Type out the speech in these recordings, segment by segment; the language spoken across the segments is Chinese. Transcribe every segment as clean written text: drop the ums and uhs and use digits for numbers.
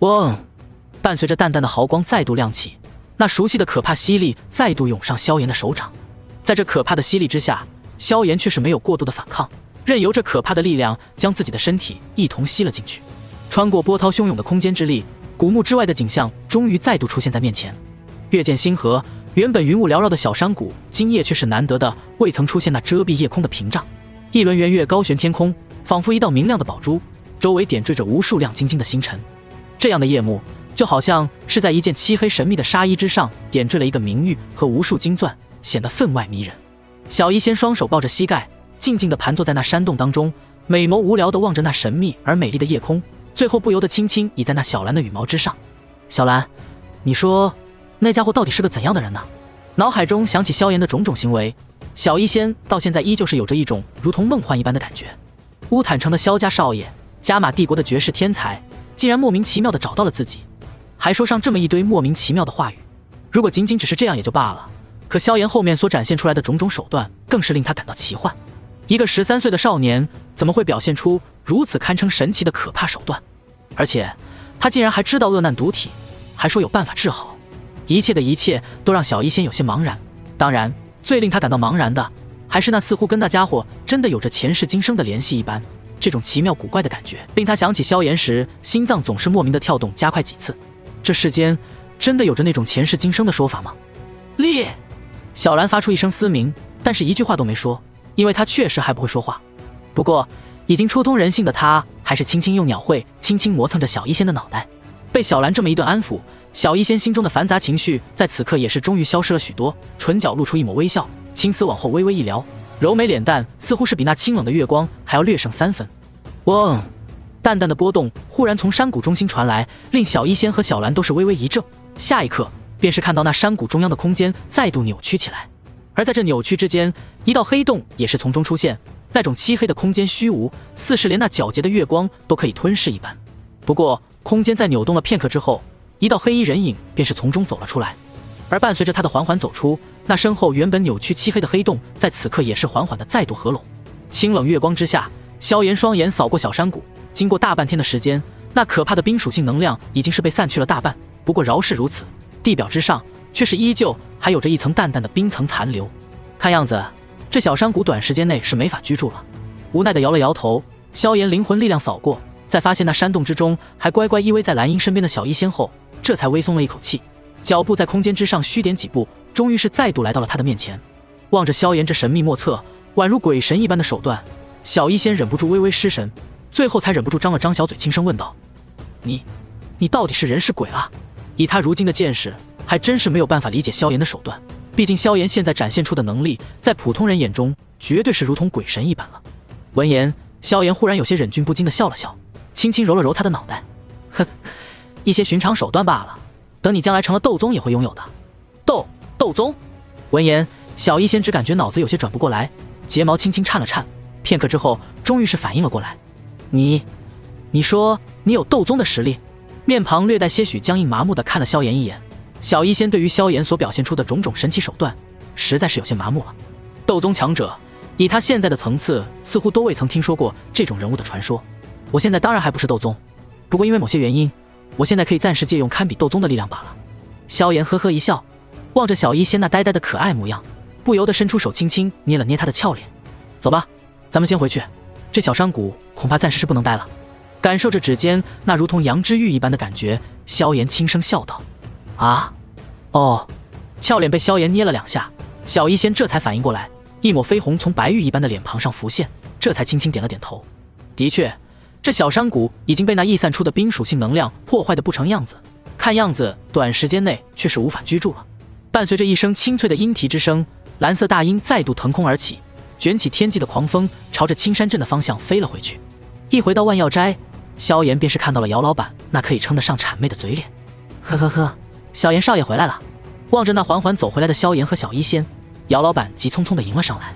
嗡！伴随着淡淡的毫光再度亮起，那熟悉的可怕吸力再度涌上萧炎的手掌。在这可怕的吸力之下，萧炎却是没有过度的反抗，任由这可怕的力量将自己的身体一同吸了进去。穿过波涛汹涌的空间之力，古墓之外的景象终于再度出现在面前。月见星河，原本云雾缭绕的小山谷，今夜却是难得的未曾出现那遮蔽夜空的屏障。一轮圆月高悬天空，仿佛一道明亮的宝珠，周围点缀着无数亮晶晶的星辰。这样的夜幕，就好像是在一件漆黑神秘的纱衣之上点缀了一个明玉和无数金钻，显得分外迷人。小医仙双手抱着膝盖，静静地盘坐在那山洞当中，美眸无聊地望着那神秘而美丽的夜空，最后不由得轻轻倚在那小兰的羽毛之上。小兰，你说那家伙到底是个怎样的人呢？脑海中想起萧炎的种种行为，小医仙到现在依旧是有着一种如同梦幻一般的感觉。乌坦城的萧家少爷，加玛帝国的绝世天才，竟然莫名其妙地找到了自己，还说上这么一堆莫名其妙的话语。如果仅仅只是这样也就罢了，可萧炎后面所展现出来的种种手段，更是令他感到奇幻。一个13岁的少年，怎么会表现出如此堪称神奇的可怕手段？而且他竟然还知道恶难毒体，还说有办法治好。一切的一切都让小医仙有些茫然。当然，最令他感到茫然的，还是那似乎跟那家伙真的有着前世今生的联系一般。这种奇妙古怪的感觉，令他想起萧炎时，心脏总是莫名的跳动加快几次。这世间真的有着那种前世今生的说法吗？烈！小兰发出一声嘶鸣，但是一句话都没说，因为她确实还不会说话。不过，已经触通人性的她，还是轻轻用鸟喙轻轻磨蹭着小医仙的脑袋。被小兰这么一顿安抚，小医仙心中的繁杂情绪在此刻也是终于消失了许多，唇角露出一抹微笑，青丝往后微微一撩，柔美脸蛋似乎是比那清冷的月光还要略胜3分。嗡！淡淡的波动忽然从山谷中心传来，令小医仙和小兰都是微微一怔。下一刻，便是看到那山谷中央的空间再度扭曲起来，而在这扭曲之间，一道黑洞也是从中出现。那种漆黑的空间虚无，似是连那皎洁的月光都可以吞噬一般。不过，空间在扭动了片刻之后，一道黑衣人影便是从中走了出来，而伴随着他的缓缓走出，那身后原本扭曲漆黑的黑洞在此刻也是缓缓的再度合拢。清冷月光之下，萧炎双眼扫过小山谷，经过大半天的时间，那可怕的冰属性能量已经是被散去了大半。不过饶是如此，地表之上却是依旧还有着一层淡淡的冰层残留。看样子，这小山谷短时间内是没法居住了。无奈的摇了摇头，萧炎灵魂力量扫过，在发现那山洞之中还乖乖依偎在蓝茵身边的小医仙后，这才微松了一口气，脚步在空间之上虚点几步，终于是再度来到了他的面前。望着萧炎这神秘莫测、宛如鬼神一般的手段，小医仙忍不住微微失神，最后才忍不住张了张小嘴，轻声问道：“你到底是人是鬼啊？”以他如今的见识，还真是没有办法理解萧炎的手段。毕竟萧炎现在展现出的能力，在普通人眼中绝对是如同鬼神一般了。闻言，萧炎忽然有些忍俊不禁的笑了笑，轻轻揉了揉他的脑袋：“哼，一些寻常手段罢了，等你将来成了斗宗也会拥有的。”斗宗？闻言，小医仙只感觉脑子有些转不过来，睫毛轻轻颤了颤，片刻之后，终于是反应了过来：“你说你有斗宗的实力？”面庞略带些许僵硬麻木地看了萧炎一眼，小医仙对于萧炎所表现出的种种神奇手段，实在是有些麻木了。斗宗强者，以他现在的层次，似乎都未曾听说过这种人物的传说。我现在当然还不是斗宗，不过因为某些原因，我现在可以暂时借用堪比斗宗的力量罢了。萧炎呵呵一笑，望着小医仙那呆呆的可爱模样，不由得伸出手轻轻捏了捏他的俏脸。走吧，咱们先回去，这小山谷恐怕暂时是不能待了。感受着指尖那如同羊脂玉一般的感觉，萧炎轻声笑道：“啊，哦。”俏脸被萧炎捏了2下，小医仙这才反应过来，一抹绯红从白玉一般的脸庞上浮现，这才轻轻点了点头。的确，这小山谷已经被那溢散出的冰属性能量破坏得不成样子，看样子短时间内却是无法居住了。伴随着一声清脆的鹰啼之声，蓝色大鹰再度腾空而起，卷起天际的狂风，朝着青山镇的方向飞了回去。一回到万药斋，萧炎便是看到了姚老板那可以称得上谄媚的嘴脸。呵呵呵，萧炎少爷回来了。望着那缓缓走回来的萧炎和小医仙，姚老板急匆匆地迎了上来，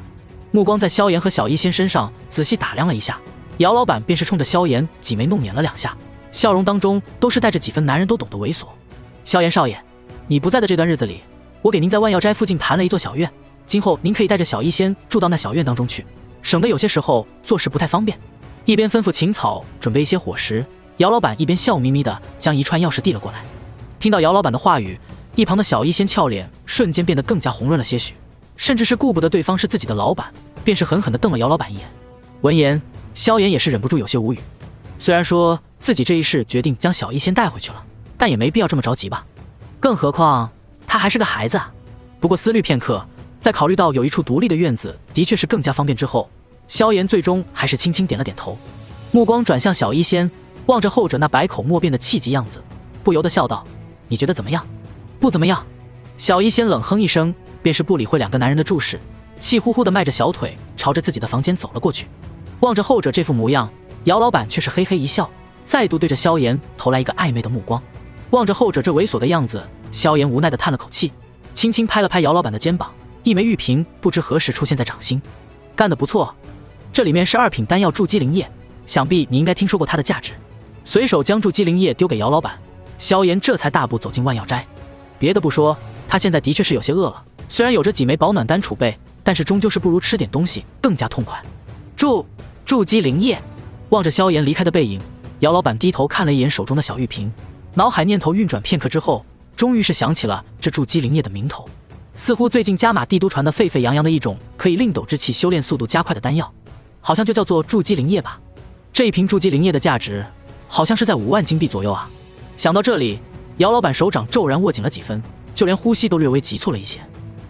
目光在萧炎和小医仙身上仔细打量了一下，姚老板便是冲着萧炎挤眉弄眼了2下，笑容当中都是带着几分男人都懂的猥琐。萧炎少爷，你不在的这段日子里，我给您在万药斋附近盘了一座小院，今后您可以带着小医仙住到那小院当中去，省得有些时候做事不太方便。一边吩咐秦草准备一些伙食，姚老板一边笑眯眯地将一串钥匙递了过来。听到姚老板的话语，一旁的小医仙俏脸瞬间变得更加红润了些许，甚至是顾不得对方是自己的老板，便是狠狠地瞪了姚老板一眼。闻言，萧炎也是忍不住有些无语。虽然说自己这一世决定将小医仙带回去了，但也没必要这么着急吧，更何况他还是个孩子啊。不过思虑片刻，在考虑到有一处独立的院子的确是更加方便之后，萧炎最终还是轻轻点了点头，目光转向小医仙，望着后者那百口莫辩的气急样子，不由得笑道：“你觉得怎么样？”“不怎么样。”小医仙冷哼一声，便是不理会两个男人的注视，气呼呼地迈着小腿朝着自己的房间走了过去。望着后者这副模样，姚老板却是嘿嘿一笑，再度对着萧炎投来一个暧昧的目光。望着后者这猥琐的样子，萧炎无奈地叹了口气，轻轻拍了拍姚老板的肩膀，一枚玉瓶不知何时出现在掌心。“干得不错，这里面是2品丹药筑基灵液，想必你应该听说过它的价值。”随手将筑基灵液丢给姚老板，萧炎这才大步走进万药斋。别的不说，他现在的确是有些饿了，虽然有着几枚保暖丹储备，但是终究是不如吃点东西更加痛快。筑基灵液。望着萧炎离开的背影，姚老板低头看了一眼手中的小玉瓶，脑海念头运转片刻之后，终于是想起了这筑基灵液的名头。似乎最近加玛帝都传得沸沸扬扬的一种可以令斗之气修炼速度加快的丹药，好像就叫做筑基灵液吧。这一瓶筑基灵液的价值好像是在5万金币左右啊。想到这里，姚老板手掌骤然握紧了几分，就连呼吸都略微急促了一些。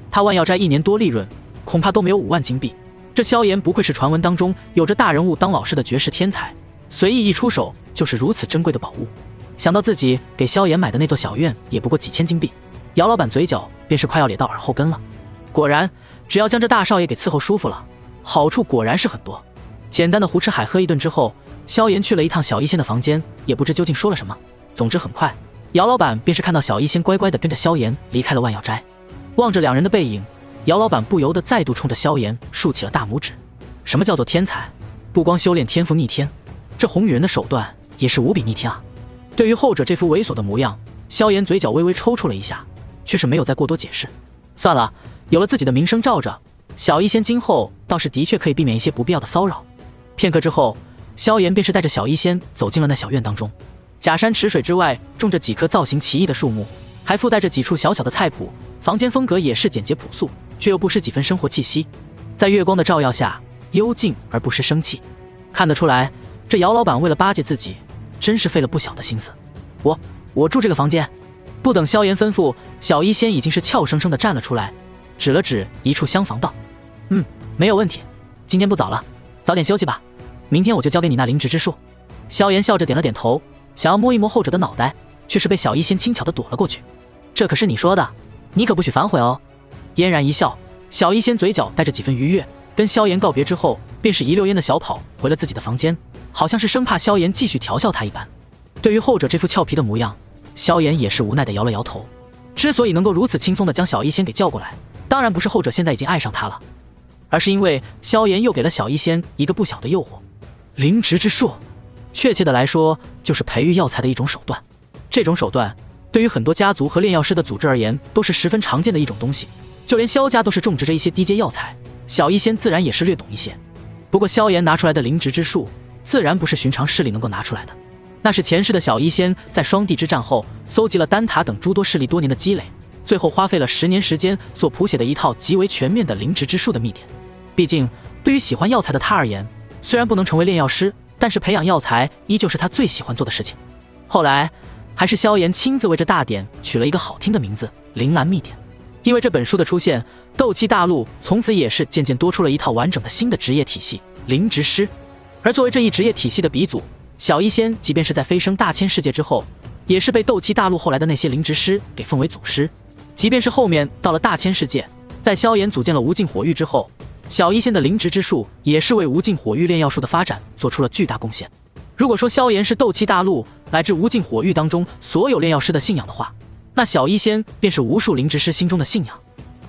他万药斋1年多利润恐怕都没有5万金币，这萧炎不愧是传闻当中有着大人物当老师的绝世天才，随意一出手就是如此珍贵的宝物。想到自己给萧炎买的那座小院也不过几千金币，姚老板嘴角便是快要咧到耳后根了。果然，只要将这大少爷给伺候舒服了，好处果然是很多。简单的胡吃海喝一顿之后，萧炎去了一趟小医仙的房间，也不知究竟说了什么。总之很快，姚老板便是看到小医仙乖乖地跟着萧炎离开了万药斋。望着两人的背影，姚老板不由得再度冲着萧炎竖起了大拇指。什么叫做天才？不光修炼天赋逆天，这哄女人的手段也是无比逆天啊。对于后者这副猥琐的模样，萧炎嘴角微微抽搐了一下，却是没有再过多解释。算了，有了自己的名声罩着，小医仙今后倒是的确可以避免一些不必要的骚扰。片刻之后，萧炎便是带着小医仙走进了那小院当中。假山池水之外种着几棵造型奇异的树木，还附带着几处小小的菜圃，房间风格也是简洁朴素，却又不失几分生活气息。在月光的照耀下，幽静而不失生气。看得出来，这姚老板为了巴结自己，真是费了不小的心思。我住这个房间。不等萧炎吩咐，小医仙已经是俏生生地站了出来，指了指一处厢房道：“没有问题，今天不早了，早点休息吧，明天我就交给你那灵植之术。”萧炎笑着点了点头，想要摸一摸后者的脑袋，却是被小医仙轻巧地躲了过去。“这可是你说的，你可不许反悔哦。”嫣然一笑，小医仙嘴角带着几分愉悦，跟萧炎告别之后，便是一溜烟的小跑回了自己的房间，好像是生怕萧炎继续调笑他一般。对于后者这副俏皮的模样，萧炎也是无奈地摇了摇头。之所以能够如此轻松地将小医仙给叫过来，当然不是后者现在已经爱上他了，而是因为萧炎又给了小医仙一个不小的诱惑——灵植之术。确切的来说，就是培育药材的一种手段。这种手段对于很多家族和炼药师的组织而言，都是十分常见的一种东西。就连萧家都是种植着一些低阶药材，小医仙自然也是略懂一些。不过萧炎拿出来的灵植之术，自然不是寻常势力能够拿出来的。那是前世的小医仙在双帝之战后，搜集了丹塔等诸多势力多年的积累，最后花费了10年时间所谱写的一套极为全面的灵植之术的秘典。毕竟，对于喜欢药材的他而言，虽然不能成为炼药师，但是培养药材依旧是他最喜欢做的事情。后来，还是萧炎亲自为这大典取了一个好听的名字——灵兰秘典。因为这本书的出现，斗气大陆从此也是渐渐多出了一套完整的新的职业体系——灵植师。而作为这一职业体系的鼻祖，小医仙即便是在飞升大千世界之后，也是被斗气大陆后来的那些灵植师给奉为祖师。即便是后面到了大千世界，在萧炎组建了无尽火域之后，小医仙的灵植之术也是为无尽火域炼药术的发展做出了巨大贡献。如果说萧炎是斗气大陆乃至无尽火域当中所有炼药师的信仰的话，那小医仙便是无数灵植师心中的信仰。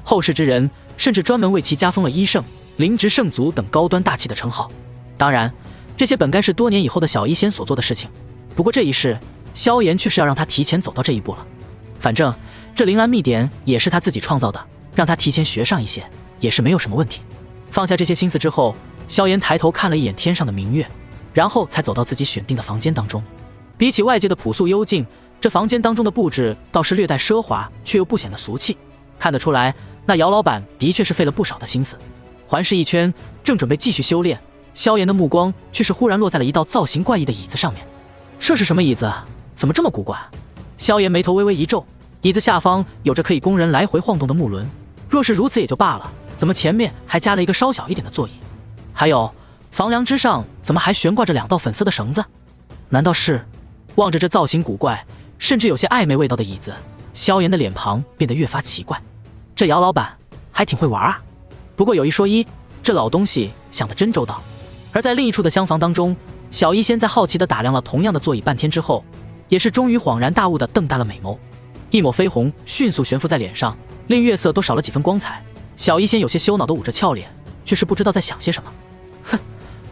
后世之人甚至专门为其加封了医圣、灵植圣族等高端大气的称号。当然，这些本该是多年以后的小医仙所做的事情，不过这一世，萧炎却是要让他提前走到这一步了。反正这灵兰秘典也是他自己创造的，让他提前学上一些也是没有什么问题。放下这些心思之后，萧炎抬头看了一眼天上的明月，然后才走到自己选定的房间当中。比起外界的朴素幽静，这房间当中的布置倒是略带奢华，却又不显得俗气。看得出来，那姚老板的确是费了不少的心思。环视一圈，正准备继续修炼，萧炎的目光却是忽然落在了一道造型怪异的椅子上面。这是什么椅子？怎么这么古怪？萧炎眉头微微一皱，椅子下方有着可以供人来回晃动的木轮，若是如此也就罢了，怎么前面还加了一个稍小一点的座椅？还有，房梁之上怎么还悬挂着2道粉色的绳子？难道是……望着这造型古怪，甚至有些暧昧味道的椅子，萧炎的脸庞变得越发奇怪。这姚老板还挺会玩啊！不过有一说一，这老东西想得真周到。而在另一处的厢房当中，小医仙在好奇地打量了同样的座椅半天之后，也是终于恍然大悟地瞪大了美眸，一抹绯红迅速悬浮在脸上，令月色都少了几分光彩。小医仙有些羞恼地捂着俏脸，却是不知道在想些什么。哼，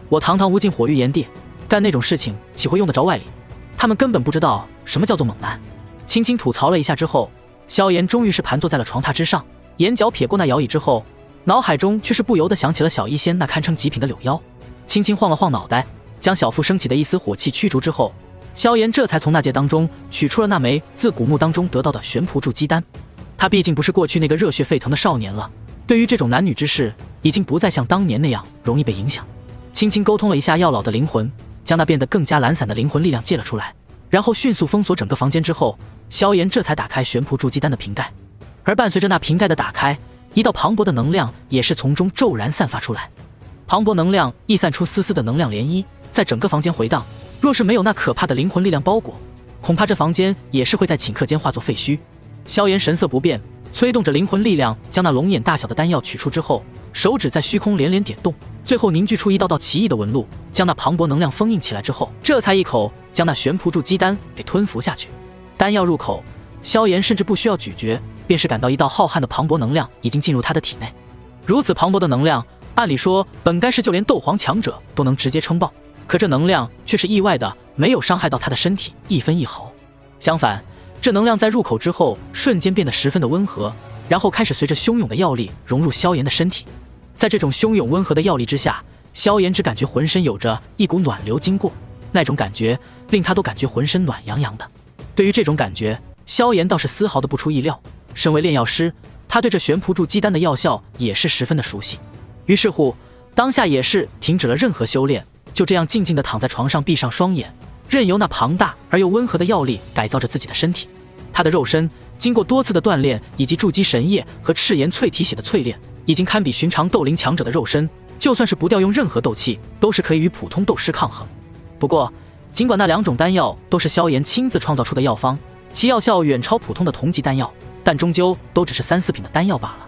我堂堂无尽火域炎帝，干那种事情岂会用得着外力？他们根本不知道什么叫做猛男。轻轻吐槽了一下之后，萧炎终于是盘坐在了床榻之上，眼角瞥过那摇椅之后，脑海中却是不由得想起了小医仙那堪称极品的柳腰。轻轻晃了晃脑袋，将小腹升起的一丝火气驱逐之后，萧炎这才从那戒当中取出了那枚自古墓当中得到的悬蒲筑基丹。他毕竟不是过去那个热血沸腾的少年了，对于这种男女之事已经不再像当年那样容易被影响。轻轻沟通了一下药老的灵魂，将那变得更加懒散的灵魂力量借了出来，然后迅速封锁整个房间之后，萧炎这才打开悬蒲筑基丹的瓶盖。而伴随着那瓶盖的打开，一道磅礴的能量也是从中骤然散发出来。磅礴能量溢散出丝丝的能量涟漪，在整个房间回荡。若是没有那可怕的灵魂力量包裹，恐怕这房间也是会在顷刻间化作废墟。萧炎神色不变，催动着灵魂力量，将那龙眼大小的丹药取出之后，手指在虚空连连点动，最后凝聚出一道道奇异的纹路，将那磅礴能量封印起来之后，这才一口将那悬蒲筑基丹给吞服下去。丹药入口，萧炎甚至不需要咀嚼，便是感到一道浩瀚的磅礴能量已经进入他的体内。如此磅礴的能量，按理说本该是就连斗皇强者都能直接撑爆，可这能量却是意外的没有伤害到他的身体一分一毫。相反，这能量在入口之后瞬间变得十分的温和，然后开始随着汹涌的药力融入萧炎的身体。在这种汹涌温和的药力之下，萧炎只感觉浑身有着一股暖流经过，那种感觉令他都感觉浑身暖洋洋的。对于这种感觉，萧炎倒是丝毫的不出意料。身为炼药师，他对这悬蒲筑基丹的药效也是十分的熟悉。于是乎，当下也是停止了任何修炼，就这样静静地躺在床上，闭上双眼，任由那庞大而又温和的药力改造着自己的身体。他的肉身经过多次的锻炼，以及筑基神液和赤炎淬体血的淬炼，已经堪比寻常斗灵强者的肉身，就算是不调用任何斗气，都是可以与普通斗师抗衡。不过，尽管那2种丹药都是萧炎亲自创造出的药方，其药效远超普通的同级丹药，但终究都只是3、4品的丹药罢了。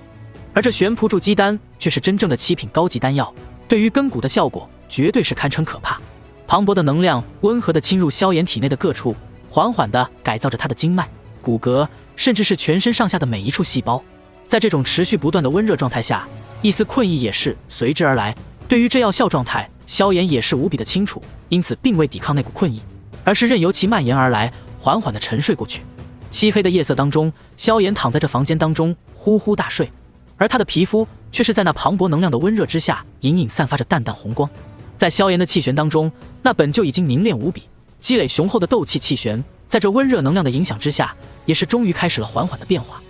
而这悬蒲筑基丹却是真正的7品高级丹药，对于根骨的效果绝对是堪称可怕。磅礴的能量温和地侵入萧炎体内的各处，缓缓地改造着他的经脉、骨骼，甚至是全身上下的每一处细胞。在这种持续不断的温热状态下，一丝困意也是随之而来。对于这药效状态，萧炎也是无比的清楚，因此并未抵抗那股困意，而是任由其蔓延而来，缓缓地沉睡过去。漆黑的夜色当中，萧炎躺在这房间当中呼呼大睡，而他的皮肤却是在那磅礴能量的温热之下，隐隐散发着淡淡红光。在萧炎的气旋当中，那本就已经凝练无比、积累雄厚的斗气气旋，在这温热能量的影响之下，也是终于开始了缓缓的变化。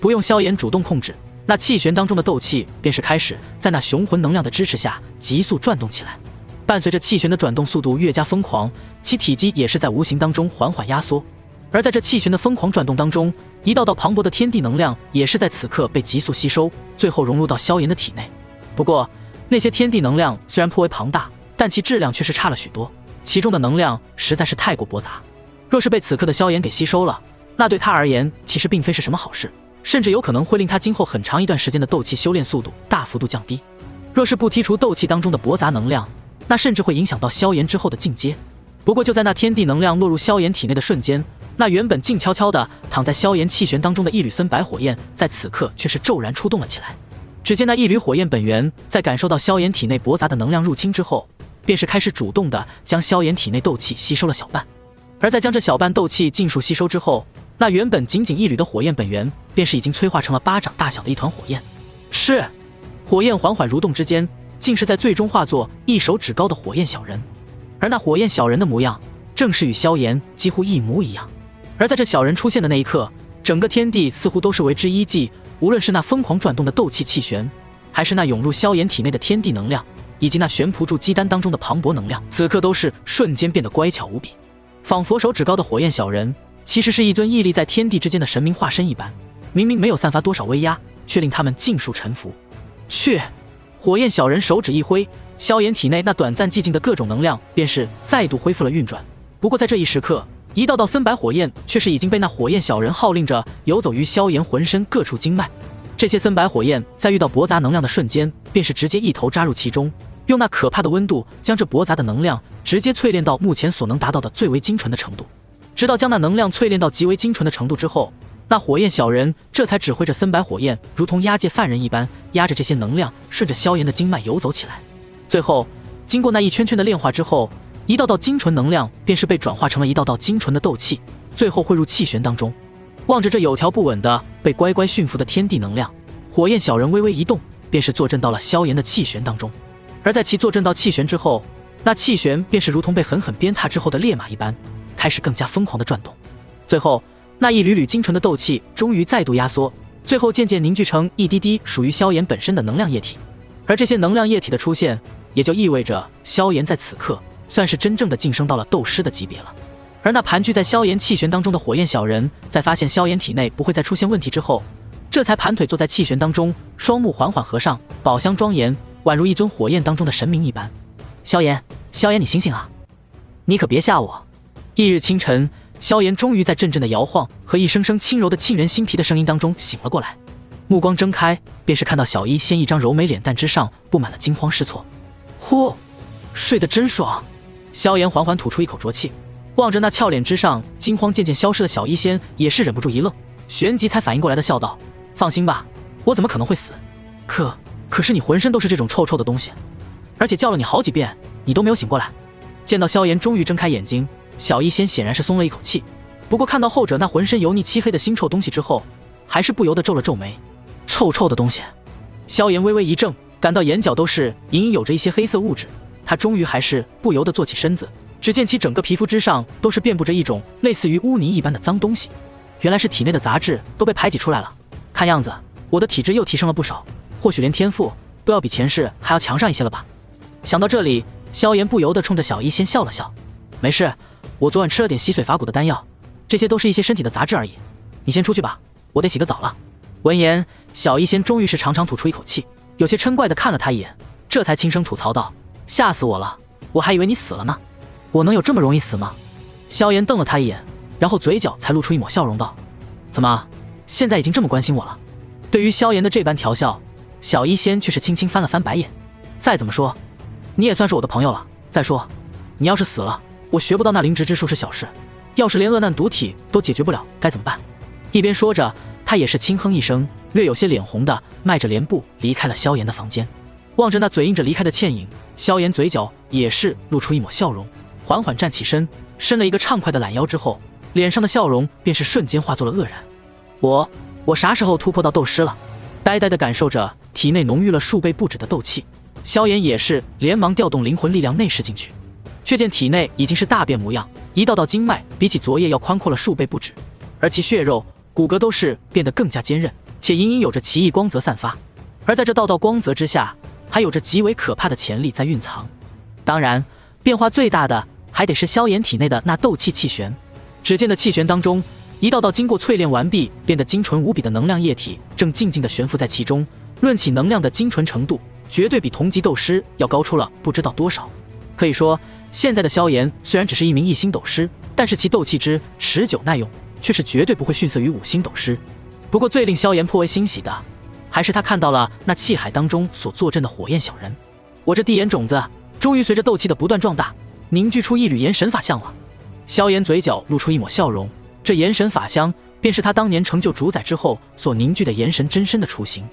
不用萧炎主动控制，那气旋当中的斗气便是开始在那雄浑能量的支持下急速转动起来。伴随着气旋的转动速度越加疯狂，其体积也是在无形当中缓缓压缩。而在这气旋的疯狂转动当中，一道道磅礴的天地能量也是在此刻被急速吸收，最后融入到萧炎的体内。不过，那些天地能量虽然颇为庞大，但其质量却是差了许多，其中的能量实在是太过驳杂。若是被此刻的萧炎给吸收了，那对他而言其实并非是什么好事，甚至有可能会令他今后很长一段时间的斗气修炼速度大幅度降低。若是不剔除斗气当中的驳杂能量，那甚至会影响到萧炎之后的进阶。不过就在那天地能量落入萧炎体内的瞬间，那原本静悄悄地躺在萧炎气旋当中的一缕森白火焰，在此刻却是骤然出动了起来。只见那一缕火焰本源在感受到萧炎体内驳杂的能量入侵之后，便是开始主动地将萧炎体内斗气吸收了小半。而在将这小半斗气尽数吸收之后，那原本仅仅一缕的火焰本源便是已经催化成了巴掌大小的一团火焰。是，火焰缓缓蠕动之间，竟是在最终化作1手指高的火焰小人。而那火焰小人的模样，正是与萧炎几乎一模一样。而在这小人出现的那一刻，整个天地似乎都是为之一悸，无论是那疯狂转动的斗气气旋，还是那涌入萧炎体内的天地能量，以及那悬浮住鸡丹当中的磅礴能量，此刻都是瞬间变得乖巧无比，仿佛手指高的火焰小人其实是一尊屹立在天地之间的神明化身一般，明明没有散发多少威压，却令他们尽数臣服。火焰小人手指一挥，萧炎体内那短暂寂静的各种能量便是再度恢复了运转。不过在这一时刻，一道道森白火焰却是已经被那火焰小人号令着游走于萧炎浑身各处经脉。这些森白火焰在遇到驳杂能量的瞬间，便是直接一头扎入其中，用那可怕的温度将这驳杂的能量直接淬炼到目前所能达到的最为精纯的程度。直到将那能量淬炼到极为精纯的程度之后，那火焰小人这才指挥着森白火焰如同押解犯人一般，压着这些能量顺着萧炎的经脉游走起来。最后经过那一圈圈的炼化之后，一道道精纯能量便是被转化成了一道道精纯的斗气，最后汇入气旋当中。望着这有条不紊的被乖乖驯服的天地能量，火焰小人微微一动，便是坐镇到了萧炎的气旋当中。而在其坐镇到气旋之后，那气旋便是如同被狠狠鞭挞之后的烈马一般，开始更加疯狂的转动。最后那一缕缕精纯的斗气终于再度压缩，最后渐渐凝聚成一滴滴属于萧炎本身的能量液体。而这些能量液体的出现，也就意味着萧炎在此刻算是真正的晋升到了斗师的级别了。而那盘踞在萧炎气旋当中的火焰小人，在发现萧炎体内不会再出现问题之后，这才盘腿坐在气旋当中，双目缓缓合上，宝相庄严，宛如一尊火焰当中的神明一般。萧炎，你醒醒啊，你可别吓我。翌日清晨，萧炎终于在阵阵的摇晃和一声声轻柔的沁人心脾的声音当中醒了过来，目光睁开，便是看到小医仙一张柔美脸蛋之上布满了惊慌失措。呼，睡得真爽。萧炎缓缓吐出一口浊气，望着那俏脸之上惊慌渐渐消失的小医仙，也是忍不住一愣，旋即才反应过来的笑道：放心吧，我怎么可能会死？可是你浑身都是这种臭臭的东西，而且叫了你好几遍你都没有醒过来。见到萧炎终于睁开眼睛，小医仙显然是松了一口气，不过看到后者那浑身油腻漆黑的腥臭东西之后，还是不由得皱了皱眉。臭臭的东西。萧炎微微一怔，感到眼角都是隐隐有着一些黑色物质，他终于还是不由得坐起身子，只见其整个皮肤之上都是遍布着一种类似于污泥一般的脏东西，原来是体内的杂质都被排挤出来了。看样子我的体质又提升了不少，或许连天赋都要比前世还要强上一些了吧。想到这里，萧炎不由得冲着小医仙笑了笑，没事，我昨晚吃了点洗髓伐骨的丹药，这些都是一些身体的杂质而已，你先出去吧，我得洗个澡了。闻言，小医仙终于是长长吐出一口气，有些嗔怪地看了他一眼，这才轻声吐槽道：吓死我了，我还以为你死了呢，我能有这么容易死吗？萧炎瞪了他一眼，然后嘴角才露出一抹笑容道：怎么现在已经这么关心我了？对于萧炎的这般调笑，小医仙却是轻轻翻了翻白眼。再怎么说你也算是我的朋友了，再说你要是死了，我学不到那灵植之术是小事，要是连恶难毒体都解决不了该怎么办？一边说着，他也是轻哼一声，略有些脸红的迈着莲步离开了萧炎的房间。望着那嘴印着离开的倩影，萧炎嘴角也是露出一抹笑容，缓缓站起身，伸了一个畅快的懒腰之后，脸上的笑容便是瞬间化作了愕然。我啥时候突破到斗师了？呆呆地感受着体内浓郁了数倍不止的斗气，萧炎也是连忙调动灵魂力量内视进去，却见体内已经是大变模样，一道道经脉比起昨夜要宽阔了数倍不止，而其血肉骨骼都是变得更加坚韧，且隐隐有着奇异光泽散发。而在这道道光泽之下，还有着极为可怕的潜力在蕴藏。当然，变化最大的还得是萧炎体内的那斗气气旋。只见的气旋当中，一道道经过淬炼完毕变得精纯无比的能量液体正静静地悬浮在其中，论起能量的精纯程度，绝对比同级斗师要高出了不知道多少。可以说，现在的萧炎虽然只是一名1星斗师，但是其斗气之持久耐用却是绝对不会逊色于5星斗师。不过最令萧炎颇为欣喜的，还是他看到了那气海当中所坐镇的火焰小人。我这地眼种子终于随着斗气的不断壮大，凝聚出一缕炎神法相了。萧炎嘴角露出一抹笑容，这炎神法相便是他当年成就主宰之后所凝聚的炎神真身的雏形。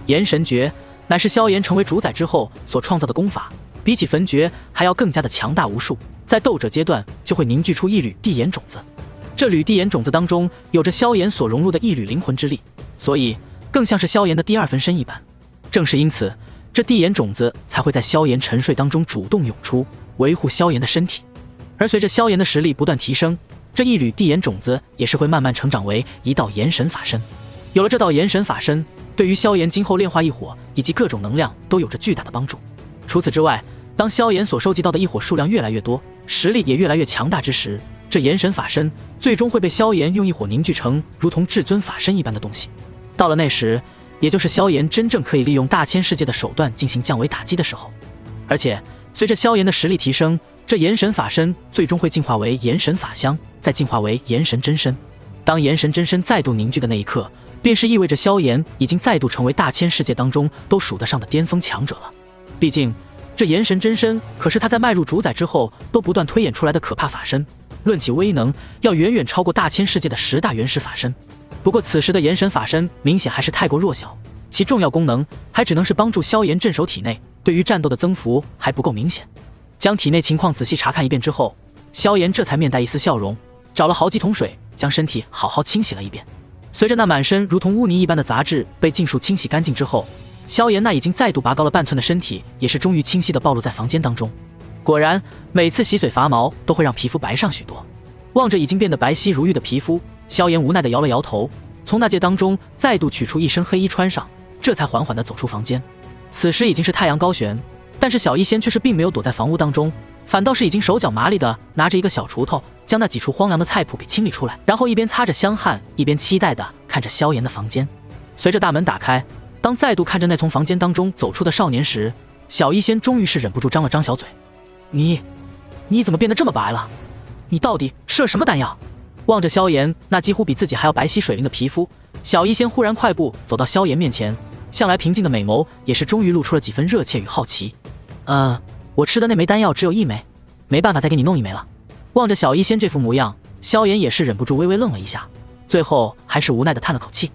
炎神诀乃是萧炎成为主宰之后所创造的功法，比起焚诀还要更加的强大无数，在斗者阶段就会凝聚出一缕地眼种子。这缕地眼种子当中有着萧炎所融入的一缕灵魂之力，所以更像是萧炎的第二分身一般。正是因此，这地眼种子才会在萧炎沉睡当中主动涌出，维护萧炎的身体。而随着萧炎的实力不断提升，这一缕地眼种子也是会慢慢成长为一道炎神法身。有了这道炎神法身，对于萧炎今后炼化异火以及各种能量都有着巨大的帮助。除此之外，当萧炎所收集到的异火数量越来越多，实力也越来越强大之时，这炎神法身最终会被萧炎用异火凝聚成如同至尊法身一般的东西。到了那时，也就是萧炎真正可以利用大千世界的手段进行降维打击的时候。而且随着萧炎的实力提升，这炎神法身最终会进化为炎神法相，再进化为炎神真身。当炎神真身再度凝聚的那一刻，便是意味着萧炎已经再度成为大千世界当中都数得上的巅峰强者了。毕竟这炎神真身可是他在迈入主宰之后都不断推演出来的可怕法身，论起威能要远远超过大千世界的10大元始法身。不过此时的炎神法身明显还是太过弱小，其重要功能还只能是帮助萧炎镇守体内，对于战斗的增幅还不够明显。将体内情况仔细查看一遍之后，萧炎这才面带一丝笑容，找了好几桶水将身体好好清洗了一遍。随着那满身如同污泥一般的杂质被尽数清洗干净之后，萧炎那已经再度拔高了半寸的身体也是终于清晰地暴露在房间当中。果然每次洗水拔毛都会让皮肤白上许多。望着已经变得白皙如玉的皮肤，萧炎无奈地摇了摇头，从那戒当中再度取出一身黑衣穿上，这才缓缓地走出房间。此时已经是太阳高悬，但是小医仙却是并没有躲在房屋当中，反倒是已经手脚麻利地拿着一个小锄头将那几处荒凉的菜圃给清理出来，然后一边擦着香汗一边期待地看着萧炎的房间。随着大门打开，当再度看着那从房间当中走出的少年时，小医仙终于是忍不住张了张小嘴：你怎么变得这么白了？你到底吃了什么丹药？望着萧炎那几乎比自己还要白皙水灵的皮肤，小医仙忽然快步走到萧炎面前，向来平静的美眸也是终于露出了几分热切与好奇。我吃的那枚丹药只有1枚，没办法再给你弄1枚了。望着小医仙这副模样，萧炎也是忍不住微微愣了一下，最后还是无奈地叹了口气。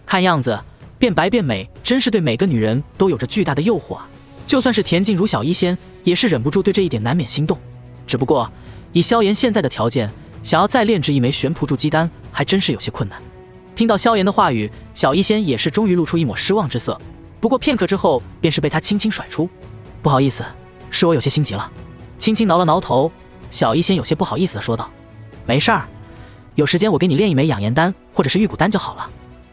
看样子变白变美真是对每个女人都有着巨大的诱惑啊，就算是恬静如小医仙也是忍不住对这一点难免心动。只不过以萧炎现在的条件，想要再炼制1枚玄璞筑基丹还真是有些困难。听到萧炎的话语，小医仙也是终于露出一抹失望之色，不过片刻之后便是被他轻轻甩出：不好意思，是我有些心急了。轻轻挠了挠头，小医仙有些不好意思地说道：没事儿，有时间我给你炼1枚养颜丹或者是玉骨丹就好了。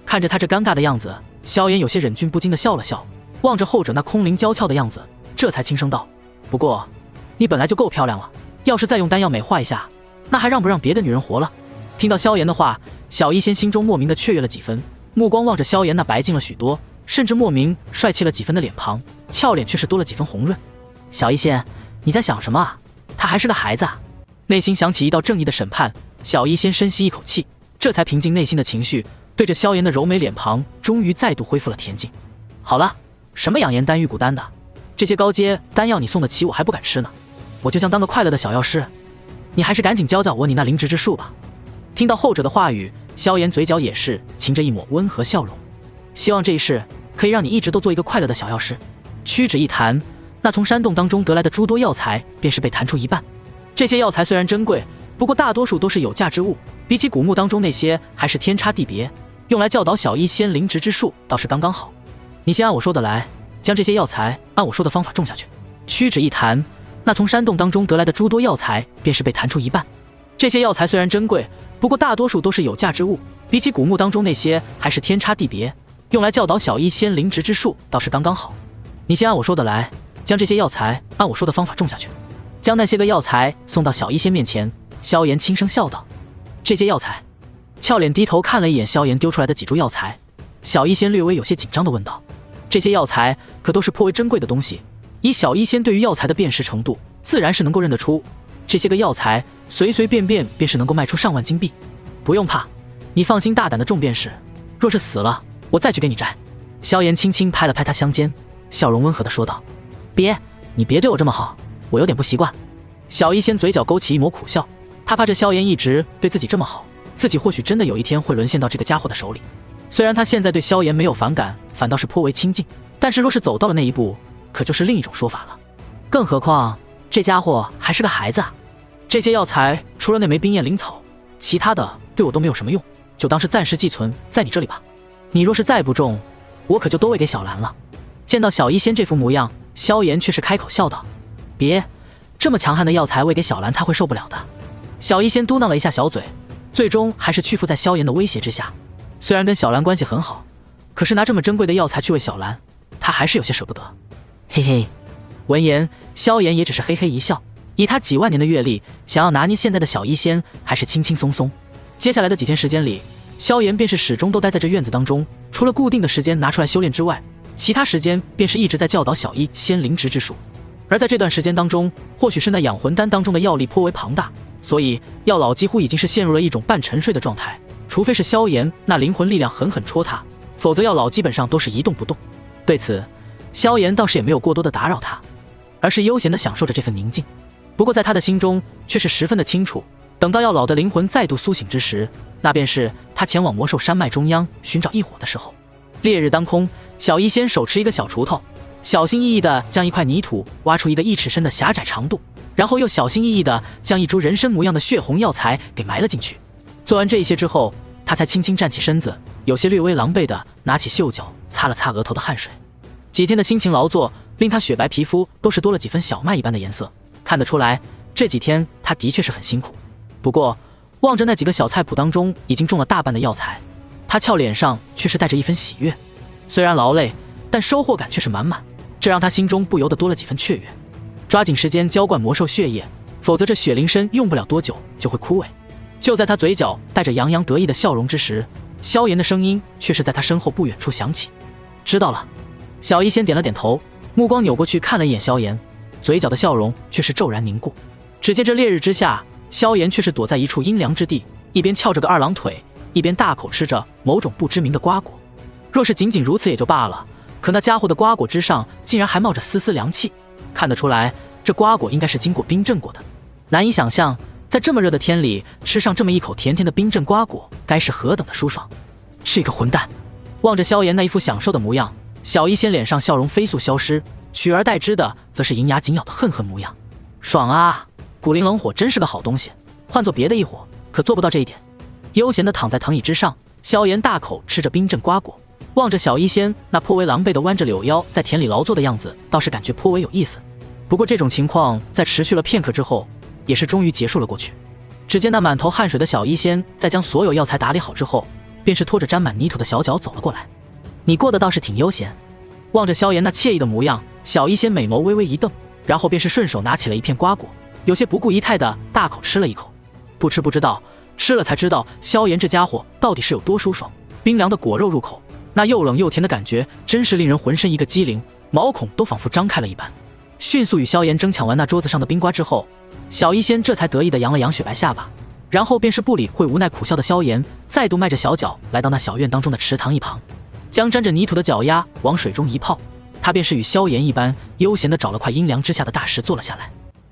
看着他这尴尬的样子，萧炎有些忍俊不禁地笑了笑，望着后者那空灵娇俏的样子，这才轻声道：不过你本来就够漂亮了，要是再用丹药美化一下，那还让不让别的女人活了？听到萧炎的话，小医仙心中莫名的雀跃了几分，目光望着萧炎那白净了许多，甚至莫名帅气了几分的脸庞，俏脸却是多了几分红润。小医仙，你在想什么啊？他还是个孩子啊！内心响起一道正义的审判，小医仙深吸一口气，这才平静内心的情绪，对着萧炎的柔美脸庞终于再度恢复了恬静。好了，什么养颜丹玉骨丹的，这些高阶丹药你送得起我还不敢吃呢，我就想当个快乐的小药师，你还是赶紧教教我你那灵芝之术吧。听到后者的话语，萧炎嘴角也是噙着一抹温和笑容，希望这一世可以让你一直都做一个快乐的小药师。屈指一弹，那从山洞当中得来的诸多药材便是被弹出一半。这些药材虽然珍贵，不过大多数都是有价之物，比起古墓当中那些还是天差地别，用来教导小医仙灵芝之术倒是刚刚好。你先按我说的来，将这些药材按我说的方法种下去。屈指一弹，那从山洞当中得来的诸多药材便是被弹出一半。这些药材虽然珍贵，不过大多数都是有价之物，比起古墓当中那些还是天差地别，用来教导小医仙灵芝之术倒是刚刚好。你先按我说的来，将这些药材按我说的方法种下去。将那些个药材送到小医仙面前，萧炎轻声笑道：这些药材。俏脸低头看了一眼萧炎丢出来的几株药材，小医仙略微有些紧张地问道：这些药材可都是颇为珍贵的东西，以小医仙对于药材的辨识程度，自然是能够认得出，这些个药材随随便便便是能够卖出上万金币。不用怕，你放心大胆的种便是，若是死了，我再去给你摘。萧炎轻轻拍了拍他香肩，笑容温和地说道：你别对我这么好，我有点不习惯。小医仙嘴角勾起一抹苦笑，他怕这萧炎一直对自己这么好，自己或许真的有一天会沦陷到这个家伙的手里。虽然他现在对萧炎没有反感，反倒是颇为亲近，但是若是走到了那一步，可就是另一种说法了。更何况这家伙还是个孩子啊。这些药材除了那枚冰焰灵草，其他的对我都没有什么用，就当是暂时寄存在你这里吧。你若是再不种，我可就都喂给小兰了。见到小医仙这副模样，萧炎却是开口笑道：这么强悍的药材喂给小兰，她会受不了的。小医仙嘟囔了一下小嘴，最终还是屈服在萧炎的威胁之下。虽然跟小兰关系很好，可是拿这么珍贵的药材去喂小兰，他还是有些舍不得。嘿嘿，闻言，萧炎也只是嘿嘿一笑。以他几万年的阅历，想要拿捏现在的小医仙还是轻轻松松。接下来的几天时间里，萧炎便是始终都待在这院子当中，除了固定的时间拿出来修炼之外，其他时间便是一直在教导小医仙灵植之术。而在这段时间当中，或许是那养魂丹当中的药力颇为庞大，所以药老几乎已经是陷入了一种半沉睡的状态。除非是萧炎那灵魂力量狠狠戳他，否则药老基本上都是一动不动。对此，萧炎倒是也没有过多的打扰他，而是悠闲地享受着这份宁静。不过在他的心中却是十分的清楚，等到药老的灵魂再度苏醒之时，那便是他前往魔兽山脉中央寻找异火的时候。烈日当空，小医仙手持一个小锄头，小心翼翼地将一块泥土挖出一个1尺深的狭窄长度，然后又小心翼翼地将一株人参模样的血红药材给埋了进去。做完这一些之后，他才轻轻站起身子，有些略微狼狈地拿起袖角擦了擦额头的汗水。几天的辛勤劳作令他雪白皮肤都是多了几分小麦一般的颜色，看得出来这几天他的确是很辛苦。不过望着那几个小菜谱当中已经种了大半的药材，他俏脸上却是带着一分喜悦。虽然劳累，但收获感却是满满，这让他心中不由得多了几分雀跃。抓紧时间浇灌魔兽血液，否则这血灵参用不了多久就会枯萎。就在他嘴角带着洋洋得意的笑容之时，萧炎的声音却是在他身后不远处响起：“知道了。”小医仙点了点头，目光扭过去看了一眼萧炎，嘴角的笑容却是骤然凝固。只见这烈日之下，萧炎却是躲在一处阴凉之地，一边翘着个二郎腿，一边大口吃着某种不知名的瓜果。若是仅仅如此也就罢了，可那家伙的瓜果之上竟然还冒着丝丝凉气，看得出来这瓜果应该是经过冰镇过的。难以想象，在这么热的天里吃上这么一口甜甜的冰镇瓜果，该是何等的舒爽。这个混蛋！望着萧炎那一副享受的模样，小医仙脸上笑容飞速消失，取而代之的则是银牙紧咬的恨恨模样。爽啊！古灵冷火真是个好东西，换做别的异火可做不到这一点。悠闲地躺在藤椅之上，萧炎大口吃着冰镇瓜果，望着小医仙那颇为狼狈地弯着柳腰在田里劳作的样子，倒是感觉颇为有意思。不过这种情况在持续了片刻之后，也是终于结束了过去。只见那满头汗水的小医仙在将所有药材打理好之后，便是拖着沾满泥土的小脚走了过来。你过得倒是挺悠闲。望着萧炎那惬意的模样，小医仙美眸微微一瞪，然后便是顺手拿起了一片瓜果，有些不顾仪态的大口吃了一口。不吃不知道，吃了才知道萧炎这家伙到底是有多舒爽。冰凉的果肉入口，那又冷又甜的感觉真是令人浑身一个激灵，毛孔都仿佛张开了一般。迅速与萧炎争抢完那桌子上的冰瓜之后，小医仙这才得意地扬了扬雪白下巴，然后便是不理会无奈苦笑的萧炎，再度迈着小脚来到那小院当中的池塘一旁，将沾着泥土的脚丫往水中一泡，他便是与萧炎一般悠闲地找了块阴凉之下的大石坐了下来。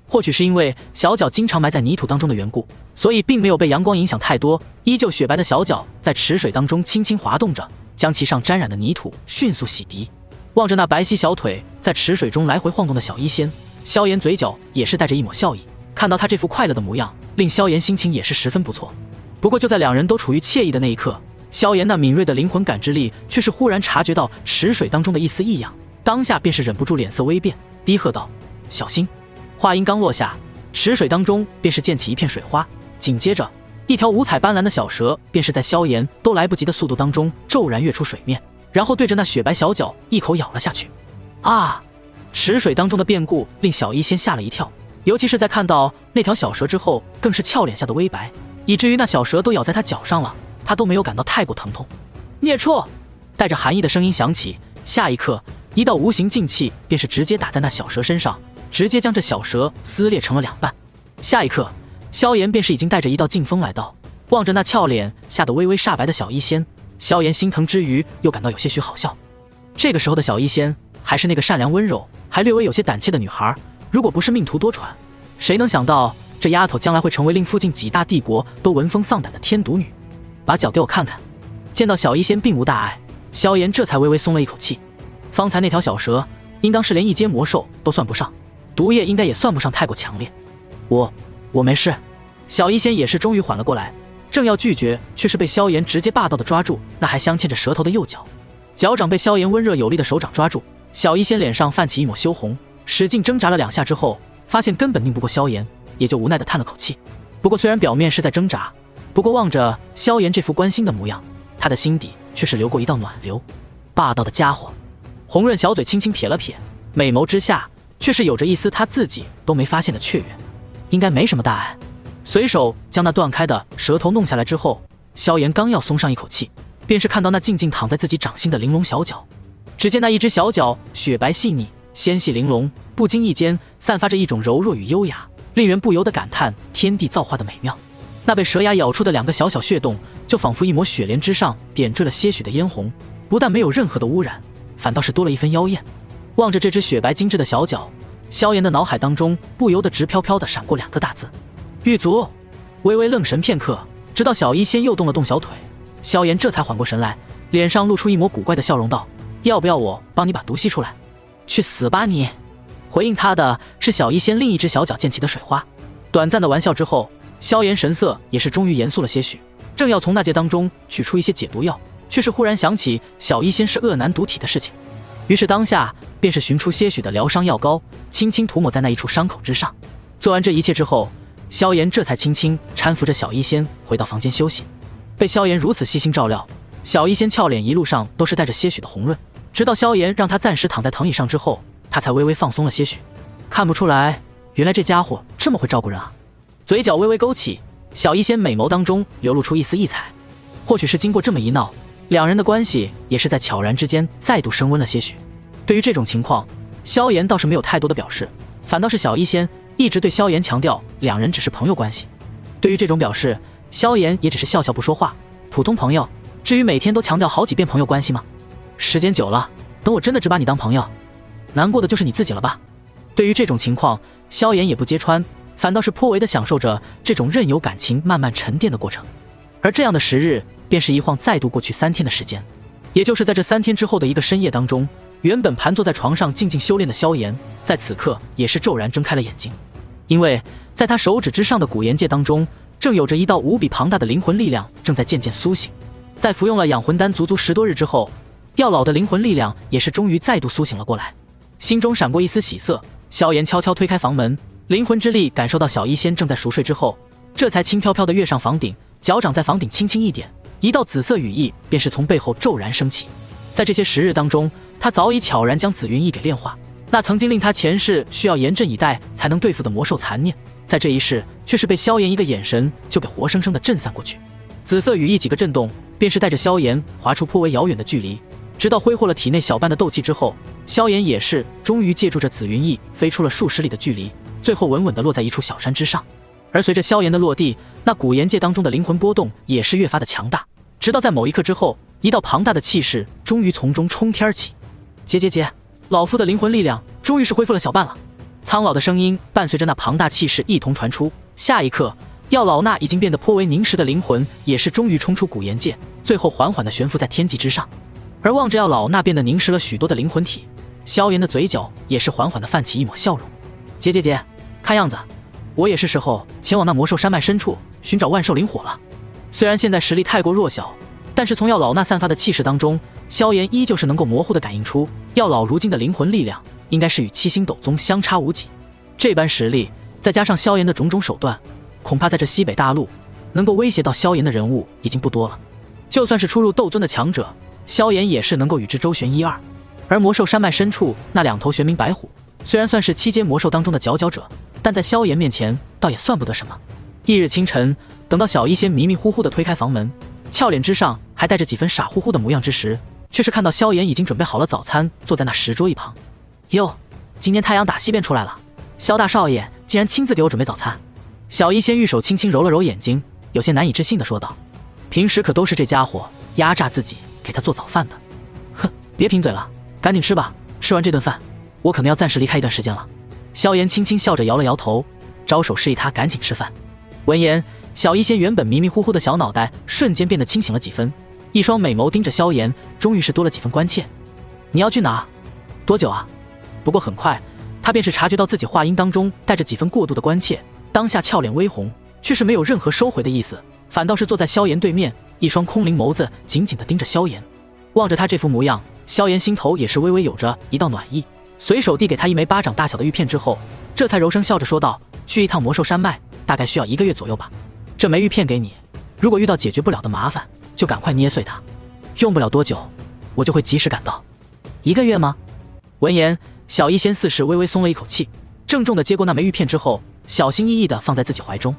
或许是因为小脚经常埋在泥土当中的缘故，所以并没有被阳光影响太多，依旧雪白的小脚在池水当中轻轻滑动着，将其上沾染的泥土迅速洗涤。望着那白皙小腿在池水中来回晃动的小医仙，萧炎嘴角也是带着一抹笑意，看到他这副快乐的模样，令萧炎心情也是十分不错。不过就在两人都处于惬意的那一刻，萧炎那敏锐的灵魂感知力却是忽然察觉到池水当中的一丝异样，当下便是忍不住脸色微变，低喝道：“小心！”话音刚落下，池水当中便是溅起一片水花，紧接着一条五彩斑斓的小蛇便是在萧炎都来不及的速度当中骤然跃出水面，然后对着那雪白小脚一口咬了下去。啊！池水当中的变故令小医仙吓了一跳，尤其是在看到那条小蛇之后，更是俏脸下的微白，以至于那小蛇都咬在他脚上了，他都没有感到太过疼痛。孽畜！带着寒意的声音响起，下一刻一道无形劲气便是直接打在那小蛇身上，直接将这小蛇撕裂成了两半。下一刻，萧炎便是已经带着一道劲风来到，望着那俏脸吓得微微煞白的小医仙，萧炎心疼之余又感到有些许好笑。这个时候的小医仙还是那个善良温柔还略微有些胆怯的女孩，如果不是命途多舛，谁能想到这丫头将来会成为令附近几大帝国都闻风丧胆的天毒女。把脚给我看看。见到小医仙并无大碍，萧炎这才微微松了一口气。方才那条小蛇应当是连一阶魔兽都算不上，毒液应该也算不上太过强烈。我没事。小医仙也是终于缓了过来，正要拒绝，却是被萧炎直接霸道的抓住那还镶嵌着舌头的右脚，脚掌被萧炎温热有力的手掌抓住，小医仙脸上泛起一抹羞红，使劲挣扎了两下之后，发现根本拧不过萧炎，也就无奈地叹了口气。不过虽然表面是在挣扎，不过望着萧炎这副关心的模样，他的心底却是流过一道暖流。霸道的家伙！红润小嘴轻轻撇了撇，美眸之下却是有着一丝他自己都没发现的雀跃。应该没什么大碍。随手将那断开的舌头弄下来之后，萧炎刚要松上一口气，便是看到那静静躺在自己掌心的玲珑小脚。只见那一只小脚雪白细腻，纤细玲珑，不经意间散发着一种柔弱与优雅，令人不由得感叹天地造化的美妙。那被蛇牙咬出的2个小小血洞，就仿佛一抹雪莲之上点缀了些许的嫣红，不但没有任何的污染，反倒是多了一分妖艳。望着这只雪白精致的小脚，萧炎的脑海当中不由得直飘飘地闪过2个大字：玉足。微微愣神片刻，直到小医仙又动了动小腿，萧炎这才缓过神来，脸上露出一抹古怪的笑容道：要不要我帮你把毒吸出来？去死吧你！回应他的是小医仙另一只小脚溅起的水花。短暂的玩笑之后，萧炎神色也是终于严肃了些许，正要从那戒当中取出一些解毒药，却是忽然想起小医仙是恶男毒体的事情，于是当下便是寻出些许的疗伤药膏，轻轻涂抹在那一处伤口之上。做完这一切之后，萧炎这才轻轻搀扶着小医仙回到房间休息。被萧炎如此细心照料，小医仙俏脸一路上都是带着些许的红润，直到萧炎让他暂时躺在藤椅上之后，他才微微放松了些许。看不出来，原来这家伙这么会照顾人啊！嘴角微微勾起，小医仙美眸当中流露出一丝异彩。或许是经过这么一闹，两人的关系也是在悄然之间再度升温了些许。对于这种情况，萧炎倒是没有太多的表示，反倒是小医仙一直对萧炎强调两人只是朋友关系。对于这种表示，萧炎也只是笑笑不说话，普通朋友，至于每天都强调好几遍朋友关系吗？时间久了，等我真的只把你当朋友，难过的就是你自己了吧。对于这种情况，萧炎也不揭穿，反倒是颇为的享受着这种任由感情慢慢沉淀的过程。而这样的时日便是一晃再度过去3天的时间。也就是在这3天之后的一个深夜当中，原本盘坐在床上静静修炼的萧炎，在此刻也是骤然睁开了眼睛。因为在他手指之上的古岩界当中，正有着一道无比庞大的灵魂力量正在渐渐苏醒。在服用了养魂丹足足10多日之后，药老的灵魂力量也是终于再度苏醒了过来，心中闪过一丝喜色。萧炎悄悄推开房门，灵魂之力感受到小医仙正在熟睡之后，这才轻飘飘地跃上房顶，脚掌在房顶轻轻一点，一道紫色羽翼便是从背后骤然升起。在这些时日当中，他早已悄然将紫云翼给炼化，那曾经令他前世需要严阵以待才能对付的魔兽残念，在这一世却是被萧炎一个眼神就给活生生的震散过去。紫色羽翼几个震动，便是带着萧炎划出颇为遥远的距离，直到挥霍了体内小半的斗气之后，萧炎也是终于借助着紫云翼飞出了数十里的距离，最后稳稳地落在一处小山之上。而随着萧炎的落地，那古岩界当中的灵魂波动也是越发的强大，直到在某一刻之后，一道庞大的气势终于从中冲天起。姐，老夫的灵魂力量终于是恢复了小半了。苍老的声音伴随着那庞大气势一同传出，下一刻，药老那已经变得颇为凝实的灵魂也是终于冲出古岩界，最后缓缓地悬浮在天际之上。而望着药老那变得凝实了许多的灵魂体，萧炎的嘴角也是缓缓地泛起一抹笑容。姐，看样子我也是时候前往那魔兽山脉深处寻找万兽灵火了。虽然现在实力太过弱小，但是从药老那散发的气势当中，萧炎依旧是能够模糊地感应出药老如今的灵魂力量应该是与7星斗宗相差无几。这般实力再加上萧炎的种种手段，恐怕在这西北大陆能够威胁到萧炎的人物已经不多了。就算是初入斗尊的强者，萧炎也是能够与之周旋1、2。而魔兽山脉深处那2头玄冥白虎，虽然算是7阶魔兽当中的佼佼者，但在萧炎面前倒也算不得什么。翌日清晨，等到小医仙迷迷糊糊地推开房门，俏脸之上还带着几分傻乎乎的模样之时，却是看到萧炎已经准备好了早餐，坐在那石桌一旁。哟，今天太阳打西边出来了，萧大少爷竟然亲自给我准备早餐。小医仙玉手轻轻揉了揉眼睛，有些难以置信地说道：平时可都是这家伙压榨自己给他做早饭的。哼，别贫嘴了，赶紧吃吧，吃完这顿饭我可能要暂时离开一段时间了。萧炎轻轻笑着摇了摇头，招手示意他赶紧吃饭。闻言，小医仙原本迷迷糊糊的小脑袋瞬间变得清醒了几分，一双美眸盯着萧炎，终于是多了几分关切。你要去哪？多久啊？不过很快，他便是察觉到自己话音当中带着几分过度的关切，当下俏脸微红，却是没有任何收回的意思，反倒是坐在萧炎对面，一双空灵眸子紧紧地盯着萧炎。望着他这副模样，萧炎心头也是微微有着一道暖意，随手递给他一枚巴掌大小的玉片之后，这才柔声笑着说道：“去一趟魔兽山脉，大概需要1个月左右吧。这枚玉片给你，如果遇到解决不了的麻烦，就赶快捏碎它。用不了多久，我就会及时赶到。1个月吗？”闻言，小医仙似是微微松了一口气，郑重地接过那枚玉片之后，小心翼翼地放在自己怀中。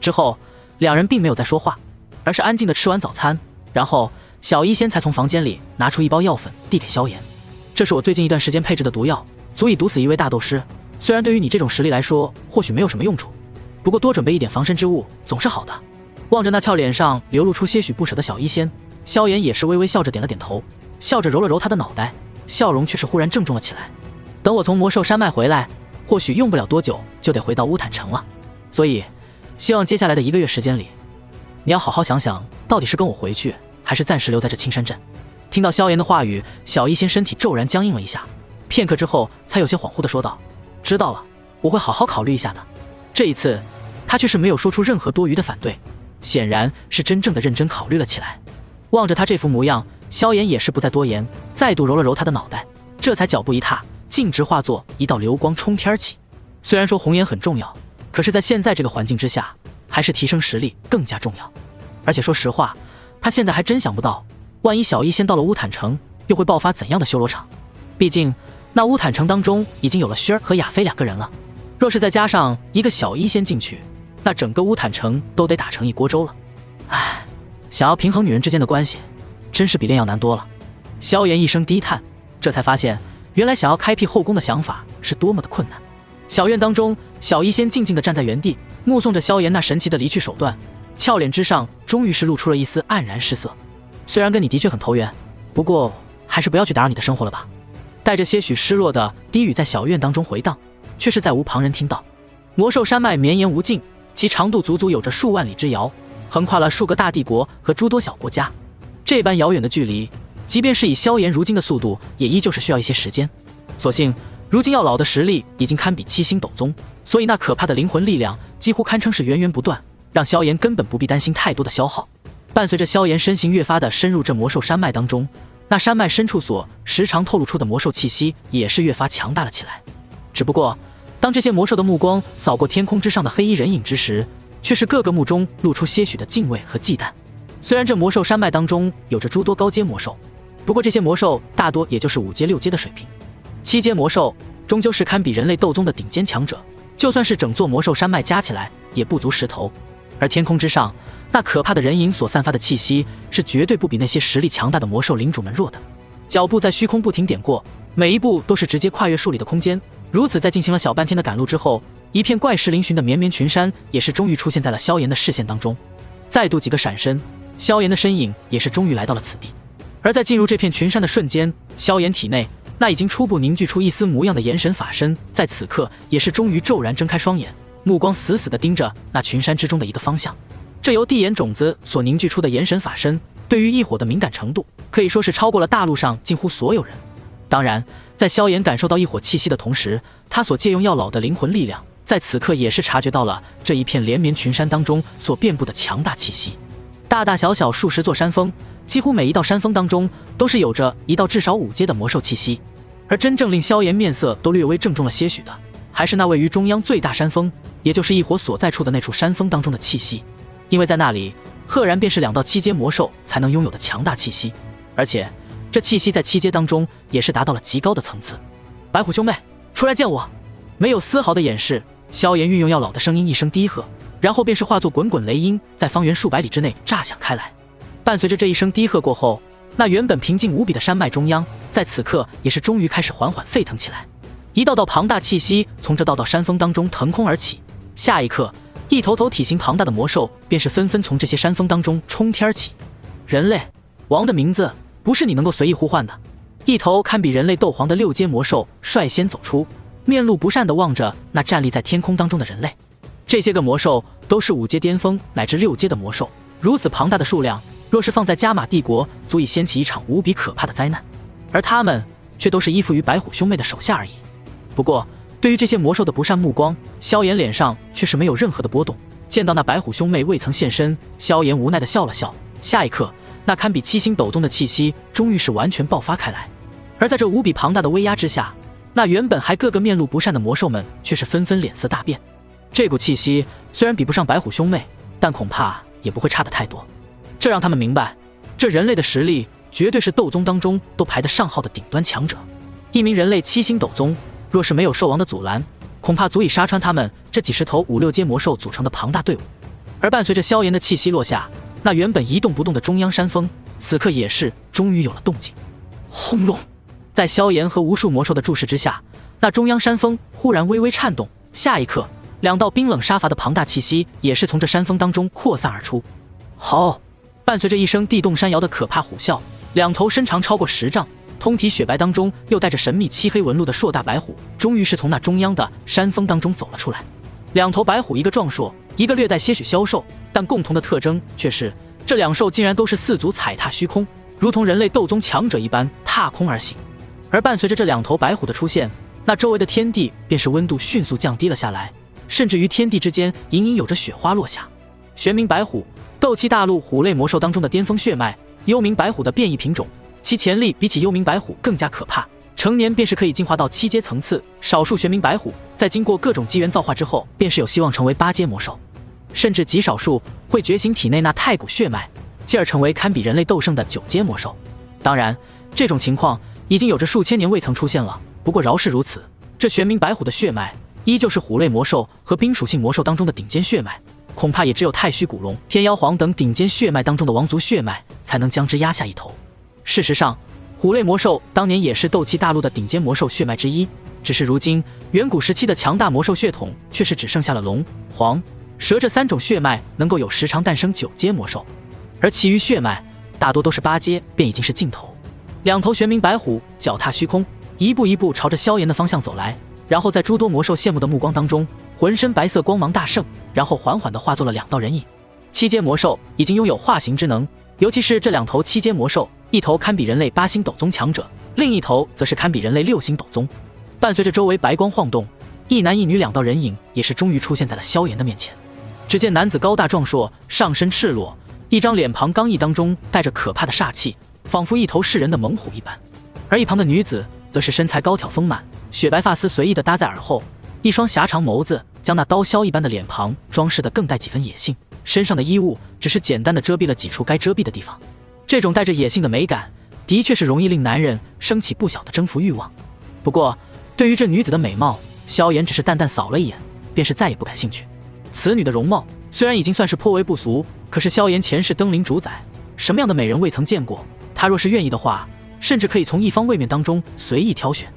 之后，两人并没有再说话，而是安静地吃完早餐，然后小医仙才从房间里拿出一包药粉递给萧炎。这是我最近一段时间配制的毒药，足以毒死一位大斗师。虽然对于你这种实力来说，或许没有什么用处，不过多准备一点防身之物总是好的。望着那俏脸上流露出些许不舍的小医仙，萧炎也是微微笑着点了点头，笑着揉了揉他的脑袋，笑容却是忽然郑重了起来。等我从魔兽山脉回来，或许用不了多久就得回到乌坦城了，所以希望接下来的1个月时间里，你要好好想想，到底是跟我回去，还是暂时留在这青山镇。听到萧炎的话语，小医仙身体骤然僵硬了一下，片刻之后才有些恍惚地说道：“知道了，我会好好考虑一下的。”这一次他却是没有说出任何多余的反对，显然是真正的认真考虑了起来。望着他这副模样，萧炎也是不再多言，再度揉了揉他的脑袋，这才脚步一踏，径直化作一道流光冲天起。虽然说红颜很重要，可是在现在这个环境之下，还是提升实力更加重要。而且说实话，他现在还真想不到，万一小医仙到了乌坦城，又会爆发怎样的修罗场。毕竟那乌坦城当中已经有了轩儿和亚菲2个人了，若是再加上一个小医仙进去，那整个乌坦城都得打成一锅粥了。唉，想要平衡女人之间的关系，真是比炼药难多了。萧炎一声低叹，这才发现原来想要开辟后宫的想法是多么的困难。小院当中，小医仙静静地站在原地，目送着萧炎那神奇的离去手段，俏脸之上终于是露出了一丝黯然失色。虽然跟你的确很投缘，不过还是不要去打扰你的生活了吧。带着些许失落的低语在小院当中回荡，却是再无旁人听到。魔兽山脉绵延无尽，其长度足足有着数万里之遥，横跨了数个大帝国和诸多小国家。这般遥远的距离，即便是以萧炎如今的速度，也依旧是需要一些时间。所幸如今药老的实力已经堪比7星斗宗，所以那可怕的灵魂力量几乎堪称是源源不断，让萧炎根本不必担心太多的消耗。伴随着萧炎身形越发的深入这魔兽山脉当中，那山脉深处所时常透露出的魔兽气息也是越发强大了起来。只不过当这些魔兽的目光扫过天空之上的黑衣人影之时，却是各个目中露出些许的敬畏和忌惮。虽然这魔兽山脉当中有着诸多高阶魔兽，不过这些魔兽大多也就是5阶6阶的水平，7阶魔兽终究是堪比人类斗宗的顶尖强者，就算是整座魔兽山脉加起来也不足10头。而天空之上那可怕的人影所散发的气息，是绝对不比那些实力强大的魔兽领主们弱的。脚步在虚空不停点过，每一步都是直接跨越数里的空间。如此在进行了小半天的赶路之后，一片怪石嶙峋的绵绵群山也是终于出现在了萧炎的视线当中。再度几个闪身，萧炎的身影也是终于来到了此地。而在进入这片群山的瞬间，萧炎体内那已经初步凝聚出一丝模样的炎神法身，在此刻也是终于骤然睁开双眼，目光死死地盯着那群山之中的一个方向。这由地眼种子所凝聚出的炎神法身，对于异火的敏感程度可以说是超过了大陆上近乎所有人。当然，在萧炎感受到异火气息的同时，他所借用药老的灵魂力量，在此刻也是察觉到了这一片连绵群山当中所遍布的强大气息。大大小小数十座山峰，几乎每一道山峰当中都是有着一道至少5阶的魔兽气息。而真正令萧炎面色都略微郑重了些许的，还是那位于中央最大山峰，也就是异火所在处的那处山峰当中的气息。因为在那里，赫然便是2到7阶魔兽才能拥有的强大气息，而且这气息在7阶当中也是达到了极高的层次。白虎兄妹，出来见我！没有丝毫的掩饰，萧炎运用药老的声音一声低喝，然后便是化作滚滚雷音，在方圆数百里之内炸响开来。伴随着这一声低喝过后，那原本平静无比的山脉中央，在此刻也是终于开始缓缓沸腾起来。一道道庞大气息从这道道山峰当中腾空而起，下一刻，一头头体型庞大的魔兽便是纷纷从这些山峰当中冲天起。人类王的名字不是你能够随意呼唤的。一头堪比人类斗皇的6阶魔兽率先走出，面露不善地望着那站立在天空当中的人类。这些个魔兽都是5阶巅峰乃至6阶的魔兽，如此庞大的数量，若是放在加玛帝国，足以掀起一场无比可怕的灾难。而他们却都是依附于白虎兄妹的手下而已。不过对于这些魔兽的不善目光，萧炎脸上却是没有任何的波动。见到那白虎兄妹未曾现身，萧炎无奈地笑了笑。下一刻，那堪比7星斗宗的气息终于是完全爆发开来。而在这无比庞大的威压之下，那原本还个个面露不善的魔兽们却是纷纷脸色大变。这股气息虽然比不上白虎兄妹，但恐怕也不会差得太多。这让他们明白，这人类的实力绝对是斗宗当中都排得上号的顶端强者。一名人类7星斗宗，若是没有兽王的阻拦，恐怕足以杀穿他们这几十头5、6阶魔兽组成的庞大队伍。而伴随着萧炎的气息落下，那原本一动不动的中央山峰，此刻也是终于有了动静。轰隆！在萧炎和无数魔兽的注视之下，那中央山峰忽然微微颤动，下一刻2道冰冷杀伐的庞大气息也是从这山峰当中扩散而出。好！伴随着一声地动山摇的可怕虎啸，2头身长超过10丈、通体雪白当中又带着神秘漆黑纹路的硕大白虎，终于是从那中央的山峰当中走了出来。2头白虎，一个壮硕，一个略带些许消瘦，但共同的特征却是这2兽竟然都是4足踩踏虚空，如同人类斗宗强者一般踏空而行。而伴随着这2头白虎的出现，那周围的天地便是温度迅速降低了下来，甚至于天地之间隐隐有着雪花落下。玄冥白虎，斗气大陆虎类魔兽当中的巅峰血脉，幽冥白虎的变异品种，其潜力比起幽冥白虎更加可怕，成年便是可以进化到7阶层次。少数玄冥白虎在经过各种机缘造化之后，便是有希望成为8阶魔兽，甚至极少数会觉醒体内那太古血脉，进而成为堪比人类斗圣的9阶魔兽。当然，这种情况已经有着数千年未曾出现了。不过饶是如此，这玄冥白虎的血脉依旧是虎类魔兽和冰属性魔兽当中的顶尖血脉，恐怕也只有太虚古龙、天妖皇等顶尖血脉当中的王族血脉才能将之压下一头。事实上，虎类魔兽当年也是斗气大陆的顶尖魔兽血脉之一，只是如今远古时期的强大魔兽血统却是只剩下了龙、黄、蛇这3种血脉能够有时常诞生9阶魔兽，而其余血脉大多都是8阶便已经是尽头。2头玄冥白虎脚踏虚空，一步一步朝着萧炎的方向走来，然后在诸多魔兽羡慕的目光当中，浑身白色光芒大盛，然后缓缓地化作了2道人影。7阶魔兽已经拥有化形之能，尤其是这2头7阶魔兽，一头堪比人类8星斗宗强者，另一头则是堪比人类6星斗宗。伴随着周围白光晃动，一男一女2道人影也是终于出现在了萧炎的面前。只见男子高大壮硕，上身赤裸，一张脸庞刚毅当中带着可怕的煞气，仿佛一头噬人的猛虎一般。而一旁的女子则是身材高挑丰满，雪白发丝随意地搭在耳后，一双狭长眸子将那刀削一般的脸庞装饰得更带几分野性，身上的衣物只是简单的遮蔽了几处该遮蔽的地方。这种带着野性的美感的确是容易令男人升起不小的征服欲望。不过对于这女子的美貌，萧炎只是淡淡扫了一眼，便是再也不感兴趣。此女的容貌虽然已经算是颇为不俗，可是萧炎前世登临主宰，什么样的美人未曾见过，他若是愿意的话，甚至可以从一方位面当中随意挑选。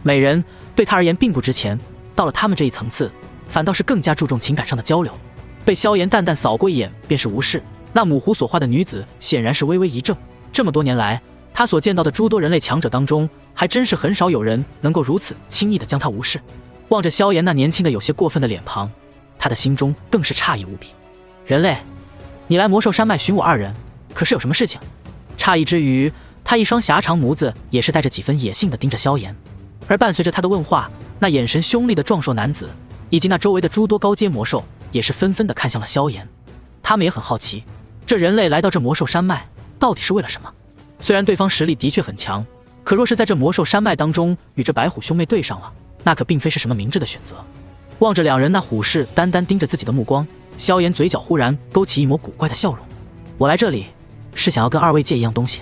美人对他而言并不值钱，到了他们这一层次，反倒是更加注重情感上的交流。被萧炎淡淡扫过一眼便是无视。那母狐所化的女子显然是微微一怔，这么多年来他所见到的诸多人类强者当中，还真是很少有人能够如此轻易地将他无视。望着萧炎那年轻的有些过分的脸庞，他的心中更是诧异无比。人类，你来魔兽山脉寻我2人，可是有什么事情？诧异之余，他一双狭长眸子也是带着几分野性地盯着萧炎。而伴随着他的问话，那眼神凶厉的壮硕男子以及那周围的诸多高阶魔兽也是纷纷地看向了萧炎。他们也很好奇，这人类来到这魔兽山脉到底是为了什么？虽然对方实力的确很强，可若是在这魔兽山脉当中与这白虎兄妹对上了，那可并非是什么明智的选择。望着2人那虎视眈眈盯着自己的目光，萧炎嘴角忽然勾起一抹古怪的笑容。我来这里是想要跟2位借一样东西，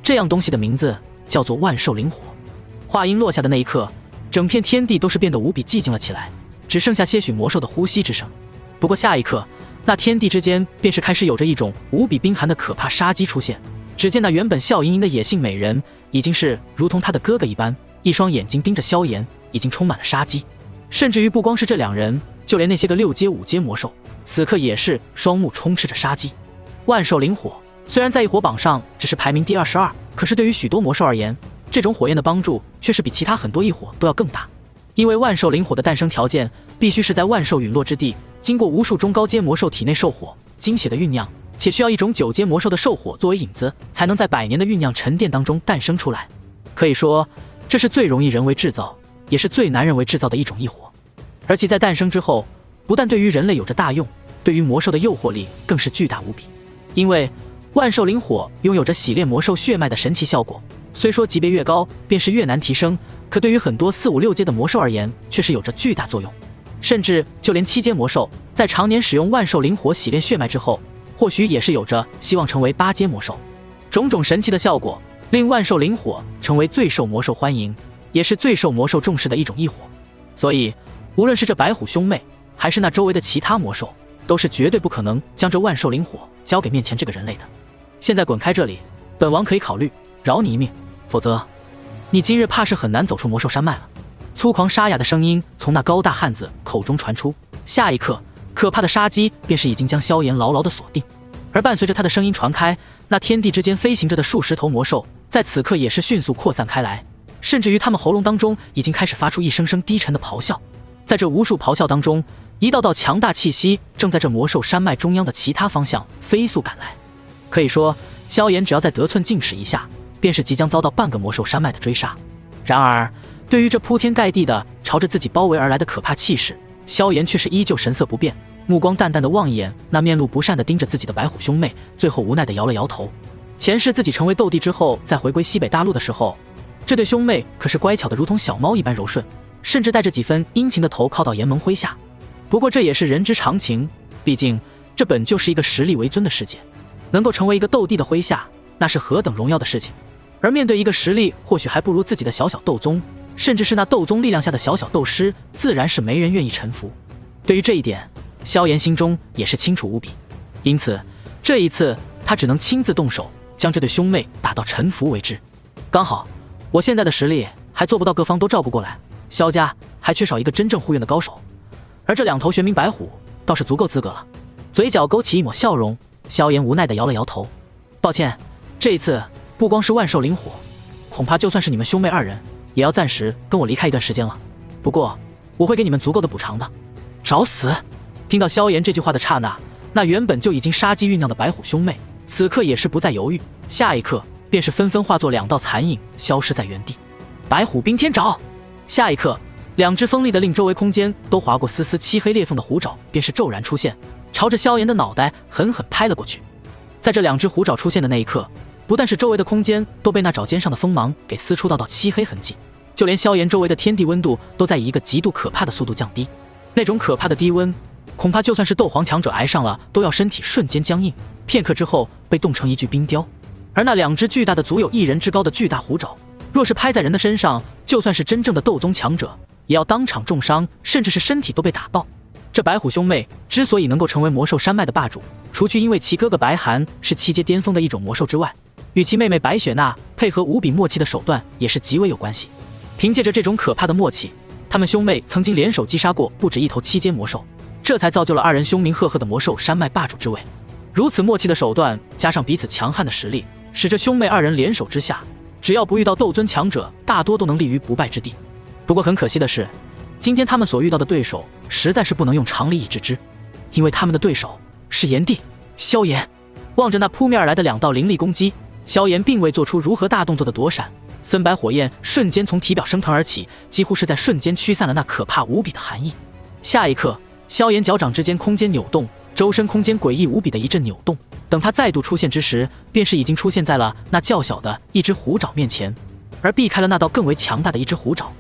这样东西的名字叫做万兽灵火。话音落下的那一刻，整片天地都是变得无比寂静了起来，只剩下些许魔兽的呼吸之声。不过下一刻，那天地之间便是开始有着一种无比冰寒的可怕杀机出现。只见那原本笑盈盈的野性美人，已经是如同他的哥哥一般，一双眼睛盯着萧炎，已经充满了杀机。甚至于不光是这2人，就连那些个6阶5阶魔兽，此刻也是双目充斥着杀机。万兽灵火虽然在异火榜上只是排名第22，可是对于许多魔兽而言，这种火焰的帮助却是比其他很多异火都要更大。因为万兽灵火的诞生条件必须是在万兽陨落之地，经过无数中高阶魔兽体内兽火精血的酝酿，且需要一种9阶魔兽的兽火作为引子，才能在100年的酝酿沉淀当中诞生出来。可以说，这是最容易人为制造，也是最难人为制造的一种异火。而其在诞生之后，不但对于人类有着大用，对于魔兽的诱惑力更是巨大无比。因为万兽灵火拥有着洗炼魔兽血脉的神奇效果，虽说级别越高，便是越难提升，可对于很多4、5、6阶的魔兽而言，却是有着巨大作用。甚至就连7阶魔兽，在常年使用万兽灵火洗炼血脉之后，或许也是有着希望成为8阶魔兽。种种神奇的效果，令万兽灵火成为最受魔兽欢迎，也是最受魔兽重视的一种异火。所以，无论是这白虎兄妹，还是那周围的其他魔兽，都是绝对不可能将这万兽灵火交给面前这个人类的。现在滚开这里，本王可以考虑饶你一命，否则你今日怕是很难走出魔兽山脉了。粗犷沙哑的声音从那高大汉子口中传出，下一刻，可怕的杀机便是已经将萧炎牢牢地锁定。而伴随着他的声音传开，那天地之间飞行着的数十头魔兽，在此刻也是迅速扩散开来，甚至于他们喉咙当中已经开始发出一声声低沉的咆哮。在这无数咆哮当中，一道道强大气息正在这魔兽山脉中央的其他方向飞速赶来。可以说，萧炎只要再得寸进尺一下，便是即将遭到半个魔兽山脉的追杀。然而，对于这铺天盖地的朝着自己包围而来的可怕气势，萧炎却是依旧神色不变，目光淡淡的望一眼那面露不善的盯着自己的白虎兄妹，最后无奈的摇了摇头。前世自己成为斗帝之后，在回归西北大陆的时候，这对兄妹可是乖巧的如同小猫一般柔顺，甚至带着几分殷勤的头靠到炎盟麾下。不过这也是人之常情，毕竟这本就是一个实力为尊的世界，能够成为一个斗帝的麾下，那是何等荣耀的事情。而面对一个实力或许还不如自己的小小斗宗，甚至是那斗宗力量下的小小斗师，自然是没人愿意臣服。对于这一点，萧炎心中也是清楚无比，因此这一次他只能亲自动手，将这对兄妹打到臣服为止。刚好我现在的实力还做不到各方都照顾过来，萧家还缺少一个真正护院的高手，而这2头玄冥白虎倒是足够资格了。嘴角勾起一抹笑容，萧炎无奈地摇了摇头，抱歉，这一次不光是万兽灵火，恐怕就算是你们兄妹2人也要暂时跟我离开一段时间了。不过我会给你们足够的补偿的。找死！听到萧炎这句话的刹那，那原本就已经杀机酝酿的白虎兄妹，此刻也是不再犹豫，下一刻便是纷纷化作2道残影消失在原地。白虎冰天爪！下一刻，2只锋利的令周围空间都划过丝丝漆黑裂缝的虎爪便是骤然出现，朝着萧炎的脑袋狠狠拍了过去。在这2只虎爪出现的那一刻，不但是周围的空间都被那爪尖上的锋芒给撕出道漆黑痕迹，就连萧炎周围的天地温度都在以一个极度可怕的速度降低。那种可怕的低温，恐怕就算是斗皇强者挨上了，都要身体瞬间僵硬，片刻之后被冻成一具冰雕。而那2只巨大的足有1人之高的巨大虎爪，若是拍在人的身上，就算是真正的斗宗强者，也要当场重伤，甚至是身体都被打爆。这白虎兄妹之所以能够成为魔兽山脉的霸主，除去因为其哥哥白寒是7阶巅峰的一种魔兽之外，与其妹妹白雪娜配合无比默契的手段也是极为有关系。凭借着这种可怕的默契，他们兄妹曾经联手击杀过不止1头7阶魔兽，这才造就了2人凶名赫赫的魔兽山脉霸主之位。如此默契的手段，加上彼此强悍的实力，使这兄妹2人联手之下，只要不遇到斗尊强者，大多都能立于不败之地。不过很可惜的是，今天他们所遇到的对手实在是不能用常理以置之，因为他们的对手是炎帝萧炎。望着那扑面而来的2道凌厉攻击，萧炎并未做出如何大动作的躲闪，森白火焰瞬间从体表升腾而起，几乎是在瞬间驱散了那可怕无比的寒意。下一刻，萧炎脚掌之间空间扭动，周身空间诡异无比的一阵扭动，等他再度出现之时，便是已经出现在了那较小的一只虎爪面前，而避开了那道更为强大的一只虎爪。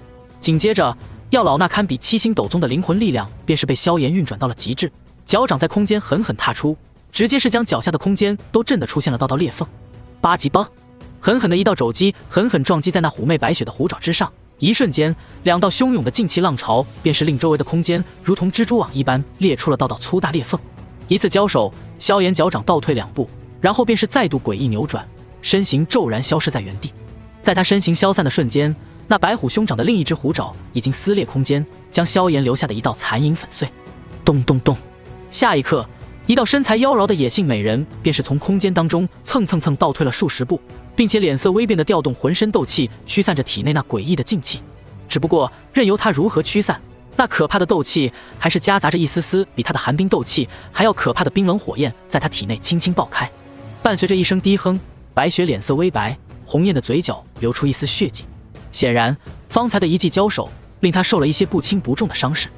紧接着，药老那堪比7星斗宗的灵魂力量便是被萧炎运转到了极致，脚掌在空间狠狠踏出，直接是将脚下的空间都震得出现了道裂缝。8级帮，狠狠的一道肘击狠狠撞击在那虎妹白雪的虎爪之上，一瞬间2道汹涌的劲气浪潮便是令周围的空间如同蜘蛛网一般裂出了道粗大裂缝。一次交手，萧炎脚掌倒退2步，然后便是再度诡异扭转，身形骤然消失在原地。在他身形消散的瞬间，那白虎兄长的另一只虎爪已经撕裂空间，将萧炎留下的一道残影粉碎。咚咚咚！下一刻，一道身材妖娆的野性美人便是从空间当中蹭倒退了数十步，并且脸色微变地调动浑身斗气，驱散着体内那诡异的劲气。只不过任由他如何驱散，那可怕的斗气还是夹杂着一丝丝比他的寒冰斗气还要可怕的冰冷火焰在他体内轻轻爆开。伴随着一声低哼，白雪脸色微白，红艳的嘴角流出一丝血迹。显然方才的一记交手令他受了一些不轻不重的伤势。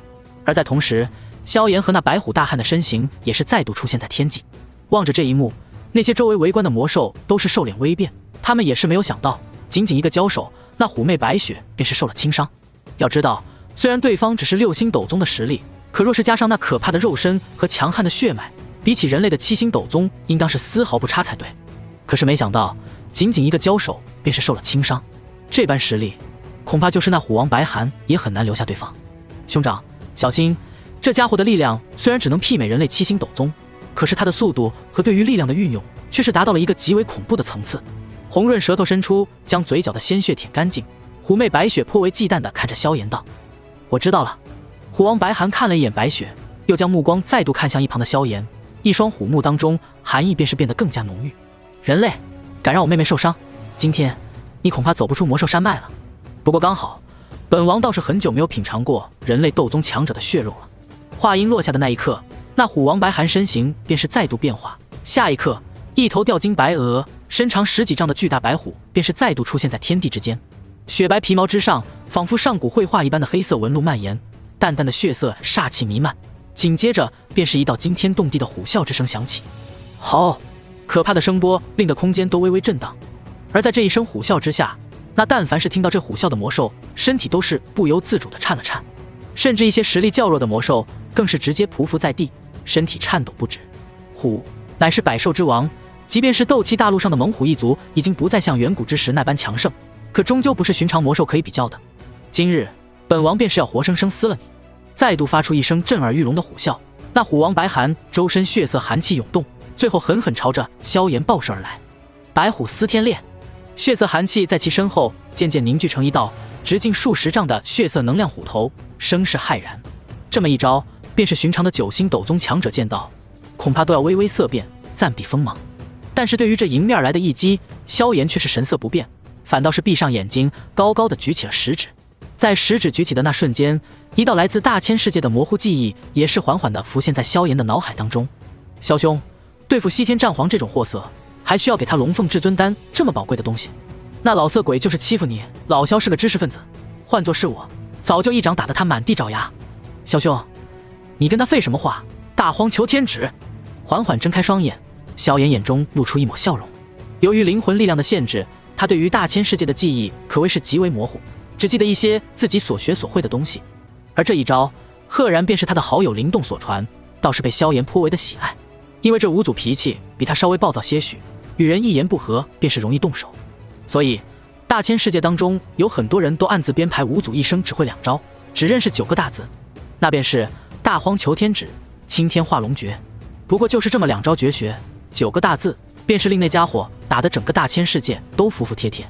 而在同时，萧炎和那白虎大汉的身形也是再度出现在天际。望着这一幕，那些周围围观的魔兽都是兽脸微变，他们也是没有想到仅仅一个交手，那虎妹白雪便是受了轻伤。要知道，虽然对方只是6星斗宗的实力，可若是加上那可怕的肉身和强悍的血脉，比起人类的7星斗宗，应当是丝毫不差才对。可是没想到，仅仅一个交手，便是受了轻伤。这般实力，恐怕就是那虎王白寒也很难留下对方。兄长，小心！这家伙的力量虽然只能媲美人类7星斗宗，可是他的速度和对于力量的运用，却是达到了一个极为恐怖的层次。红润舌头伸出，将嘴角的鲜血舔干净。虎妹白雪颇为忌惮地看着萧炎道：“我知道了。”虎王白寒看了一眼白雪，又将目光再度看向一旁的萧炎，一双虎目当中寒意便是变得更加浓郁。人类，敢让我妹妹受伤，今天你恐怕走不出魔兽山脉了。不过刚好，本王倒是很久没有品尝过人类斗宗强者的血肉了。话音落下的那一刻，那虎王白寒身形便是再度变化。下一刻，一头吊睛白额、身长10几丈的巨大白虎便是再度出现在天地之间。雪白皮毛之上，仿佛上古绘画一般的黑色纹路蔓延，淡淡的血色煞气弥漫。紧接着，便是一道惊天动地的虎啸之声响起。吼！可怕的声波令得空间都微微震荡。而在这一声虎啸之下，那但凡是听到这虎啸的魔兽，身体都是不由自主地颤了颤，甚至一些实力较弱的魔兽更是直接匍匐在地，身体颤抖不止。虎乃是百兽之王，即便是斗气大陆上的猛虎一族，已经不再像远古之时那般强盛，可终究不是寻常魔兽可以比较的。今日本王便是要活生生撕了你！再度发出一声震耳欲聋的虎啸，那虎王白寒周身血色寒气涌动，最后狠狠朝着萧炎爆射而来。白虎撕天裂，血色寒气在其身后渐渐凝聚成一道直径数十丈的血色能量虎头，声势骇然。这么一招，便是寻常的9星斗宗强者见到，恐怕都要微微色变，暂避锋芒。但是对于这迎面而来的一击，萧炎却是神色不变，反倒是闭上眼睛，高高的举起了食指。在食指举起的那瞬间，一道来自大千世界的模糊记忆也是缓缓地浮现在萧炎的脑海当中。萧兄，对付西天战皇这种货色，还需要给他龙凤至尊丹这么宝贵的东西？那老色鬼就是欺负你，老萧是个知识分子，换作是我，早就一掌打得他满地找牙。萧兄，你跟他废什么话？大荒求天旨！缓缓睁开双眼，萧炎眼中露出一抹笑容。由于灵魂力量的限制，他对于大千世界的记忆可谓是极为模糊，只记得一些自己所学所会的东西。而这一招，赫然便是他的好友灵动所传，倒是被萧炎颇为的喜爱。因为这五祖脾气比他稍微暴躁些许，与人一言不合便是容易动手，所以大千世界当中有很多人都暗自编排五祖一生只会2招，只认识9个大字，那便是大荒求天旨、青天化龙诀。不过就是这么2招绝学，9个大字，便是令那家伙打得整个大千世界都服服帖帖。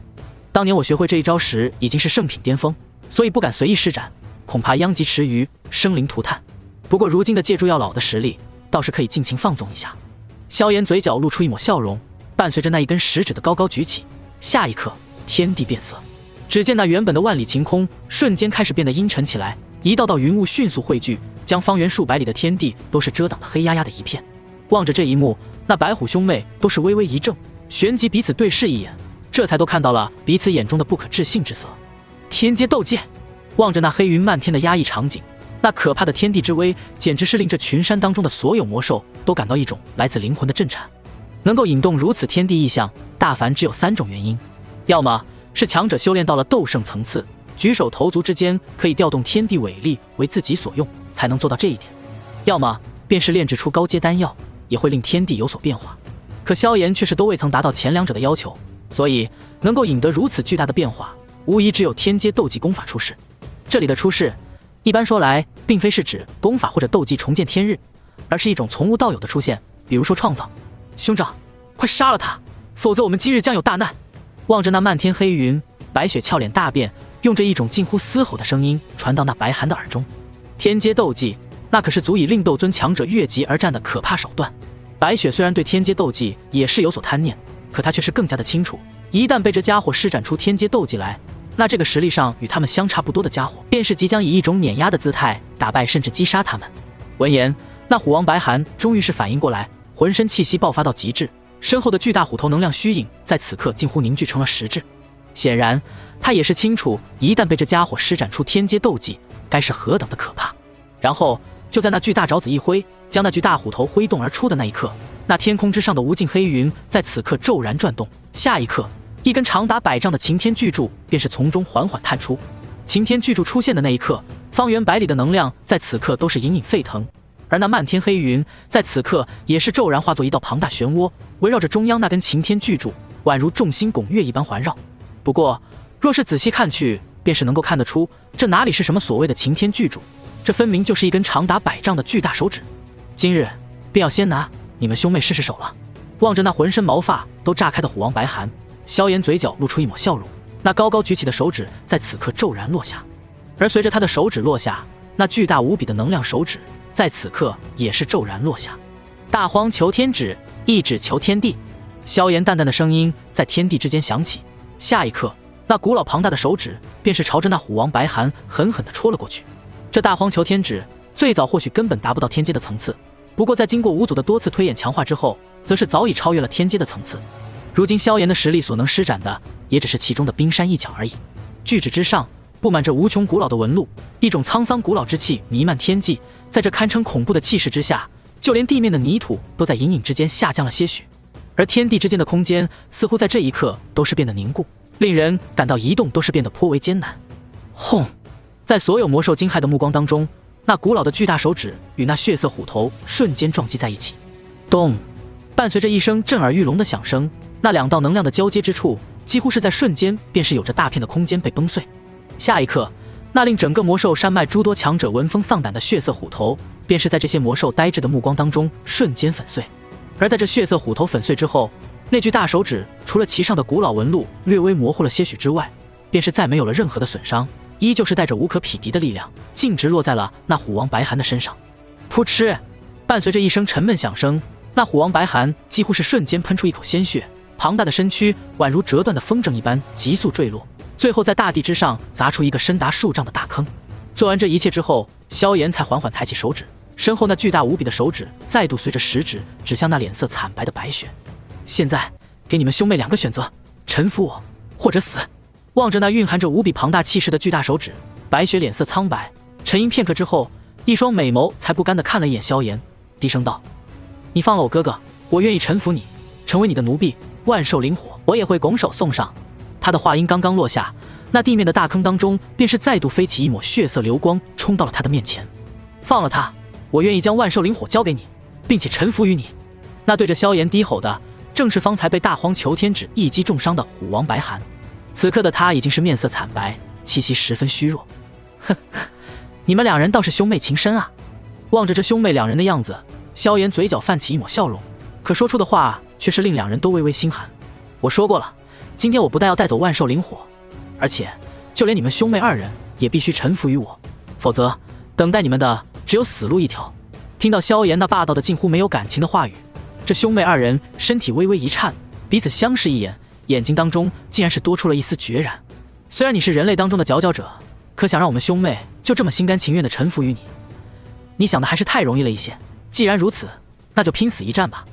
当年我学会这一招时已经是圣品巅峰，所以不敢随意施展，恐怕殃及池鱼，生灵涂炭。不过如今的借助药老的实力，倒是可以尽情放纵一下。萧炎嘴角露出一抹笑容，伴随着那一根食指的高高举起，下一刻天地变色，只见那原本的万里晴空瞬间开始变得阴沉起来，一道道云雾迅速汇聚，将方圆数百里的天地都是遮挡得黑压压的一片。望着这一幕，那白虎兄妹都是微微一怔，旋即彼此对视一眼，这才都看到了彼此眼中的不可置信之色。天阶斗剑！望着那黑云漫天的压抑场景，那可怕的天地之威，简直是令这群山当中的所有魔兽都感到一种来自灵魂的震颤。能够引动如此天地异象，大凡只有3种原因：要么是强者修炼到了斗圣层次，举手投足之间可以调动天地伟力为自己所用，才能做到这一点；要么便是炼制出高阶丹药，也会令天地有所变化。可萧炎却是都未曾达到前2者的要求，所以能够引得如此巨大的变化，无疑只有天阶斗技功法出世。这里的出世，一般说来，并非是指功法或者斗技重见天日，而是一种从无到有的出现，比如说创造。兄长，快杀了他，否则我们今日将有大难！望着那漫天黑云，白雪俏脸大变，用着一种近乎嘶吼的声音传到那白寒的耳中。天阶斗技，那可是足以令斗尊强者越级而战的可怕手段。白雪虽然对天阶斗技也是有所贪念，可她却是更加的清楚，一旦被这家伙施展出天阶斗技来，那这个实力上与他们相差不多的家伙，便是即将以一种碾压的姿态打败甚至击杀他们。闻言，那虎王白寒终于是反应过来，浑身气息爆发到极致，身后的巨大虎头能量虚影在此刻近乎凝聚成了实质。显然，他也是清楚，一旦被这家伙施展出天阶斗技，该是何等的可怕。然后，就在那巨大爪子一挥，将那具大虎头挥动而出的那一刻，那天空之上的无尽黑云在此刻骤然转动，下一刻，一根长达100丈的擎天巨柱便是从中缓缓探出。擎天巨柱出现的那一刻，方圆100里的能量在此刻都是隐隐沸腾，而那漫天黑云在此刻也是骤然化作一道庞大漩涡，围绕着中央那根擎天巨柱，宛如众星拱月一般环绕。不过，若是仔细看去，便是能够看得出，这哪里是什么所谓的擎天巨柱，这分明就是一根长达100丈的巨大手指。今日便要先拿你们兄妹试试手了。望着那浑身毛发都炸开的虎王白寒，萧炎嘴角露出一抹笑容，那高高举起的手指在此刻骤然落下，而随着他的手指落下，那巨大无比的能量手指在此刻也是骤然落下。大荒求天指，一指求天地。萧炎淡淡的声音在天地之间响起，下一刻，那古老庞大的手指便是朝着那虎王白寒狠狠地戳了过去。这大荒求天指最早或许根本达不到天阶的层次，不过在经过五祖的多次推演强化之后，则是早已超越了天阶的层次。如今萧炎的实力所能施展的，也只是其中的冰山一角而已。巨指之上布满着无穷古老的纹路，一种沧桑古老之气弥漫天际，在这堪称恐怖的气势之下，就连地面的泥土都在隐隐之间下降了些许，而天地之间的空间似乎在这一刻都是变得凝固，令人感到移动都是变得颇为艰难。轰！在所有魔兽惊骇的目光当中，那古老的巨大手指与那血色虎头瞬间撞击在一起。咚！伴随着一声震耳欲聋的响声，那两道能量的交接之处，几乎是在瞬间便是有着大片的空间被崩碎。下一刻，那令整个魔兽山脉诸多强者闻风丧胆的血色虎头，便是在这些魔兽呆滞的目光当中瞬间粉碎。而在这血色虎头粉碎之后，那具大手指除了其上的古老纹路略微模糊了些许之外，便是再没有了任何的损伤，依旧是带着无可匹敌的力量，径直落在了那虎王白寒的身上。噗嗤！伴随着一声沉闷响声，那虎王白寒几乎是瞬间喷出一口鲜血，庞大的身躯宛如折断的风筝一般急速坠落，最后在大地之上砸出一个深达数丈的大坑。做完这一切之后，萧炎才缓缓抬起手指，身后那巨大无比的手指再度随着食指指向那脸色惨白的白雪。现在给你们兄妹2个选择，臣服我或者死。望着那蕴含着无比庞大气势的巨大手指，白雪脸色苍白，沉吟片刻之后，一双美眸才不甘地看了一眼萧炎，低声道：你放了我哥哥，我愿意臣服你，成为你的奴婢，万寿灵火我也会拱手送上。他的话音刚刚落下，那地面的大坑当中便是再度飞起一抹血色流光，冲到了他的面前。放了他，我愿意将万寿灵火交给你，并且臣服于你。那对着萧炎低吼的，正是方才被大荒求天指一击重伤的虎王白寒。此刻的他已经是面色惨白，气息十分虚弱。哼，你们2人倒是兄妹情深啊。望着这兄妹2人的样子，萧炎嘴角泛起一抹笑容，可说出的话却是令2人都微微心寒。我说过了，今天我不但要带走万寿灵火，而且就连你们兄妹2人也必须臣服于我，否则等待你们的只有死路一条。听到萧炎那霸道的近乎没有感情的话语，这兄妹2人身体微微一颤，彼此相视一眼，眼睛当中竟然是多出了一丝决然。虽然你是人类当中的佼佼者，可想让我们兄妹就这么心甘情愿地臣服于你，你想的还是太容易了一些。既然如此，那就拼死一战吧。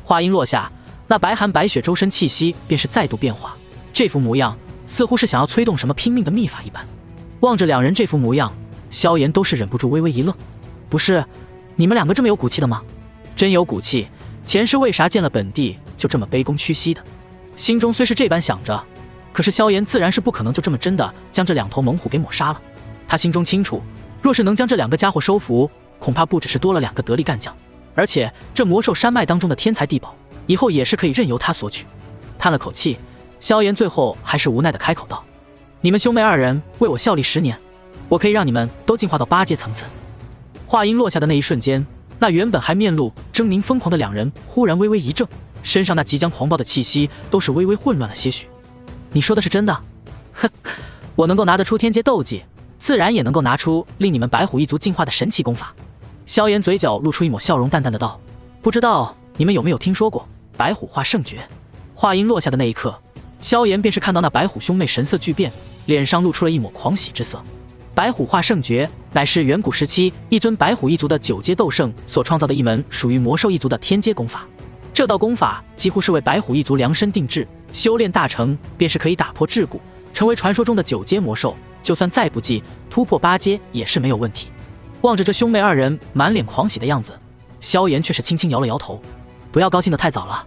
话音落下，那白寒白雪周身气息便是再度变化，这副模样似乎是想要催动什么拼命的秘法一般。望着2人这副模样，萧炎都是忍不住微微一愣。不是你们2个这么有骨气的吗？真有骨气，前世为啥见了本帝就这么卑躬屈膝的？心中虽是这般想着，可是萧炎自然是不可能就这么真的将这2头猛虎给抹杀了。他心中清楚，若是能将这2个家伙收服，恐怕不只是多了2个得力干将，而且这魔兽山脉当中的天材地宝，以后也是可以任由他索取。叹了口气，萧炎最后还是无奈的开口道：你们兄妹2人为我效力10年，我可以让你们都进化到8阶层次。话音落下的那一瞬间，那原本还面露狰狞疯狂的2人忽然微微一怔，身上那即将狂暴的气息都是微微混乱了些许。你说的是真的？哼，我能够拿得出天阶斗技，自然也能够拿出令你们白虎一族进化的神奇功法。萧炎嘴角露出一抹笑容，淡淡的道：不知道你们有没有听说过白虎化圣诀？话音落下的那一刻，萧炎便是看到那白虎兄妹神色巨变，脸上露出了一抹狂喜之色。白虎化圣诀乃是远古时期一尊白虎一族的9阶斗圣所创造的一门属于魔兽一族的天阶功法。这道功法几乎是为白虎一族量身定制，修炼大成便是可以打破桎梏，成为传说中的9阶魔兽，就算再不济突破8阶也是没有问题。望着这兄妹2人满脸狂喜的样子，萧炎却是轻轻摇了摇头：不要高兴得太早了，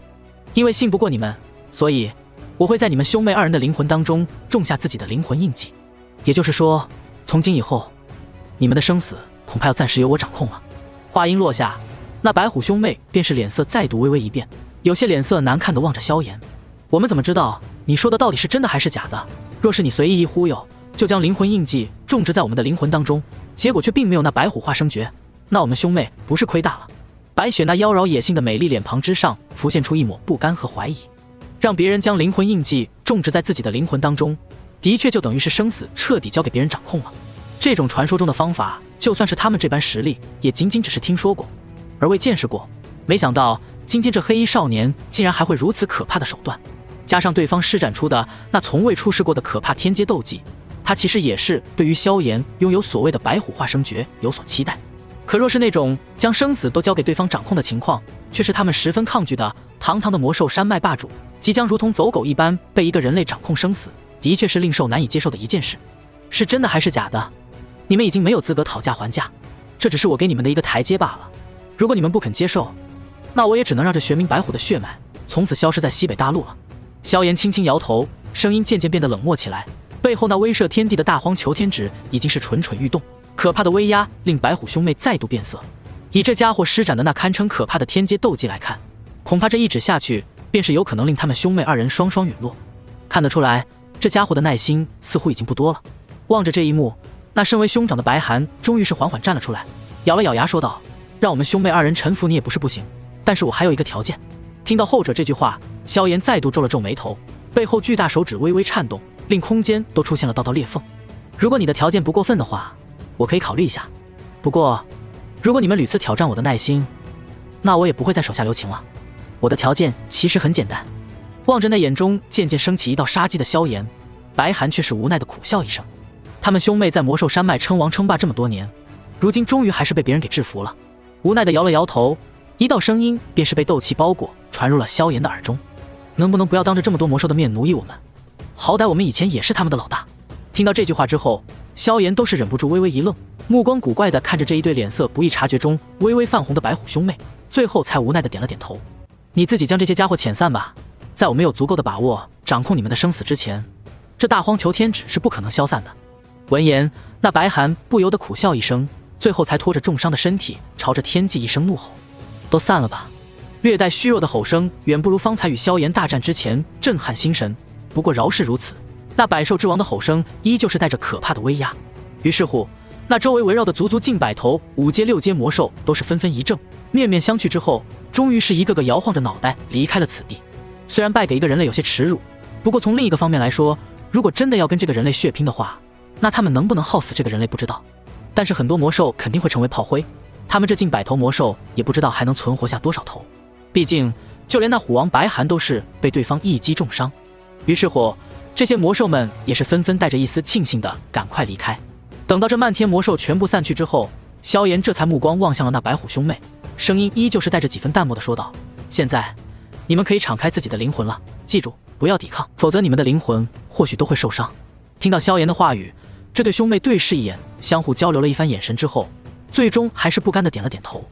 因为信不过你们，所以我会在你们兄妹二人的灵魂当中种下自己的灵魂印记。也就是说，从今以后，你们的生死恐怕要暂时由我掌控了。”话音落下，那白虎兄妹便是脸色再度微微一变，有些脸色难看地望着萧炎。我们怎么知道你说的到底是真的还是假的？若是你随意一忽悠，就将灵魂印记种植在我们的灵魂当中，结果却并没有那白虎化生诀，那我们兄妹不是亏大了？白雪那妖娆野性的美丽脸庞之上浮现出一抹不甘和怀疑。让别人将灵魂印记种植在自己的灵魂当中，的确就等于是生死彻底交给别人掌控了。这种传说中的方法，就算是他们这般实力，也仅仅只是听说过，而未见识过。没想到今天这黑衣少年竟然还会如此可怕的手段，加上对方施展出的那从未出世过的可怕天阶斗技，他其实也是对于萧炎拥有所谓的白虎化生诀有所期待。可若是那种将生死都交给对方掌控的情况，却是他们十分抗拒的。堂堂的魔兽山脉霸主，即将如同走狗一般被一个人类掌控生死，的确是令兽难以接受的一件事。是真的还是假的？你们已经没有资格讨价还价，这只是我给你们的一个台阶罢了。如果你们不肯接受，那我也只能让这玄冥白虎的血脉从此消失在西北大陆了。萧炎轻轻摇头，声音渐渐变得冷漠起来，背后那威慑天地的大荒求天指已经是蠢蠢欲动，可怕的威压令白虎兄妹再度变色。以这家伙施展的那堪称可怕的天阶斗技来看，恐怕这一指下去，便是有可能令他们兄妹二人双双陨落。看得出来，这家伙的耐心似乎已经不多了。望着这一幕，那身为兄长的白寒终于是缓缓站了出来，咬了咬牙说道：“让我们兄妹二人臣服你也不是不行，但是我还有一个条件。”听到后者这句话，萧炎再度皱了皱眉头，背后巨大手指微微颤动，令空间都出现了道道裂缝。如果你的条件不过分的话，我可以考虑一下。不过，如果你们屡次挑战我的耐心，那我也不会再手下留情了。我的条件其实很简单。望着那眼中渐渐升起一道杀机的萧炎，白寒却是无奈的苦笑一声。他们兄妹在魔兽山脉称王称霸这么多年，如今终于还是被别人给制服了。无奈的摇了摇头，一道声音便是被斗气包裹，传入了萧炎的耳中：“能不能不要当着这么多魔兽的面奴役我们？好歹我们以前也是他们的老大。”听到这句话之后，萧炎都是忍不住微微一愣，目光古怪地看着这一对脸色不易察觉中微微泛红的白虎兄妹，最后才无奈地点了点头：“你自己将这些家伙遣散吧，在我没有足够的把握掌控你们的生死之前，这大荒求天指是不可能消散的。”闻言，那白寒不由得苦笑一声，最后才拖着重伤的身体朝着天际一声怒吼：“都散了吧！”略带虚弱的吼声远不如方才与萧炎大战之前震撼心神，不过饶是如此，那百兽之王的吼声依旧是带着可怕的威压。于是乎，那周围围绕的足足近百头5阶6阶魔兽都是纷纷一怔，面面相觑之后，终于是一个个摇晃着脑袋离开了此地。虽然败给一个人类有些耻辱，不过从另一个方面来说，如果真的要跟这个人类血拼的话，那他们能不能耗死这个人类不知道，但是很多魔兽肯定会成为炮灰，他们这近百头魔兽也不知道还能存活下多少头。毕竟就连那虎王白寒都是被对方一击重伤。于是乎，这些魔兽们也是纷纷带着一丝庆幸的赶快离开。等到这漫天魔兽全部散去之后，萧炎这才目光望向了那白虎兄妹，声音依旧是带着几分淡漠的说道：“现在你们可以敞开自己的灵魂了，记住不要抵抗，否则你们的灵魂或许都会受伤。”听到萧炎的话语，这对兄妹对视一眼，相互交流了一番眼神之后，最终还是不甘的点了点头。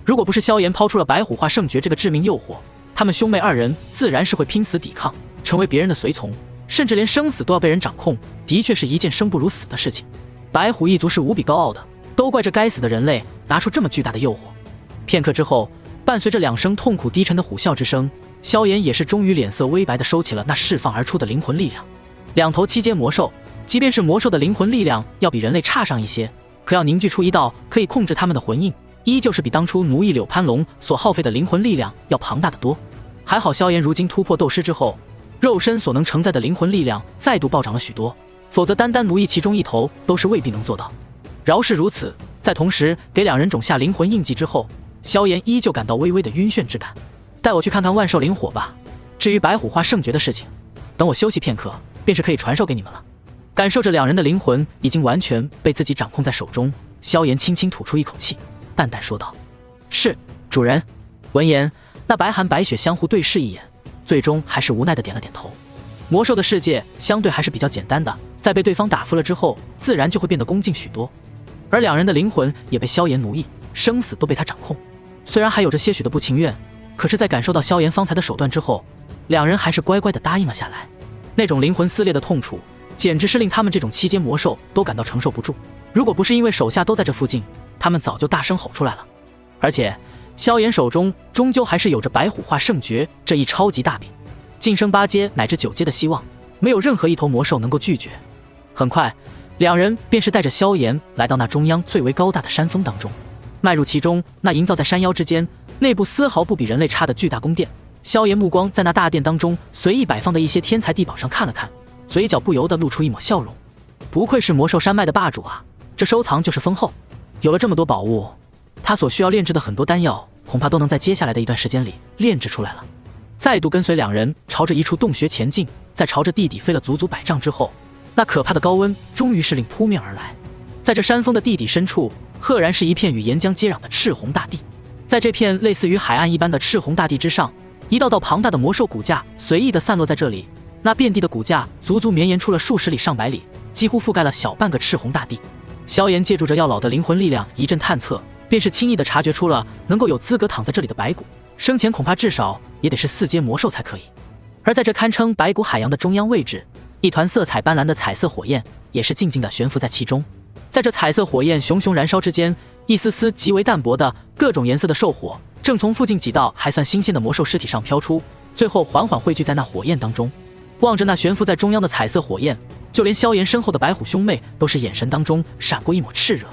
如果不是萧炎抛出了白虎化圣诀这个致命诱惑，他们兄妹二人自然是会拼死抵抗，成为别人的随从，甚至连生死都要被人掌控，的确是一件生不如死的事情。白虎一族是无比高傲的，都怪这该死的人类拿出这么巨大的诱惑。片刻之后，伴随着2声痛苦低沉的虎啸之声，萧炎也是终于脸色微白的收起了那释放而出的灵魂力量。2头7阶魔兽，即便是魔兽的灵魂力量要比人类差上一些，可要凝聚出一道可以控制他们的魂印，依旧是比当初奴役柳潘龙所耗费的灵魂力量要庞大的多。还好萧炎如今突破斗师之后，肉身所能承载的灵魂力量再度暴涨了许多，否则单单奴役其中一头都是未必能做到。饶是如此，在同时给2人种下灵魂印记之后，萧炎依旧感到微微的晕眩之感。带我去看看万兽灵火吧，至于白虎化圣诀的事情，等我休息片刻便是可以传授给你们了。感受着2人的灵魂已经完全被自己掌控在手中，萧炎轻轻吐出一口气，淡淡说道：“是，主人。”闻言，那白寒白雪相互对视一眼，最终还是无奈的点了点头。魔兽的世界相对还是比较简单的，在被对方打服了之后，自然就会变得恭敬许多。而2人的灵魂也被萧炎奴役，生死都被他掌控。虽然还有着些许的不情愿，可是在感受到萧炎方才的手段之后，2人还是乖乖的答应了下来。那种灵魂撕裂的痛楚，简直是令他们这种7阶魔兽都感到承受不住。如果不是因为手下都在这附近，他们早就大声吼出来了。而且萧炎手中终究还是有着白虎化圣诀这一超级大饼，晋升8阶乃至9阶的希望，没有任何一头魔兽能够拒绝。很快，两人便是带着萧炎来到那中央最为高大的山峰当中，迈入其中那营造在山腰之间，内部丝毫不比人类差的巨大宫殿。萧炎目光在那大殿当中随意摆放的一些天材地宝上看了看，嘴角不由得露出一抹笑容。不愧是魔兽山脉的霸主啊，这收藏就是丰厚。有了这么多宝物，他所需要炼制的很多丹药，恐怕都能在接下来的一段时间里炼制出来了。再度跟随两人朝着一处洞穴前进，在朝着地底飞了足足100丈之后，那可怕的高温终于是令扑面而来。在这山峰的地底深处，赫然是一片与岩浆接壤的赤红大地。在这片类似于海岸一般的赤红大地之上，一道道庞大的魔兽骨架随意地散落在这里，那遍地的骨架足足绵延出了数十里上百里，几乎覆盖了小半个赤红大地。萧炎借助着药老的灵魂力量一阵探测，便是轻易地察觉出了能够有资格躺在这里的白骨，生前恐怕至少也得是4阶魔兽才可以。而在这堪称白骨海洋的中央位置，一团色彩斑斓的彩色火焰也是静静地悬浮在其中。在这彩色火焰熊熊燃烧之间，一丝丝极为淡薄的各种颜色的兽火正从附近几道还算新鲜的魔兽尸体上飘出，最后缓缓汇聚在那火焰当中。望着那悬浮在中央的彩色火焰，就连萧炎身后的白虎兄妹都是眼神当中闪过一抹炽热。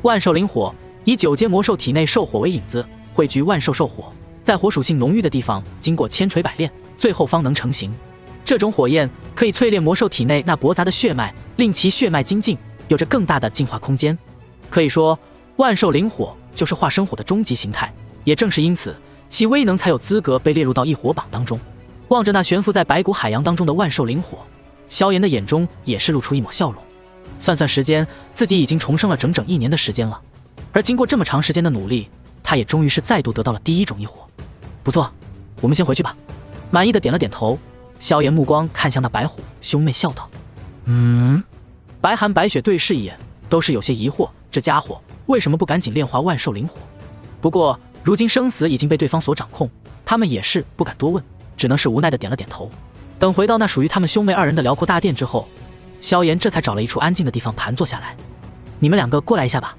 万兽灵火以9阶魔兽体内兽火为引子，汇聚万兽兽火，在火属性浓郁的地方经过千锤百炼，最后方能成型。这种火焰可以淬炼魔兽体内那驳杂的血脉，令其血脉精进，有着更大的进化空间。可以说，万兽灵火就是化生火的终极形态，也正是因此，其威能才有资格被列入到异火榜当中。望着那悬浮在白骨海洋当中的万兽灵火，萧炎的眼中也是露出一抹笑容。算算时间，自己已经重生了整整1年的时间了，而经过这么长时间的努力，他也终于是再度得到了第1种异火。不错，我们先回去吧。满意的点了点头，萧炎目光看向那白虎兄妹，笑道：白寒白雪对视一眼，都是有些疑惑，这家伙为什么不赶紧炼化万兽灵火？不过如今生死已经被对方所掌控，他们也是不敢多问，只能是无奈的点了点头。等回到那属于他们兄妹2人的辽阔大殿之后，萧炎这才找了一处安静的地方盘坐下来。你们2个过来一下吧。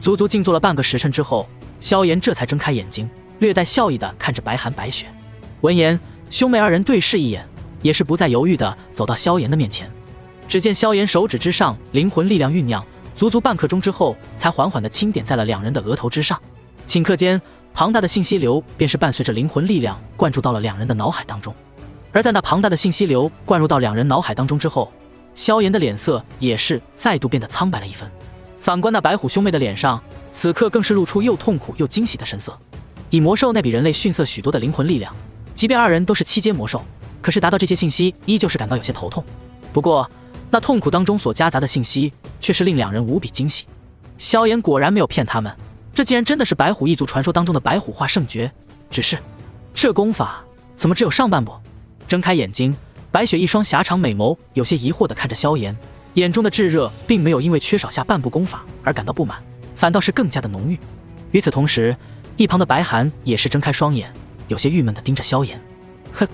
足足静坐了半个时辰之后，萧炎这才睁开眼睛，略带笑意的看着白寒白雪。闻言，兄妹2人对视一眼，也是不再犹豫的走到萧炎的面前。只见萧炎手指之上灵魂力量酝酿，足足半刻钟之后，才缓缓地轻点在了2人的额头之上。顷刻间，庞大的信息流便是伴随着灵魂力量灌注到了2人的脑海当中。而在那庞大的信息流灌入到2人脑海当中之后，萧炎的脸色也是再度变得苍白了一分。反观那白虎兄妹的脸上，此刻更是露出又痛苦又惊喜的神色。以魔兽那比人类逊色许多的灵魂力量，即便2人都是7阶魔兽，可是达到这些信息依旧是感到有些头痛。不过那痛苦当中所夹杂的信息却是令2人无比惊喜。萧炎果然没有骗他们，这竟然真的是白虎一族传说当中的白虎化圣诀，只是这功法怎么只有上半部？睁开眼睛，白雪一双狭长美眸有些疑惑地看着萧炎，眼中的炙热并没有因为缺少下半部功法而感到不满，反倒是更加的浓郁。与此同时，一旁的白寒也是睁开双眼，有些郁闷地盯着萧炎。哼，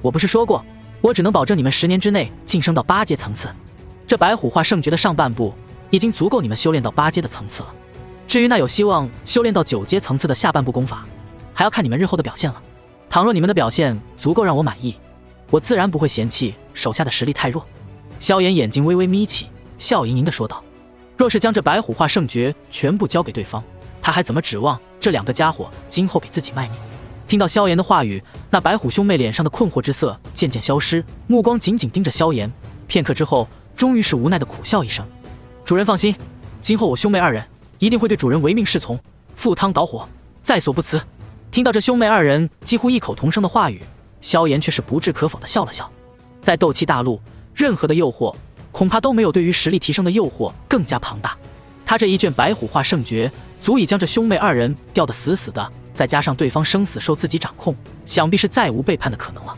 我不是说过，我只能保证你们10年之内晋升到8阶层次。这白虎化圣诀的上半部已经足够你们修炼到8阶的层次了。至于那有希望修炼到9阶层次的下半部功法，还要看你们日后的表现了。倘若你们的表现足够让我满意，我自然不会嫌弃手下的实力太弱。萧炎眼睛微微眯起，笑盈盈地说道：若是将这白虎化圣诀全部交给对方，他还怎么指望这2个家伙今后给自己卖命？听到萧炎的话语，那白虎兄妹脸上的困惑之色渐渐消失，目光紧紧盯着萧炎。片刻之后，终于是无奈的苦笑一声：主人放心，今后我兄妹2人一定会对主人唯命是从，赴汤蹈火，在所不辞。听到这兄妹2人几乎异口同声的话语，萧炎却是不置可否地笑了笑。在斗气大陆，任何的诱惑恐怕都没有对于实力提升的诱惑更加庞大。他这一卷白虎化圣诀足以将这兄妹2人吊得死死的，再加上对方生死受自己掌控，想必是再无背叛的可能了。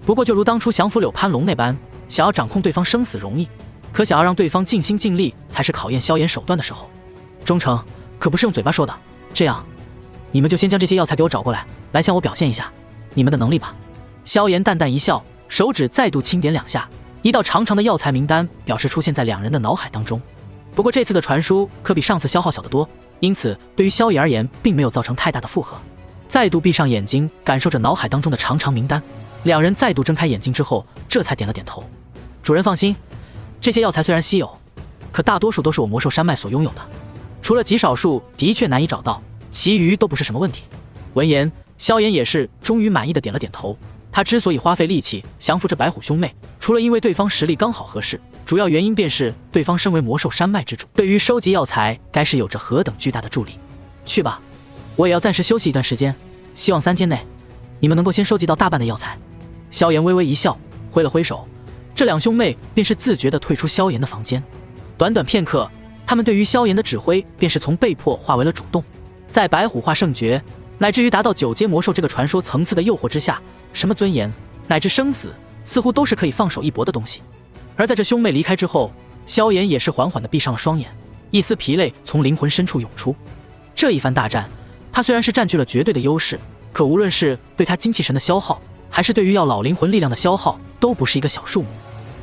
不过就如当初降服柳潘龙那般，想要掌控对方生死容易，可想要让对方尽心尽力，才是考验萧炎手段的时候。忠诚可不是用嘴巴说的，这样你们就先将这些药材给我找过来，来向我表现一下你们的能力吧。萧炎淡淡一笑，手指再度轻点2下，一道长长的药材名单表示出现在2人的脑海当中。不过这次的传输可比上次消耗小得多，因此对于萧炎而言并没有造成太大的负荷。再度闭上眼睛，感受着脑海当中的长长名单，2人再度睁开眼睛之后，这才点了点头。主人放心，这些药材虽然稀有，可大多数都是我魔兽山脉所拥有的，除了极少数的确难以找到，其余都不是什么问题。闻言，萧炎也是终于满意的点了点头。他之所以花费力气降服这白虎兄妹，除了因为对方实力刚好合适，主要原因便是对方身为魔兽山脉之主，对于收集药材该是有着何等巨大的助力。去吧，我也要暂时休息一段时间，希望3天内你们能够先收集到大半的药材。萧炎微微一笑，挥了挥手，这2兄妹便是自觉地退出萧炎的房间。短短片刻，他们对于萧炎的指挥便是从被迫化为了主动。在白虎化圣诀乃至于达到9阶魔兽这个传说层次的诱惑之下，什么尊严乃至生死似乎都是可以放手一搏的东西。而在这兄妹离开之后，萧炎也是缓缓地闭上了双眼，一丝疲累从灵魂深处涌出。这一番大战，他虽然是占据了绝对的优势，可无论是对他精气神的消耗，还是对于药老灵魂力量的消耗，都不是一个小数目。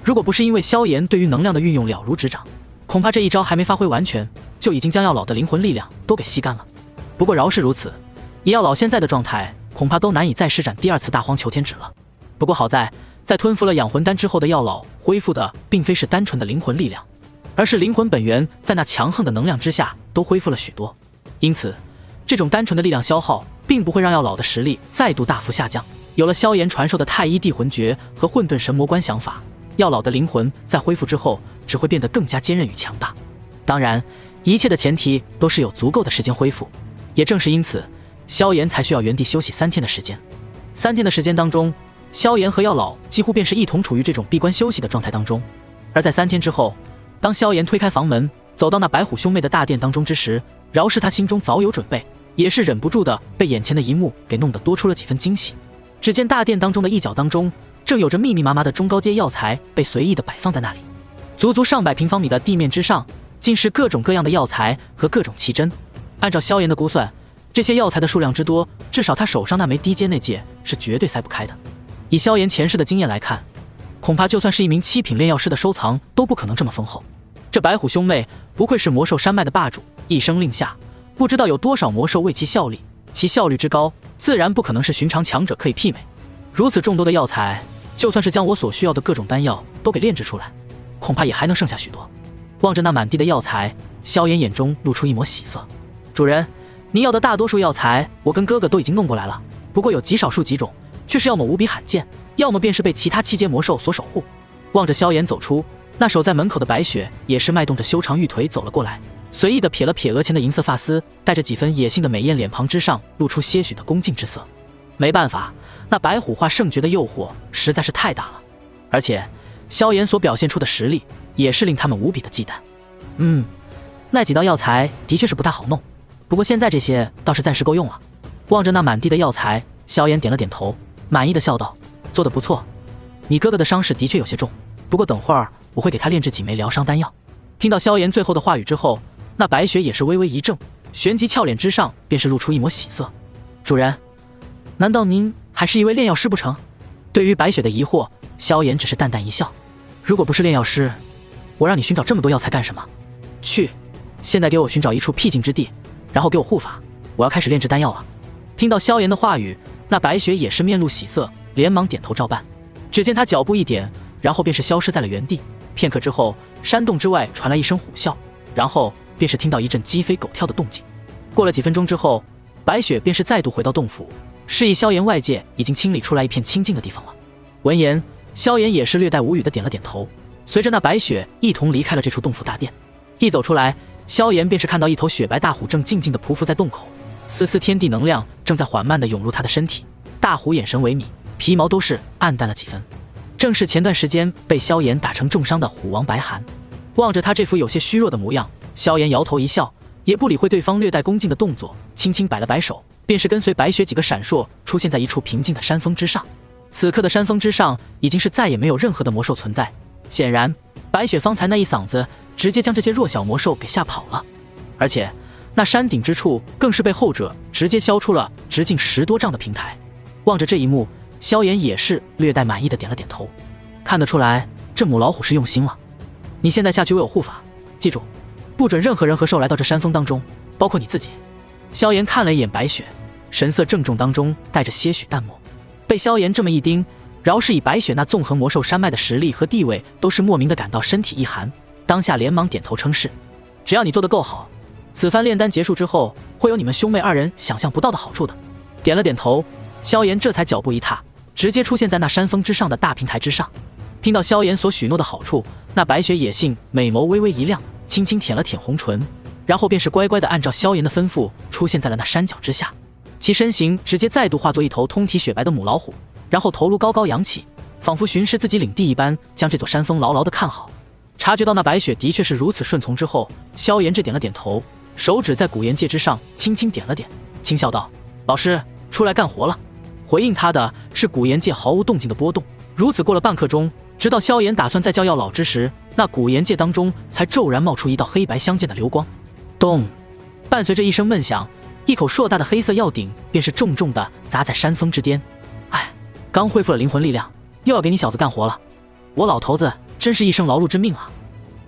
如果不是因为萧炎对于能量的运用了如指掌，恐怕这一招还没发挥完全，就已经将药老的灵魂力量都给吸干了。不过饶是如此，以药老现在的状态，恐怕都难以再施展第2次大荒求天指了。不过好在吞服了养魂丹之后的药老恢复的并非是单纯的灵魂力量，而是灵魂本源在那强横的能量之下都恢复了许多。因此这种单纯的力量消耗并不会让药老的实力再度大幅下降。有了萧炎传授的太一地魂诀和混沌神魔观想法，药老的灵魂在恢复之后只会变得更加坚韧与强大。当然一切的前提都是有足够的时间恢复，也正是因此萧炎才需要原地休息3天的时间。3天的时间当中，萧炎和药老几乎便是一同处于这种闭关休息的状态当中。而在3天之后，当萧炎推开房门走到那白虎兄妹的大殿当中之时，饶是他心中早有准备，也是忍不住的被眼前的一幕给弄得多出了几分惊喜。只见大殿当中的一角当中，正有着密密麻麻的中高阶药材被随意的摆放在那里，足足上百平方米的地面之上，尽是各种各样的药材和各种奇珍。按照萧炎的估算，这些药材的数量之多，至少他手上那枚低阶内戒是绝对塞不开的。以萧炎前世的经验来看，恐怕就算是一名7品炼药师的收藏都不可能这么丰厚。这白虎兄妹不愧是魔兽山脉的霸主，一声令下，不知道有多少魔兽为其效力，其效率之高，自然不可能是寻常强者可以媲美。如此众多的药材，就算是将我所需要的各种丹药都给炼制出来，恐怕也还能剩下许多。望着那满地的药材，萧炎眼中露出一抹喜色。主人，您要的大多数药材我跟哥哥都已经弄过来了，不过有极少数几种却是要么无比罕见，要么便是被其他7阶魔兽所守护。望着萧炎走出，那守在门口的白雪也是迈动着修长玉腿走了过来，随意的撇了撇额前的银色发丝，带着几分野性的美艳脸庞之上露出些许的恭敬之色。没办法，那白虎化圣诀的诱惑实在是太大了，而且萧炎所表现出的实力也是令他们无比的忌惮。那几道药材的确是不太好弄，不过现在这些倒是暂时够用了。望着那满地的药材，萧炎点了点头，满意的笑道：做得不错，你哥哥的伤势的确有些重，不过等会儿我会给他炼制几枚疗伤丹药。听到萧炎最后的话语之后，那白雪也是微微一怔，旋即俏脸之上便是露出一抹喜色。主人，难道您还是一位炼药师不成？对于白雪的疑惑，萧炎只是淡淡一笑，如果不是炼药师，我让你寻找这么多药材干什么？去，现在给我寻找一处僻静之地，然后给我护法，我要开始炼制丹药了。听到萧炎的话语，那白雪也是面露喜色，连忙点头照办。只见他脚步一点，然后便是消失在了原地。片刻之后，山洞之外传来一声虎啸，然后便是听到一阵鸡飞狗跳的动静。过了几分钟之后，白雪便是再度回到洞府，示意萧炎外界已经清理出来一片清静的地方了。闻言，萧炎也是略带无语的点了点头，随着那白雪一同离开了这处洞府大殿。一走出来，萧炎便是看到一头雪白大虎正静静的匍匐在洞口，丝丝天地能量正在缓慢的涌入他的身体。大虎眼神萎靡，皮毛都是暗淡了几分，正是前段时间被萧炎打成重伤的虎王白寒。望着他这副有些虚弱的模样，萧炎摇头一笑，也不理会对方略带恭敬的动作，轻轻摆了摆手，便是跟随白雪几个闪烁出现在一处平静的山峰之上。此刻的山峰之上已经是再也没有任何的魔兽存在，显然白雪方才那一嗓子直接将这些弱小魔兽给吓跑了，而且那山顶之处更是被后者直接削出了直径10多丈的平台。望着这一幕，萧炎也是略带满意的点了点头，看得出来这母老虎是用心了。你现在下去为我护法，记住，不准任何人和兽来到这山峰当中，包括你自己。萧炎看了一眼白雪，神色郑重当中带着些许淡漠。被萧炎这么一盯，饶是以白雪那纵横魔兽山脉的实力和地位，都是莫名的感到身体一寒，当下连忙点头称是。只要你做得够好，此番炼丹结束之后，会有你们兄妹二人想象不到的好处的。点了点头，萧炎这才脚步一踏，直接出现在那山峰之上的大平台之上。听到萧炎所许诺的好处，那白雪野性美眸微微一亮，轻轻舔了舔红唇，然后便是乖乖地按照萧炎的吩咐出现在了那山脚之下。其身形直接再度化作一头通体雪白的母老虎，然后头颅高高扬起，仿佛巡视自己领地一般，将这座山峰牢牢地看好。察觉到那白雪的确是如此顺从之后，萧炎这点了点头，手指在古岩界之上轻轻点了点，轻笑道：“老师，出来干活了。”回应他的是古岩界毫无动静的波动。如此过了半刻钟，直到萧炎打算再叫药老之时，那古岩界当中才骤然冒出一道黑白相间的流光。咚！伴随着一声闷响，一口硕大的黑色药鼎便是重重地砸在山峰之巅。哎，刚恢复了灵魂力量，又要给你小子干活了，我老头子真是一生劳碌之命啊！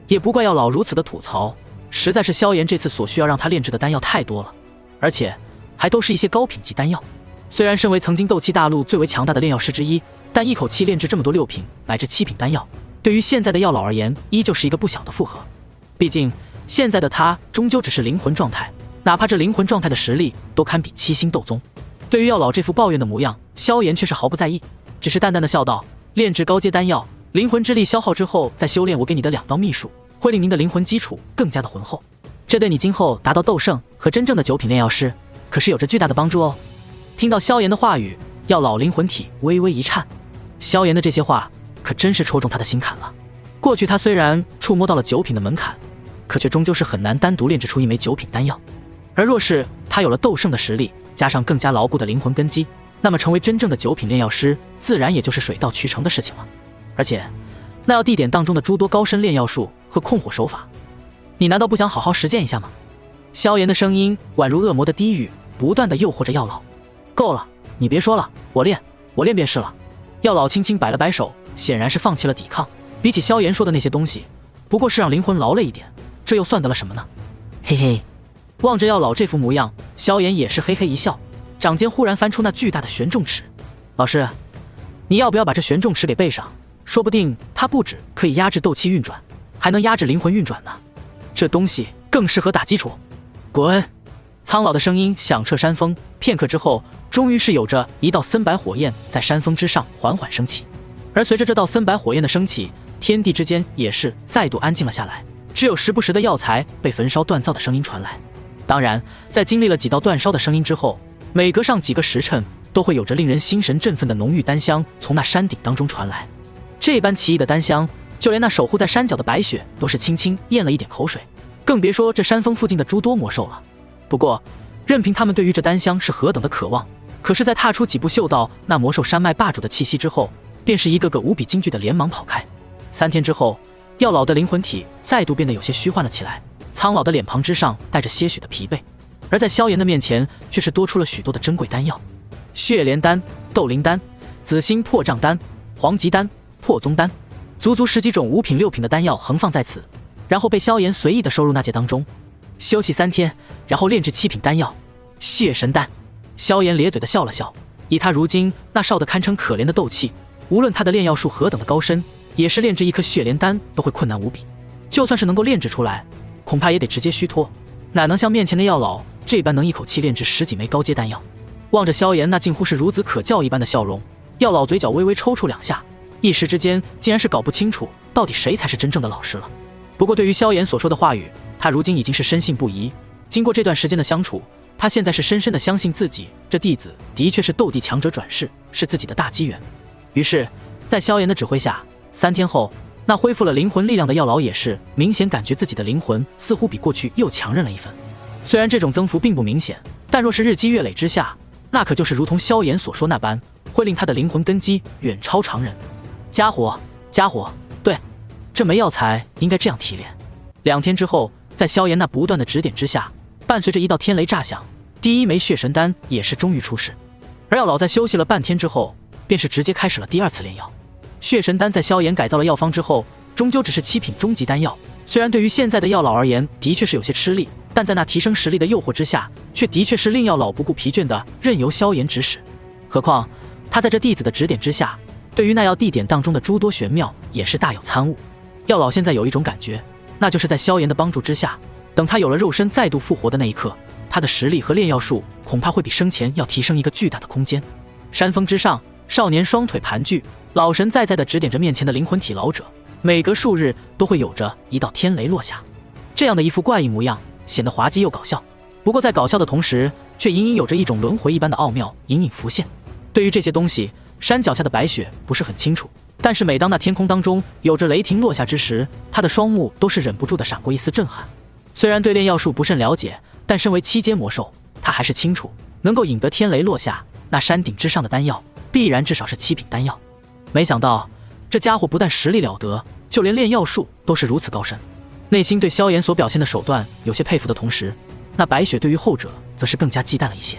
也不怪药老如此的吐槽，实在是萧炎这次所需要让他炼制的丹药太多了，而且还都是一些高品级丹药。虽然身为曾经斗气大陆最为强大的炼药师之一，但一口气炼制这么多6品乃至7品丹药，对于现在的药老而言，依旧是一个不小的负荷。毕竟现在的他终究只是灵魂状态，哪怕这灵魂状态的实力都堪比7星斗宗。对于药老这副抱怨的模样，萧炎却是毫不在意，只是淡淡的笑道：“炼制高阶丹药，灵魂之力消耗之后再修炼我给你的2道秘术，会令您的灵魂基础更加的浑厚，这对你今后达到斗圣和真正的9品炼药师可是有着巨大的帮助哦。”听到萧炎的话语，药老灵魂体微微一颤，萧炎的这些话可真是戳中他的心坎了。过去他虽然触摸到了9品的门槛，可却终究是很难单独炼制出一枚9品丹药，而若是他有了斗圣的实力，加上更加牢固的灵魂根基，那么成为真正的9品炼药师自然也就是水到渠成的事情了。而且那药地点当中的诸多高深炼药术和控火手法，你难道不想好好实践一下吗？萧炎的声音宛如恶魔的低语，不断地诱惑着药老。够了，你别说了，我练便是了。药老轻轻摆了摆手，显然是放弃了抵抗。比起萧炎说的那些东西，不过是让灵魂劳累一点，这又算得了什么呢？嘿嘿，望着药老这副模样，萧炎也是嘿嘿一笑，掌间忽然翻出那巨大的玄重尺。老师，你要不要把这玄重尺给背上？说不定它不止可以压制斗气运转，还能压制灵魂运转呢。这东西更适合打基础。滚！苍老的声音响彻山峰，片刻之后，终于是有着一道森白火焰在山峰之上缓缓升起。而随着这道森白火焰的升起，天地之间也是再度安静了下来，只有时不时的药材被焚烧锻造的声音传来。当然，在经历了几道煅烧的声音之后，每隔上几个时辰，都会有着令人心神振奋的浓郁丹香从那山顶当中传来。这般奇异的丹香，就连那守护在山脚的白雪都是轻轻咽了一点口水，更别说这山峰附近的诸多魔兽了。不过，任凭他们对于这丹香是何等的渴望，可是在踏出几步嗅到那魔兽山脉霸主的气息之后，便是一个个无比惊惧的连忙跑开。3天之后，药老的灵魂体再度变得有些虚幻了起来，苍老的脸庞之上带着些许的疲惫，而在萧炎的面前却是多出了许多的珍贵丹药：血莲丹、斗灵丹、紫心破障丹、黄极丹、破宗丹，足足10几种5品6品的丹药横放在此，然后被萧炎随意的收入那戒当中。休息3天，然后炼制7品丹药血神丹。萧炎咧嘴的笑了笑，以他如今那少得堪称可怜的斗气，无论他的炼药术何等的高深，也是炼制一颗血莲丹都会困难无比。就算是能够炼制出来，恐怕也得直接虚脱，哪能像面前的药老这般能一口气炼制10几枚高阶丹药。望着萧炎那近乎是孺子可教一般的笑容，药老嘴角微微抽搐2下，一时之间竟然是搞不清楚到底谁才是真正的老师了。不过对于萧炎所说的话语，他如今已经是深信不疑。经过这段时间的相处，他现在是深深的相信自己这弟子的确是斗帝强者转世，是自己的大机缘。于是在萧炎的指挥下，3天后，那恢复了灵魂力量的药老也是明显感觉自己的灵魂似乎比过去又强韧了一分。虽然这种增幅并不明显，但若是日积月累之下，那可就是如同萧炎所说那般，会令他的灵魂根基远超常人。家伙，对，这枚药材应该这样提炼。2天之后，在萧炎那不断的指点之下，伴随着一道天雷炸响，第1枚血神丹也是终于出世。而药老在休息了半天之后，便是直接开始了第2次炼药。血神丹在萧炎改造了药方之后，终究只是7品中级丹药，虽然对于现在的药老而言的确是有些吃力，但在那提升实力的诱惑之下，却的确是令药老不顾疲倦的任由萧炎指使。何况他在这弟子的指点之下，对于那药地点当中的诸多玄妙也是大有参悟。药老现在有一种感觉，那就是在萧炎的帮助之下，等他有了肉身再度复活的那一刻，他的实力和炼药术恐怕会比生前要提升一个巨大的空间。山峰之上，少年双腿盘踞，老神在在地指点着面前的灵魂体老者，每隔数日都会有着一道天雷落下，这样的一副怪异模样，显得滑稽又搞笑。不过在搞笑的同时，却隐隐有着一种轮回一般的奥妙隐隐浮现。对于这些东西，山脚下的白雪不是很清楚，但是每当那天空当中有着雷霆落下之时，他的双目都是忍不住地闪过一丝震撼。虽然对炼药术不甚了解，但身为7阶魔兽，他还是清楚能够引得天雷落下，那山顶之上的丹药必然至少是7品丹药。没想到这家伙不但实力了得，就连炼药术都是如此高深。内心对萧炎所表现的手段有些佩服的同时，那白雪对于后者则是更加忌惮了一些。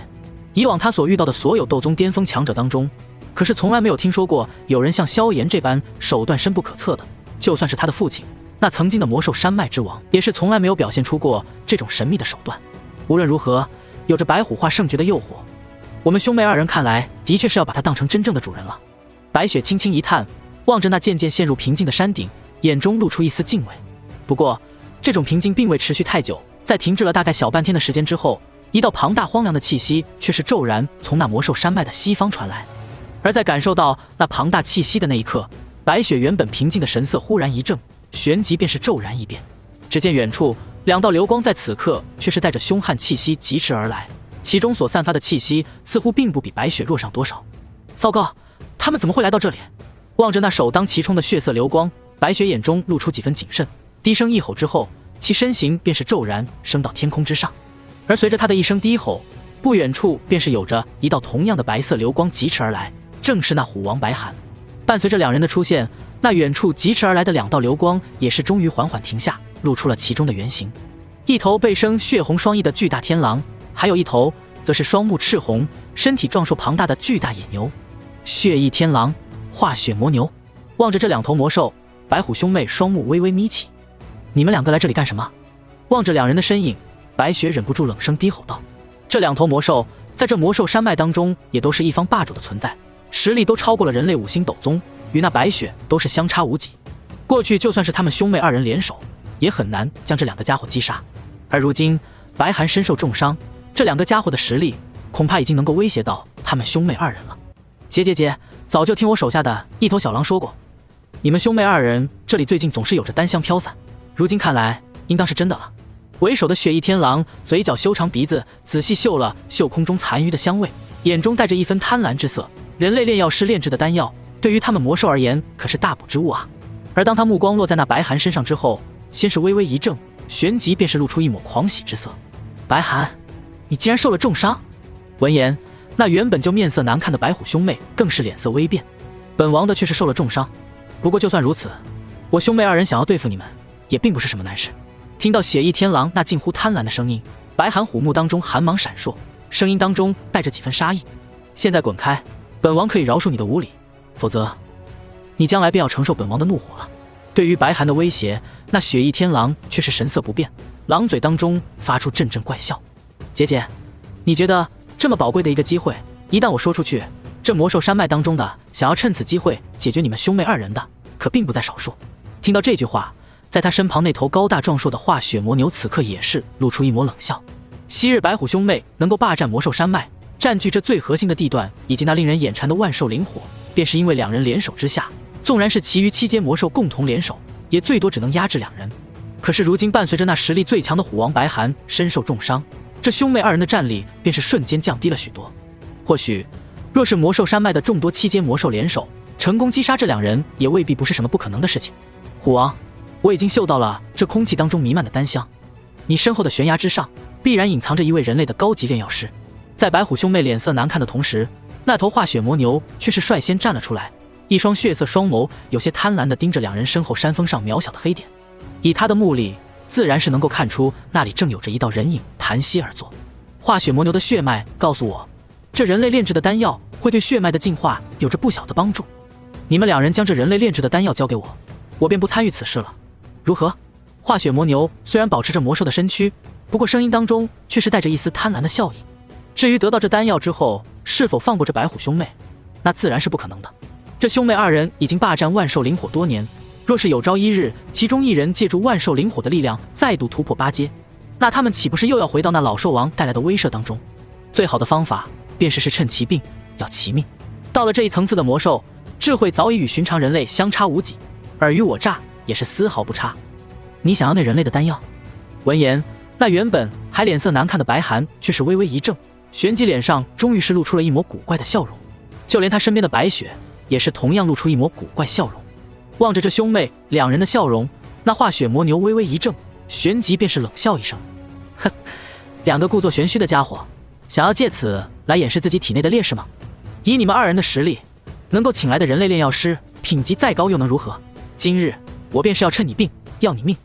以往他所遇到的所有斗宗巅峰强者当中，可是从来没有听说过有人像萧炎这般手段深不可测的。就算是他的父亲，那曾经的魔兽山脉之王，也是从来没有表现出过这种神秘的手段。无论如何，有着白虎化圣诀的诱惑，我们兄妹2人看来的确是要把他当成真正的主人了。白雪轻轻一叹，望着那渐渐陷入平静的山顶，眼中露出一丝敬畏。不过这种平静并未持续太久，在停滞了大概小半天的时间之后，一道庞大荒凉的气息却是骤然从那魔兽山脉的西方传来。而在感受到那庞大气息的那一刻，白雪原本平静的神色忽然一怔，旋即便是骤然一变。只见远处2道流光在此刻却是带着凶悍气息疾驰而来，其中所散发的气息似乎并不比白雪弱上多少。糟糕，他们怎么会来到这里？望着那首当其冲的血色流光，白雪眼中露出几分谨慎，低声一吼之后，其身形便是骤然升到天空之上。而随着他的一声低吼，不远处便是有着一道同样的白色流光疾驰而来，正是那虎王白寒。伴随着2人的出现，那远处疾驰而来的2道流光也是终于缓缓停下，露出了其中的原形。一头被生血红双翼的巨大天狼，还有一头则是双目赤红、身体壮硕庞大的巨大野牛。血翼天狼，化血魔牛。望着这2头魔兽，白虎兄妹双目微微眯起。你们2个来这里干什么？望着2人的身影，白雪忍不住冷声低吼道。这2头魔兽在这魔兽山脉当中也都是一方霸主的存在，实力都超过了人类5星斗宗，与那白雪都是相差无几。过去就算是他们兄妹2人联手，也很难将这2个家伙击杀。而如今白寒身受重伤，这2个家伙的实力恐怕已经能够威胁到他们兄妹2人了。姐，早就听我手下的一头小狼说过，你们兄妹2人这里最近总是有着丹香飘散，如今看来应当是真的了。为首的血翼天狼嘴角修长鼻子，仔细嗅了嗅空中残余的香味，眼中带着一分贪婪之色。人类炼药师炼制的丹药，对于他们魔兽而言可是大补之物啊。而当他目光落在那白寒身上之后，先是微微一怔，旋即便是露出一抹狂喜之色。白寒，你竟然受了重伤！闻言，那原本就面色难看的白虎兄妹更是脸色微变。本王的却是受了重伤，不过就算如此，我兄妹2人想要对付你们，也并不是什么难事。听到血翼天狼那近乎贪婪的声音，白寒虎目当中寒芒闪烁，声音当中带着几分杀意。现在滚开，本王可以饶恕你的无礼，否则你将来便要承受本王的怒火了。对于白寒的威胁，那血翼天狼却是神色不变，狼嘴当中发出阵阵怪笑。姐，你觉得这么宝贵的一个机会，一旦我说出去，这魔兽山脉当中的想要趁此机会解决你们兄妹2人的，可并不在少数。听到这句话，在他身旁那头高大壮硕的化血魔牛此刻也是露出一抹冷笑。昔日白虎兄妹能够霸占魔兽山脉，占据这最核心的地段，以及那令人眼馋的万兽灵火，便是因为2人联手之下，纵然是其余7阶魔兽共同联手，也最多只能压制2人。可是如今伴随着那实力最强的虎王白寒身受重伤，这兄妹2人的战力便是瞬间降低了许多。或许若是魔兽山脉的众多7阶魔兽联手，成功击杀这2人，也未必不是什么不可能的事情。虎王，我已经嗅到了这空气当中弥漫的丹香，你身后的悬崖之上必然隐藏着一位人类的高级炼药师。在白虎兄妹脸色难看的同时，那头化血魔牛却是率先站了出来，一双血色双眸有些贪婪地盯着2人身后山峰上渺小的黑点。以他的目力，自然是能够看出那里正有着一道人影盘膝而坐。化血魔牛的血脉告诉我，这人类炼制的丹药会对血脉的进化有着不小的帮助。你们两人将这人类炼制的丹药交给我，我便不参与此事了，如何？化血魔牛虽然保持着魔兽的身躯，不过声音当中却是带着一丝贪婪的笑意。至于得到这丹药之后是否放过这白虎兄妹，那自然是不可能的。这兄妹二人已经霸占万兽灵火多年，若是有朝一日其中一人借助万兽灵火的力量再度突破8阶，那他们岂不是又要回到那老兽王带来的威慑当中？最好的方法便是趁其病要其命。到了这一层次的魔兽，智慧早已与寻常人类相差无几，尔虞我诈也是丝毫不差。你想要那人类的丹药？闻言，那原本还脸色难看的白寒却是微微一怔，旋即脸上终于是露出了一抹古怪的笑容，就连他身边的白雪也是同样露出一抹古怪笑容。望着这兄妹两人的笑容，那化血魔牛微微一怔，旋即便是冷笑一声：“哼，两个故作玄虚的家伙，想要借此来掩饰自己体内的劣势吗？以你们二人的实力，能够请来的人类炼药师品级再高又能如何？今日我便是要趁你病要你命。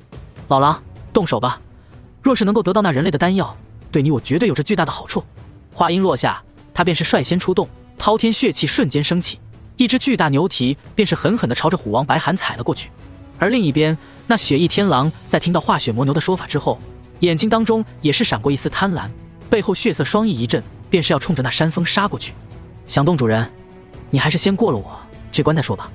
老狼，动手吧！若是能够得到那人类的丹药，对你我绝对有着巨大的好处。”话音落下，他便是率先出动，滔天血气瞬间升起，一只巨大牛蹄便是狠狠地朝着虎王白寒踩了过去。而另一边，那血翼天狼在听到化血魔牛的说法之后，眼睛当中也是闪过一丝贪婪，背后血色双翼一震，便是要冲着那山峰杀过去。想动主人，你还是先过了我这关再说吧。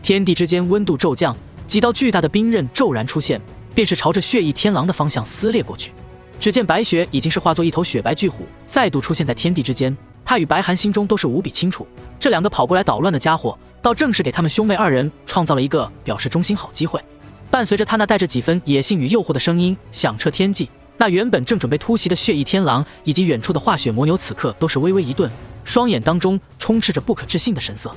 天地之间温度骤降，几道巨大的冰刃骤然出现，便是朝着血翼天狼的方向撕裂过去。只见白雪已经是化作一头雪白巨虎，再度出现在天地之间。他与白寒心中都是无比清楚，这两个跑过来捣乱的家伙，倒正是给他们兄妹二人创造了一个表示忠心好机会。伴随着他那带着几分野性与诱惑的声音响彻天际，那原本正准备突袭的血翼天狼以及远处的化血魔牛，此刻都是微微一顿，双眼当中充斥着不可置信的神色。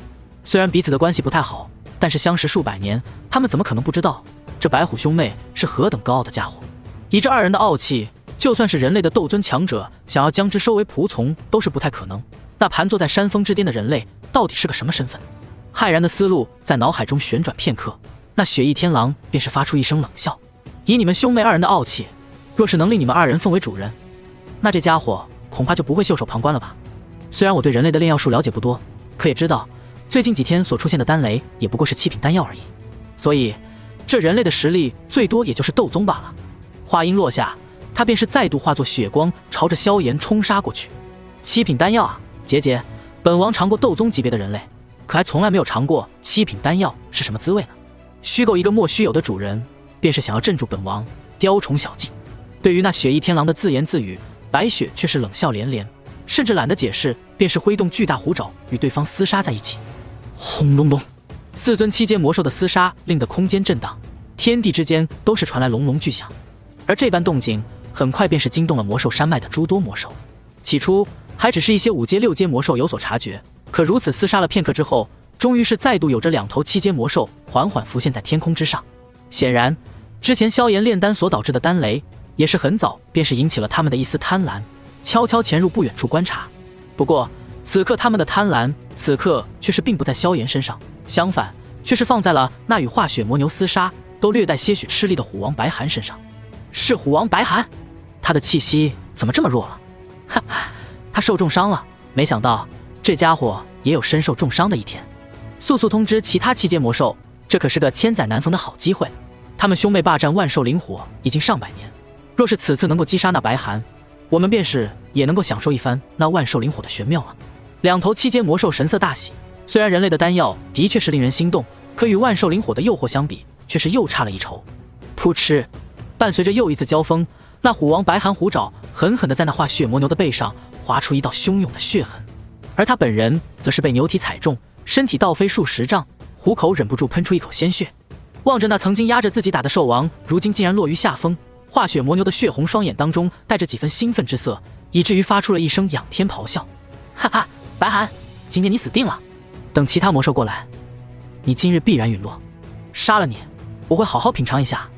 虽然彼此的关系不太好，但是相识数百年，他们怎么可能不知道这白虎兄妹是何等高傲的家伙？以这二人的傲气，就算是人类的斗尊强者想要将之收为仆从都是不太可能。那盘坐在山峰之巅的人类到底是个什么身份？骇然的思路在脑海中旋转片刻，那血翼天狼便是发出一声冷笑：“以你们兄妹二人的傲气，若是能令你们二人奉为主人，那这家伙恐怕就不会袖手旁观了吧？虽然我对人类的炼药术了解不多，可也知道最近几天所出现的丹雷也不过是7品丹药而已，所以这人类的实力最多也就是斗宗罢了。”话音落下，他便是再度化作血光，朝着萧炎冲杀过去。7品丹药啊，姐姐，本王尝过斗宗级别的人类，可还从来没有尝过7品丹药是什么滋味呢？虚构一个莫须有的主人，便是想要镇住本王，雕虫小技。对于那血翼天狼的自言自语，白雪却是冷笑连连，甚至懒得解释，便是挥动巨大虎爪与对方厮杀在一起。轰隆隆，4尊7阶魔兽的厮杀令得空间震荡，天地之间都是传来隆隆巨响。而这般动静很快便是惊动了魔兽山脉的诸多魔兽。起初还只是一些5阶6阶魔兽有所察觉，可如此厮杀了片刻之后，终于是再度有着2头7阶魔兽缓缓浮现在天空之上。显然之前萧炎炼丹所导致的丹雷也是很早便是引起了他们的一丝贪婪，悄悄潜入不远处观察。不过此刻他们的贪婪此刻却是并不在萧炎身上，相反却是放在了那与化血魔牛厮杀都略带些许吃力的虎王白寒身上。是虎王白寒，他的气息怎么这么弱了？哈哈，他受重伤了，没想到这家伙也有身受重伤的一天。速速通知其他7阶魔兽，这可是个千载难逢的好机会。他们兄妹霸占万兽灵火已经上百年，若是此次能够击杀那白寒，我们便是也能够享受一番那万兽灵火的玄妙了。2头7阶魔兽神色大喜，虽然人类的丹药的确是令人心动，可与万兽灵火的诱惑相比，却是又差了一筹。噗嗤，伴随着又一次交锋，那虎王白寒虎爪狠狠地在那化血魔牛的背上划出一道汹涌的血痕，而他本人则是被牛蹄踩中，身体倒飞数十丈，虎口忍不住喷出一口鲜血。望着那曾经压着自己打的兽王，如今竟然落于下风，化血魔牛的血红双眼当中带着几分兴奋之色，以至于发出了一声仰天咆哮：“哈哈，白寒，今天你死定了！等其他魔兽过来，你今日必然陨落。杀了你，我会好好品尝一下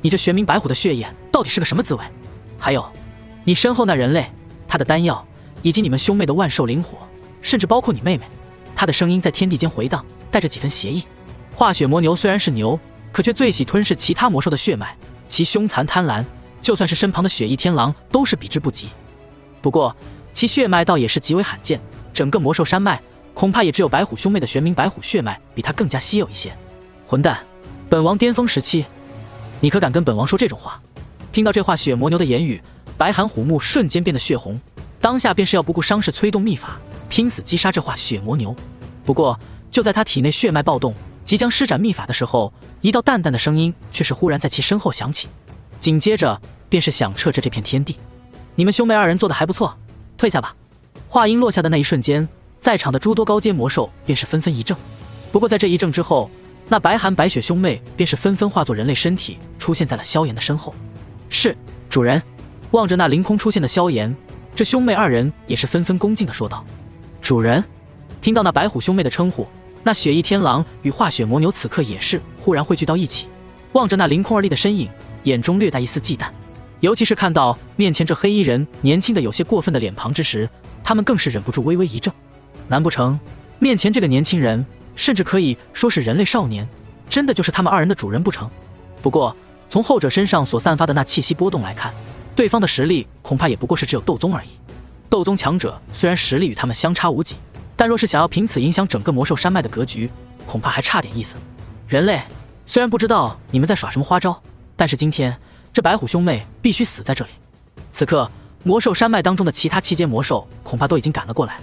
你这玄冥白虎的血液到底是个什么滋味。还有，你身后那人类，他的丹药，以及你们兄妹的万兽灵火，甚至包括你妹妹，他的声音在天地间回荡，带着几分邪意。化血魔牛虽然是牛，可却最喜吞噬其他魔兽的血脉，其凶残贪婪，就算是身旁的血翼天狼都是比之不及。不过其血脉倒也是极为罕见，整个魔兽山脉恐怕也只有白虎兄妹的玄冥白虎血脉比他更加稀有一些。混蛋，本王巅峰时期，你可敢跟本王说这种话？听到这话，血魔牛的言语，白寒虎目瞬间变得血红，当下便是要不顾伤势催动秘法，拼死击杀这话血魔牛。不过就在他体内血脉暴动，即将施展秘法的时候，一道淡淡的声音却是忽然在其身后响起，紧接着便是响彻着这片天地。你们兄妹二人做得还不错，退下吧。话音落下的那一瞬间，在场的诸多高阶魔兽便是纷纷一怔。不过在这一怔之后，那白寒白雪兄妹便是纷纷化作人类身体出现在了萧炎的身后。是主人。望着那凌空出现的萧炎，这兄妹二人也是纷纷恭敬地说道：主人。听到那白虎兄妹的称呼，那雪翼天狼与化雪魔牛此刻也是忽然汇聚到一起，望着那凌空而立的身影，眼中略带一丝忌惮。尤其是看到面前这黑衣人年轻的有些过分的脸庞之时，他们更是忍不住微微一怔。难不成面前这个年轻人甚至可以说是人类少年，真的就是他们二人的主人不成？不过从后者身上所散发的那气息波动来看，对方的实力恐怕也不过是只有斗宗而已。斗宗强者虽然实力与他们相差无几，但若是想要凭此影响整个魔兽山脉的格局，恐怕还差点意思。人类，虽然不知道你们在耍什么花招，但是今天这白虎兄妹必须死在这里。此刻魔兽山脉当中的其他7阶魔兽恐怕都已经赶了过来，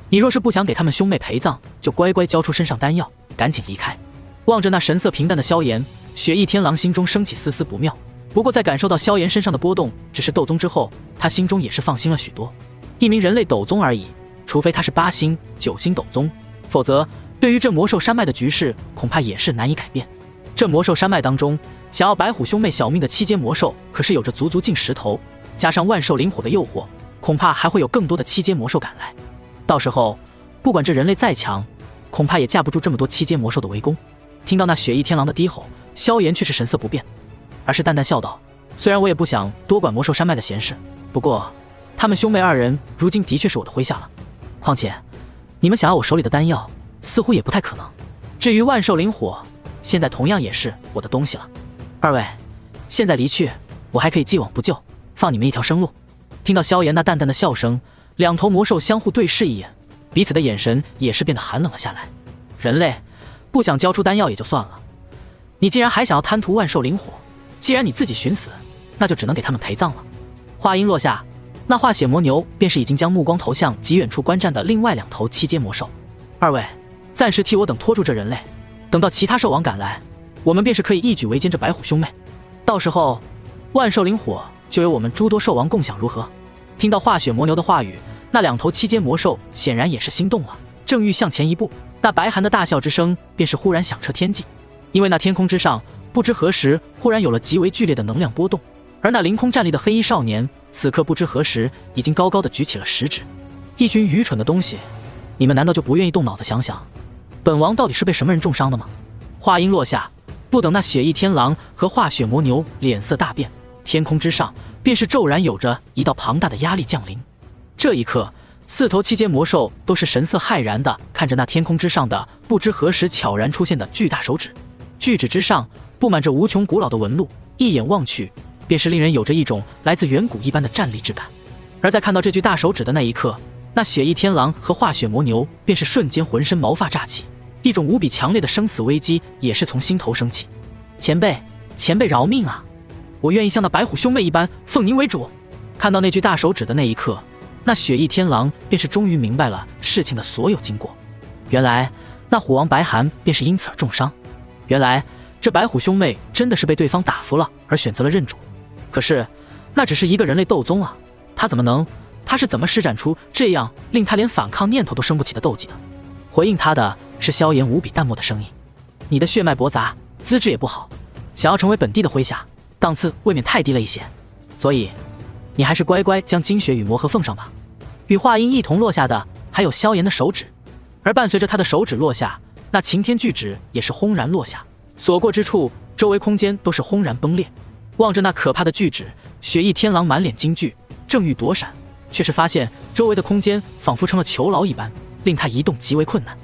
你若是不想给他们兄妹陪葬，就乖乖交出身上丹药，赶紧离开。望着那神色平淡的萧炎，雪翼天狼心中升起丝丝不妙。不过在感受到萧炎身上的波动只是斗宗之后，他心中也是放心了许多。一名人类斗宗而已，除非他是8星、9星斗宗，否则对于这魔兽山脉的局势恐怕也是难以改变。这魔兽山脉当中，想要白虎兄妹小命的7阶魔兽可是有着足足近10头，加上万兽灵火的诱惑，恐怕还会有更多的7阶魔兽赶来。到时候不管这人类再强，恐怕也架不住这么多7阶魔兽的围攻。听到那雪翼天狼的低吼，萧炎却是神色不变，而是淡淡笑道：虽然我也不想多管魔兽山脉的闲事，不过他们兄妹二人如今的确是我的麾下了。况且你们想要我手里的丹药，似乎也不太可能。至于万兽灵火，现在同样也是我的东西了。二位现在离去，我还可以既往不咎，放你们一条生路。听到萧炎那淡淡的笑声，两头魔兽相互对视一眼，彼此的眼神也是变得寒冷了下来。人类不想交出丹药也就算了，你竟然还想要贪图万兽灵火，既然你自己寻死，那就只能给他们陪葬了。话音落下，那化血魔牛便是已经将目光投向极远处观战的另外2头7阶魔兽。二位暂时替我等拖住这人类，等到其他兽王赶来，我们便是可以一举围歼这白虎兄妹，到时候万兽灵火就由我们诸多兽王共享，如何？听到化血魔牛的话语，那2头7阶魔兽显然也是心动了，正欲向前一步，那白寒的大笑之声便是忽然响彻天际。因为那天空之上不知何时忽然有了极为剧烈的能量波动，而那凌空站立的黑衣少年此刻不知何时已经高高的举起了食指。一群愚蠢的东西，你们难道就不愿意动脑子想想本王到底是被什么人重伤的吗？话音落下，不等那雪翼天狼和化血魔牛脸色大变，天空之上便是骤然有着一道庞大的压力降临。这一刻4头7阶魔兽都是神色骇然的看着那天空之上的不知何时悄然出现的巨大手指，巨指之上布满着无穷古老的纹路，一眼望去便是令人有着一种来自远古一般的战栗之感。而在看到这具大手指的那一刻，那雪翼天狼和化血魔牛便是瞬间浑身毛发炸起，一种无比强烈的生死危机也是从心头升起。前辈饶命啊！我愿意像那白虎兄妹一般奉您为主。看到那具大手指的那一刻，那雪翼天狼便是终于明白了事情的所有经过。原来那虎王白寒便是因此而重伤，原来这白虎兄妹真的是被对方打服了而选择了认主。可是那只是一个人类斗宗啊，他是怎么施展出这样令他连反抗念头都生不起的斗技的？回应他的是萧炎无比淡漠的声音：你的血脉驳杂，资质也不好，想要成为本地的麾下，档次未免太低了一些，所以你还是乖乖将精血与魔核奉上吧。与话音一同落下的还有萧炎的手指，而伴随着他的手指落下，那擎天巨指也是轰然落下，所过之处周围空间都是轰然崩裂。望着那可怕的巨指，雪翼天狼满脸惊惧，正欲躲闪，却是发现周围的空间仿佛成了囚牢一般，令他移动极为困难。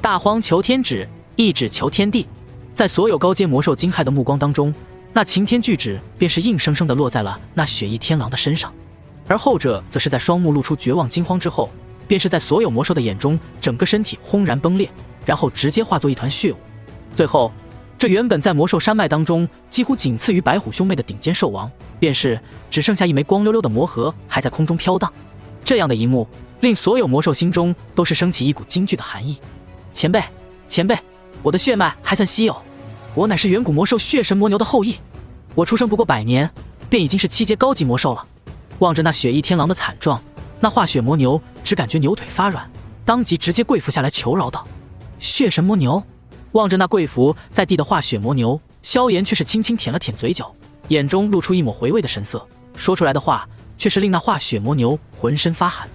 大荒求天指，一指求天地。在所有高阶魔兽惊骇的目光当中，那擎天巨指便是硬生生地落在了那雪翼天狼的身上，而后者则是在双目露出绝望惊慌之后，便是在所有魔兽的眼中，整个身体轰然崩裂，然后直接化作一团血雾。最后，这原本在魔兽山脉当中几乎仅次于白虎兄妹的顶尖兽王，便是只剩下一枚光溜溜的魔核还在空中飘荡。这样的一幕，令所有魔兽心中都是升起一股惊惧的寒意。前辈，前辈，我的血脉还算稀有，我乃是远古魔兽血神魔牛的后裔，我出生不过100年，便已经是7阶高级魔兽了。望着那血翼天狼的惨状，那化血魔牛只感觉牛腿发软，当即直接跪伏下来求饶道：“血神魔牛！”望着那跪伏在地的化血魔牛，萧炎却是轻轻舔了舔嘴角，眼中露出一抹回味的神色，说出来的话却是令那化血魔牛浑身发寒。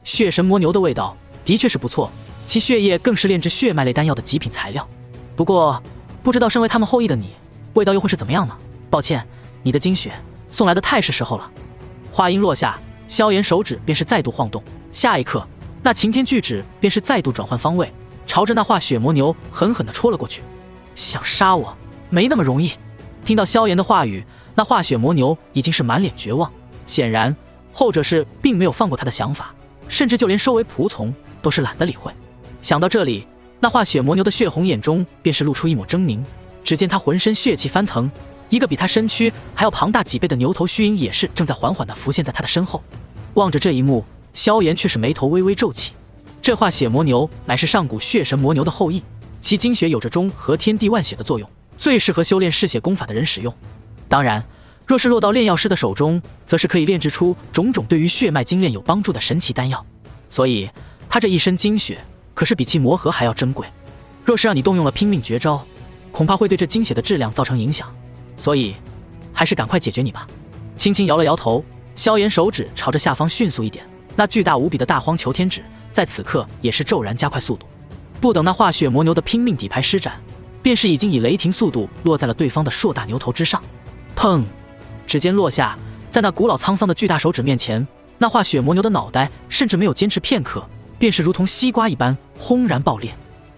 血神魔牛的味道的确是不错，其血液更是炼制血脉类丹药的极品材料。不过，不知道身为他们后裔的你，味道又会是怎么样呢？抱歉，你的精血送来的太是时候了。话音落下，萧炎手指便是再度晃动，下一刻，那擎天巨指便是再度转换方位，朝着那化血魔牛狠狠地戳了过去。想杀我，没那么容易。听到萧炎的话语，那化血魔牛已经是满脸绝望，显然后者是并没有放过他的想法，甚至就连收为仆从都是懒得理会。想到这里，那化血魔牛的血红眼中便是露出一抹狰狞，只见他浑身血气翻腾，一个比他身躯还要庞大几倍的牛头虚影也是正在缓缓地浮现在他的身后。望着这一幕，萧炎却是眉头微微皱起。这化血魔牛乃是上古血神魔牛的后裔，其精血有着中和天地万血的作用，最适合修炼嗜血功法的人使用。当然，若是落到炼药师的手中，则是可以炼制出种种对于血脉精炼有帮助的神奇丹药。所以他这一身精血可是比其魔核还要珍贵，若是让你动用了拼命绝招，恐怕会对这精血的质量造成影响，所以还是赶快解决你吧。轻轻摇了摇头，萧炎手指朝着下方迅速一点，那巨大无比的大荒求天指在此刻也是骤然加快速度。不等那化血魔牛的拼命底牌施展，便是已经以雷霆速度落在了对方的硕大牛头之上。砰！指尖落下，在那古老沧桑的巨大手指面前，那化血魔牛的脑袋甚至没有坚持片刻，便是如同西瓜一般轰然爆裂，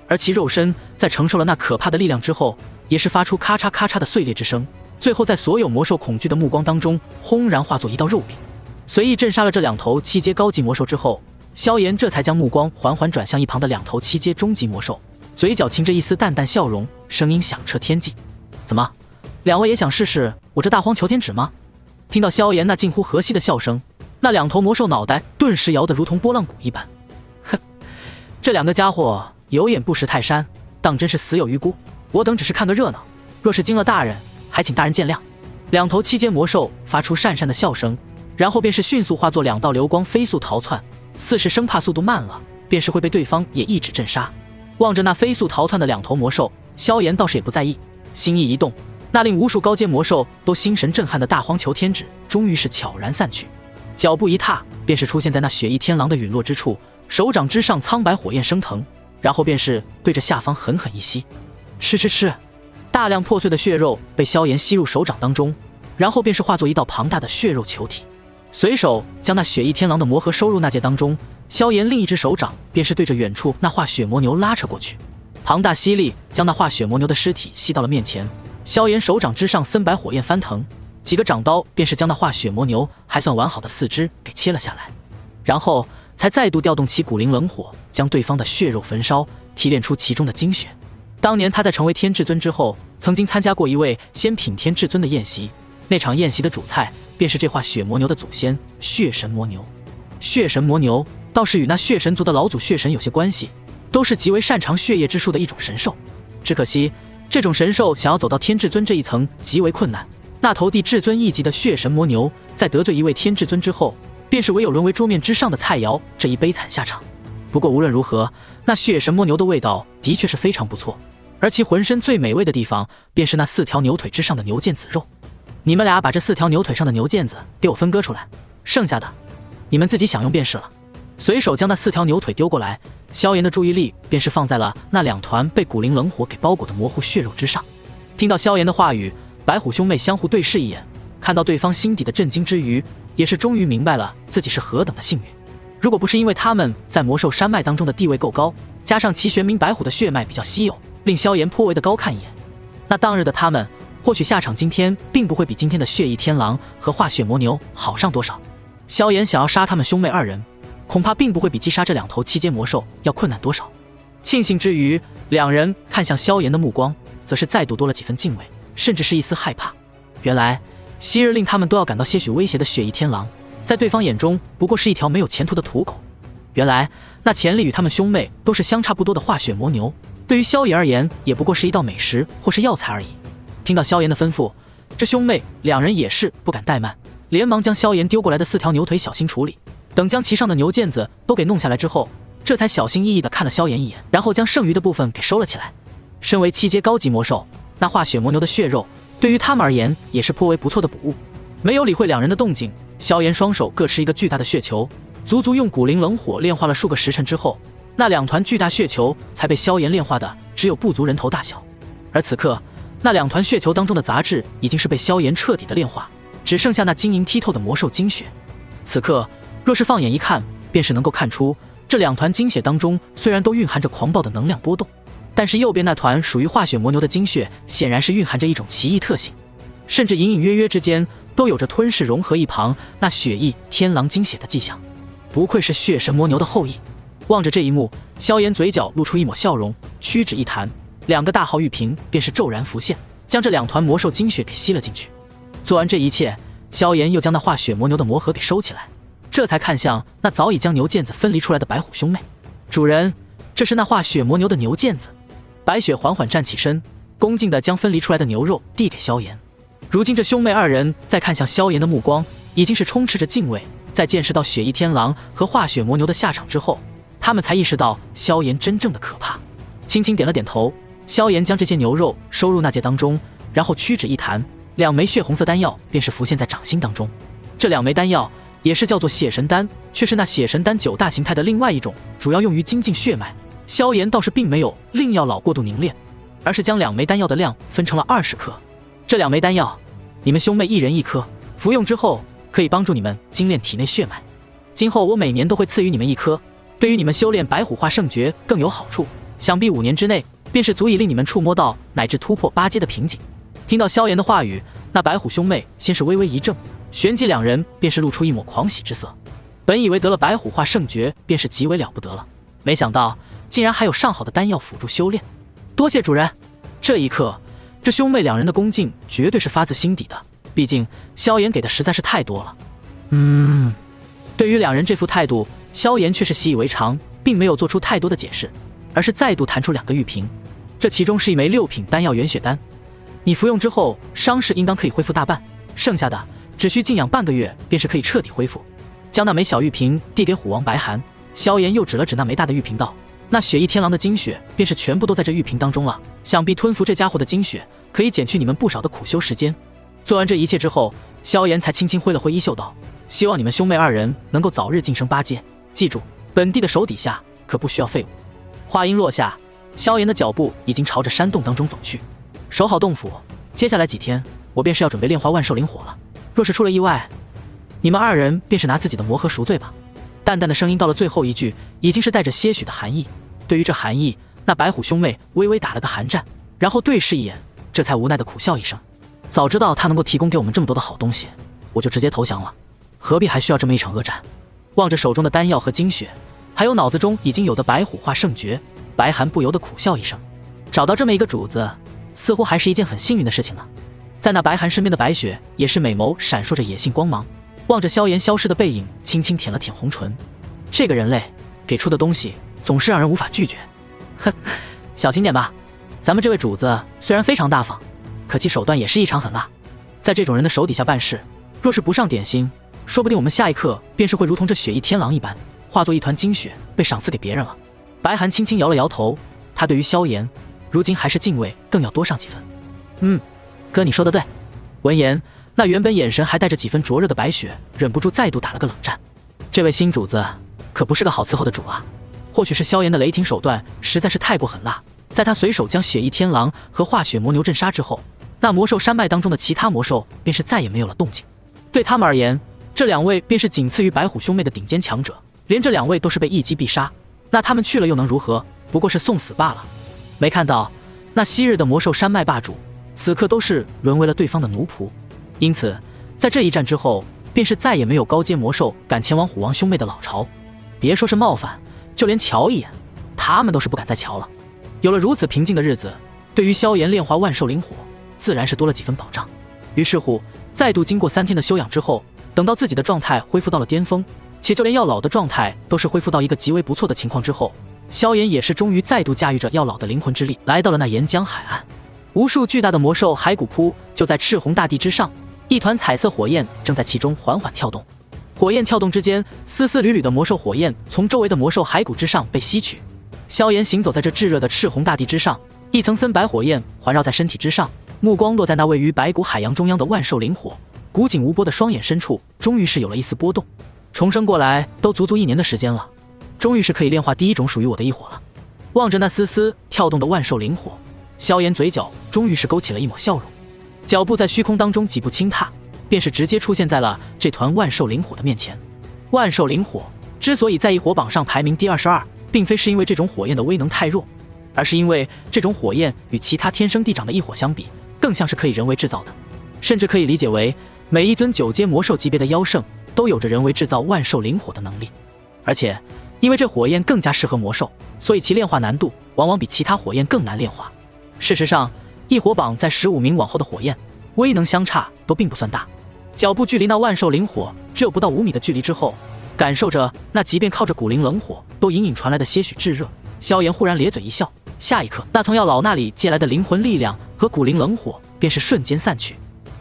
而其肉身在承受了那可怕的力量之后，也是发出咔嚓咔嚓的碎裂之声，最后在所有魔兽恐惧的目光当中轰然化作一道肉饼。随意镇杀了这2头7阶高级魔兽之后，萧炎这才将目光缓缓转向一旁的2头7阶中级魔兽，嘴角噙着一丝淡淡笑容，声音响彻天际：“怎么，2位也想试试我这大荒求天指吗？”听到萧炎那近乎和煦的笑声，那2头魔兽脑袋顿时摇得如同拨浪鼓一般。哼，这2个家伙有眼不识泰山，当真是死有余辜。我等只是看个热闹，若是惊了大人，还请大人见谅。2头7阶魔兽发出讪讪的笑声，然后便是迅速化作2道流光飞速逃窜，似是生怕速度慢了，便是会被对方也一指镇杀。望着那飞速逃窜的2头魔兽，萧炎倒是也不在意，心意一动，那令无数高阶魔兽都心神震撼的大荒求天指终于是悄然散去，脚步一踏，便是出现在那血翼天狼的陨落之处，手掌之上苍白火焰升腾，然后便是对着下方狠狠一吸，吃吃吃，大量破碎的血肉被萧炎吸入手掌当中，然后便是化作一道庞大的血肉球体，随手将那血翼天狼的魔核收入那戒当中。萧炎另一只手掌便是对着远处那化血魔牛拉扯过去，庞大吸力将那化血魔牛的尸体吸到了面前。萧炎手掌之上森白火焰翻腾，几个掌刀便是将那化血魔牛还算完好的4肢给切了下来，然后才再度调动起古灵冷火，将对方的血肉焚烧，提炼出其中的精血。当年他在成为天至尊之后，曾经参加过一位先品天至尊的宴席，那场宴席的主菜便是这化血魔牛的祖先血神魔牛。血神魔牛倒是与那血神族的老祖血神有些关系，都是极为擅长血液之术的一种神兽。只可惜这种神兽想要走到天至尊这一层极为困难，那头地至尊一级的血神魔牛在得罪一位天至尊之后，便是唯有沦为桌面之上的菜肴，这一悲惨下场。不过无论如何，那血神魔牛的味道的确是非常不错，而其浑身最美味的地方便是那4条牛腿之上的牛腱子肉。你们俩把这4条牛腿上的牛腱子给我分割出来，剩下的你们自己享用便是了。随手将那4条牛腿丢过来，萧炎的注意力便是放在了那2团被古灵冷火给包裹的模糊血肉之上。听到萧炎的话语，白虎兄妹相互对视一眼，看到对方心底的震惊之余，也是终于明白了自己是何等的幸运。如果不是因为他们在魔兽山脉当中的地位够高，加上其玄冥白虎的血脉比较稀有，令萧炎颇为的高看一眼，那当日的他们或许下场今天并不会比今天的血翼天狼和化血魔牛好上多少。萧炎想要杀他们兄妹2人，恐怕并不会比击杀这2头7阶魔兽要困难多少。庆幸之余，两人看向萧炎的目光则是再度多了几分敬畏，甚至是一丝害怕。原来昔日令他们都要感到些许威胁的雪翼天狼，在对方眼中不过是一条没有前途的土狗。原来那潜力与他们兄妹都是相差不多的化血魔牛，对于萧炎而言也不过是一道美食或是药材而已。听到萧炎的吩咐，这兄妹两人也是不敢怠慢，连忙将萧炎丢过来的4条牛腿小心处理。等将其上的牛腱子都给弄下来之后，这才小心翼翼地看了萧炎一眼，然后将剩余的部分给收了起来。身为7阶高级魔兽，那化血魔牛的血肉对于他们而言也是颇为不错的补物。没有理会两人的动静，萧炎双手各持一个巨大的血球，足足用古灵冷火炼化了数个时辰之后，那2团巨大血球才被萧炎炼化的只有不足人头大小。而此刻那2团血球当中的杂质已经是被萧炎彻底的炼化，只剩下那晶莹剔透的魔兽精血。此刻若是放眼一看，便是能够看出这2团精血当中虽然都蕴含着狂暴的能量波动，但是右边那团属于化血魔牛的精血显然是蕴含着一种奇异特性，甚至隐隐约约之间都有着吞噬融合一旁那血翼天狼精血的迹象。不愧是血神魔牛的后裔。望着这一幕，萧炎嘴角露出一抹笑容，屈指一弹，2个大号玉瓶便是骤然浮现，将这2团魔兽精血给吸了进去。做完这一切，萧炎又将那化血魔牛的魔核给收起来，这才看向那早已将牛腱子分离出来的白虎兄妹。主人，这是那化血魔牛的牛腱子。白雪缓缓站起身，恭敬地将分离出来的牛肉递给萧炎。如今这兄妹2人在看向萧炎的目光已经是充斥着敬畏，在见识到血翼天狼和化血魔牛的下场之后，他们才意识到萧炎真正的可怕。轻轻点了点头，萧炎将这些牛肉收入纳戒当中，然后屈指一弹，2枚血红色丹药便是浮现在掌心当中。这2枚丹药也是叫做血神丹，却是那血神丹9大形态的另外一种，主要用于精进血脉。萧炎倒是并没有令药老过度凝练，而是将2枚丹药的量分成了20颗。这2枚丹药，你们兄妹1人1颗，服用之后可以帮助你们精炼体内血脉。今后我每年都会赐予你们1颗，对于你们修炼白虎化圣诀更有好处。想必5年之内，便是足以令你们触摸到乃至突破8阶的瓶颈。听到萧炎的话语，那白虎兄妹先是微微一怔，旋即2人便是露出一抹狂喜之色。本以为得了白虎化圣诀便是极为了不得了，没想到竟然还有上好的丹药辅助修炼。多谢主人。这一刻，这兄妹2人的恭敬绝对是发自心底的，毕竟萧炎给的实在是太多了。对于2人这副态度，萧炎却是习以为常，并没有做出太多的解释，而是再度弹出2个玉瓶。这其中是一枚6品丹药元血丹，你服用之后伤势应当可以恢复大半，剩下的只需静养半个月便是可以彻底恢复。将那枚小玉瓶递给虎王白寒，萧炎又指了指那枚大的玉瓶道：那血翼天狼的精血便是全部都在这玉瓶当中了，想必吞服这家伙的精血可以减去你们不少的苦修时间。做完这一切之后，萧炎才轻轻挥了挥衣袖道：希望你们兄妹2人能够早日晋升8阶，记住本帝的手底下可不需要废物。话音落下，萧炎的脚步已经朝着山洞当中走去。守好洞府，接下来几天我便是要准备炼化万兽灵火了，若是出了意外，你们2人便是拿自己的魔核赎罪吧。淡淡的声音到了最后一句已经是带着些许的寒意，对于这寒意，那白虎兄妹微微打了个寒战，然后对视一眼，这才无奈的苦笑一声。早知道他能够提供给我们这么多的好东西，我就直接投降了，何必还需要这么一场恶战。望着手中的丹药和精血，还有脑子中已经有的白虎化圣诀，白寒不由得苦笑一声。找到这么一个主子，似乎还是一件很幸运的事情呢。在那白寒身边的白雪也是美眸闪烁着野性光芒，望着萧炎消失的背影，轻轻舔了舔红唇。这个人类给出的东西总是让人无法拒绝。哼，小心点吧，咱们这位主子虽然非常大方，可其手段也是异常狠辣。在这种人的手底下办事，若是不上点心，说不定我们下一刻便是会如同这血翼天狼一般，化作一团精血被赏赐给别人了。白寒轻轻摇了摇头，他对于萧炎如今还是敬畏更要多上几分。哥，你说的对。闻言，那原本眼神还带着几分灼热的白雪忍不住再度打了个冷战。这位新主子可不是个好伺候的主啊。或许是萧炎的雷霆手段实在是太过狠辣，在他随手将血翼天狼和化血魔牛镇杀之后，那魔兽山脉当中的其他魔兽便是再也没有了动静。对他们而言，这2位便是仅次于白虎兄妹的顶尖强者，连这2位都是被一击必杀，那他们去了又能如何？不过是送死罢了。没看到那昔日的魔兽山脉霸主此刻都是沦为了对方的奴仆，因此在这一战之后，便是再也没有高阶魔兽敢前往虎王兄妹的老巢。别说是冒犯，就连瞧一眼，他们都是不敢再瞧了。有了如此平静的日子，对于萧炎炼化万兽灵火，自然是多了几分保障。于是乎，再度经过3天的休养之后，等到自己的状态恢复到了巅峰，且就连药老的状态都是恢复到一个极为不错的情况之后，萧炎也是终于再度驾驭着药老的灵魂之力，来到了那岩浆海岸。无数巨大的魔兽骸骨铺就在赤红大地之上，一团彩色火焰正在其中缓缓跳动。火焰跳动之间，丝丝缕缕的魔兽火焰从周围的魔兽骸骨之上被吸取。萧炎行走在这炙热的赤红大地之上，一层森白火焰环绕在身体之上，目光落在那位于白骨海洋中央的万兽灵火，古井无波的双眼深处终于是有了一丝波动。重生过来都足足1年的时间了，终于是可以炼化第一种属于我的异火了。望着那丝丝跳动的万兽灵火，萧炎嘴角终于是勾起了一抹笑容，脚步在虚空当中几步轻踏，便是直接出现在了这团万兽灵火的面前。万兽灵火之所以在异火榜上排名第22，并非是因为这种火焰的威能太弱，而是因为这种火焰与其他天生地长的异火相比，更像是可以人为制造的，甚至可以理解为每一尊9阶魔兽级别的妖圣都有着人为制造万兽灵火的能力。而且因为这火焰更加适合魔兽，所以其炼化难度往往比其他火焰更难炼化。事实上，异火榜在15名往后的火焰威能相差都并不算大。脚步距离那万兽灵火只有不到5米的距离之后，感受着那即便靠着古灵冷火都隐隐传来的些许炙热，萧炎忽然咧嘴一笑，下一刻那从药老那里借来的灵魂力量和古灵冷火便是瞬间散去。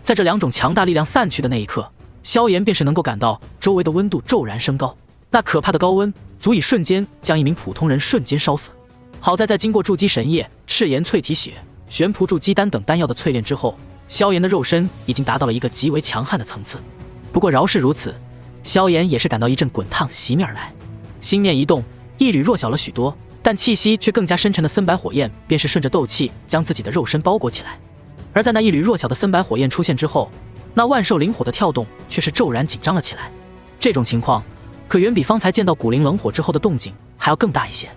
在这2种强大力量散去的那一刻，萧炎便是能够感到周围的温度骤然升高，那可怕的高温足以瞬间将一名普通人瞬间烧死。好在经过筑基神液、赤炎淬体血、玄璞筑基丹等丹药的淬炼之后，萧炎的肉身已经达到了一个极为强悍的层次。不过饶是如此，萧炎也是感到一阵滚烫袭面而来，心念一动，一缕弱小了许多，但气息却更加深沉的森白火焰便是顺着斗气将自己的肉身包裹起来。而在那一缕弱小的森白火焰出现之后，那万兽灵火的跳动却是骤然紧张了起来。这种情况可远比方才见到古灵冷火之后的动静还要更大一些。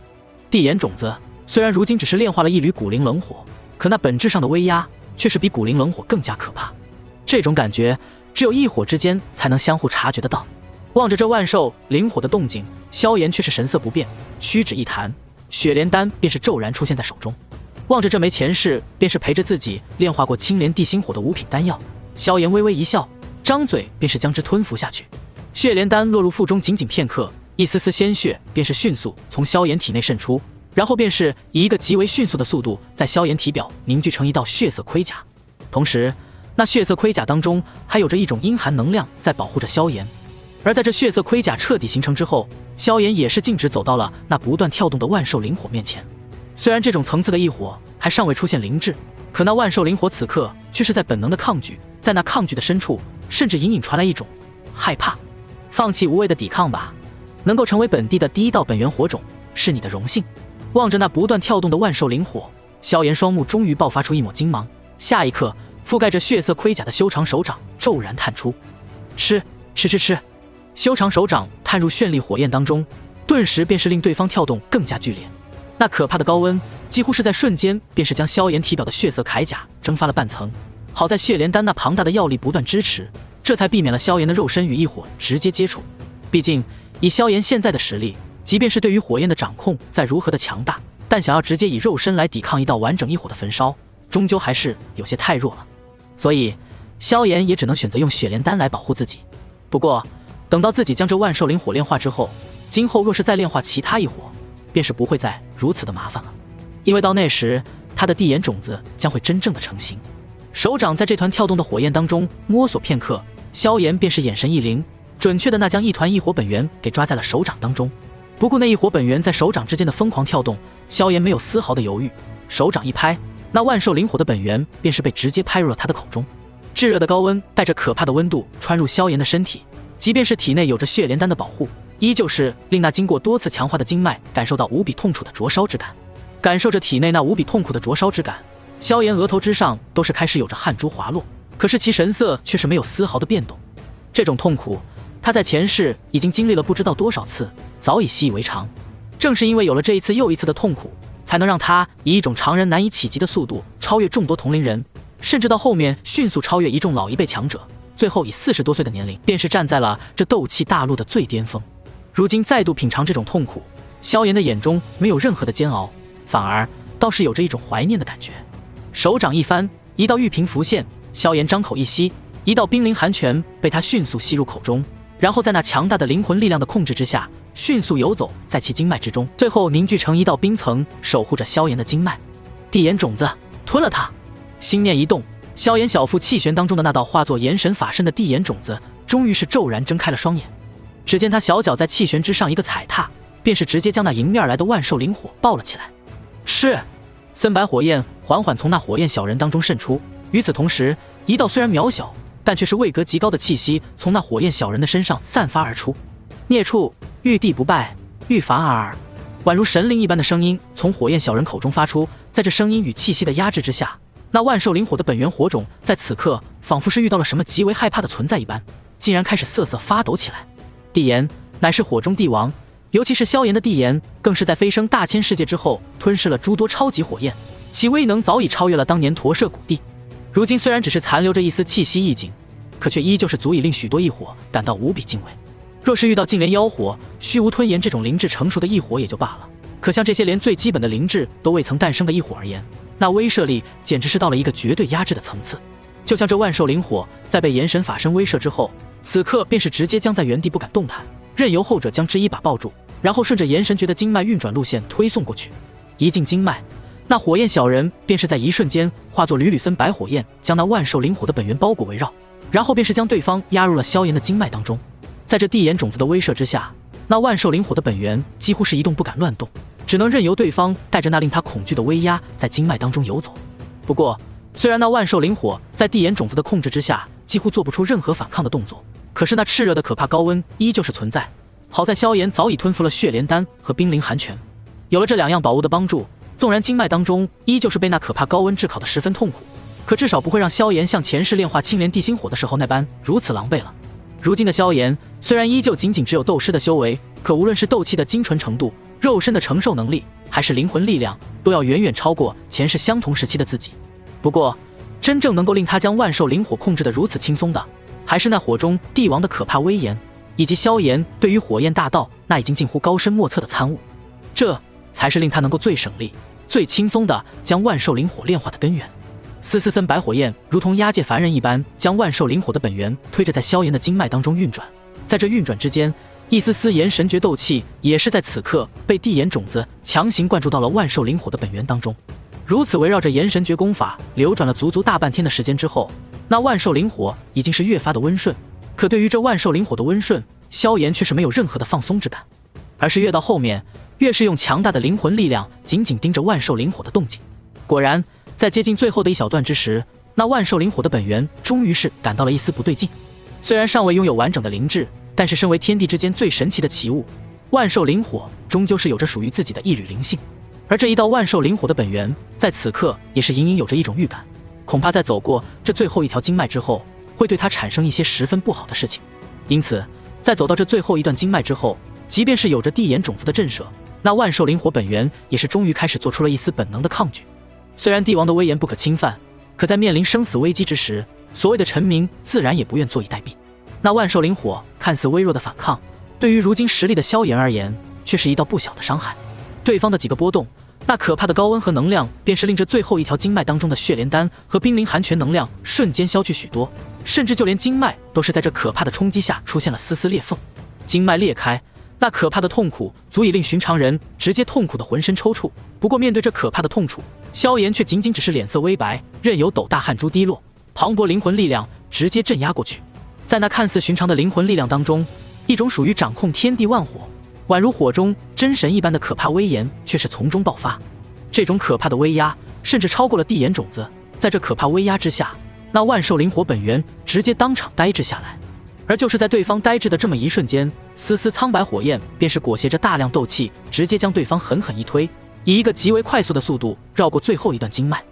地眼种子虽然如今只是炼化了一缕古灵冷火，可那本质上的威压却是比古灵冷火更加可怕。这种感觉只有异火之间才能相互察觉得到。望着这万兽灵火的动静，萧炎却是神色不变，屈指一弹，血莲丹便是骤然出现在手中。望着这枚前世便是陪着自己炼化过青莲地心火的5品丹药，萧炎微微一笑，张嘴便是将之吞服下去。血莲丹落入腹中仅仅片刻，一丝丝鲜血便是迅速从萧炎体内渗出，然后便是以一个极为迅速的速度在萧炎体表凝聚成一道血色盔甲。同时那血色盔甲当中还有着一种阴寒能量在保护着萧炎。而在这血色盔甲彻底形成之后，萧炎也是径直走到了那不断跳动的万兽灵火面前。虽然这种层次的异火还尚未出现灵智，可那万兽灵火此刻却是在本能的抗拒，在那抗拒的深处甚至隐隐传来一种害怕。放弃无谓的抵抗吧，能够成为本地的第1道本源火种是你的荣幸。望着那不断跳动的万兽灵火，萧炎双目终于爆发出一抹金芒，下一刻覆盖着血色盔甲的修长手掌骤然探出，吃，修长手掌探入绚丽火焰当中，顿时便是令对方跳动更加剧烈。那可怕的高温几乎是在瞬间便是将萧炎体表的血色铠甲蒸发了半层。好在血莲丹那庞大的药力不断支持，这才避免了萧炎的肉身与异火直接接触。毕竟以萧炎现在的实力，即便是对于火焰的掌控再如何的强大，但想要直接以肉身来抵抗一道完整异火的焚烧，终究还是有些太弱了。所以萧炎也只能选择用血莲丹来保护自己。不过等到自己将这万兽灵火炼化之后，今后若是再炼化其他异火，便是不会再如此的麻烦了。因为到那时他的地眼种子将会真正的成型。手掌在这团跳动的火焰当中摸索片刻，萧炎便是眼神一灵，准确的那将一团异火本源给抓在了手掌当中。不顾那异火本源在手掌之间的疯狂跳动，萧炎没有丝毫的犹豫，手掌一拍，那万兽灵火的本源便是被直接拍入了他的口中。炙热的高温带着可怕的温度穿入萧炎的身体，即便是体内有着血莲丹的保护，依旧是令那经过多次强化的经脉感受到无比痛楚的灼烧之感。感受着体内那无比痛苦的灼烧之感，萧炎额头之上都是开始有着汗珠滑落，可是其神色却是没有丝毫的变动。这种痛苦他在前世已经经历了不知道多少次，早已习以为常。正是因为有了这一次又一次的痛苦，才能让他以一种常人难以企及的速度超越众多同龄人，甚至到后面迅速超越一众老一辈强者，最后以40多岁的年龄便是站在了这斗气大陆的最巅峰。如今再度品尝这种痛苦，萧炎的眼中没有任何的煎熬，反而倒是有着一种怀念的感觉。手掌一翻，一道玉瓶浮现，萧炎张口一吸，一道冰凌寒泉被他迅速吸入口中，然后在那强大的灵魂力量的控制之下，迅速游走在其经脉之中，最后凝聚成一道冰层，守护着萧炎的经脉。地炎种子，吞了它！心念一动，萧炎小腹气旋当中的那道化作炎神法身的地炎种子，终于是骤然睁开了双眼。只见他小脚在气旋之上一个踩踏，便是直接将那迎面而来的万兽灵火抱了起来。是，森白火焰缓缓从那火焰小人当中渗出，与此同时，一道虽然渺小，但却是位格极高的气息从那火焰小人的身上散发而出。孽畜，遇地不败，遇伐尔！宛如神灵一般的声音从火焰小人口中发出，在这声音与气息的压制之下，那万兽灵火的本源火种在此刻仿佛是遇到了什么极为害怕的存在一般，竟然开始瑟瑟发抖起来。地炎乃是火中帝王，尤其是萧炎的地炎，更是在飞升大千世界之后吞噬了诸多超级火焰，其威能早已超越了当年驼舍古帝。如今虽然只是残留着一丝气息异境，可却依旧是足以令许多异火感到无比敬畏。若是遇到净莲妖火、虚无吞炎这种灵智成熟的异火也就罢了，可像这些连最基本的灵智都未曾诞生的异火而言，那威慑力简直是到了一个绝对压制的层次。就像这万兽灵火在被炎神法身威慑之后，此刻便是直接将在原地不敢动弹，任由后者将之一把抱住，然后顺着炎神诀的经脉运转路线推送过去。一进经脉，那火焰小人便是在一瞬间化作缕缕森白火焰，将那万兽灵火的本源包裹围绕，然后便是将对方压入了萧炎的经脉当中。在这地炎种子的威慑之下，那万兽灵火的本源几乎是一动不敢乱动，只能任由对方带着那令他恐惧的威压在经脉当中游走。不过，虽然那万兽灵火在地炎种子的控制之下几乎做不出任何反抗的动作，可是那炽热的可怕高温依旧是存在。好在萧炎早已吞服了血莲丹和冰凌寒泉，有了这两样宝物的帮助，纵然经脉当中依旧是被那可怕高温炙烤得十分痛苦，可至少不会让萧炎像前世炼化青莲地心火的时候那般如此狼狈了。如今的萧炎虽然依旧仅仅只有斗师的修为，可无论是斗气的精纯程度、肉身的承受能力，还是灵魂力量，都要远远超过前世相同时期的自己。不过，真正能够令他将万兽灵火控制得如此轻松的，还是那火中帝王的可怕威严，以及萧炎对于火焰大道那已经近乎高深莫测的参悟，这才是令他能够最省力、最轻松地将万兽灵火炼化的根源。丝丝森白火焰如同押解凡人一般，将万兽灵火的本源推着在萧炎的经脉当中运转，在这运转之间，一丝丝炎神诀斗气也是在此刻被地炎种子强行灌注到了万兽灵火的本源当中。如此围绕着炎神诀功法流转了足足大半天的时间之后，那万兽灵火已经是越发的温顺。可对于这万兽灵火的温顺，萧炎却是没有任何的放松之感，而是越到后面越是用强大的灵魂力量紧紧盯着万兽灵火的动静。果然在接近最后的一小段之时，那万兽灵火的本源终于是感到了一丝不对劲。虽然尚未拥有完整的灵智，但是身为天地之间最神奇的奇物，万兽灵火终究是有着属于自己的一缕灵性。而这一道万兽灵火的本源在此刻也是隐隐有着一种预感，恐怕在走过这最后一条经脉之后，会对他产生一些十分不好的事情。因此在走到这最后一段经脉之后，即便是有着地炎种子的震慑，那万兽灵火本源也是终于开始做出了一丝本能的抗拒。虽然帝王的威严不可侵犯，可在面临生死危机之时，所谓的臣民自然也不愿坐以待毙。那万兽灵火看似微弱的反抗，对于如今实力的萧炎而言，却是一道不小的伤害。对方的几个波动，那可怕的高温和能量，便是令这最后一条经脉当中的血莲丹和冰凌寒泉能量瞬间消去许多，甚至就连经脉都是在这可怕的冲击下出现了丝丝裂缝。经脉裂开，那可怕的痛苦足以令寻常人直接痛苦的浑身抽搐。不过面对这可怕的痛楚，萧炎却仅仅只是脸色微白，任由斗大汗珠滴落，磅礴灵魂力量直接镇压过去。在那看似寻常的灵魂力量当中，一种属于掌控天地万火，宛如火中真神一般的可怕威严却是从中爆发。这种可怕的威压甚至超过了地炎种子，在这可怕威压之下，那万兽灵火本源直接当场呆滞下来。而就是在对方呆滞的这么一瞬间，丝丝苍白火焰便是裹挟着大量斗气，直接将对方狠狠一推，以一个极为快速的速度绕过最后一段经脉。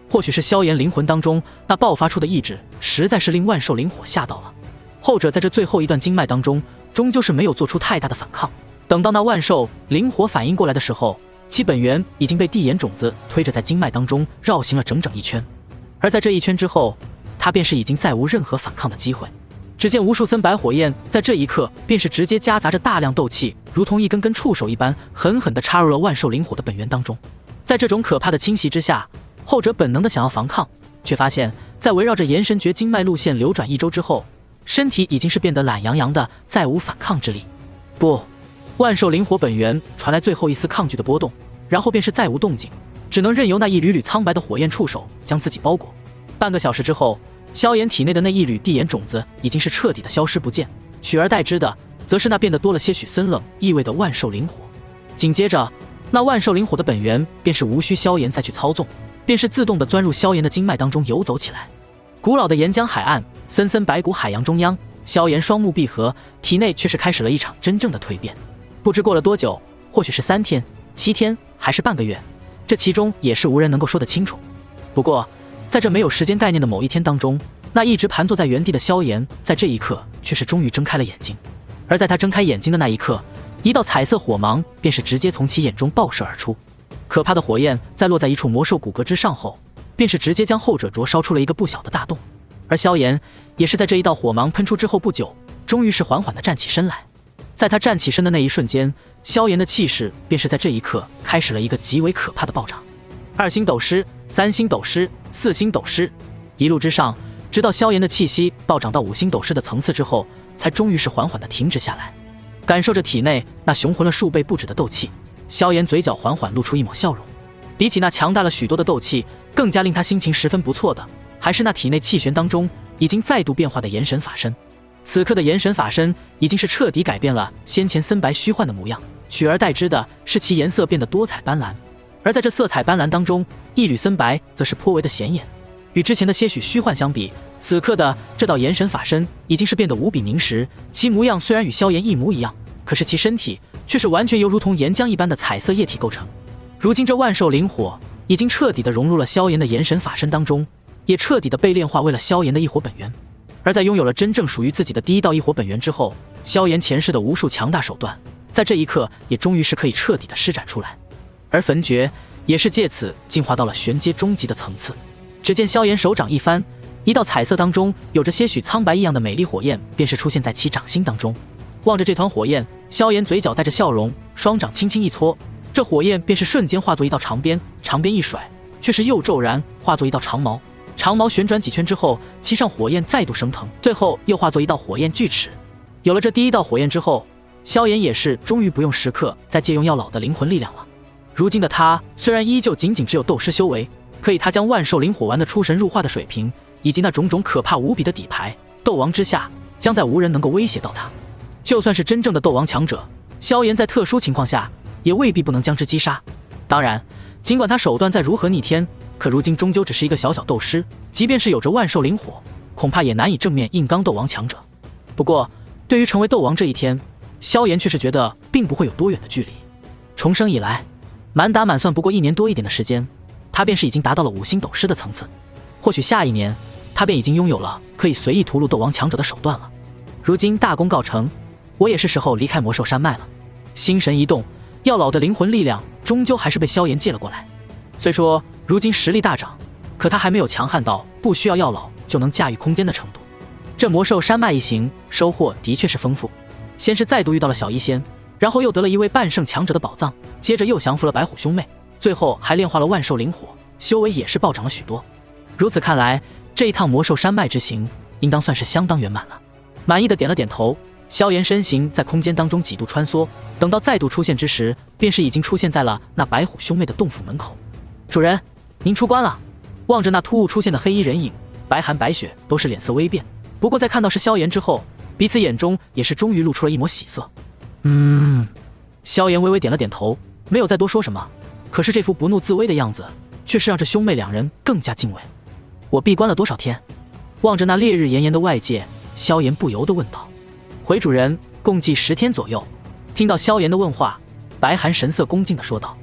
或许是萧炎灵魂当中那爆发出的意志实在是令万兽灵火吓到了，后者在这最后一段经脉当中终究是没有做出太大的反抗。等到那万兽灵火反应过来的时候，其本源已经被地炎种子推着在经脉当中绕行了整整一圈，而在这一圈之后，他便是已经再无任何反抗的机会。只见无数森白火焰在这一刻便是直接夹杂着大量斗气，如同一根根触手一般，狠狠地插入了万兽灵火的本源当中。在这种可怕的侵袭之下，后者本能的想要防抗，却发现，在围绕着炎神诀经脉路线流转1周之后，身体已经是变得懒洋洋的，再无反抗之力。不，万兽灵火本源传来最后一丝抗拒的波动，然后便是再无动静，只能任由那一缕缕苍白的火焰触手将自己包裹。半个小时之后，萧炎体内的那一缕地眼种子已经是彻底的消失不见，取而代之的则是那变得多了些许森冷意味的万兽灵火。紧接着，那万兽灵火的本源便是无需萧炎再去操纵，便是自动的钻入萧炎的经脉当中游走起来。古老的岩浆海岸，森森白骨海洋中央，萧炎双目闭合，体内却是开始了一场真正的蜕变。不知过了多久，或许是3天、7天，还是半个月，这其中也是无人能够说得清楚。不过，在这没有时间概念的某一天当中，那一直盘坐在原地的萧炎，在这一刻却是终于睁开了眼睛。而在他睁开眼睛的那一刻，一道彩色火芒便是直接从其眼中爆射而出。可怕的火焰在落在一处魔兽骨骼之上后，便是直接将后者灼烧出了一个不小的大洞。而萧炎也是在这一道火芒喷出之后不久，终于是缓缓地站起身来。在他站起身的那一瞬间，萧炎的气势便是在这一刻开始了一个极为可怕的暴涨。2星斗师、3星斗师、4星斗师，一路之上，直到萧炎的气息暴涨到5星斗师的层次之后，才终于是缓缓地停止下来。感受着体内那雄浑了数倍不止的斗气，萧炎嘴角缓缓露出一抹笑容。比起那强大了许多的斗气，更加令他心情十分不错的，还是那体内气旋当中已经再度变化的炎神法身。此刻的炎神法身已经是彻底改变了先前森白虚幻的模样，取而代之的是其颜色变得多彩斑斓。而在这色彩斑斓当中，一缕森白则是颇为的显眼。与之前的些许虚幻相比，此刻的这道炎神法身已经是变得无比凝实，其模样虽然与萧炎一模一样，可是其身体却是完全犹如同岩浆一般的彩色液体构成。如今这万兽灵火已经彻底的融入了萧炎的炎神法身当中，也彻底的被炼化为了萧炎的异火本源。而在拥有了真正属于自己的第一道异火本源之后，萧炎前世的无数强大手段，在这一刻也终于是可以彻底的施展出来。而焚诀也是借此进化到了玄阶终极的层次。只见萧炎手掌一翻，一道彩色当中有着些许苍白异样的美丽火焰便是出现在其掌心当中。望着这团火焰，萧炎嘴角带着笑容，双掌轻轻一搓，这火焰便是瞬间化作一道长鞭，长鞭一甩，却是又骤然化作一道长矛。长矛旋转几圈之后，其上火焰再度升腾，最后又化作一道火焰锯齿。有了这第一道火焰之后，萧炎也是终于不用时刻再借用药老的灵魂力量了。如今的他虽然依旧仅仅只有斗师修为，可以他将万兽灵火玩的出神入化的水平，以及那种种可怕无比的底牌，斗王之下将再无人能够威胁到他。就算是真正的斗王强者，萧炎在特殊情况下也未必不能将之击杀。当然，尽管他手段再如何逆天，可如今终究只是一个小小斗师，即便是有着万兽灵火，恐怕也难以正面硬刚斗王强者。不过对于成为斗王这一天，萧炎却是觉得并不会有多远的距离。重生以来，满打满算不过1年多一点的时间，他便是已经达到了5星斗师的层次。或许下一年，他便已经拥有了可以随意屠戮斗王强者的手段了。如今大功告成，我也是时候离开魔兽山脉了。心神一动，药老的灵魂力量终究还是被萧炎借了过来。虽说如今实力大涨，可他还没有强悍到不需要药老就能驾驭空间的程度。这魔兽山脉一行收获的确是丰富，先是再度遇到了小医仙，然后又得了一位半圣强者的宝藏，接着又降服了白虎兄妹，最后还炼化了万兽灵火，修为也是暴涨了许多。如此看来，这一趟魔兽山脉之行应当算是相当圆满了。满意的点了点头，萧炎身形在空间当中几度穿梭，等到再度出现之时，便是已经出现在了那白虎兄妹的洞府门口。主人，您出关了。望着那突兀出现的黑衣人影，白寒白雪都是脸色微变，不过在看到是萧炎之后，彼此眼中也是终于露出了一抹喜色。萧炎微微点了点头，没有再多说什么，可是这副不怒自威的样子却是让这兄妹两人更加敬畏。我闭关了多少天？望着那烈日炎炎的外界，萧炎不由得问道。回主人，共计10天左右。听到萧炎的问话，白寒神色恭敬地说道。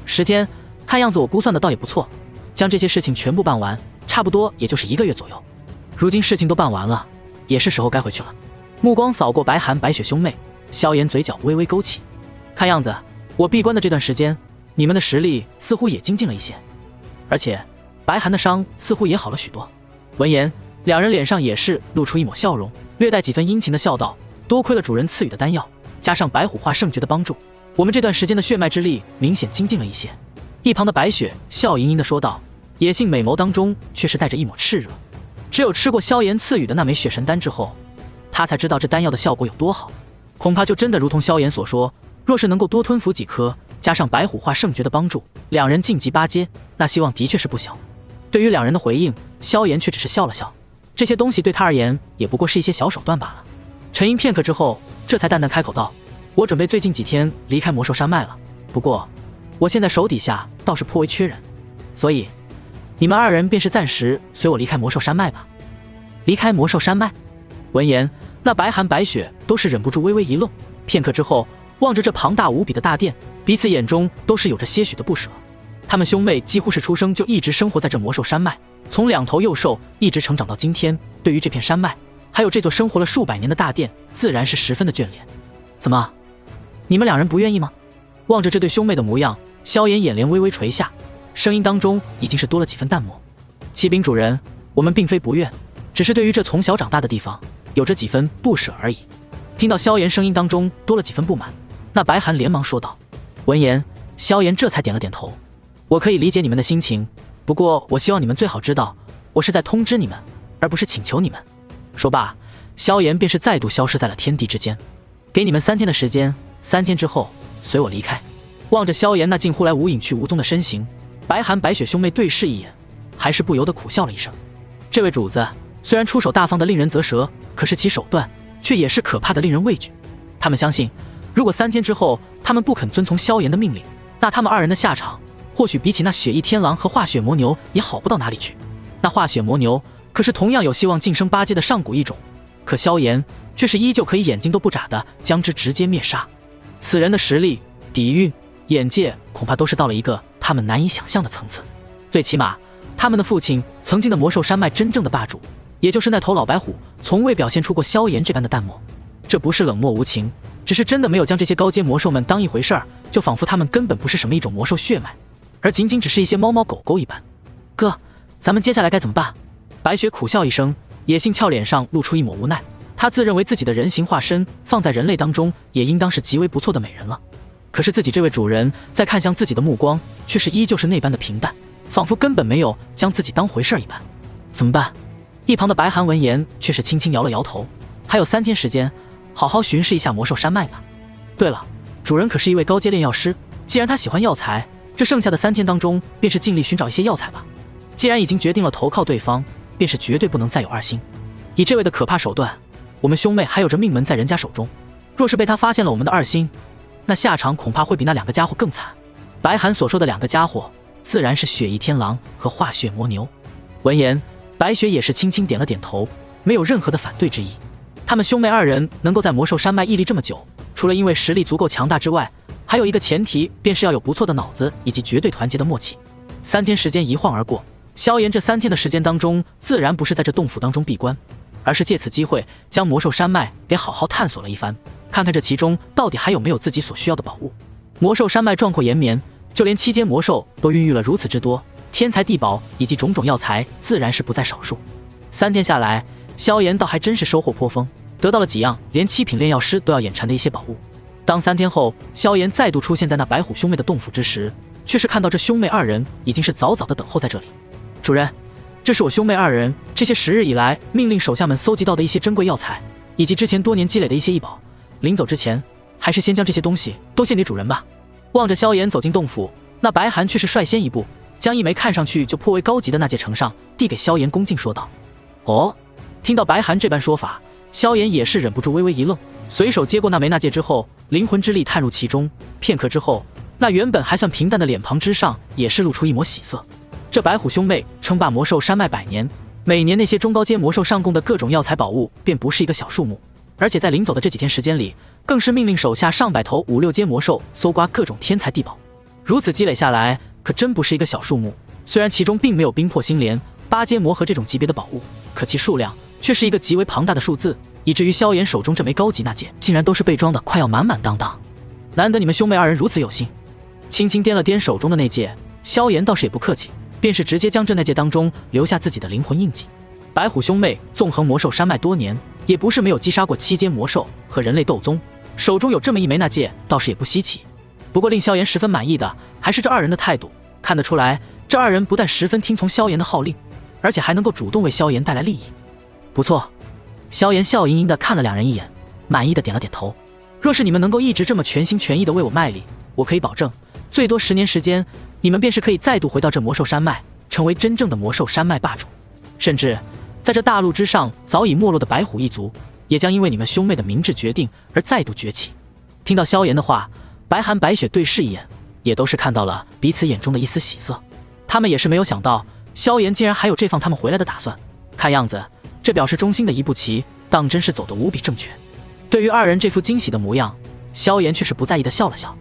10天，看样子我估算的倒也不错，将这些事情全部办完，差不多也就是1个月左右。如今事情都办完了，也是时候该回去了。目光扫过白寒白雪兄妹，萧炎嘴角微微勾起。看样子我闭关的这段时间，你们的实力似乎也精进了一些，而且白寒的伤似乎也好了许多。闻言，两人脸上也是露出一抹笑容，略带几分殷勤的笑道：“多亏了主人赐予的丹药，加上白虎化圣诀的帮助，我们这段时间的血脉之力明显精进了一些。”一旁的白雪笑盈盈的说道，野性美眸当中却是带着一抹炽热。只有吃过萧炎赐予的那枚血神丹之后，他才知道这丹药的效果有多好。恐怕就真的如同萧炎所说，若是能够多吞服几颗，加上白虎化圣诀的帮助，两人晋级8阶，那希望的确是不小。对于两人的回应，萧炎却只是笑了笑，这些东西对他而言也不过是一些小手段罢了。沉吟片刻之后，这才淡淡开口道：“我准备最近几天离开魔兽山脉了，不过我现在手底下倒是颇为缺人，所以你们2人便是暂时随我离开魔兽山脉吧。”离开魔兽山脉？闻言，那白寒白雪都是忍不住微微一愣，片刻之后望着这庞大无比的大殿，彼此眼中都是有着些许的不舍。他们兄妹几乎是出生就一直生活在这魔兽山脉，从2头幼兽一直成长到今天，对于这片山脉还有这座生活了数百年的大殿，自然是十分的眷恋。怎么，你们2人不愿意吗？望着这对兄妹的模样，萧炎眼帘微微垂下，声音当中已经是多了几分淡漠。启禀主人，我们并非不愿，只是对于这从小长大的地方有着几分不舍而已。听到萧炎声音当中多了几分不满，那白寒连忙说道。闻言，萧炎这才点了点头，我可以理解你们的心情，不过我希望你们最好知道，我是在通知你们，而不是请求你们。说罢，萧炎便是再度消失在了天地之间。给你们3天的时间，3天之后随我离开。望着萧炎那近乎来无影去无踪的身形，白寒白雪兄妹对视一眼，还是不由得苦笑了一声。这位主子虽然出手大方的令人啧舌，可是其手段却也是可怕的令人畏惧。他们相信，如果3天之后他们不肯遵从萧炎的命令，那他们2人的下场或许比起那血翼天狼和化血魔牛也好不到哪里去。那化血魔牛可是同样有希望晋升8阶的上古异种，可萧炎却是依旧可以眼睛都不眨的将之直接灭杀。此人的实力、底蕴、眼界恐怕都是到了一个他们难以想象的层次。最起码他们的父亲曾经的魔兽山脉真正的霸主，也就是那头老白虎，从未表现出过萧炎这般的淡漠。这不是冷漠无情，只是真的没有将这些高阶魔兽们当一回事儿，就仿佛他们根本不是什么一种魔兽血脉，而仅仅只是一些猫猫狗狗一般。哥，咱们接下来该怎么办？白雪苦笑一声，野性俏脸上露出一抹无奈。她自认为自己的人形化身放在人类当中也应当是极为不错的美人了，可是自己这位主人在看向自己的目光却是依旧是那般的平淡，仿佛根本没有将自己当回事一般。怎么办？一旁的白寒闻言却是轻轻摇了摇头，还有3天时间，好好巡视一下魔兽山脉吧。对了，主人可是一位高阶炼药师，既然他喜欢药材，这剩下的3天当中便是尽力寻找一些药材吧。既然已经决定了投靠对方，便是绝对不能再有2心。以这位的可怕手段，我们兄妹还有着命门在人家手中，若是被他发现了我们的2心，那下场恐怕会比那2个家伙更惨。白寒所说的2个家伙，自然是血翼天狼和化血魔牛。闻言，白雪也是轻轻点了点头，没有任何的反对之意。他们兄妹2人能够在魔兽山脉屹立这么久，除了因为实力足够强大之外，还有一个前提，便是要有不错的脑子以及绝对团结的默契。3天时间一晃而过，萧炎这3天的时间当中，自然不是在这洞府当中闭关，而是借此机会将魔兽山脉给好好探索了一番，看看这其中到底还有没有自己所需要的宝物。魔兽山脉壮阔延绵，就连7阶魔兽都孕育了如此之多，天材地宝以及种种药材自然是不在少数。3天下来，萧炎倒还真是收获颇丰，得到了几样连7品炼药师都要眼馋的一些宝物。当3天后萧炎再度出现在那白虎兄妹的洞府之时，却是看到这兄妹2人已经是早早的等候在这里。主人，这是我兄妹2人这些10日以来命令手下们搜集到的一些珍贵药材，以及之前多年积累的一些异宝，临走之前还是先将这些东西都献给主人吧。望着萧炎走进洞府，那白寒却是率先一步将一枚看上去就颇为高级的纳戒呈上，递给萧炎，恭敬说道。哦，听到白寒这般说法，萧炎也是忍不住微微一愣，随手接过那枚纳戒之后，灵魂之力探入其中，片刻之后，那原本还算平淡的脸庞之上也是露出一抹喜色。这白虎兄妹称霸魔兽山脉100年，每年那些中高阶魔兽上供的各种药材宝物便不是一个小数目，而且在临走的这几天时间里，更是命令手下上百头5、6阶魔兽搜刮各种天材地宝。如此积累下来，可真不是一个小数目。虽然其中并没有冰魄星莲、8阶魔核这种级别的宝物，可其数量却是一个极为庞大的数字，以至于萧炎手中这枚高级纳戒竟然都是被装的快要满满当当。难得你们兄妹2人如此有心。轻轻掂了掂手中的那戒，萧炎倒是也不客气，便是直接将这那戒当中留下自己的灵魂印记。白虎兄妹纵横魔兽山脉多年，也不是没有击杀过7阶魔兽和人类斗宗，手中有这么一枚那戒倒是也不稀奇。不过令萧炎十分满意的还是这二人的态度，看得出来这二人不但十分听从萧炎的号令，而且还能够主动为萧炎带来利益。不错，萧炎笑盈盈的看了两人一眼，满意的点了点头。若是你们能够一直这么全心全意的为我卖力，我可以保证，最多10年时间，你们便是可以再度回到这魔兽山脉，成为真正的魔兽山脉霸主。甚至在这大陆之上早已没落的白虎一族，也将因为你们兄妹的明智决定而再度崛起。听到萧炎的话，白寒白雪对视一眼，也都是看到了彼此眼中的一丝喜色。他们也是没有想到萧炎竟然还有这放他们回来的打算，看样子这表示忠心的一步棋当真是走得无比正确。对于二人这副惊喜的模样，萧炎却是不在意的笑了笑。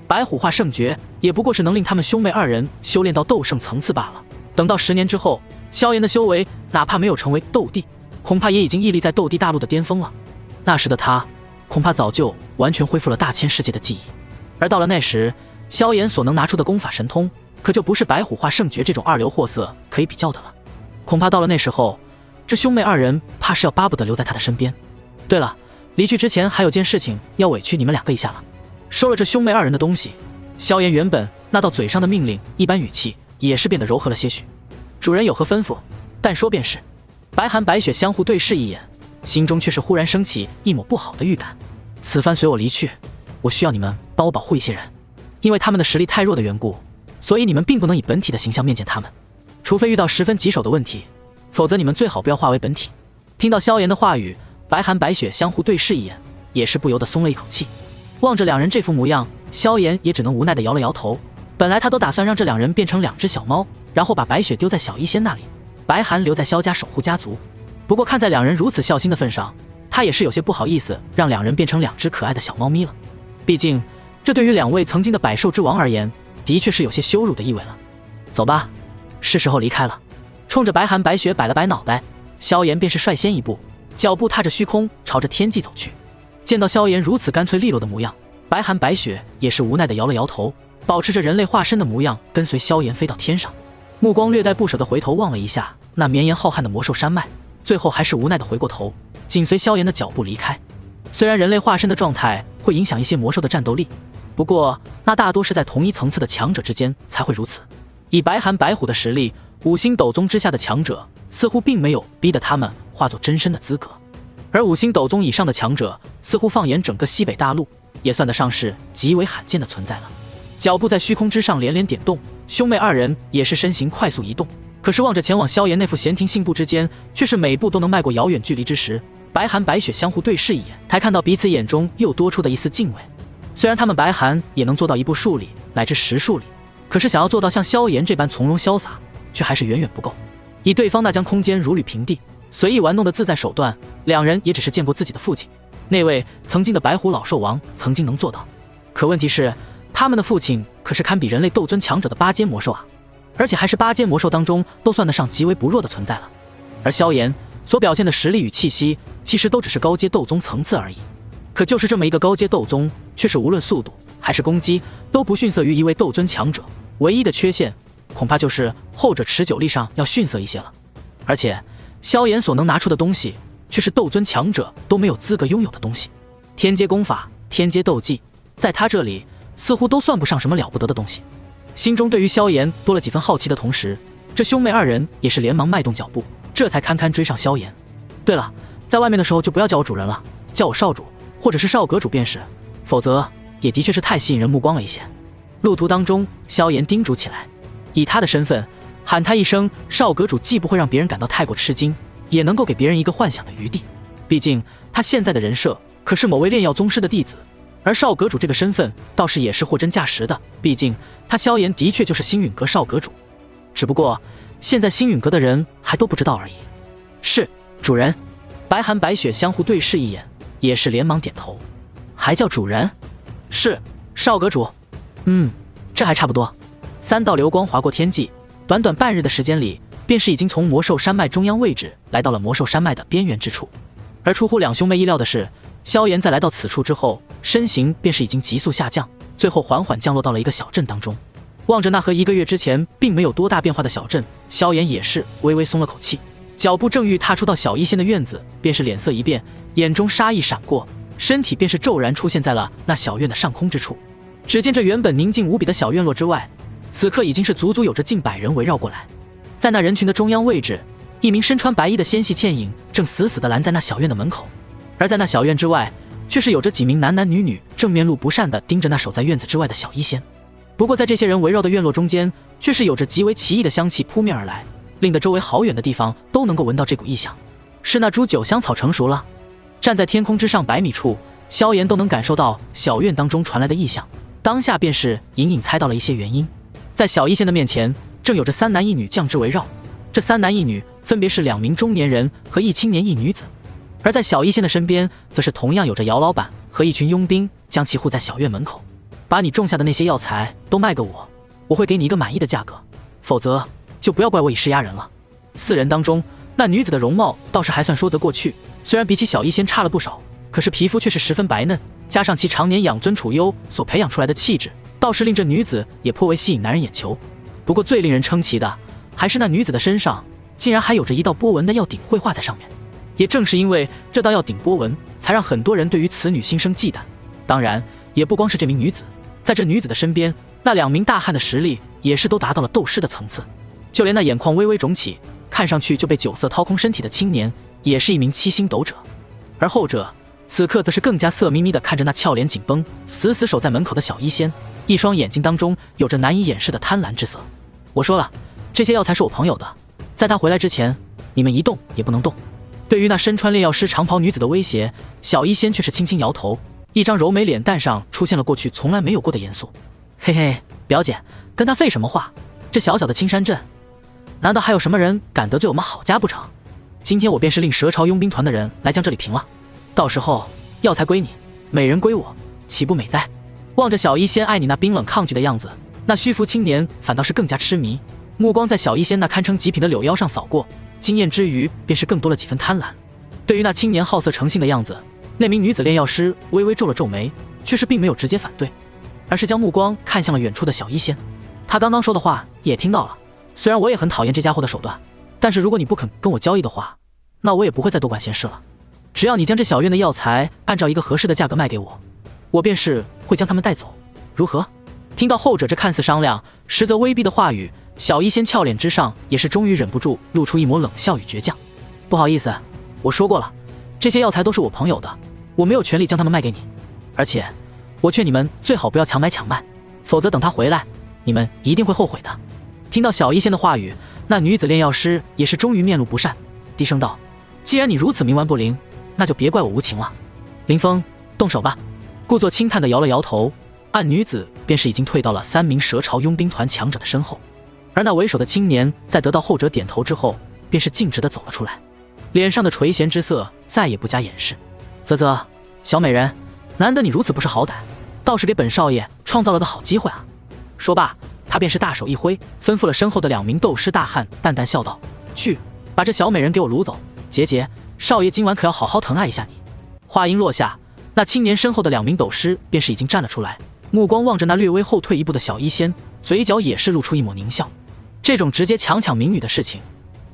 白虎化圣诀也不过是能令他们兄妹二人修炼到斗圣层次罢了，等到10年之后，萧炎的修为哪怕没有成为斗帝，恐怕也已经屹立在斗帝大陆的巅峰了。那时的他恐怕早就完全恢复了大千世界的记忆，而到了那时，萧炎所能拿出的功法神通可就不是白虎化圣诀这种二流货色可以比较的了。恐怕到了那时候，这兄妹二人怕是要巴不得留在他的身边。对了，离去之前还有件事情要委屈你们两个一下了。收了这兄妹二人的东西，萧炎原本那道嘴上的命令一般语气也是变得柔和了些许。主人有何吩咐，但说便是。白寒白雪相互对视一眼，心中却是忽然升起一抹不好的预感。此番随我离去，我需要你们帮我保护一些人，因为他们的实力太弱的缘故，所以你们并不能以本体的形象面见他们，除非遇到十分棘手的问题，否则你们最好不要化为本体。听到萧炎的话语，白寒白雪相互对视一眼，也是不由得松了一口气。望着两人这副模样，萧炎也只能无奈地摇了摇头。本来他都打算让这两人变成2只小猫，然后把白雪丢在小医仙那里，白寒留在萧家守护家族。不过看在两人如此孝心的份上，他也是有些不好意思让两人变成2只可爱的小猫咪了。毕竟这对于2位曾经的百兽之王而言，的确是有些羞辱的意味了。走吧，是时候离开了。冲着白寒白雪摆了摆脑袋，萧炎便是率先一步，脚步踏着虚空，朝着天际走去。见到萧炎如此干脆利落的模样，白寒白雪也是无奈地摇了摇头，保持着人类化身的模样，跟随萧炎飞到天上。目光略带不舍地回头望了一下那绵延浩瀚的魔兽山脉，最后还是无奈地回过头，紧随萧炎的脚步离开。虽然人类化身的状态会影响一些魔兽的战斗力，不过那大多是在同一层次的强者之间才会如此。以白寒白虎的实力，5星斗宗之下的强者似乎并没有逼得他们化作真身的资格，而5星斗宗以上的强者，似乎放眼整个西北大陆，也算得上是极为罕见的存在了。脚步在虚空之上连连点动，兄妹二人也是身形快速移动，可是望着前往萧炎那副闲庭信步之间，却是每步都能迈过遥远距离之时，白寒白雪相互对视一眼，才看到彼此眼中又多出的一丝敬畏。虽然他们白寒也能做到1步数里乃至10数里，可是想要做到像萧炎这般从容潇洒，却还是远远不够。以对方那将空间如履平地、随意玩弄的自在手段，两人也只是见过自己的父亲那位曾经的白虎老兽王曾经能做到，可问题是他们的父亲可是堪比人类斗尊强者的8阶魔兽啊，而且还是8阶魔兽当中都算得上极为不弱的存在了。而萧炎所表现的实力与气息，其实都只是高阶斗宗层次而已。可就是这么一个高阶斗宗，却是无论速度还是攻击都不逊色于一位斗尊强者，唯一的缺陷恐怕就是后者持久力上要逊色一些了。而且萧炎所能拿出的东西，却是斗尊强者都没有资格拥有的东西。天阶功法、天阶斗技，在他这里似乎都算不上什么了不得的东西。心中对于萧炎多了几分好奇的同时，这兄妹二人也是连忙迈动脚步，这才堪堪追上萧炎。对了，在外面的时候就不要叫我主人了，叫我少主或者是少阁主便是，否则也的确是太吸引人目光了一些。路途当中，萧炎叮嘱起来，以他的身份喊他一声少阁主，既不会让别人感到太过吃惊，也能够给别人一个幻想的余地。毕竟他现在的人设可是某位炼药宗师的弟子，而少阁主这个身份倒是也是货真价实的，毕竟他萧炎的确就是星陨阁少阁主，只不过现在星陨阁的人还都不知道而已。是，主人。白寒白雪相互对视一眼，也是连忙点头。还叫主人？是，少阁主。这还差不多。3道流光划过天际，短短半日的时间里，便是已经从魔兽山脉中央位置来到了魔兽山脉的边缘之处。而出乎两兄妹意料的是，萧炎在来到此处之后，身形便是已经急速下降，最后缓缓降落到了一个小镇当中。望着那和1个月之前并没有多大变化的小镇，萧炎也是微微松了口气。脚步正欲踏出到小医仙的院子，便是脸色一变，眼中杀意闪过，身体便是骤然出现在了那小院的上空之处。只见这原本宁静无比的小院落之外，此刻已经是足足有着近100人围绕过来。在那人群的中央位置，一名身穿白衣的纤细倩影正死死地拦在那小院的门口，而在那小院之外，却是有着几名男男女女正面露不善地盯着那守在院子之外的小医仙。不过在这些人围绕的院落中间，却是有着极为奇异的香气扑面而来，令得周围好远的地方都能够闻到这股异香。是那株酒香草成熟了。站在天空之上100米处，萧炎都能感受到小院当中传来的异响，当下便是隐隐猜到了一些原因。在小医仙的面前，正有着3男1女将之围绕，这3男1女分别是2名中年人和1青年1女子。而在小医仙的身边，则是同样有着姚老板和一群佣兵将其护在小院门口。把你种下的那些药材都卖给我，我会给你一个满意的价格，否则就不要怪我以势压人了。4人当中，那女子的容貌倒是还算说得过去，虽然比起小医仙差了不少，可是皮肤却是十分白嫩，加上其常年养尊处优所培养出来的气质，倒是令这女子也颇为吸引男人眼球。不过最令人称奇的，还是那女子的身上竟然还有着一道波纹的药鼎绘画在上面。也正是因为这道药鼎波纹，才让很多人对于此女心生忌惮。当然，也不光是这名女子，在这女子的身边，那2名大汉的实力也是都达到了斗师的层次。就连那眼眶微微肿起，看上去就被酒色掏空身体的青年，也是一名7星斗者。而后者此刻则是更加色眯眯地看着那俏脸紧绷、死死守在门口的小医仙，一双眼睛当中有着难以掩饰的贪婪之色。我说了，这些药材是我朋友的，在他回来之前，你们一动也不能动。对于那身穿炼药师长袍女子的威胁，小医仙却是轻轻摇头，一张柔美脸蛋上出现了过去从来没有过的严肃。嘿嘿，表姐，跟他废什么话？这小小的青山镇，难道还有什么人敢得罪我们郝家不成？今天我便是令蛇朝佣兵团的人来将这里平了，到时候药材归你，美人归我，岂不美哉？望着小医仙爱你那冰冷抗拒的样子，那虚浮青年反倒是更加痴迷，目光在小医仙那堪称极品的柳腰上扫过，惊艳之余便是更多了几分贪婪。对于那青年好色成性的样子，那名女子炼药师微微皱了皱眉，却是并没有直接反对，而是将目光看向了远处的小医仙。他刚刚说的话也听到了，虽然我也很讨厌这家伙的手段，但是如果你不肯跟我交易的话，那我也不会再多管闲事了。只要你将这小院的药材按照一个合适的价格卖给我，我便是会将他们带走，如何？听到后者这看似商量实则威逼的话语，小医仙俏脸之上也是终于忍不住露出一抹冷笑与倔强。不好意思，我说过了，这些药材都是我朋友的，我没有权利将他们卖给你，而且我劝你们最好不要强买强卖，否则等他回来，你们一定会后悔的。听到小医仙的话语，那女子炼药师也是终于面露不善，低声道：既然你如此冥顽不灵，那就别怪我无情了。林峰，动手吧。故作轻叹地摇了摇头，暗女子便是已经退到了3名蛇朝佣兵团强者的身后。而那为首的青年在得到后者点头之后，便是径直地走了出来，脸上的垂涎之色再也不加掩饰。啧啧，小美人，难得你如此不识好歹，倒是给本少爷创造了个好机会啊。说罢，他便是大手一挥，吩咐了身后的2名斗师大汉，淡淡笑道：去，把这小美人给我掳走，节节，少爷今晚可要好好疼爱一下你。话音落下，那青年身后的2名斗师便是已经站了出来，目光望着那略微后退一步的小医仙，嘴角也是露出一抹狞笑。这种直接抢民女的事情，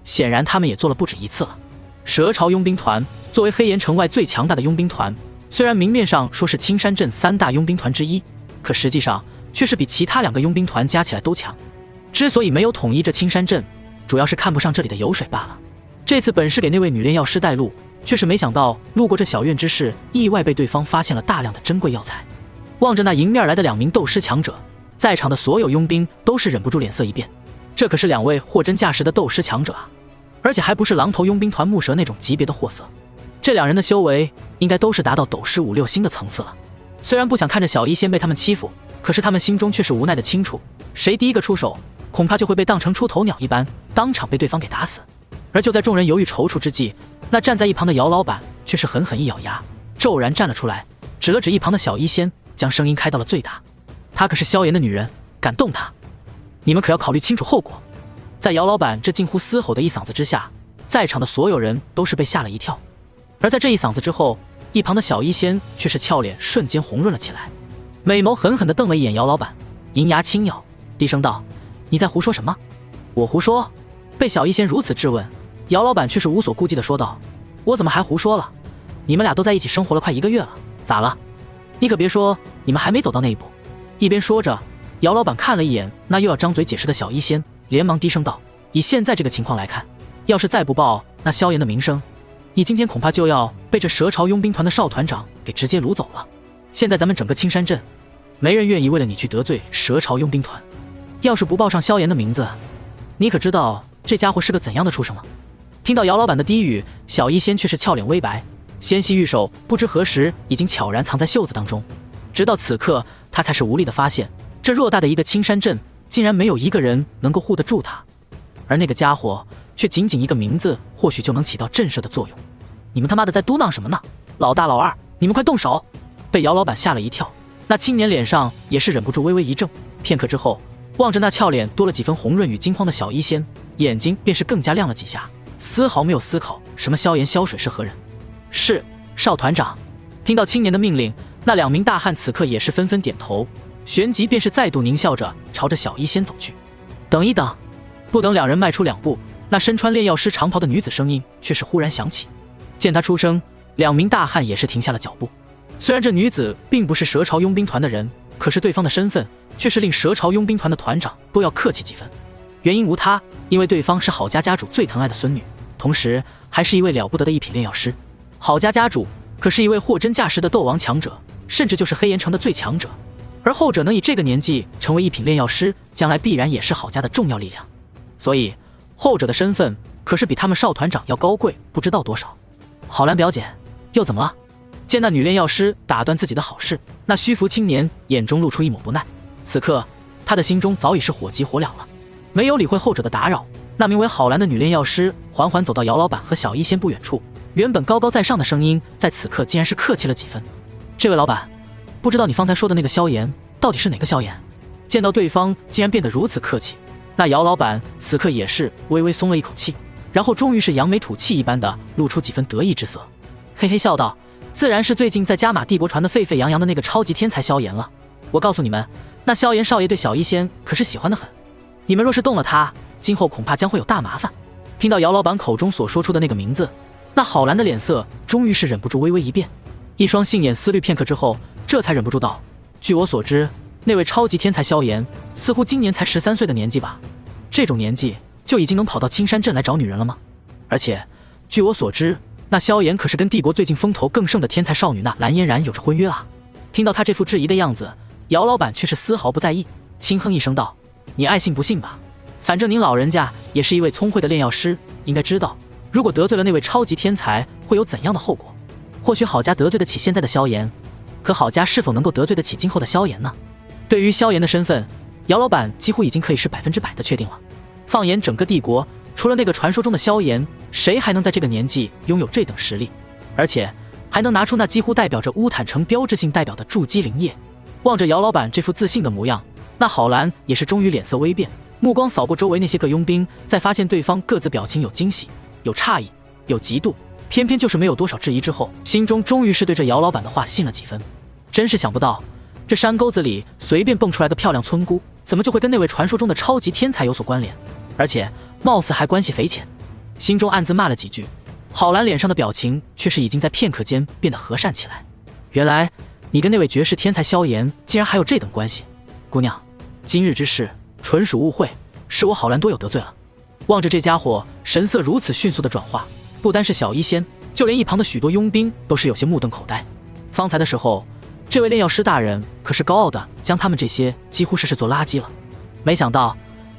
显然他们也做了不止一次了。蛇朝佣兵团作为黑岩城外最强大的佣兵团，虽然明面上说是青山镇3大佣兵团之一，可实际上却是比其他2个佣兵团加起来都强。之所以没有统一这青山镇，主要是看不上这里的油水罢了。这次本是给那位女炼药师带路，却是没想到路过这小院之事，意外被对方发现了大量的珍贵药材。望着那迎面来的2名斗师强者，在场的所有佣兵都是忍不住脸色一变。这可是2位货真价实的斗师强者啊，而且还不是狼头佣兵团木蛇那种级别的货色。这2人的修为应该都是达到斗师5、6星的层次了。虽然不想看着小医仙被他们欺负，可是他们心中却是无奈的清楚，谁第一个出手，恐怕就会被当成出头鸟一般，当场被对方给打死。而就在众人犹豫踌躇之际，那站在一旁的姚老板却是狠狠一咬牙，骤然站了出来，指了指一旁的小医仙，将声音开到了最大：她可是萧炎的女人，敢动她，你们可要考虑清楚后果。在姚老板这近乎嘶吼的一嗓子之下，在场的所有人都是被吓了一跳。而在这一嗓子之后，一旁的小医仙却是俏脸瞬间红润了起来，美眸狠狠地瞪了一眼姚老板，银牙轻咬，低声道：你在胡说什么？我胡说？被小医仙如此质问，姚老板却是无所顾忌地说道：“我怎么还胡说了？你们俩都在一起生活了快1个月了，咋了？你可别说你们还没走到那一步。”一边说着，姚老板看了一眼那又要张嘴解释的小医仙，连忙低声道：“以现在这个情况来看，要是再不报那萧炎的名声，你今天恐怕就要被这蛇潮佣兵团的少团长给直接掳走了。现在咱们整个青山镇，没人愿意为了你去得罪蛇潮佣兵团。要是不报上萧炎的名字，你可知道这家伙是个怎样的畜生吗？”听到姚老板的低语，小医仙却是俏脸微白，纤细玉手不知何时已经悄然藏在袖子当中。直到此刻，他才是无力的发现，这偌大的一个青山镇，竟然没有一个人能够护得住他，而那个家伙却仅仅一个名字，或许就能起到震慑的作用。你们他妈的在嘟囔什么呢？老大老二，你们快动手！被姚老板吓了一跳，那青年脸上也是忍不住微微一怔，片刻之后，望着那俏脸多了几分红润与惊慌的小医仙，眼睛便是更加亮了几下，丝毫没有思考什么萧炎萧水是何人。是少团长。听到青年的命令，那2名大汉此刻也是纷纷点头，旋即便是再度狞笑着朝着小医仙走去。等一等！不等2人迈出2步，那身穿炼药师长袍的女子声音却是忽然响起。见他出声，2名大汉也是停下了脚步。虽然这女子并不是蛇潮佣兵团的人，可是对方的身份却是令蛇潮佣兵团的团长都要客气几分。原因无他，因为对方是郝家家主最疼爱的孙女，同时还是一位了不得的一品炼药师。郝家家主可是一位货真价实的斗王强者，甚至就是黑岩城的最强者，而后者能以这个年纪成为一品炼药师，将来必然也是郝家的重要力量，所以后者的身份可是比他们少团长要高贵不知道多少。郝兰表姐，又怎么了？见那女炼药师打断自己的好事，那虚浮青年眼中露出一抹不耐。此刻他的心中早已是火急火燎了，没有理会后者的打扰，那名为郝兰的女炼药师缓缓走到姚老板和小医仙不远处，原本高高在上的声音在此刻竟然是客气了几分。这位老板，不知道你方才说的那个萧炎到底是哪个萧炎？见到对方竟然变得如此客气，那姚老板此刻也是微微松了一口气，然后终于是扬眉吐气一般的露出几分得意之色，嘿嘿笑道：“自然是最近在加玛帝国传的沸沸扬扬的那个超级天才萧炎了。我告诉你们，那萧炎少爷对小医仙可是喜欢得很，你们若是动了他，今后恐怕将会有大麻烦。”听到姚老板口中所说出的那个名字，那郝兰的脸色终于是忍不住微微一变，一双杏眼思虑片刻之后，这才忍不住道：“据我所知，那位超级天才萧炎似乎今年才13岁的年纪吧？这种年纪就已经能跑到青山镇来找女人了吗？而且据我所知，那萧炎可是跟帝国最近风头更盛的天才少女那蓝嫣然有着婚约啊。”听到他这副质疑的样子，姚老板却是丝毫不在意，轻哼一声道：“你爱信不信吧，反正您老人家也是一位聪慧的炼药师，应该知道如果得罪了那位超级天才会有怎样的后果。或许郝家得罪得起现在的萧炎，可郝家是否能够得罪得起今后的萧炎呢？”对于萧炎的身份，姚老板几乎已经可以是100%的确定了。放眼整个帝国，除了那个传说中的萧炎，谁还能在这个年纪拥有这等实力，而且还能拿出那几乎代表着乌坦城标志性代表的筑基灵液？望着姚老板这副自信的模样，那郝兰也是终于脸色微变，目光扫过周围那些个佣兵，在发现对方各自表情有惊喜、有诧异、有嫉妒，偏偏就是没有多少质疑之后，心中终于是对这姚老板的话信了几分。真是想不到，这山沟子里随便蹦出来的漂亮村姑，怎么就会跟那位传说中的超级天才有所关联，而且貌似还关系匪浅。心中暗自骂了几句，郝兰脸上的表情却是已经在片刻间变得和善起来。原来你跟那位绝世天才萧炎竟然还有这等关系，姑娘，今日之事纯属误会，是我郝兰多有得罪了。望着这家伙神色如此迅速的转化，不单是小医仙，就连一旁的许多佣兵都是有些目瞪口呆。方才的时候，这位炼药师大人可是高傲的将他们这些几乎是视作垃圾了，没想到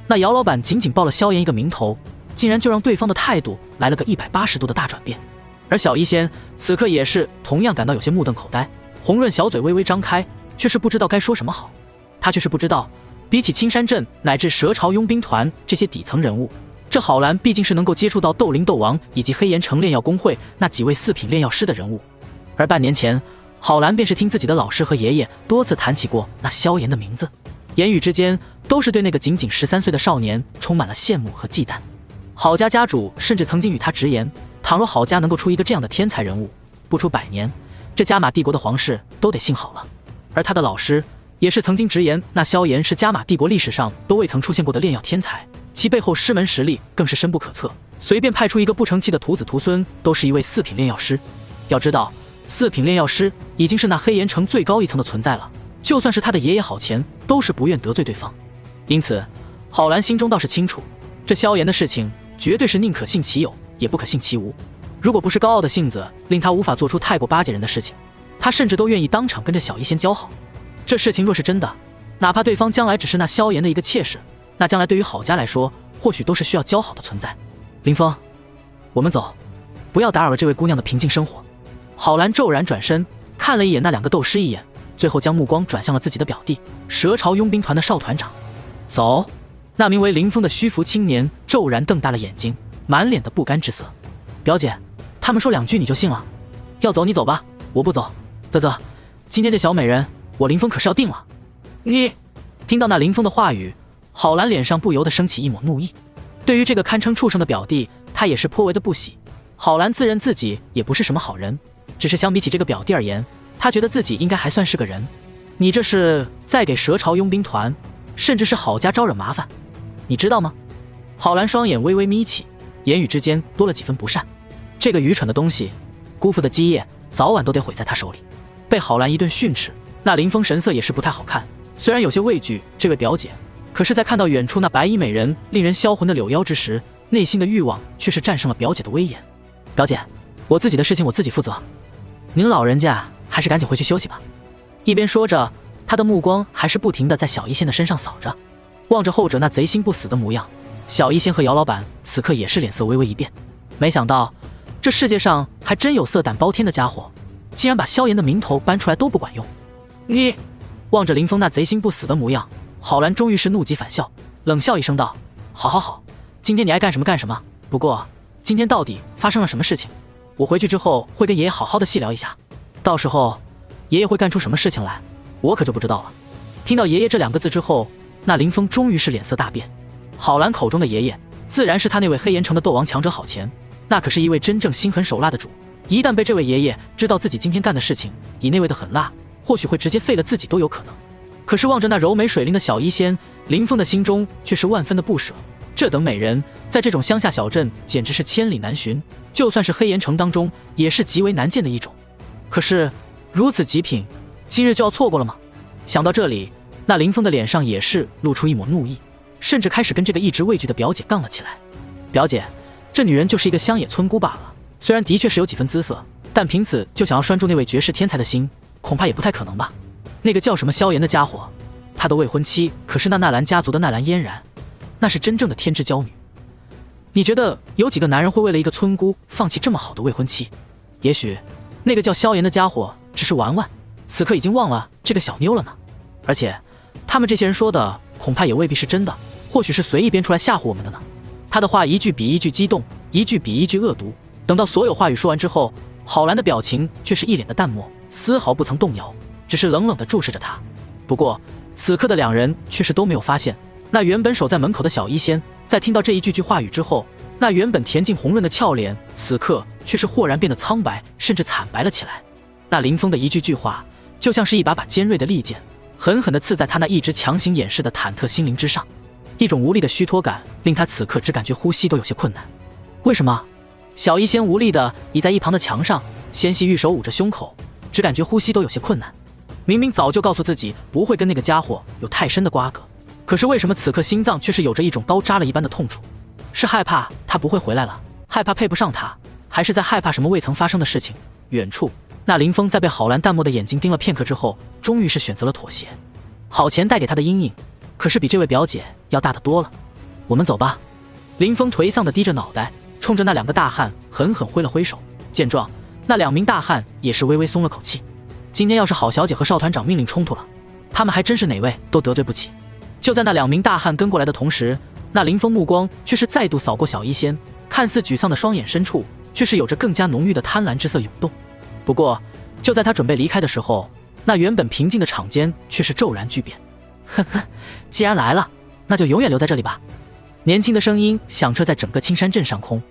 那姚老板仅仅报了萧炎一个名头，竟然就让对方的态度来了个180度的大转变。而小医仙此刻也是同样感到有些目瞪口呆，红润小嘴微微张开，却是不知道该说什么好。他却是不知道，比起青山镇乃至蛇潮佣兵团这些底层人物，这郝兰毕竟是能够接触到斗灵斗王以及黑岩城炼药工会那几位4品炼药师的人物。而半年前，郝兰便是听自己的老师和爷爷多次谈起过那萧炎的名字，言语之间都是对那个仅仅13岁的少年充满了羡慕和忌惮。郝家家主甚至曾经与他直言，倘若郝家能够出一个这样的天才人物，不出100年，这加玛帝国的皇室都得幸好了。而他的老师也是曾经直言，那萧炎是加玛帝国历史上都未曾出现过的炼药天才，其背后师门实力更是深不可测，随便派出一个不成器的徒子徒孙，都是一位4品炼药师。要知道，4品炼药师已经是那黑岩城最高一层的存在了，就算是他的爷爷郝乾，都是不愿得罪对方。因此，郝兰心中倒是清楚，这萧炎的事情绝对是宁可信其有，也不可信其无。如果不是高傲的性子令他无法做出太过巴结人的事情，他甚至都愿意当场跟着小医仙交好。这事情若是真的，哪怕对方将来只是那萧炎的一个妾室，那将来对于郝家来说，或许都是需要交好的存在。林峰，我们走，不要打扰了这位姑娘的平静生活。郝兰骤然转身，看了一眼那2个斗师一眼，最后将目光转向了自己的表弟蛇潮佣兵团的少团长。走。那名为林峰的虚浮青年骤然瞪大了眼睛，满脸的不甘之色。表姐，他们说2句你就信了？要走你走吧，我不走。啧啧，今天这小美人，我林峰可是要定了。你听到那林峰的话语，郝兰脸上不由得升起一抹怒意。对于这个堪称畜生的表弟，他也是颇为的不喜。郝兰自认自己也不是什么好人，只是相比起这个表弟而言，他觉得自己应该还算是个人。你这是在给蛇潮佣兵团，甚至是郝家招惹麻烦，你知道吗？郝兰双眼微微眯起，言语之间多了几分不善。这个愚蠢的东西，辜负的基业早晚都得毁在他手里。被郝兰一顿训斥，那林峰神色也是不太好看，虽然有些畏惧这位表姐，可是在看到远处那白衣美人令人销魂的柳腰之时，内心的欲望却是战胜了表姐的威严。表姐，我自己的事情我自己负责，您老人家还是赶紧回去休息吧。一边说着，他的目光还是不停地在小医仙的身上扫着，望着后者那贼心不死的模样，小医仙和姚老板此刻也是脸色微微一变。没想到这世界上还真有色胆包天的家伙，竟然把萧炎的名头搬出来都不管用。你望着林峰那贼心不死的模样，郝兰终于是怒极反笑，冷笑一声道：好好好，今天你爱干什么干什么，不过今天到底发生了什么事情，我回去之后会跟爷爷好好的细聊一下，到时候爷爷会干出什么事情来，我可就不知道了。听到爷爷这2个字之后，那林峰终于是脸色大变。郝兰口中的爷爷自然是他那位黑岩城的斗王强者郝乾，那可是一位真正心狠手辣的主，一旦被这位爷爷知道自己今天干的事情以那位的狠辣，或许会直接废了自己都有可能。可是望着那柔美水灵的小医仙，林峰的心中却是万分的不舍。这等美人在这种乡下小镇简直是千里难寻，就算是黑岩城当中也是极为难见的一种。可是如此极品，今日就要错过了吗？想到这里，那林峰的脸上也是露出一抹怒意，甚至开始跟这个一直畏惧的表姐杠了起来。表姐，这女人就是一个乡野村姑罢了，虽然的确是有几分姿色，但凭此就想要拴住那位绝世天才的心，恐怕也不太可能吧。那个叫什么萧炎的家伙，他的未婚妻可是那纳兰家族的纳兰嫣然，那是真正的天之娇女。你觉得有几个男人会为了一个村姑放弃这么好的未婚妻？也许那个叫萧炎的家伙只是玩玩，此刻已经忘了这个小妞了呢。而且他们这些人说的恐怕也未必是真的，或许是随意编出来吓唬我们的呢。他的话一句比一句激动，一句比一句恶毒。等到所有话语说完之后，郝兰的表情却是一脸的淡漠，丝毫不曾动摇，只是冷冷地注视着他。不过此刻的2人却是都没有发现，那原本守在门口的小医仙在听到这一句话语之后，那原本恬静红润的俏脸此刻却是豁然变得苍白，甚至惨白了起来。那林峰的一句话就像是一把尖锐的利剑，狠狠地刺在他那一直强行掩饰的忐忑心灵之上。一种无力的虚脱感令他此刻只感觉呼吸都有些困难。为什么？小医仙无力地倚在一旁的墙上，纤细玉手捂着胸口，只感觉呼吸都有些困难。明明早就告诉自己不会跟那个家伙有太深的瓜葛，可是为什么此刻心脏却是有着一种刀扎了一般的痛楚？是害怕他不会回来了，害怕配不上他，还是在害怕什么未曾发生的事情？远处那林峰在被郝兰淡漠的眼睛盯了片刻之后，终于是选择了妥协。郝乾带给他的阴影可是比这位表姐要大得多了。我们走吧。林峰颓丧地低着脑袋，冲着那2个大汉狠狠挥了挥手。见状，那2名大汉也是微微松了口气。今天要是郝小姐和少团长命令冲突了，他们还真是哪位都得罪不起。就在那2名大汉跟过来的同时，那林峰目光却是再度扫过小医仙，看似沮丧的双眼深处却是有着更加浓郁的贪婪之色涌动。不过就在他准备离开的时候，那原本平静的场间却是骤然巨变。呵呵，既然来了，那就永远留在这里吧。年轻的声音响彻在整个青山镇上空。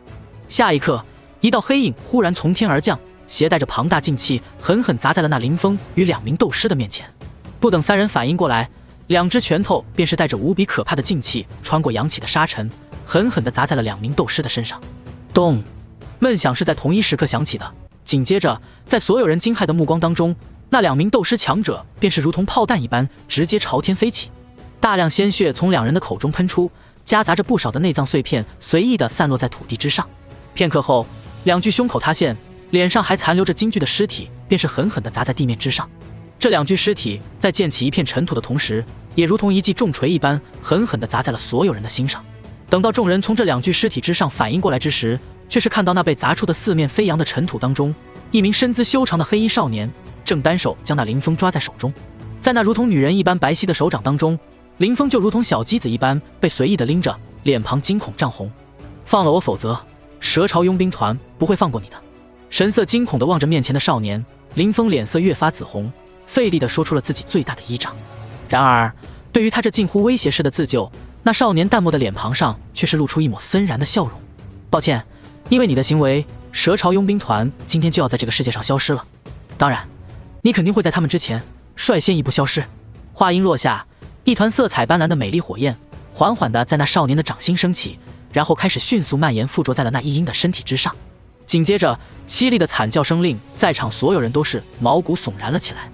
下一刻，一道黑影忽然从天而降，携带着庞大劲气，狠狠砸在了那林峰与2名斗师的面前。不等3人反应过来，2只拳头便是带着无比可怕的劲气穿过扬起的沙尘，狠狠地砸在了2名斗师的身上。咚！闷响是在同一时刻响起的。紧接着，在所有人惊骇的目光当中，那2名斗师强者便是如同炮弹一般，直接朝天飞起。大量鲜血从2人的口中喷出，夹杂着不少的内脏碎片，随意地散落在土地之上。片刻后，2具胸口塌陷，脸上还残留着惊惧的尸体，便是狠狠地砸在地面之上。这2具尸体在溅起一片尘土的同时，也如同一记重锤一般，狠狠地砸在了所有人的心上。等到众人从这2具尸体之上反应过来之时，却是看到那被砸出的四面飞扬的尘土当中，一名身姿修长的黑衣少年正单手将那林峰抓在手中。在那如同女人一般白皙的手掌当中，林峰就如同小鸡子一般被随意地拎着，脸庞惊恐涨红。放了我，否则蛇潮佣兵团不会放过你的。神色惊恐地望着面前的少年，林峰脸色越发紫红，费力地说出了自己最大的依仗。然而对于他这近乎威胁式的自救，那少年淡漠的脸庞上却是露出一抹森然的笑容。抱歉，因为你的行为，蛇潮佣兵团今天就要在这个世界上消失了。当然，你肯定会在他们之前率先一步消失。话音落下，一团色彩斑斓的美丽火焰缓缓地在那少年的掌心升起，然后开始迅速蔓延，附着在了那一鹰的身体之上。紧接着，凄厉的惨叫声令在场所有人都是毛骨悚然了起来。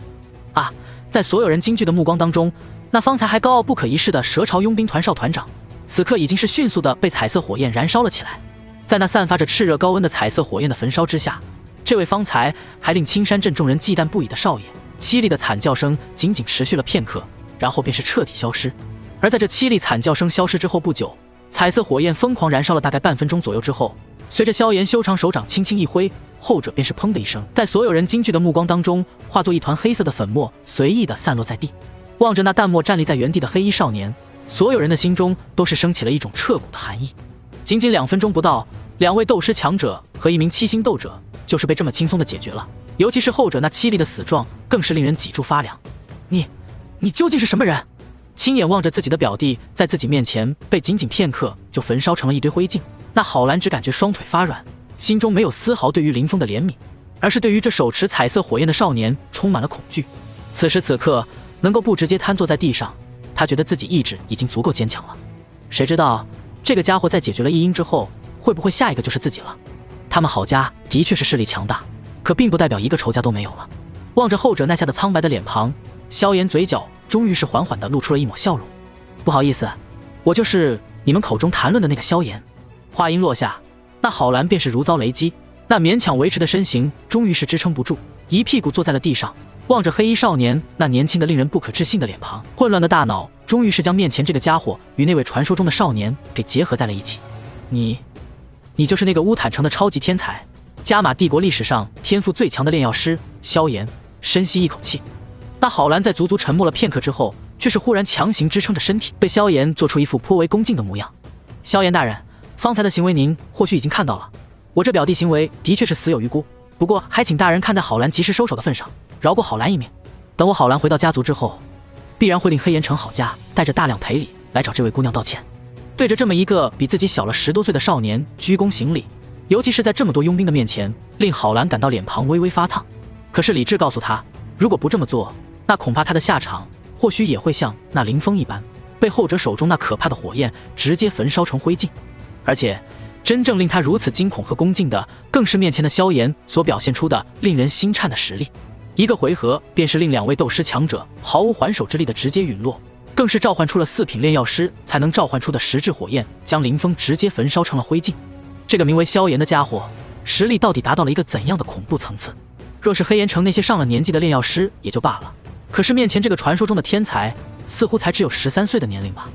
啊！在所有人惊惧的目光当中，那方才还高傲不可一世的蛇潮佣兵团少团长，此刻已经是迅速地被彩色火焰燃烧了起来。在那散发着炽热高温的彩色火焰的焚烧之下，这位方才还令青山镇众人忌惮不已的少爷，凄厉的惨叫声仅仅持续了片刻，然后便是彻底消失。而在这凄厉惨叫声消失之后不久，彩色火焰疯狂燃烧了大概半分钟左右之后，随着萧炎修长手掌轻轻一挥，后者便是砰的一声，在所有人惊惧的目光当中，化作一团黑色的粉末，随意地散落在地。望着那淡漠站立在原地的黑衣少年，所有人的心中都是升起了一种彻骨的寒意。仅仅2分钟不到，2位斗师强者和1名7星斗者就是被这么轻松地解决了，尤其是后者那凄厉的死状，更是令人脊柱发凉。你究竟是什么人？亲眼望着自己的表弟在自己面前被仅仅片刻就焚烧成了一堆灰烬，那郝兰只感觉双腿发软，心中没有丝毫对于林峰的怜悯，而是对于这手持彩色火焰的少年充满了恐惧。此时此刻能够不直接瘫坐在地上，他觉得自己意志已经足够坚强了。谁知道这个家伙在解决了一鹰之后，会不会下一个就是自己了？他们郝家的确是势力强大，可并不代表一个仇家都没有了。望着后者那下的苍白的脸庞，萧炎嘴角终于是缓缓地露出了一抹笑容。不好意思，我就是你们口中谈论的那个萧炎。话音落下，那郝兰便是如遭雷击，那勉强维持的身形终于是支撑不住，一屁股坐在了地上，望着黑衣少年那年轻的令人不可置信的脸庞，混乱的大脑终于是将面前这个家伙与那位传说中的少年给结合在了一起。你就是那个乌坦城的超级天才，加玛帝国历史上天赋最强的炼药师萧炎。深吸一口气，那郝兰在足足沉默了片刻之后，却是忽然强行支撑着身体，对萧炎做出一副颇为恭敬的模样。萧炎大人，方才的行为您或许已经看到了，我这表弟行为的确是死有余辜，不过还请大人看在郝兰及时收手的份上，饶过郝兰一命。等我郝兰回到家族之后，必然会令黑岩城郝家带着大量赔礼来找这位姑娘道歉。对着这么一个比自己小了10多岁的少年鞠躬行礼，尤其是在这么多佣兵的面前，令郝兰感到脸庞微微发烫。可是理智告诉他，如果不这么做，那恐怕他的下场或许也会像那林峰一般，被后者手中那可怕的火焰直接焚烧成灰烬。而且真正令他如此惊恐和恭敬的，更是面前的萧炎所表现出的令人心颤的实力。一个回合便是令2位斗师强者毫无还手之力的直接陨落，更是召唤出了4品炼药师才能召唤出的实质火焰，将林峰直接焚烧成了灰烬。这个名为萧炎的家伙，实力到底达到了一个怎样的恐怖层次？若是黑岩城那些上了年纪的炼药师也就罢了，可是面前这个传说中的天才，似乎才只有13岁的年龄吧。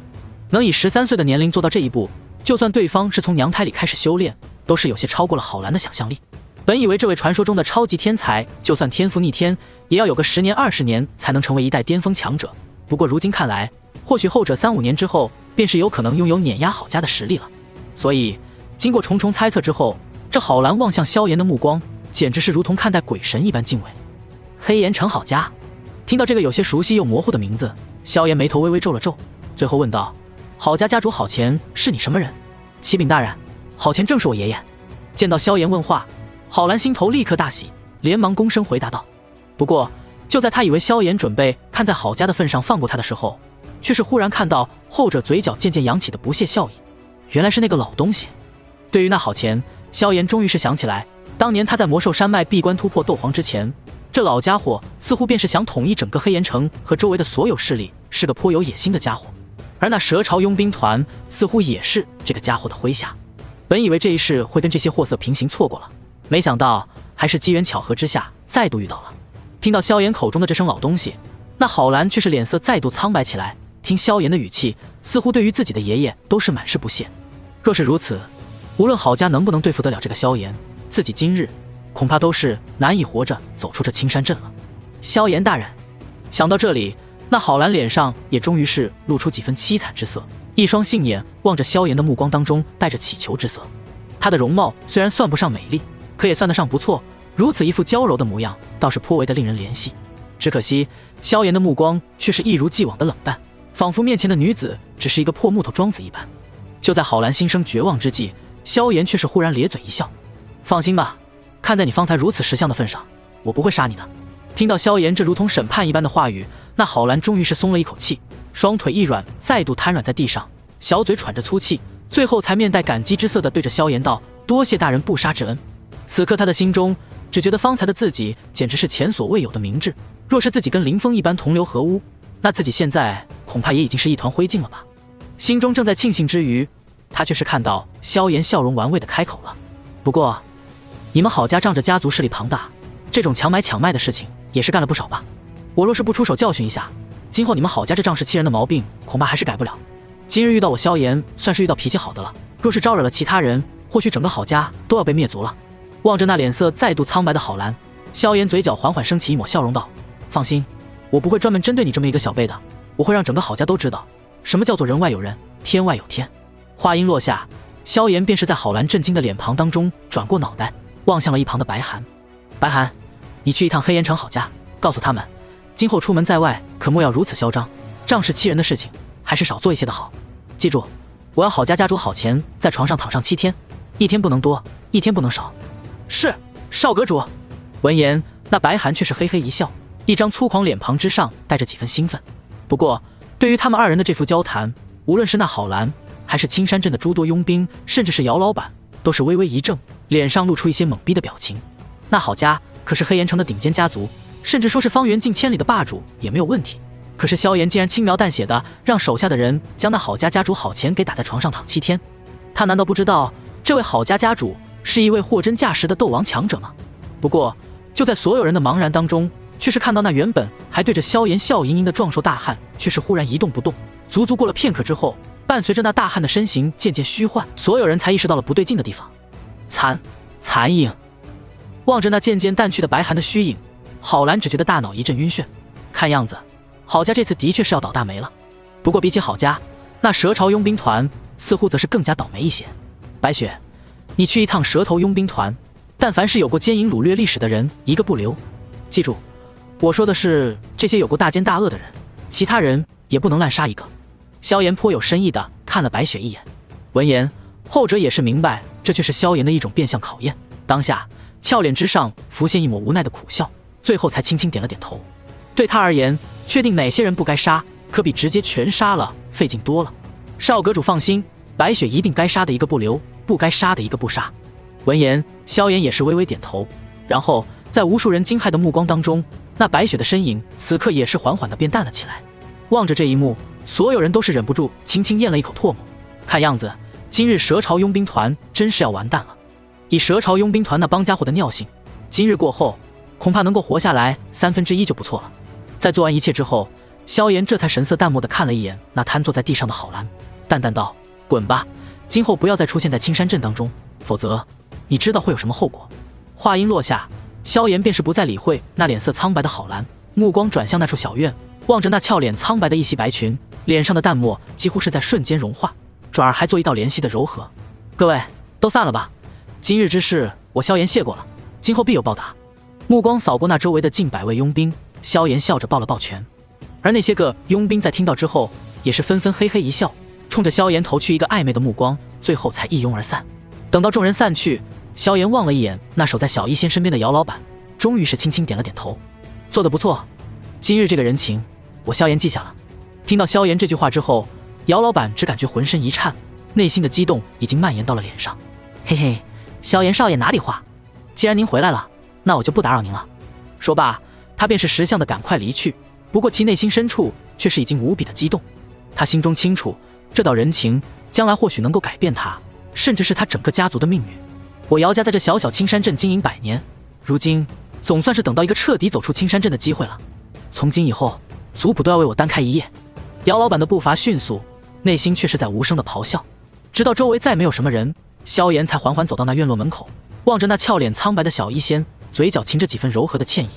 能以13岁的年龄做到这一步，就算对方是从娘胎里开始修炼，都是有些超过了郝兰的想象力。本以为这位传说中的超级天才，就算天赋逆天，也要有个10年20年才能成为一代巅峰强者。不过如今看来，或许后者3、5年之后，便是有可能拥有碾压郝家的实力了。所以经过重重猜测之后，这郝兰望向萧炎的目光简直是如同看待鬼神一般敬畏。黑岩城郝家，听到这个有些熟悉又模糊的名字，萧炎眉头微微皱了皱，最后问道：郝家家主郝乾是你什么人？启禀大人，郝乾正是我爷爷。见到萧炎问话，郝兰心头立刻大喜，连忙躬身回答道。不过就在他以为萧炎准备看在郝家的份上放过他的时候，却是忽然看到后者嘴角渐渐扬起的不屑笑意，原来是那个老东西。对于那郝乾，萧炎终于是想起来，当年他在魔兽山脉闭关突破斗皇之前，这老家伙似乎便是想统一整个黑岩城和周围的所有势力，是个颇有野心的家伙。而那蛇潮佣兵团似乎也是这个家伙的麾下。本以为这一世会跟这些货色平行错过了，没想到还是机缘巧合之下再度遇到了。听到萧炎口中的这声老东西，那郝兰却是脸色再度苍白起来。听萧炎的语气，似乎对于自己的爷爷都是满是不屑。若是如此，无论郝家能不能对付得了这个萧炎，自己今日恐怕都是难以活着走出这青山镇了。萧炎大人，想到这里，那郝兰脸上也终于是露出几分凄惨之色，一双杏眼望着萧炎的目光当中带着乞求之色。她的容貌虽然算不上美丽，可也算得上不错，如此一副娇柔的模样，倒是颇为的令人怜惜。只可惜萧炎的目光却是一如既往的冷淡，仿佛面前的女子只是一个破木头桩子一般。就在郝兰心生绝望之际，萧炎却是忽然咧嘴一笑：“放心吧，看在你方才如此识相的份上，我不会杀你的。”听到萧炎这如同审判一般的话语，那郝兰终于是松了一口气，双腿一软，再度瘫软在地上，小嘴喘着粗气，最后才面带感激之色地对着萧炎道：“多谢大人不杀之恩。”此刻他的心中只觉得方才的自己简直是前所未有的明智，若是自己跟林峰一般同流合污，那自己现在恐怕也已经是一团灰烬了吧。心中正在庆幸之余，他却是看到萧炎笑容玩味地开口了：“不过你们郝家仗着家族势力庞大，这种强买强卖的事情也是干了不少吧？我若是不出手教训一下，今后你们郝家这仗势欺人的毛病恐怕还是改不了。今日遇到我萧炎，算是遇到脾气好的了，若是招惹了其他人，或许整个郝家都要被灭族了。”望着那脸色再度苍白的郝兰，萧炎嘴角缓缓升起一抹笑容道：“放心，我不会专门针对你这么一个小辈的，我会让整个郝家都知道什么叫做人外有人，天外有天。”话音落下，萧炎便是在郝兰震惊的脸庞当中转过脑袋，望向了一旁的白寒。白寒，你去一趟黑岩城郝家，告诉他们，今后出门在外可莫要如此嚣张，仗势欺人的事情还是少做一些的好。记住，我要郝家家主郝乾在床上躺上7天，1天不能多，1天不能少。是，少阁主。闻言，那白寒却是嘿嘿一笑，一张粗犷脸庞之上带着几分兴奋。不过，对于他们二人的这副交谈，无论是那郝兰，还是青山镇的诸多佣兵，甚至是姚老板，都是微微一怔，脸上露出一些懵逼的表情。那郝家可是黑岩城的顶尖家族，甚至说是方圆近千里的霸主也没有问题。可是萧炎竟然轻描淡写的让手下的人将那郝家家主郝乾给打在床上躺7天，他难道不知道这位郝家家主是一位货真价实的斗王强者吗？不过，就在所有人的茫然当中，却是看到那原本还对着萧炎笑盈盈的壮硕大汉，却是忽然一动不动。足足过了片刻之后，伴随着那大汉的身形渐渐虚幻，所有人才意识到了不对劲的地方。残影。望着那渐渐淡去的白寒的虚影，郝兰只觉得大脑一阵晕眩。看样子，郝家这次的确是要倒大霉了。不过比起郝家，那蛇潮佣兵团似乎则是更加倒霉一些。白雪，你去一趟蛇头佣兵团，但凡是有过奸淫掳掠历史的人，一个不留。记住，我说的是这些有过大奸大恶的人，其他人也不能滥杀一个。萧炎颇有深意地看了白雪一眼，闻言，后者也是明白这却是萧炎的一种变相考验。当下，俏脸之上浮现一抹无奈的苦笑，最后才轻轻点了点头。对他而言，确定哪些人不该杀，可比直接全杀了费劲多了。少阁主放心，白雪一定该杀的一个不留，不该杀的一个不杀。闻言，萧炎也是微微点头，然后在无数人惊骇的目光当中，那白雪的身影此刻也是缓缓地变淡了起来。望着这一幕，所有人都是忍不住轻轻咽了一口唾沫。看样子，今日蛇潮佣兵团真是要完蛋了。以蛇潮佣兵团那帮家伙的尿性，今日过后，恐怕能够活下来1/3就不错了。在做完一切之后，萧炎这才神色淡漠地看了一眼那瘫坐在地上的郝兰，淡淡道：“滚吧，今后不要再出现在青山镇当中，否则你知道会有什么后果。”话音落下，萧炎便是不再理会那脸色苍白的郝兰，目光转向那处小院，望着那俏脸苍白的一袭白裙，脸上的淡漠几乎是在瞬间融化，转而还做一道怜惜的柔和。各位都散了吧，今日之事我萧炎谢过了，今后必有报答。目光扫过那周围的近100位佣兵，萧炎笑着抱了抱拳。而那些个佣兵在听到之后，也是纷纷嘿嘿一笑，冲着萧炎投去一个暧昧的目光，最后才一拥而散。等到众人散去，萧炎望了一眼那守在小医仙身边的姚老板，终于是轻轻点了点头：“做得不错，今日这个人情，我萧炎记下了。”听到萧炎这句话之后，姚老板只感觉浑身一颤，内心的激动已经蔓延到了脸上。嘿嘿，萧炎少爷哪里话？既然您回来了，那我就不打扰您了。说罢，他便是识相的赶快离去。不过其内心深处却是已经无比的激动。他心中清楚，这道人情将来或许能够改变他，甚至是他整个家族的命运。我姚家在这小小青山镇经营100年，如今总算是等到一个彻底走出青山镇的机会了。从今以后，族谱都要为我单开一页。姚老板的步伐迅速，内心却是在无声的咆哮。直到周围再没有什么人，萧炎才缓缓走到那院落门口，望着那俏脸苍白的小医仙，嘴角噙着几分柔和的歉意。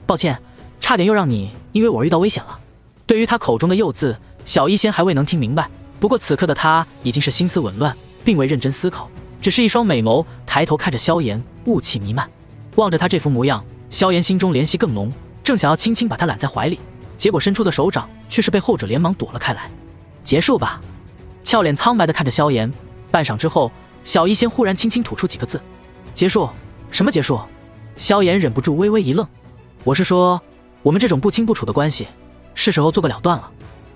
抱歉，差点又让你因为我遇到危险了。对于他口中的幼字，小医仙还未能听明白。不过此刻的他已经是心思紊乱，并未认真思考，只是一双美眸抬头看着萧炎，雾气弥漫。望着他这副模样，萧炎心中怜惜更浓，正想要轻轻把他揽在怀里，结果伸出的手掌却是被后者连忙躲了开来。结束吧。俏脸苍白地看着萧炎，半晌之后，小医仙忽然轻轻吐出几个字：结束？什么结束？萧炎忍不住微微一愣。我是说，我们这种不清不楚的关系，是时候做个了断了。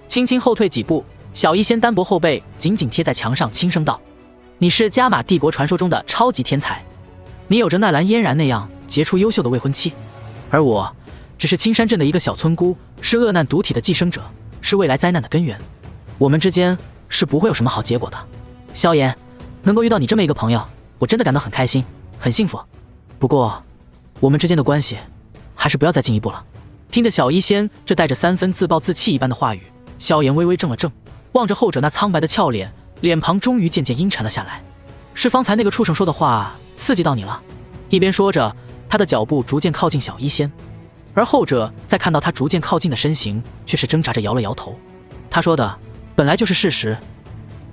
轻轻后退几步，小医仙单薄后背紧紧贴在墙上，轻声道：你是加玛帝国传说中的超级天才，你有着纳兰嫣然那样杰出优秀的未婚妻，而我只是青山镇的一个小村姑，是恶难毒体的寄生者，是未来灾难的根源。我们之间是不会有什么好结果的。萧炎，能够遇到你这么一个朋友，我真的感到很开心，很幸福。不过，我们之间的关系还是不要再进一步了。听着小医仙这带着3分自暴自弃一般的话语，萧炎微微怔了怔，望着后者那苍白的俏脸，脸庞终于渐渐阴沉了下来。是方才那个畜生说的话刺激到你了？一边说着，他的脚步逐渐靠近小医仙，而后者在看到他逐渐靠近的身形，却是挣扎着摇了摇头。他说的本来就是事实。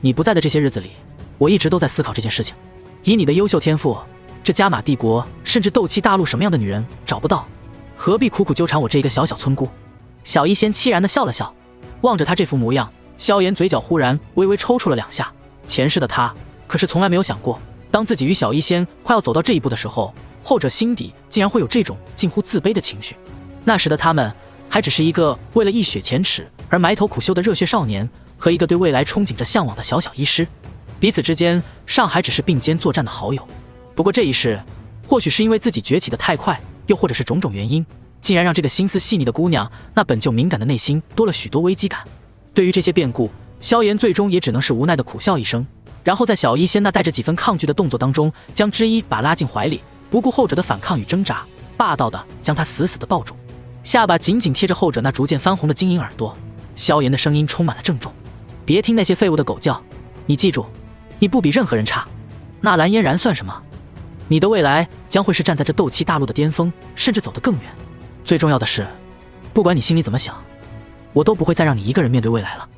你不在的这些日子里，我一直都在思考这件事情。以你的优秀天赋，这加玛帝国甚至斗气大陆什么样的女人找不到，何必苦苦纠缠我这一个小小村姑？小医仙凄然地笑了笑，望着他这副模样，萧炎嘴角忽然微微抽搐了2下。前世的他可是从来没有想过，当自己与小医仙快要走到这一步的时候，后者心底竟然会有这种近乎自卑的情绪。那时的他们还只是一个为了一雪前耻而埋头苦修的热血少年，和一个对未来憧憬着向往的小小医师，彼此之间尚还只是并肩作战的好友。不过这一世，或许是因为自己崛起的太快，又或者是种种原因，竟然让这个心思细腻的姑娘那本就敏感的内心多了许多危机感。对于这些变故，萧炎最终也只能是无奈的苦笑一声，然后在小医仙那带着几分抗拒的动作当中，将之一把拉进怀里，不顾后者的反抗与挣扎，霸道的将他死死的抱住，下巴紧紧贴着后者那逐渐翻红的晶莹耳朵。萧炎的声音充满了郑重：别听那些废物的狗叫，你记住，你不比任何人差。纳兰嫣然算什么？你的未来将会是站在这斗气大陆的巅峰，甚至走得更远。最重要的是，不管你心里怎么想，我都不会再让你一个人面对未来了。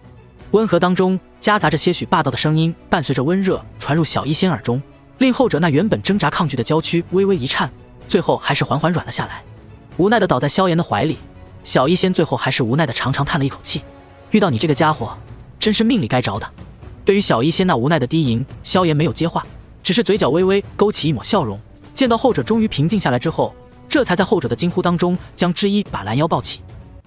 温和当中夹杂着些许霸道的声音，伴随着温热传入小医仙耳中，令后者那原本挣扎抗拒的娇躯微微一颤，最后还是缓缓软了下来，无奈地倒在萧炎的怀里。小医仙最后还是无奈地长长叹了一口气，遇到你这个家伙，真是命里该着的。对于小医仙那无奈的低吟，萧炎没有接话，只是嘴角微微勾起一抹笑容。见到后者终于平静下来之后，这才在后者的惊呼当中将之一把拦腰抱起。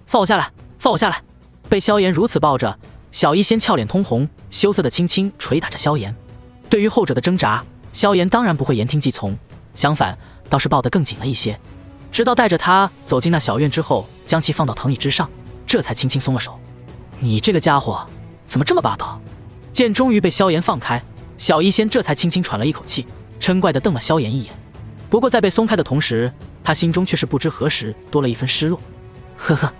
放我下来，放我下来！被萧炎如此抱着，小医仙俏脸通红，羞涩的轻轻捶打着萧炎。对于后者的挣扎，萧炎当然不会言听计从，相反倒是抱得更紧了一些，直到带着他走进那小院之后，将其放到藤椅之上，这才轻轻松了手。你这个家伙怎么这么霸道？见终于被萧炎放开，小医仙这才轻轻喘了一口气，嗔怪地瞪了萧炎一眼。不过在被松开的同时，他心中却是不知何时多了一分失落。呵呵，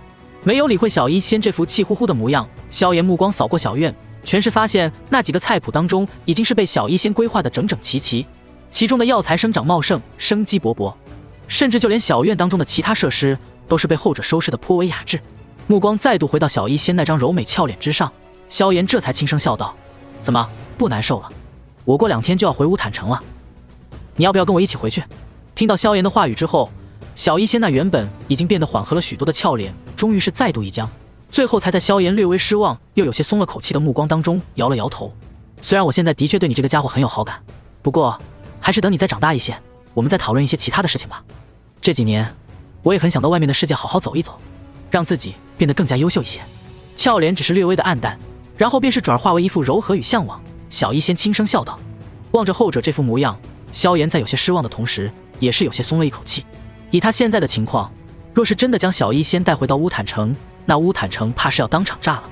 没有理会小医仙这副气呼呼的模样，萧炎目光扫过小院，全是发现那几个菜谱当中已经是被小医仙规划的整整齐齐，其中的药材生长茂盛，生机勃勃，甚至就连小院当中的其他设施都是被后者收拾得颇为雅致。目光再度回到小医仙那张柔美俏脸之上，萧炎这才轻声笑道：怎么不难受了？我过2天就要回乌坦城了，你要不要跟我一起回去？听到萧炎的话语之后，小医仙那原本已经变得缓和了许多的俏脸终于是再度一僵，最后才在萧炎略微失望又有些松了口气的目光当中摇了摇头。虽然我现在的确对你这个家伙很有好感，不过还是等你再长大一些，我们再讨论一些其他的事情吧。这几年我也很想到外面的世界好好走一走，让自己变得更加优秀一些。俏脸只是略微的暗淡，然后便是转化为一副柔和与向往。小医仙轻声笑道，望着后者这副模样，萧炎在有些失望的同时，也是有些松了一口气。以他现在的情况，若是真的将小医仙带回到乌坦城，那乌坦城怕是要当场炸了。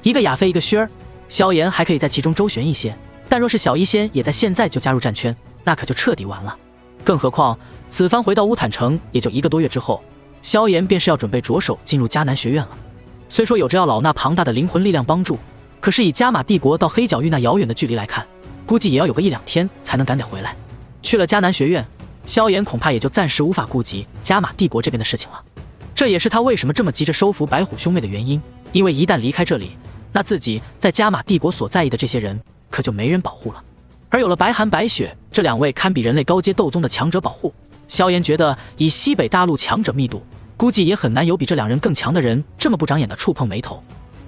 一个亚飞一个薛儿，萧炎还可以在其中周旋一些，但若是小医仙也在现在就加入战圈，那可就彻底完了。更何况此番回到乌坦城也就1个多月之后，萧炎便是要准备着手进入迦南学院了。虽说有着要老衲庞大的灵魂力量帮助，可是以加玛帝国到黑角域那遥远的距离来看，估计也要有个1-2天才能赶得回来。去了迦南学院，萧炎恐怕也就暂时无法顾及加玛帝国这边的事情了。这也是他为什么这么急着收服白虎兄妹的原因，因为一旦离开这里，那自己在加玛帝国所在意的这些人可就没人保护了。而有了白寒白雪这2位堪比人类高阶斗宗的强者保护，萧炎觉得以西北大陆强者密度，估计也很难有比这2人更强的人这么不长眼的触碰眉头。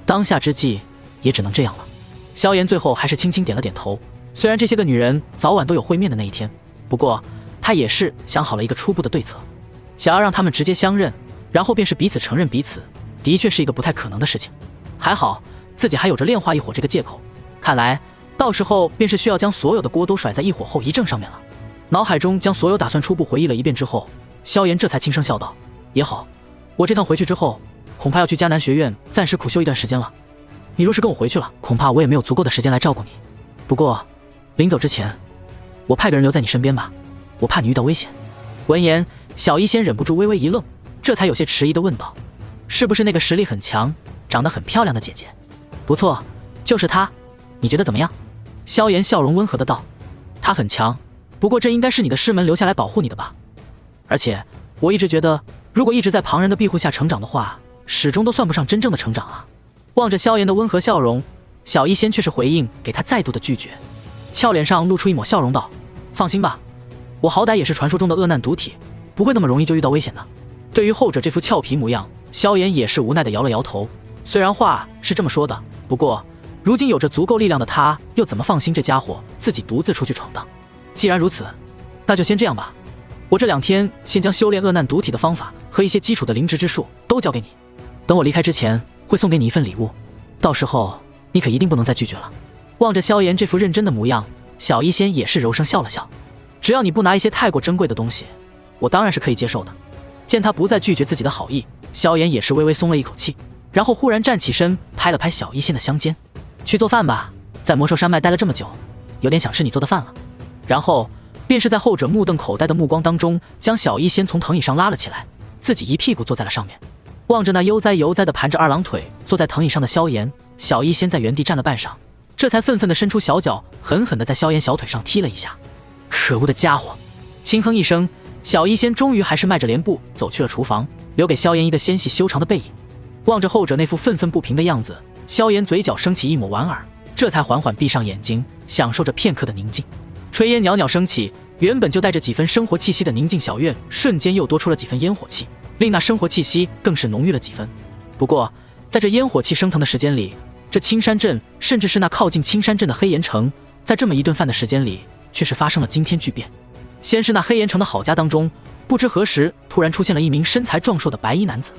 当下之际也只能这样了。萧炎最后还是轻轻点了点头，虽然这些个女人早晚都有会面的那一天，不过他也是想好了一个初步的对策，想要让他们直接相认，然后便是彼此承认彼此，的确是一个不太可能的事情。还好自己还有着炼化一火这个借口，看来到时候便是需要将所有的锅都甩在一火后遗症上面了。脑海中将所有打算初步回忆了一遍之后，萧炎这才轻声笑道：也好，我这趟回去之后，恐怕要去迦南学院暂时苦修一段时间了。你若是跟我回去了，恐怕我也没有足够的时间来照顾你。不过临走之前，我派个人留在你身边吧，我怕你遇到危险。闻言，小医仙忍不住微微一愣，这才有些迟疑地问道：是不是那个实力很强、长得很漂亮的姐姐？不错，就是她，你觉得怎么样？萧炎笑容温和地道：她很强，不过这应该是你的师门留下来保护你的吧。而且我一直觉得，如果一直在旁人的庇护下成长的话，始终都算不上真正的成长啊。望着萧炎的温和笑容，小医仙却是回应给他再度的拒绝，俏脸上露出一抹笑容道：放心吧，我好歹也是传说中的恶难毒体，不会那么容易就遇到危险的。对于后者这副俏皮模样，萧炎也是无奈的摇了摇头。虽然话是这么说的，不过如今有着足够力量的他，又怎么放心这家伙自己独自出去闯荡？既然如此，那就先这样吧。我这2天先将修炼恶难毒体的方法和一些基础的灵植之术都交给你，等我离开之前会送给你一份礼物，到时候你可一定不能再拒绝了。望着萧炎这副认真的模样，小医仙也是柔声笑了笑，只要你不拿一些太过珍贵的东西，我当然是可以接受的。见他不再拒绝自己的好意，萧炎也是微微松了一口气，然后忽然站起身，拍了拍小医仙的香肩：去做饭吧，在魔兽山脉待了这么久，有点想吃你做的饭了。然后便是在后者目瞪口呆的目光当中，将小医仙从藤椅上拉了起来，自己一屁股坐在了上面。望着那悠哉悠哉的盘着2郎腿坐在藤椅上的萧炎，小医仙在原地站了半晌，这才愤愤地伸出小脚，狠狠地在萧炎小腿上踢了一下。可恶的家伙！轻哼一声，小医仙终于还是迈着莲步走去了厨房，留给萧炎一个纤细修长的背影。望着后者那副愤愤不平的样子，萧炎嘴角升起一抹莞尔，这才缓缓闭上眼睛，享受着片刻的宁静。炊烟袅袅升起，原本就带着几分生活气息的宁静小院，瞬间又多出了几分烟火气，令那生活气息更是浓郁了几分。不过在这烟火气升腾的时间里，这青山镇甚至是那靠近青山镇的黑岩城，在这么一顿饭的时间里，却是发生了惊天巨变。先是那黑岩城的郝家当中，不知何时突然出现了一名身材壮硕的白衣男子。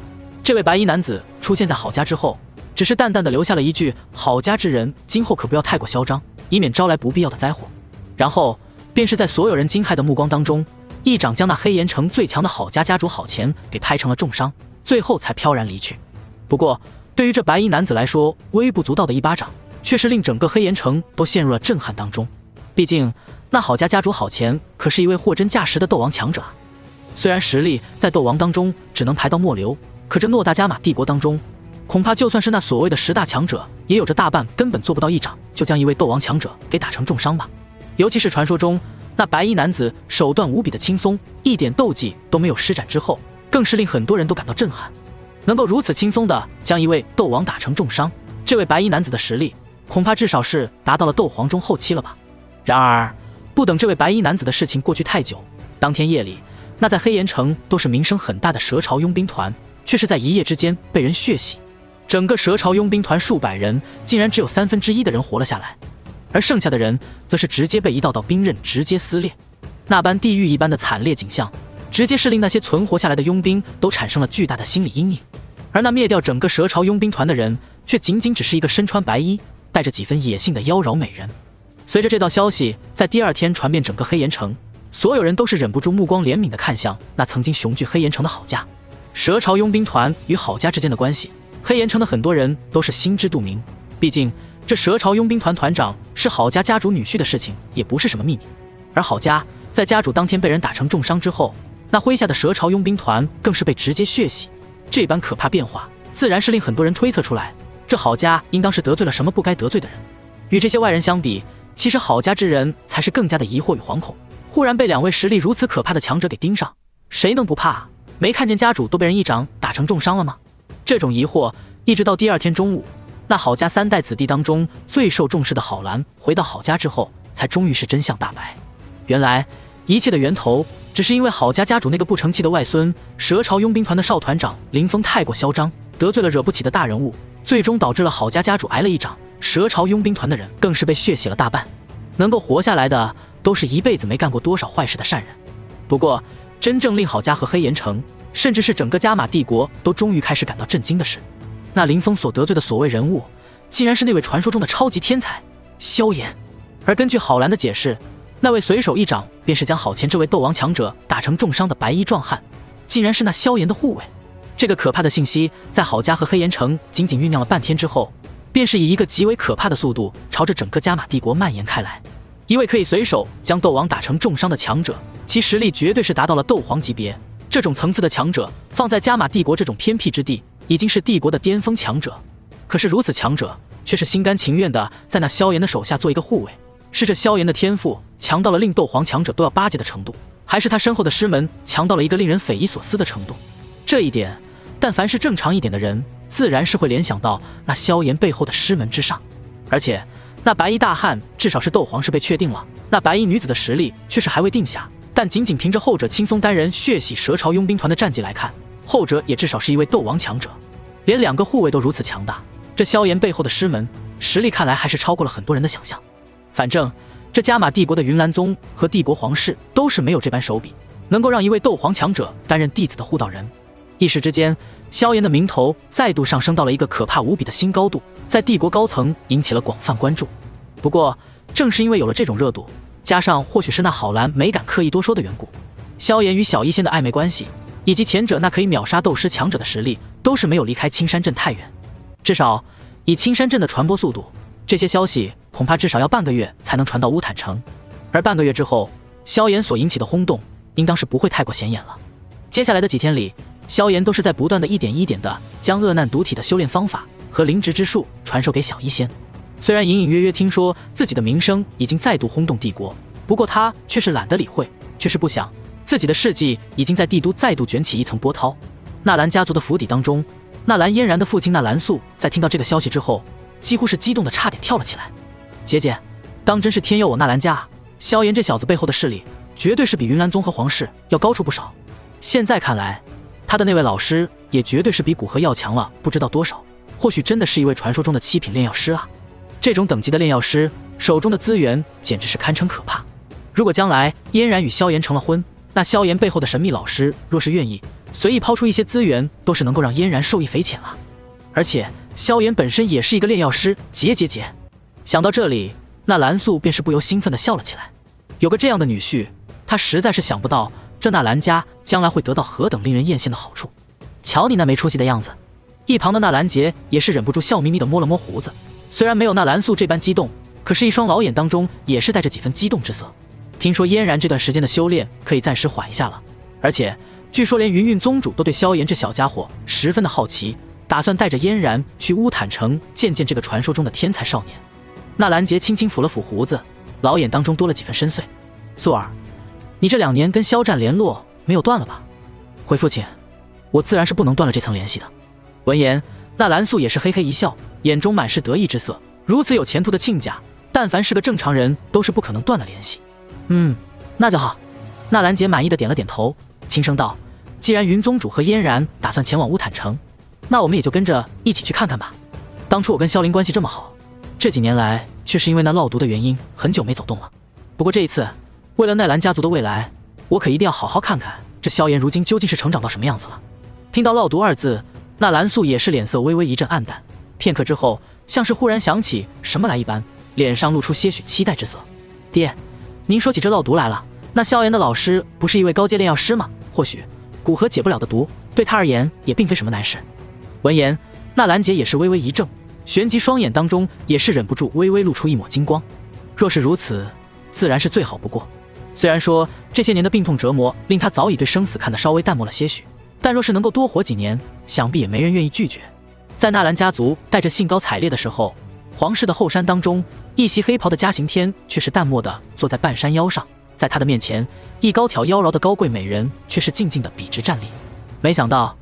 这位白衣男子出现在郝家之后，只是淡淡的留下了一句：郝家之人今后可不要太过嚣张，以免招来不必要的灾祸。然后便是在所有人惊骇的目光当中，一掌将那黑岩城最强的郝家家主郝乾给拍成了重伤，最后才飘然离去。不过对于这白衣男子来说，微不足道的一巴掌却是令整个黑岩城都陷入了震撼当中。毕竟那郝家家主郝乾可是一位货真价实的斗王强者啊，虽然实力在斗王当中只能排到末流，可这诺大加玛帝国当中，恐怕就算是那所谓的10大强者，也有着大半根本做不到一掌就将一位斗王强者给打成重伤吧。尤其是传说中那白衣男子手段无比的轻松，一点斗技都没有施展之后，更是令很多人都感到震撼。能够如此轻松的将一位斗王打成重伤，这位白衣男子的实力恐怕至少是达到了斗皇中后期了吧。然而不等这位白衣男子的事情过去太久，当天夜里，那在黑岩城都是名声很大的蛇潮佣兵团，却是在一夜之间被人血洗。整个蛇潮佣兵团数百人，竟然只有1/3的人活了下来，而剩下的人则是直接被一道道兵刃直接撕裂。那般地狱一般的惨烈景象，直接是令那些存活下来的佣兵都产生了巨大的心理阴影。而那灭掉整个蛇潮佣兵团的人，却仅仅只是一个身穿白衣，带着几分野性的妖娆美人。随着这道消息在第2天传遍整个黑岩城，所有人都是忍不住目光怜悯地看向那曾经雄踞黑岩城的郝家。蛇朝佣兵团与郝家之间的关系，黑岩城的很多人都是心知肚明。毕竟这蛇朝佣兵团团长是郝家家主女婿的事情，也不是什么秘密。而郝家在家主当天被人打成重伤之后，那麾下的蛇朝佣兵团更是被直接血洗。这般可怕变化，自然是令很多人推测出来，这郝家应当是得罪了什么不该得罪的人。与这些外人相比，其实郝家之人才是更加的疑惑与惶恐。忽然被两位实力如此可怕的强者给盯上，谁能不怕啊？没看见家主都被人一掌打成重伤了吗？这种疑惑一直到第二天中午，那郝家3代子弟当中最受重视的郝兰回到郝家之后，才终于是真相大白。原来一切的源头只是因为郝家家主那个不成器的外孙蛇朝佣兵团的少团长林峰太过嚣张，得罪了惹不起的大人物，最终导致了郝家家主挨了一掌，蛇朝佣兵团的人更是被血洗了大半。能够活下来的都是一辈子没干过多少坏事的善人。不过真正令郝家和黑岩城，甚至是整个加玛帝国都终于开始感到震惊的是，那林峰所得罪的所谓人物，竟然是那位传说中的超级天才萧炎。而根据郝兰的解释，那位随手一掌便是将郝前这位斗王强者打成重伤的白衣壮汉，竟然是那萧炎的护卫。这个可怕的信息在郝家和黑岩城仅仅酝酿了半天之后，便是以一个极为可怕的速度朝着整个加玛帝国蔓延开来。一位可以随手将斗王打成重伤的强者，其实力绝对是达到了斗皇级别。这种层次的强者放在加玛帝国这种偏僻之地，已经是帝国的巅峰强者。可是如此强者却是心甘情愿的在那萧炎的手下做一个护卫，是这萧炎的天赋强到了令斗皇强者都要巴结的程度，还是他身后的师门强到了一个令人匪夷所思的程度？这一点但凡是正常一点的人，自然是会联想到那萧炎背后的师门之上。而且那白衣大汉至少是斗皇是被确定了，那白衣女子的实力却是还未定下。但仅仅凭着后者轻松单人血洗蛇朝佣兵团的战绩来看，后者也至少是一位斗王强者。连2个护卫都如此强大，这萧炎背后的师门实力看来还是超过了很多人的想象。反正这加玛帝国的云岚宗和帝国皇室都是没有这般手笔，能够让一位斗皇强者担任弟子的护道人。一时之间，萧炎的名头再度上升到了一个可怕无比的新高度，在帝国高层引起了广泛关注。不过正是因为有了这种热度，加上或许是那郝兰没敢刻意多说的缘故，萧炎与小医仙的暧昧关系，以及前者那可以秒杀斗师强者的实力，都是没有离开青山镇太远。至少以青山镇的传播速度，这些消息恐怕至少要半个月才能传到乌坦城。而半个月之后，萧炎所引起的轰动应当是不会太过显眼了。接下来的几天里，萧炎都是在不断的一点一点的将恶难毒体的修炼方法和灵植之术传授给小医仙。虽然隐隐约约听说自己的名声已经再度轰动帝国，不过他却是懒得理会，却是不想自己的事迹已经在帝都再度卷起一层波涛。纳兰家族的府邸当中，纳兰嫣然的父亲纳兰素在听到这个消息之后，几乎是激动的差点跳了起来。姐姐，当真是天佑我纳兰家啊！萧炎这小子背后的势力绝对是比云岚宗和皇室要高出不少。现在看来，他的那位老师也绝对是比古河要强了不知道多少，或许真的是一位传说中的7品炼药师啊！这种等级的炼药师手中的资源简直是堪称可怕。如果将来嫣然与萧炎成了婚，那萧炎背后的神秘老师若是愿意随意抛出一些资源，都是能够让嫣然受益匪浅啊！而且萧炎本身也是一个炼药师，结。想到这里，那蓝素便是不由兴奋地笑了起来。有个这样的女婿，他实在是想不到这纳兰家将来会得到何等令人艳羡的好处。瞧你那没出息的样子！一旁的纳兰杰也是忍不住笑眯眯地摸了摸胡子，虽然没有纳兰素这般激动，可是一双老眼当中也是带着几分激动之色。听说嫣然这段时间的修炼可以暂时缓一下了，而且据说连云韵宗主都对萧炎这小家伙十分的好奇，打算带着嫣然去乌坦城见见这个传说中的天才少年。纳兰杰轻轻抚了抚胡子，老眼当中多了几分深邃。素儿，你这2年跟萧战联络没有断了吧？回父亲，我自然是不能断了这层联系的。闻言，纳兰素也是嘿嘿一笑，眼中满是得意之色。如此有前途的亲家，但凡是个正常人都是不可能断了联系。那就好。纳兰杰满意的点了点头，轻声道：既然云宗主和嫣然打算前往乌坦城，那我们也就跟着一起去看看吧。当初我跟萧凌关系这么好，这几年来却是因为那烙毒的原因很久没走动了。不过这一次，为了奈兰家族的未来，我可一定要好好看看这萧炎如今究竟是成长到什么样子了。听到烙毒2字，纳兰素也是脸色微微一阵暗淡，片刻之后像是忽然想起什么来一般，脸上露出些许期待之色。爹，您说起这烙毒来了，那萧炎的老师不是一位高阶炼药师吗？或许蛊核解不了的毒，对他而言也并非什么难事。闻言，纳兰杰也是微微一怔，旋即双眼当中也是忍不住微微露出一抹金光。若是如此，自然是最好不过。虽然说这些年的病痛折磨令他早已对生死看得稍微淡漠了些许，但若是能够多活几年，想必也没人愿意拒绝。在纳兰家族带着兴高采烈的时候，皇室的后山当中，一袭黑袍的嘉刑天却是淡漠地坐在半山腰上，在他的面前，一高挑妖娆的高贵美人却是静静地笔直站立。没想到，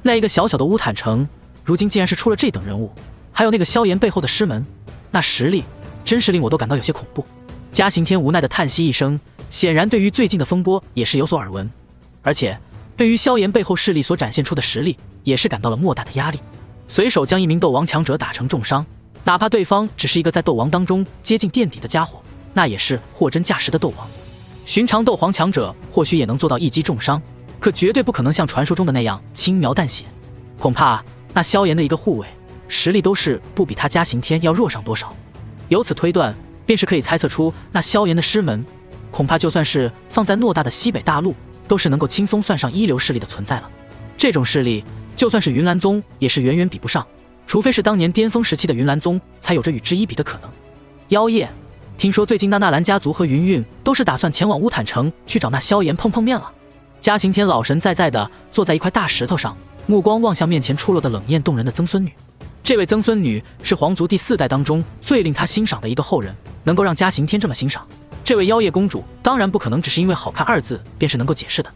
那一个小小的乌坦城，如今竟然是出了这等人物，还有那个萧炎背后的师门，那实力真是令我都感到有些恐怖。嘉刑天无奈地叹息一声，显然对于最近的风波也是有所耳闻，而且对于萧炎背后势力所展现出的实力，也是感到了莫大的压力。随手将一名斗王强者打成重伤，哪怕对方只是一个在斗王当中接近垫底的家伙，那也是货真价实的斗王。寻常斗皇强者或许也能做到一击重伤，可绝对不可能像传说中的那样轻描淡写。恐怕那萧炎的一个护卫实力都是不比他嘉刑天要弱上多少。由此推断，便是可以猜测出那萧炎的师门，恐怕就算是放在偌大的西北大陆，都是能够轻松算上一流势力的存在了。这种势力，就算是云岚宗也是远远比不上，除非是当年巅峰时期的云岚宗，才有着与之一比的可能。妖夜，听说最近那纳兰家族和云韵都是打算前往乌坦城去找那萧炎碰面了。嘉刑天老神在在的坐在一块大石头上，目光望向面前出落的冷艳动人的曾孙女。这位曾孙女是皇族第4代当中最令他欣赏的一个后人，能够让嘉刑天这么欣赏，这位妖夜公主当然不可能只是因为好看2字便是能够解释的。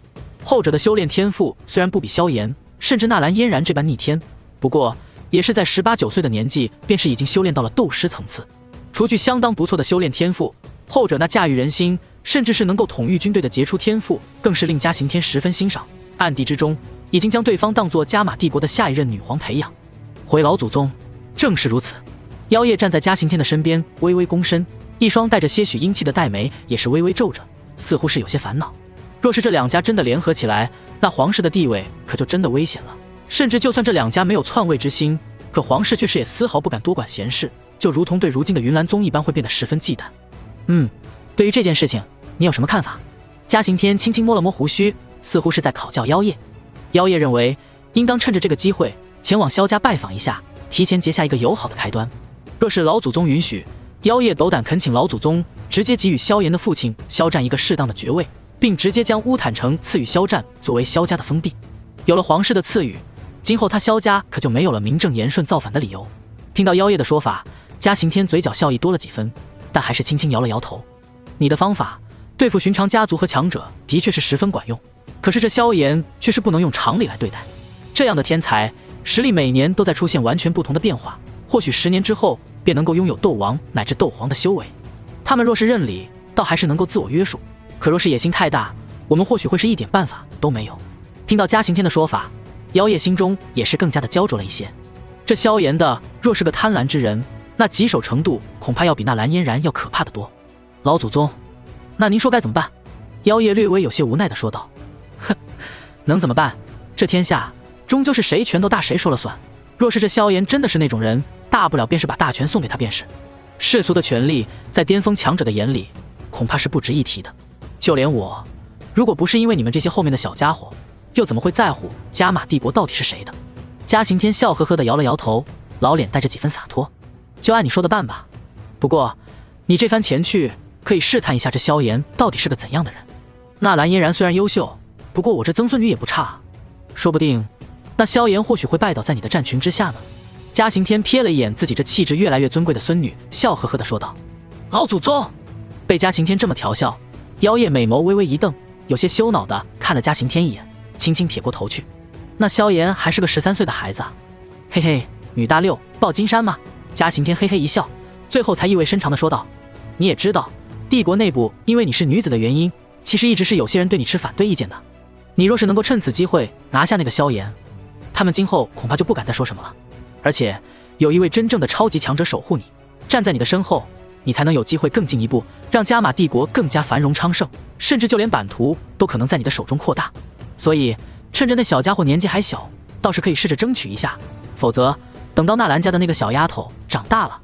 后者的修炼天赋虽然不比萧炎甚至纳兰嫣然这般逆天，不过也是在18、19岁的年纪便是已经修炼到了斗师层次。除去相当不错的修炼天赋，后者那驾驭人心甚至是能够统御军队的杰出天赋，更是令嘉刑天十分欣赏，暗地之中已经将对方当作加玛帝国的下一任女皇培养。回老祖宗，正是如此。妖夜站在嘉刑天的身边，微微躬身，一双带着些许英气的黛眉也是微微皱着，似乎是有些烦恼。若是这两家真的联合起来，那皇室的地位可就真的危险了。甚至就算这两家没有篡位之心，可皇室却是也丝毫不敢多管闲事，就如同对如今的云岚宗一般，会变得十分忌惮。对于这件事情，你有什么看法？嘉刑天轻轻摸了摸胡须，似乎是在考教妖夜。妖夜认为，应当趁着这个机会前往萧家拜访一下，提前结下一个友好的开端。若是老祖宗允许，妖夜斗胆恳请老祖宗直接给予萧炎的父亲萧战一个适当的爵位，并直接将乌坦城赐予萧战作为萧家的封地。有了皇室的赐予，今后他萧家可就没有了名正言顺造反的理由。听到妖夜的说法，嘉刑天嘴角笑意多了几分，但还是轻轻摇了摇头。你的方法对付寻常家族和强者的确是十分管用，可是这萧炎却是不能用常理来对待。这样的天才实力每年都在出现完全不同的变化，或许10年之后便能够拥有斗王乃至斗皇的修为。他们若是认理，倒还是能够自我约束，可若是野心太大，我们或许会是一点办法都没有。听到嘉刑天的说法，妖夜心中也是更加的焦灼了一些。这萧炎的若是个贪婪之人，那棘手程度恐怕要比那蓝嫣然要可怕得多。老祖宗，那您说该怎么办？妖夜略微有些无奈地说道。哼，能怎么办？这天下终究是谁拳头大谁说了算。若是这萧炎真的是那种人，大不了便是把大权送给他便是。世俗的权力在巅峰强者的眼里恐怕是不值一提的。就连我，如果不是因为你们这些后面的小家伙，又怎么会在乎加玛帝国到底是谁的？嘉刑天笑呵呵地摇了摇头，老脸带着几分洒脱。就按你说的办吧。不过你这番前去，可以试探一下这萧炎到底是个怎样的人。纳兰嫣然虽然优秀，不过我这曾孙女也不差啊，说不定那萧炎或许会拜倒在你的战群之下呢。嘉刑天瞥了一眼自己这气质越来越尊贵的孙女，笑呵呵地说道。老祖宗！被嘉刑天这么调笑，妖夜美眸微微一瞪，有些羞恼地看了嘉刑天一眼，轻轻撇过头去。那萧炎还是个13岁的孩子啊。嘿嘿，女大六抱金山吗？嘉刑天嘿嘿一笑，最后才意味深长地说道。你也知道，帝国内部因为你是女子的原因，其实一直是有些人对你持反对意见的。你若是能够趁此机会拿下那个萧炎，他们今后恐怕就不敢再说什么了。而且有一位真正的超级强者守护你，站在你的身后，你才能有机会更进一步，让加玛帝国更加繁荣昌盛，甚至就连版图都可能在你的手中扩大。所以趁着那小家伙年纪还小，倒是可以试着争取一下，否则等到纳兰家的那个小丫头长大了，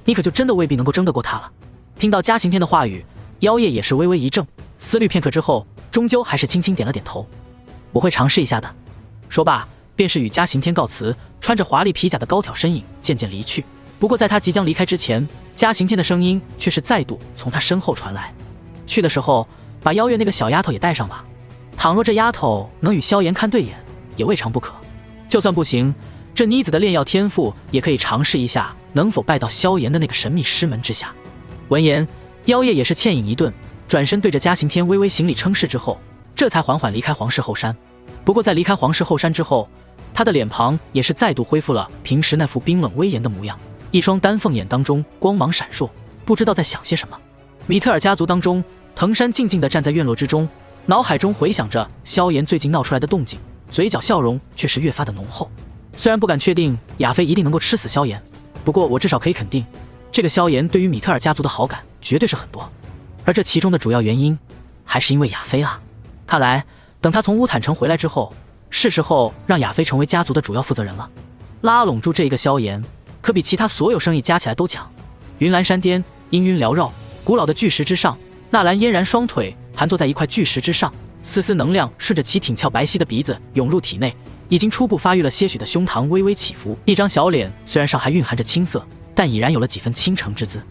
你可就真的未必能够争得过她了。听到嘉刑天的话语，妖夜也是微微一怔，思虑片刻之后，终究还是轻轻点了点头。我会尝试一下的。说罢，便是与嘉刑天告辞，穿着华丽皮甲的高挑身影渐渐离去。不过在他即将离开之前，嘉刑天的声音却是再度从他身后传来：去的时候把邀月那个小丫头也带上吧。倘若这丫头能与萧炎看对眼，也未尝不可。就算不行，这妮子的炼药天赋也可以尝试一下，能否拜到萧炎的那个神秘师门之下。闻言，妖夜也是倩影一顿，转身对着嘉刑天微微行礼称是之后，这才缓缓离开皇室后山。不过在离开皇室后山之后，他的脸庞也是再度恢复了平时那副冰冷威严的模样，一双丹凤眼当中光芒闪烁，不知道在想些什么。米特尔家族当中，藤山静静地站在院落之中，脑海中回想着萧炎最近闹出来的动静，嘴角笑容却是越发的浓厚。虽然不敢确定亚飞一定能够吃死萧炎，不过我至少可以肯定，这个萧炎对于米特尔家族的好感绝对是很多，而这其中的主要原因还是因为亚飞啊。看来等他从乌坦城回来之后，是时候让亚飞成为家族的主要负责人了。拉拢住这一个萧炎，可比其他所有生意加起来都强。云岚山巅，氤氲缭绕，古老的巨石之上，纳兰嫣然双腿盘坐在一块巨石之上，丝丝能量顺着其挺翘白皙的鼻子涌入体内，已经初步发育了些许的胸膛微微起伏，一张小脸虽然尚还蕴含着青涩，但已然有了几分倾城之姿。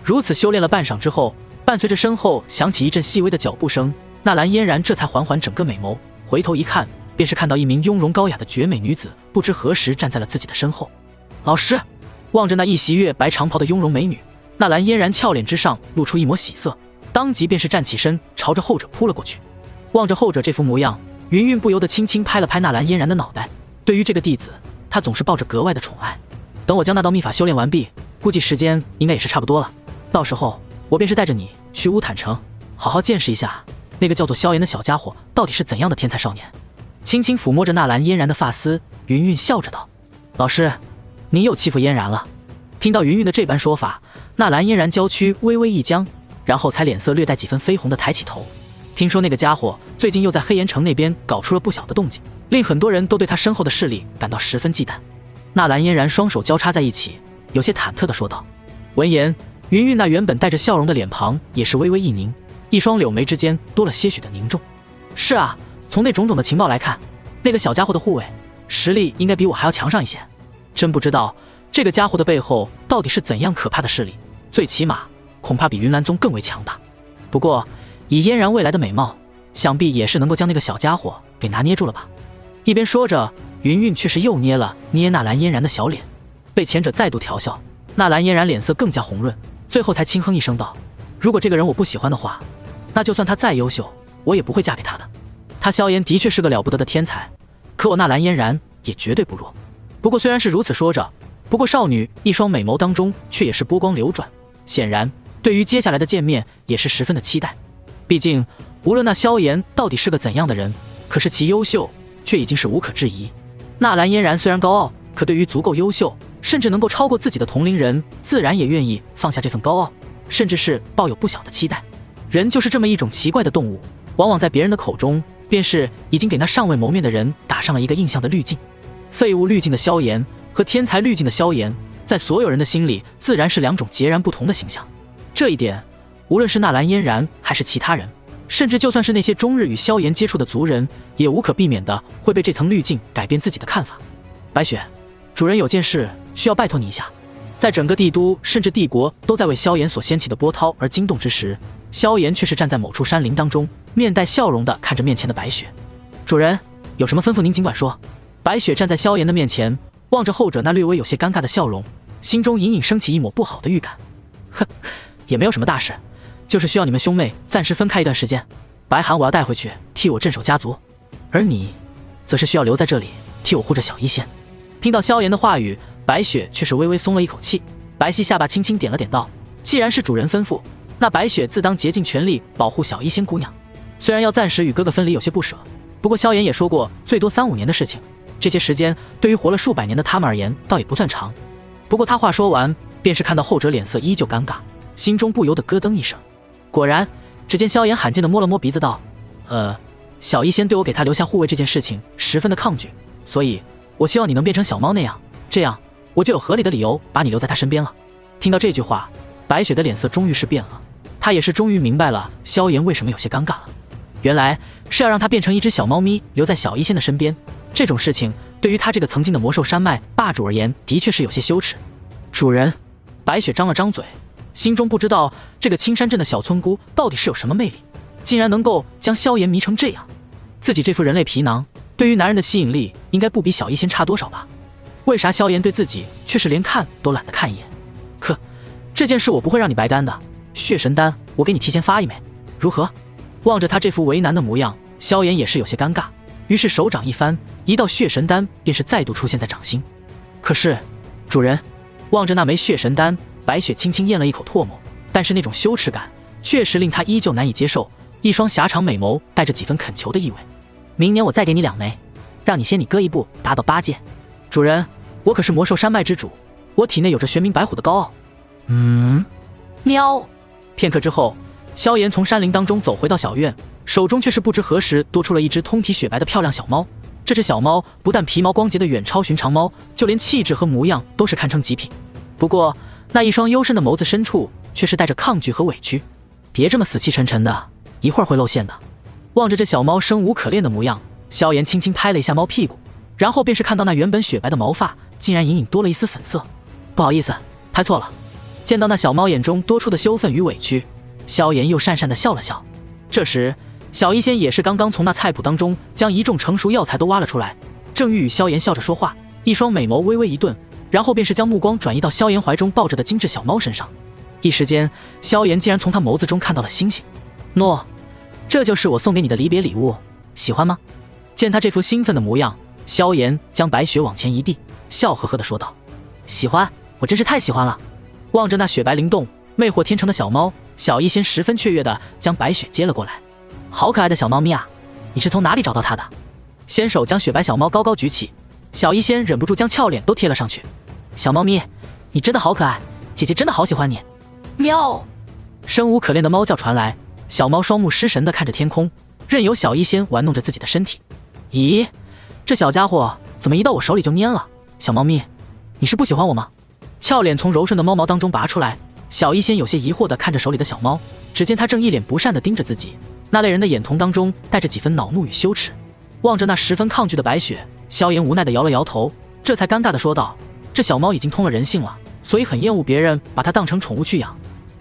如此修炼了半晌之后，伴随着身后响起一阵细微的脚步声，纳兰嫣然这才缓缓整个美眸，回头一看，便是看到一名雍容高雅的绝美女子不知何时站在了自己的身后。老师，望着那一袭月白长袍的雍容美女，纳兰嫣然俏脸之上露出一抹喜色，当即便是站起身朝着后者扑了过去。望着后者这副模样，云韵不由得轻轻拍了拍纳兰嫣然的脑袋。对于这个弟子，她总是抱着格外的宠爱。等我将那道秘法修炼完毕，估计时间应该也是差不多了，到时候我便是带着你去乌坦城，好好见识一下那个叫做萧炎的小家伙到底是怎样的天才少年。轻轻抚摸着纳兰嫣然的发丝，云韵笑着道：老师，你又欺负嫣然了。听到云韵的这般说法，纳兰嫣然娇躯微微一僵，然后才脸色略带几分绯红的抬起头。听说那个家伙最近又在黑岩城那边搞出了不小的动静，令很多人都对他身后的势力感到十分忌惮。纳兰嫣然双手交叉在一起，有些忐忑地说道。闻言，云韵那原本带着笑容的脸庞也是微微一凝，一双柳眉之间多了些许的凝重。是啊，从那种种的情报来看，那个小家伙的护卫实力应该比我还要强上一些。真不知道这个家伙的背后到底是怎样可怕的势力，最起码恐怕比云岚宗更为强大。不过以嫣然未来的美貌，想必也是能够将那个小家伙给拿捏住了吧。一边说着，云韵却是又捏了捏纳兰嫣然的小脸。被前者再度调笑，纳兰嫣然脸色更加红润，最后才轻哼一声道：如果这个人我不喜欢的话，那就算他再优秀，我也不会嫁给他的。他萧炎的确是个了不得的天才，可我纳兰嫣然也绝对不弱。不过虽然是如此说着，不过少女一双美眸当中却也是波光流转，显然对于接下来的见面也是十分的期待。毕竟无论那萧炎到底是个怎样的人，可是其优秀却已经是无可置疑。纳兰嫣然虽然高傲，可对于足够优秀甚至能够超过自己的同龄人，自然也愿意放下这份高傲，甚至是抱有不小的期待。人就是这么一种奇怪的动物，往往在别人的口中便是已经给那尚未谋面的人打上了一个印象的滤镜。废物滤镜的萧炎和天才滤镜的萧炎，在所有人的心里自然是两种截然不同的形象。这一点无论是纳兰嫣然还是其他人，甚至就算是那些终日与萧炎接触的族人，也无可避免的会被这层滤镜改变自己的看法。白雪，主人有件事需要拜托你一下。在整个帝都甚至帝国都在为萧炎所掀起的波涛而惊动之时，萧炎却是站在某处山林当中，面带笑容的看着面前的白雪。主人有什么吩咐您尽管说。白雪站在萧炎的面前，望着后者那略微有些尴尬的笑容，心中隐隐升起一抹不好的预感。哼，也没有什么大事，就是需要你们兄妹暂时分开一段时间。白寒我要带回去替我镇守家族，而你则是需要留在这里替我护着小医仙。听到萧炎的话语，白雪却是微微松了一口气，白皙下巴轻轻点了点道：既然是主人吩咐，那白雪自当竭尽全力保护小医仙姑娘。虽然要暂时与哥哥分离有些不舍，不过萧炎也说过最多3-5年的事情，这些时间对于活了数百年的他们而言倒也不算长。不过他话说完，便是看到后者脸色依旧尴尬，心中不由得咯噔一声。果然，只见萧炎罕见的摸了摸鼻子道：小医仙对我给他留下护卫这件事情十分的抗拒，所以我希望你能变成小猫那样，这样我就有合理的理由把你留在他身边了。听到这句话，白雪的脸色终于是变了，他也是终于明白了萧炎为什么有些尴尬了，原来是要让他变成一只小猫咪留在小医仙的身边。这种事情对于他这个曾经的魔兽山脉霸主而言，的确是有些羞耻。主人，白雪张了张嘴，心中不知道这个青山镇的小村姑到底是有什么魅力，竟然能够将萧炎迷成这样。自己这副人类皮囊对于男人的吸引力应该不比小医仙差多少吧？为啥萧炎对自己却是连看都懒得看一眼？可这件事我不会让你白干的，血神丹我给你提前发一枚，如何？望着他这副为难的模样，萧炎也是有些尴尬，于是手掌一翻，一道血神丹便是再度出现在掌心。可是主人，望着那枚血神丹，白雪轻轻咽了一口唾沫，但是那种羞耻感确实令她依旧难以接受，一双狭长美眸带着几分恳求的意味。明年我再给你2枚，让你先你哥一步达到8阶。主人，我可是魔兽山脉之主，我体内有着玄冥白虎的高傲。喵。片刻之后，萧炎从山林当中走回到小院，手中却是不知何时多出了一只通体雪白的漂亮小猫。这只小猫不但皮毛光洁的远超寻常猫，就连气质和模样都是堪称极品。不过那一双幽深的眸子深处却是带着抗拒和委屈。别这么死气沉沉的，一会儿会露馅的。望着这小猫生无可恋的模样，萧炎轻轻拍了一下猫屁股，然后便是看到那原本雪白的毛发竟然隐隐多了一丝粉色。不好意思，拍错了。见到那小猫眼中多出的羞愤与委屈，萧炎又讪讪地笑了笑。这时小医仙也是刚刚从那菜谱当中将一众成熟药材都挖了出来，正欲与萧炎笑着说话，一双美眸微微一顿，然后便是将目光转移到萧炎怀中抱着的精致小猫身上。一时间，萧炎竟然从他眸子中看到了星星。喏，这就是我送给你的离别礼物，喜欢吗？见他这副兴奋的模样，萧炎将白雪往前一递，笑呵呵地说道：喜欢，我真是太喜欢了。望着那雪白灵动魅惑天成的小猫，小医仙十分雀跃地将白雪接了过来。好可爱的小猫咪啊，你是从哪里找到它的？先手将雪白小猫高高举起，小医仙忍不住将俏脸都贴了上去。小猫咪，你真的好可爱，姐姐真的好喜欢你。喵！生无可恋的猫叫传来，小猫双目失神地看着天空，任由小医仙玩弄着自己的身体。咦，这小家伙怎么一到我手里就蔫了？小猫咪，你是不喜欢我吗？俏脸从柔顺的猫毛当中拔出来，小医仙有些疑惑地看着手里的小猫，只见他正一脸不善地盯着自己，那类人的眼瞳当中带着几分恼怒与羞耻。望着那十分抗拒的白雪，萧炎无奈地摇了摇头，这才尴尬地说道：这小猫已经通了人性了，所以很厌恶别人把它当成宠物去养。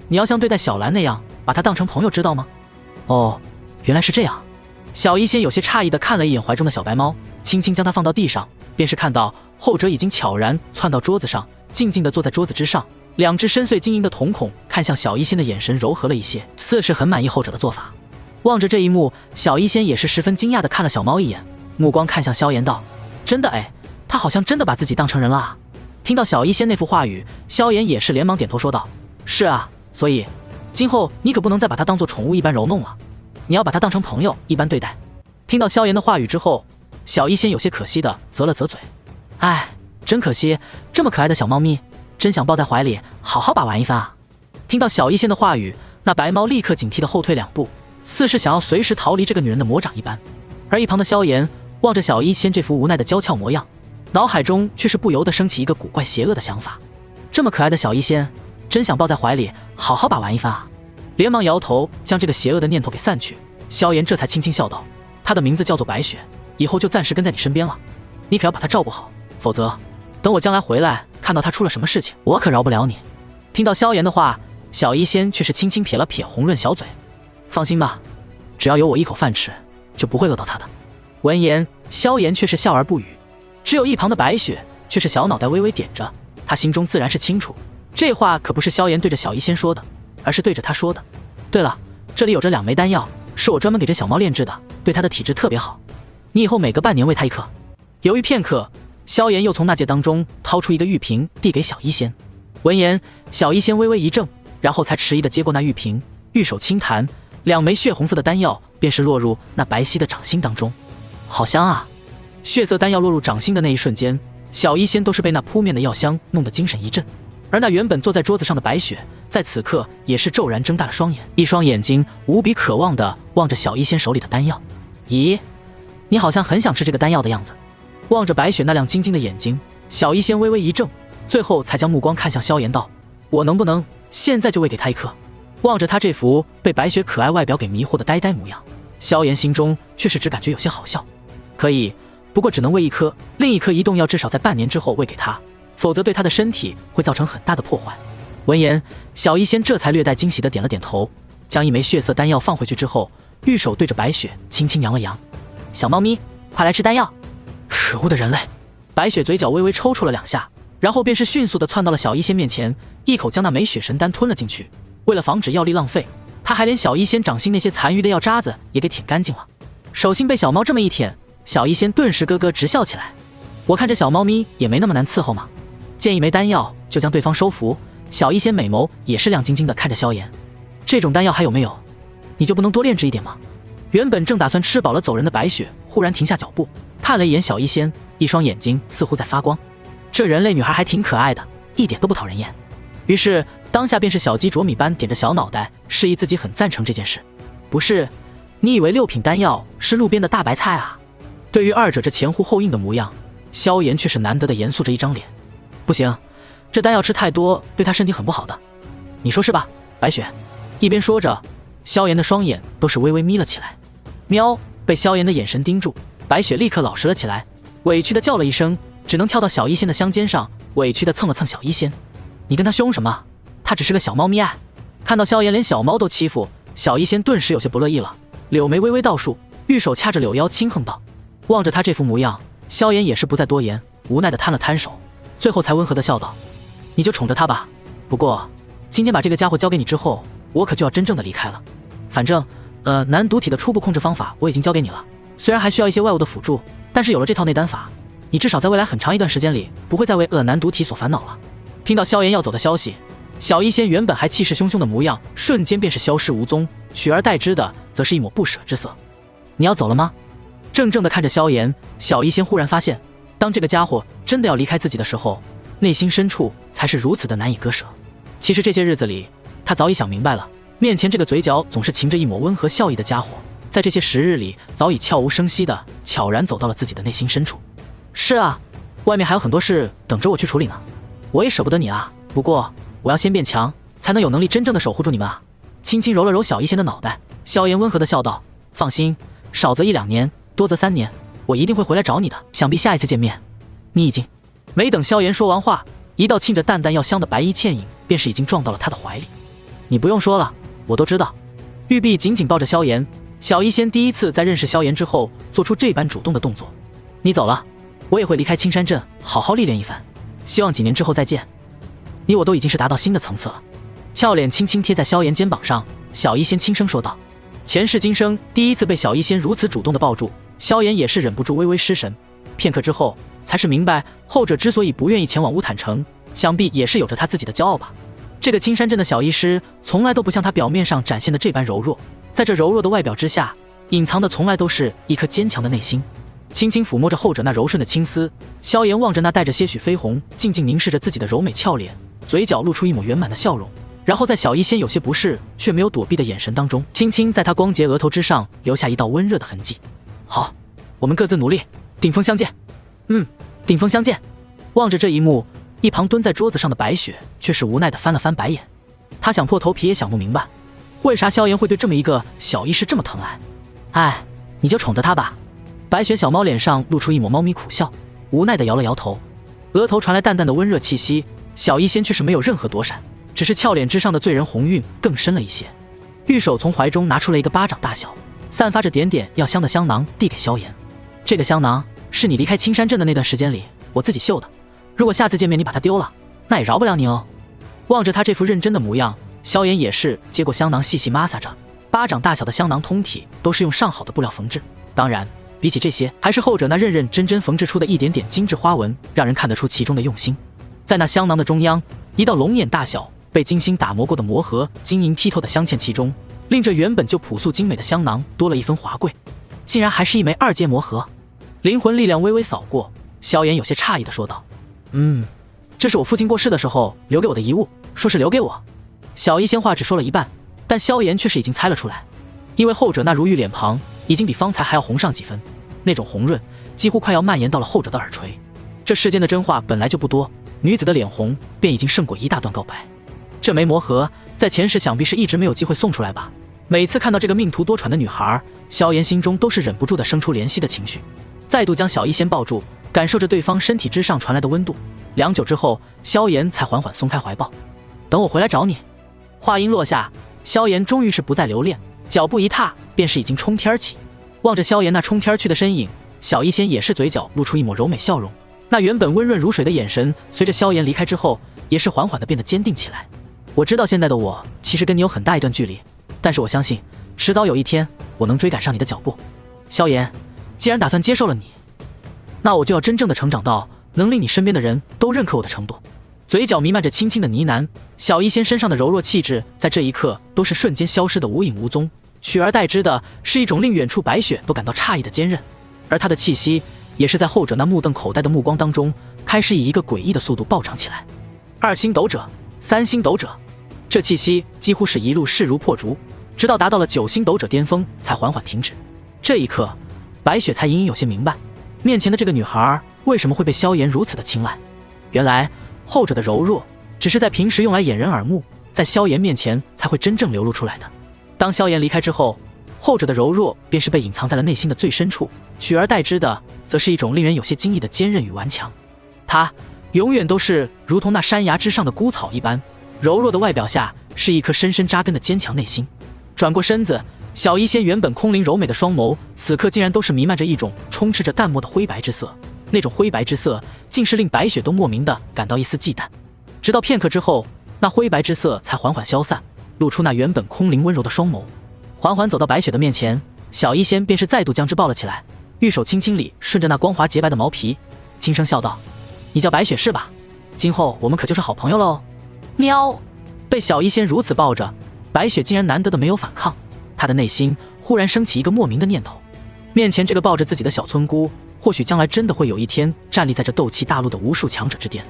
你要像对待小兰那样把它当成朋友，知道吗？哦，原来是这样。小医仙有些诧异地看了一眼怀中的小白猫，轻轻将它放到地上，便是看到后者已经悄然窜到桌子上，静静地坐在桌子之上，两只深邃晶莹的瞳孔看向小医仙的眼神柔和了一些，似是很满意后者的做法。望着这一幕，小医仙也是十分惊讶地看了小猫一眼，目光看向萧炎道：真的哎，他好像真的把自己当成人了啊。听到小医仙那副话语，萧炎也是连忙点头说道：是啊，所以今后你可不能再把它当作宠物一般揉弄了，你要把它当成朋友一般对待。听到萧炎的话语之后，小医仙有些可惜地啧了啧嘴，哎，真可惜，这么可爱的小猫咪，真想抱在怀里好好把玩一番啊。听到小医仙的话语，那白猫立刻警惕地后退2步，似是想要随时逃离这个女人的魔掌一般。而一旁的萧炎望着小医仙这副无奈的娇俏模样，脑海中却是不由得升起一个古怪邪恶的想法，这么可爱的小医仙，真想抱在怀里好好把玩一番啊。连忙摇头将这个邪恶的念头给散去，萧炎这才轻轻笑道：她的名字叫做白雪，以后就暂时跟在你身边了，你可要把她照顾好，否则等我将来回来看到她出了什么事情，我可饶不了你。听到萧炎的话，小医仙却是轻轻撇了撇红润小嘴，放心吧，只要有我一口饭吃，就不会饿到她的。闻言，萧炎却是笑而不语，只有一旁的白雪却是小脑袋微微点着，她心中自然是清楚，这话可不是萧炎对着小医仙说的，而是对着他说的。对了，这里有这2枚丹药，是我专门给这小猫炼制的，对它的体质特别好，你以后每隔半年喂它1颗。犹豫片刻，萧炎又从纳戒当中掏出一个玉瓶递给小医仙。闻言，小医仙微微一怔，然后才迟疑地接过那玉瓶，玉手轻弹，2枚血红色的丹药便是落入那白皙的掌心当中。好香啊！血色丹药落入掌心的那一瞬间，小医仙都是被那扑面的药香弄得精神一振，而那原本坐在桌子上的白雪在此刻也是骤然睁大了双眼，一双眼睛无比渴望地望着小医仙手里的丹药。咦，你好像很想吃这个丹药的样子。望着白雪那亮晶晶的眼睛，小医仙微微一怔，最后才将目光看向萧炎道：我能不能现在就喂给他1颗？望着他这副被白雪可爱外表给迷惑的呆呆模样，萧炎心中却是只感觉有些好笑。可以，不过只能喂一颗，另一颗移动要至少在半年之后喂给他，否则对他的身体会造成很大的破坏。闻言，小医仙这才略带惊喜的点了点头，将一枚血色丹药放回去之后，玉手对着白雪轻轻扬了扬：“小猫咪，快来吃丹药！”可恶的人类！白雪嘴角微微抽搐了2下，然后便是迅速地窜到了小医仙面前，一口将那枚血神丹吞了进去。为了防止药力浪费，他还连小医仙掌心那些残余的药渣子也给舔干净了。手心被小猫这么一舔，小医仙顿时咯咯直笑起来。我看这小猫咪也没那么难伺候嘛，见一枚丹药就将对方收服，小医仙美眸也是亮晶晶的看着萧炎。这种丹药还有没有？你就不能多炼制一点吗？原本正打算吃饱了走人的白雪忽然停下脚步，看了一眼小医仙，一双眼睛似乎在发光。这人类女孩还挺可爱的，一点都不讨人厌。于是当下便是小鸡啄米般点着小脑袋，示意自己很赞成这件事。不是，你以为6品丹药是路边的大白菜啊？对于二者这前呼后应的模样，萧炎却是难得的严肃着一张脸。不行，这丹药吃太多对他身体很不好的，你说是吧，白雪？一边说着，萧炎的双眼都是微微眯了起来。喵！被萧炎的眼神盯住，白雪立刻老实了起来，委屈的叫了一声，只能跳到小医仙的香肩上，委屈的蹭了蹭小医仙。你跟他凶什么？他只是个小猫咪啊！看到萧炎连小猫都欺负，小医仙顿时有些不乐意了，柳眉微微倒竖，玉手掐着柳腰轻哼道。望着他这副模样，萧炎也是不再多言，无奈的摊了摊手，最后才温和的笑道：“你就宠着他吧，不过今天把这个家伙交给你之后，我可就要真正的离开了。反正男毒体的初步控制方法我已经交给你了，虽然还需要一些外物的辅助，但是有了这套内丹法，你至少在未来很长一段时间里不会再为男毒体所烦恼了。”听到萧炎要走的消息，小医仙原本还气势汹汹的模样瞬间便是消失无踪，取而代之的则是一抹不舍之色。你要走了吗？怔怔的看着萧炎，小医仙忽然发现，当这个家伙真的要离开自己的时候，内心深处才是如此的难以割舍。其实这些日子里，他早已想明白了，面前这个嘴角总是噙着一抹温和笑意的家伙，在这些时日里早已悄无声息的悄然走到了自己的内心深处。是啊，外面还有很多事等着我去处理呢，我也舍不得你啊，不过我要先变强，才能有能力真正的守护住你们啊。轻轻揉了揉小医仙的脑袋，萧炎温和的笑道：“放心，少则1-2年，多则3年，我一定会回来找你的。想必下一次见面，你已经……”没等萧炎说完话，一道沁着淡淡药香的白衣倩影便是已经撞到了他的怀里。你不用说了，我都知道。玉璧紧紧抱着萧炎，小医仙第一次在认识萧炎之后做出这般主动的动作。你走了，我也会离开青山镇，好好历练一番，希望几年之后再见。你我都已经是达到新的层次了。俏脸轻轻贴在萧炎肩膀上，小医仙轻声说道。前世今生第一次被小医仙如此主动的抱住，萧炎也是忍不住微微失神。片刻之后，才是明白后者之所以不愿意前往乌坦城，想必也是有着他自己的骄傲吧。这个青山镇的小医师从来都不像他表面上展现的这般柔弱，在这柔弱的外表之下，隐藏的从来都是一颗坚强的内心。轻轻抚摸着后者那柔顺的青丝，萧炎望着那带着些许绯红静静凝视着自己的柔美俏脸，嘴角露出一抹圆满的笑容，然后在小医仙有些不适却没有躲避的眼神当中，轻轻在他光洁额头之上留下一道温热的痕迹。好，我们各自努力，顶峰相见。顶峰相见。望着这一幕，一旁蹲在桌子上的白雪却是无奈的翻了翻白眼，他想破头皮也想不明白，为啥萧炎会对这么一个小医师这么疼爱。哎，你就宠着他吧。白雪小猫脸上露出一抹猫咪苦笑，无奈的摇了摇头，额头传来淡淡的温热气息，小医仙却是没有任何躲闪，只是俏脸之上的醉人红晕更深了一些。玉手从怀中拿出了一个巴掌大小，散发着点点药香的香囊递给萧炎。这个香囊是你离开青山镇的那段时间里我自己绣的，如果下次见面你把它丢了，那也饶不了你哦。望着他这副认真的模样，萧炎也是接过香囊细细摩挲着，巴掌大小的香囊通体都是用上好的布料缝制，当然比起这些，还是后者那认认真真缝制出的一点点精致花纹，让人看得出其中的用心。在那香囊的中央，一道龙眼大小被精心打磨过的魔盒晶莹剔透的镶嵌其中，令这原本就朴素精美的香囊多了一分华贵。竟然还是一枚2阶魔盒。灵魂力量微微扫过，萧炎有些诧异地说道：这是我父亲过世的时候留给我的遗物，说是留给我。小医仙话只说了一半，但萧炎却是已经猜了出来，因为后者那如玉脸庞已经比方才还要红上几分，那种红润几乎快要蔓延到了后者的耳垂。这世间的真话本来就不多，女子的脸红便已经胜过一大段告白。这枚魔盒在前世想必是一直没有机会送出来吧。每次看到这个命途多舛的女孩，萧炎心中都是忍不住的生出怜惜的情绪，再度将小医仙抱住，感受着对方身体之上传来的温度。良久之后，萧炎才缓缓松开怀抱。等我回来找你。话音落下，萧炎终于是不再留恋，脚步一踏便是已经冲天起。望着萧炎那冲天去的身影，小医仙也是嘴角露出一抹柔美笑容，那原本温润如水的眼神，随着萧炎离开之后，也是缓缓地变得坚定起来。我知道现在的我其实跟你有很大一段距离，但是我相信迟早有一天我能追赶上你的脚步。萧炎，既然打算接受了你，那我就要真正的成长到能令你身边的人都认可我的程度。嘴角弥漫着轻轻的呢喃，小医仙身上的柔弱气质在这一刻都是瞬间消失的无影无踪，取而代之的是一种令远处白雪都感到诧异的坚韧，而他的气息也是在后者那目瞪口呆的目光当中，开始以一个诡异的速度暴涨起来。2星斗者，3星斗者，这气息几乎是一路势如破竹，直到达到了9星斗者巅峰才缓缓停止。这一刻，白雪才隐隐有些明白，面前的这个女孩为什么会被萧炎如此的青睐。原来后者的柔弱只是在平时用来掩人耳目，在萧炎面前才会真正流露出来的。当萧炎离开之后，后者的柔弱便是被隐藏在了内心的最深处，取而代之的则是一种令人有些惊异的坚韧与顽强。他永远都是如同那山崖之上的孤草一般，柔弱的外表下是一颗深深扎根的坚强内心。转过身子，小医仙原本空灵柔美的双眸，此刻竟然都是弥漫着一种充斥着淡漠的灰白之色，那种灰白之色竟是令白雪都莫名的感到一丝忌惮。直到片刻之后，那灰白之色才缓缓消散，露出那原本空灵温柔的双眸，缓缓走到白雪的面前，小医仙便是再度将之抱了起来，玉手轻轻里顺着那光滑洁白的毛皮，轻声笑道：“你叫白雪是吧？今后我们可就是好朋友喽。”喵！被小医仙如此抱着，白雪竟然难得的没有反抗，她的内心忽然升起一个莫名的念头：面前这个抱着自己的小村姑，或许将来真的会有一天站立在这斗气大陆的无数强者之巅，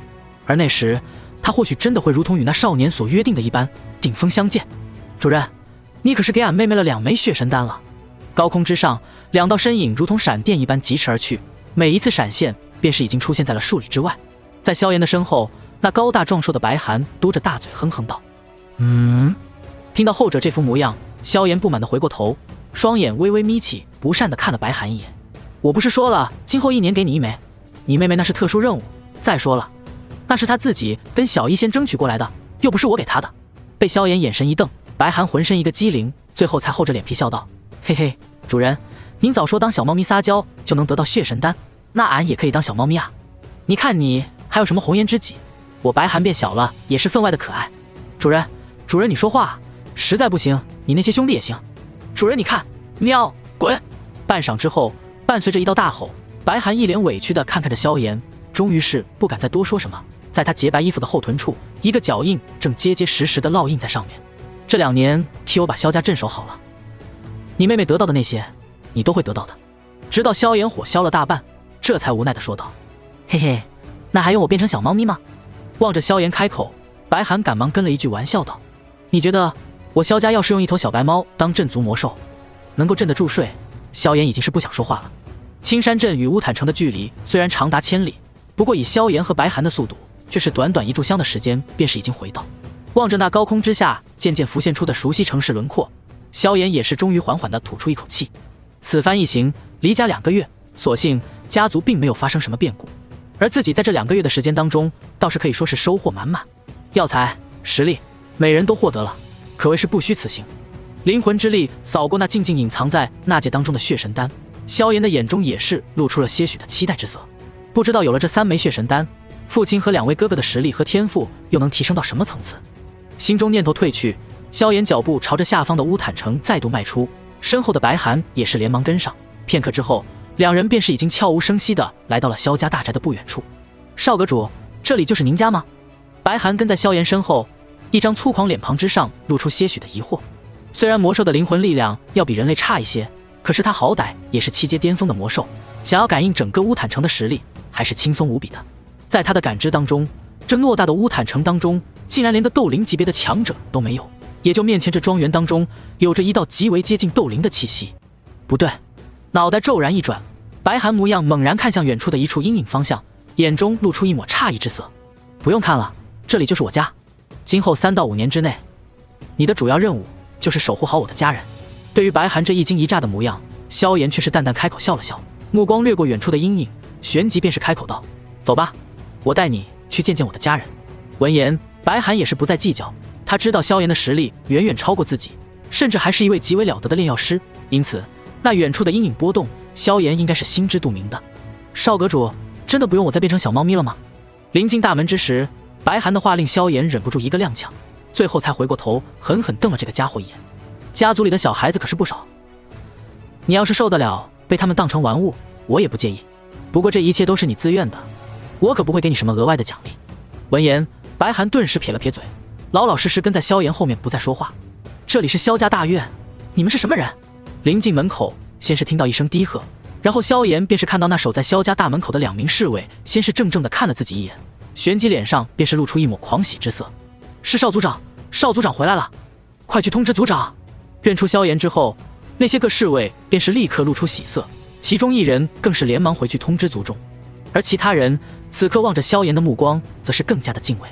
而那时他或许真的会如同与那少年所约定的一般，顶峰相见。主人，你可是给俺妹妹了2枚血神丹了。高空之上，2道身影如同闪电一般疾驰而去，每一次闪现便是已经出现在了数里之外。在萧炎的身后，那高大壮硕的白寒嘟着大嘴哼哼道：“听到后者这副模样，萧炎不满地回过头，双眼微微眯起，不善地看了白寒一眼。我不是说了，今后1年给你1枚，你妹妹那是特殊任务。再说了，那是她自己跟小医仙争取过来的，又不是我给她的。”被萧炎眼神一瞪，白寒浑身一个机灵，最后才厚着脸皮笑道：“嘿嘿，主人，您早说当小猫咪撒娇就能得到血神丹，那俺也可以当小猫咪啊！你看你还有什么红颜知己？我白寒变小了也是分外的可爱。主人，你说话实在不行，你那些兄弟也行。主人你看，喵，滚！”半晌之后，伴随着一道大吼，白寒一脸委屈地看着萧炎，终于是不敢再多说什么。在他洁白衣服的后臀处，一个脚印正结结实实地烙印在上面。这2年替我把萧家镇守好了，你妹妹得到的那些，你都会得到的。直到萧炎火消了大半，这才无奈地说道：“嘿嘿，那还用我变成小猫咪吗？”望着萧炎开口，白寒赶忙跟了一句玩笑道：“你觉得我萧家要是用一头小白猫当镇族魔兽，能够镇得住睡？”萧炎已经是不想说话了。青山镇与乌坦城的距离虽然长达1000里，不过以萧炎和白寒的速度，却是短短1炷香的时间便是已经回到。望着那高空之下渐渐浮现出的熟悉城市轮廓，萧炎也是终于缓缓地吐出一口气。此番一行离家2个月，所幸家族并没有发生什么变故，而自己在这2个月的时间当中，倒是可以说是收获满满，药材、实力，每人都获得了，可谓是不虚此行。灵魂之力扫过那静静隐藏在纳戒当中的血神丹，萧炎的眼中也是露出了些许的期待之色。不知道有了这3枚血神丹，父亲和2位哥哥的实力和天赋又能提升到什么层次？心中念头退去，萧炎脚步朝着下方的乌坦城再度迈出，身后的白寒也是连忙跟上。片刻之后，2人便是已经悄无声息地来到了萧家大宅的不远处。少阁主，这里就是您家吗？白寒跟在萧炎身后，一张粗犷脸庞之上露出些许的疑惑。虽然魔兽的灵魂力量要比人类差一些，可是他好歹也是7阶巅峰的魔兽，想要感应整个乌坦城的实力还是轻松无比的。在他的感知当中，这偌大的乌坦城当中，竟然连个斗灵级别的强者都没有，也就面前这庄园当中有着一道极为接近斗灵的气息。不对，脑袋骤然一转，白寒模样猛然看向远处的一处阴影方向，眼中露出一抹诧异之色。不用看了，这里就是我家。今后3到5年之内，你的主要任务就是守护好我的家人。对于白寒这一惊一乍的模样，萧炎却是淡淡开口笑了笑，目光掠过远处的阴影，旋即便是开口道：“走吧，我带你去见见我的家人。”闻言，白寒也是不再计较，他知道萧炎的实力远远超过自己，甚至还是一位极为了得的炼药师，因此那远处的阴影波动，萧炎应该是心知肚明的。少阁主，真的不用我再变成小猫咪了吗？临近大门之时，白寒的话令萧炎忍不住一个踉跄，最后才回过头，狠狠瞪了这个家伙一眼。家族里的小孩子可是不少，你要是受得了被他们当成玩物，我也不介意。不过这一切都是你自愿的，我可不会给你什么额外的奖励。闻言，白寒顿时撇了撇嘴，老老实实跟在萧炎后面不再说话。这里是萧家大院，你们是什么人？临近门口，先是听到一声低喝，然后萧炎便是看到那守在萧家大门口的2名侍卫，先是怔怔地看了自己一眼，旋即脸上便是露出一抹狂喜之色。是少族长，少族长回来了，快去通知族长。认出萧炎之后，那些个侍卫便是立刻露出喜色，其中一人更是连忙回去通知族中，而其他人此刻望着萧炎的目光则是更加的敬畏。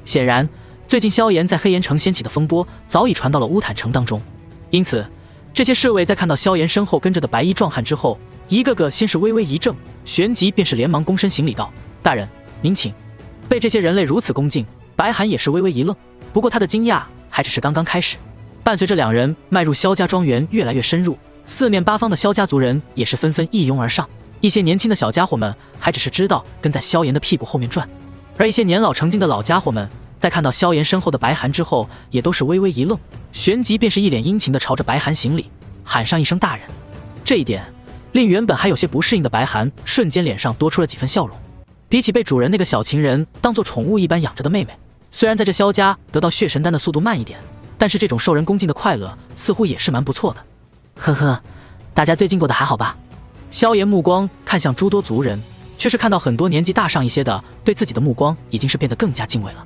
显然，最近萧炎在黑岩城掀起的风波早已传到了乌坦城当中，因此这些侍卫在看到萧炎身后跟着的白衣壮汉之后，一个个先是微微一怔，旋即便是连忙躬身行礼道：“大人，您请。”被这些人类如此恭敬，白寒也是微微一愣，不过他的惊讶还只是刚刚开始。伴随着2人迈入萧家庄园越来越深入，四面八方的萧家族人也是纷纷一拥而上，一些年轻的小家伙们还只是知道跟在萧炎的屁股后面转，而一些年老成精的老家伙们在看到萧炎身后的白寒之后，也都是微微一愣，旋即便是一脸殷勤地朝着白寒行礼，喊上一声大人。这一点令原本还有些不适应的白寒瞬间脸上多出了几分笑容。比起被主人那个小情人当作宠物一般养着的妹妹，虽然在这萧家得到血神丹的速度慢一点，但是这种受人恭敬的快乐似乎也是蛮不错的。呵呵，大家最近过得还好吧？萧炎目光看向诸多族人，却是看到很多年纪大上一些的对自己的目光已经是变得更加敬畏了。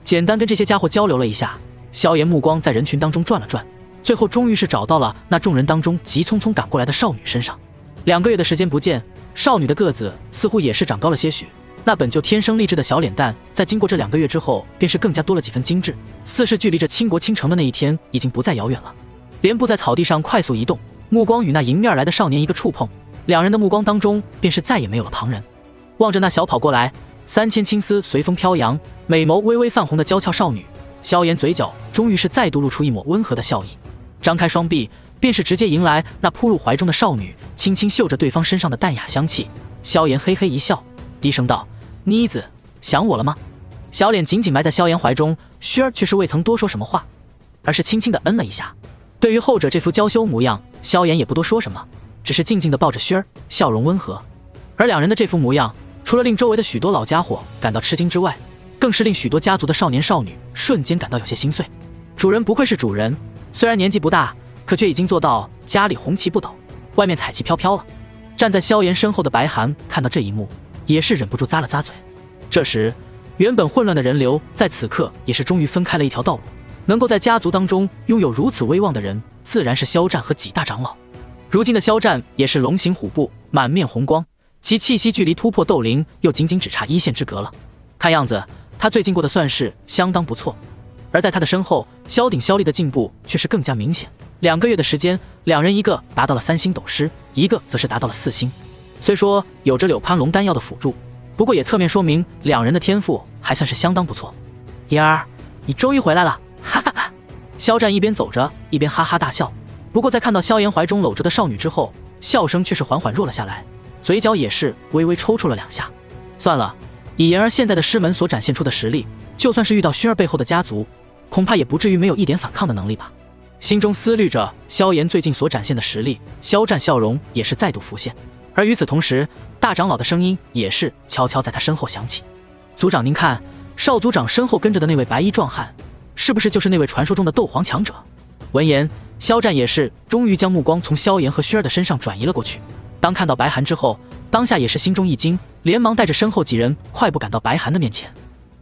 简单跟这些家伙交流了一下，萧炎目光在人群当中转了转，最后终于是找到了那众人当中急匆匆赶过来的少女身上。2个月的时间不见，少女的个子似乎也是长高了些许，那本就天生丽质的小脸蛋在经过这2个月之后便是更加多了几分精致，似是距离这倾国倾城的那一天已经不再遥远了。莲步在草地上快速移动，目光与那迎面来的少年一个触碰，2人的目光当中便是再也没有了旁人。望着那小跑过来3000青丝随风飘扬，美眸微微泛红的娇俏少女，萧炎嘴角终于是再度露出一抹温和的笑意，张开双臂便是直接迎来那扑入怀中的少女，轻轻嗅着对方身上的淡雅香气。萧炎嘿嘿一笑，低声道：“妮子，想我了吗？”小脸紧紧埋在萧炎怀中，薰儿却是未曾多说什么话，而是轻轻地嗯了一下。对于后者这副娇羞模样，萧炎也不多说什么，只是静静地抱着薰儿，笑容温和。而2人的这副模样，除了令周围的许多老家伙感到吃惊之外，更是令许多家族的少年少女瞬间感到有些心碎。主人不愧是主人，虽然年纪不大，可却已经做到家里红旗不倒，外面彩旗飘飘了。站在萧炎身后的白寒看到这一幕，也是忍不住咂了咂嘴。这时，原本混乱的人流在此刻也是终于分开了一条道路。能够在家族当中拥有如此威望的人，自然是萧战和几大长老。如今的萧战也是龙行虎步，满面红光，其气息距离突破斗灵又仅仅只差1线之隔了。看样子他最近过得算是相当不错。而在他的身后，萧鼎萧厉的进步却是更加明显。2个月的时间，2人一个达到了3星斗师，一个则是达到了4星。虽说有着柳潘龙丹药的辅助，不过也侧面说明2人的天赋还算是相当不错。妍儿，你终于回来了，哈哈哈！萧战一边走着一边哈哈大笑。不过在看到萧炎怀中搂着的少女之后，笑声却是缓缓弱了下来，嘴角也是微微抽搐了2下。算了，以妍儿现在的师门所展现出的实力，就算是遇到薰儿背后的家族，恐怕也不至于没有一点反抗的能力吧。心中思虑着萧炎最近所展现的实力，萧战笑容也是再度浮现。而与此同时，大长老的声音也是悄悄在他身后响起：“族长，您看，少族长身后跟着的那位白衣壮汉，是不是就是那位传说中的斗皇强者？”闻言，萧战也是终于将目光从萧炎和薰儿的身上转移了过去。当看到白寒之后，当下也是心中一惊，连忙带着身后几人快步赶到白寒的面前。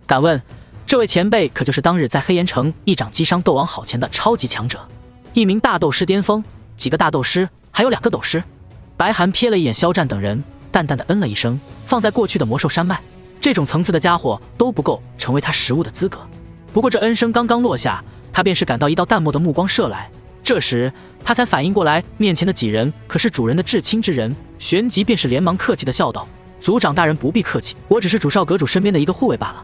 敢问，这位前辈可就是当日在黑岩城一掌击伤斗王好前的超级强者，1名大斗师巅峰，几个大斗师，还有2个斗师。白寒瞥了一眼萧战等人，淡淡的嗯了一声。放在过去的魔兽山脉，这种层次的家伙都不够成为他食物的资格。不过这恩声刚刚落下，他便是感到一道淡漠的目光射来。这时他才反应过来，面前的几人可是主人的至亲之人。旋即便是连忙客气地笑道：“族长大人不必客气，我只是主少阁主身边的一个护卫罢了。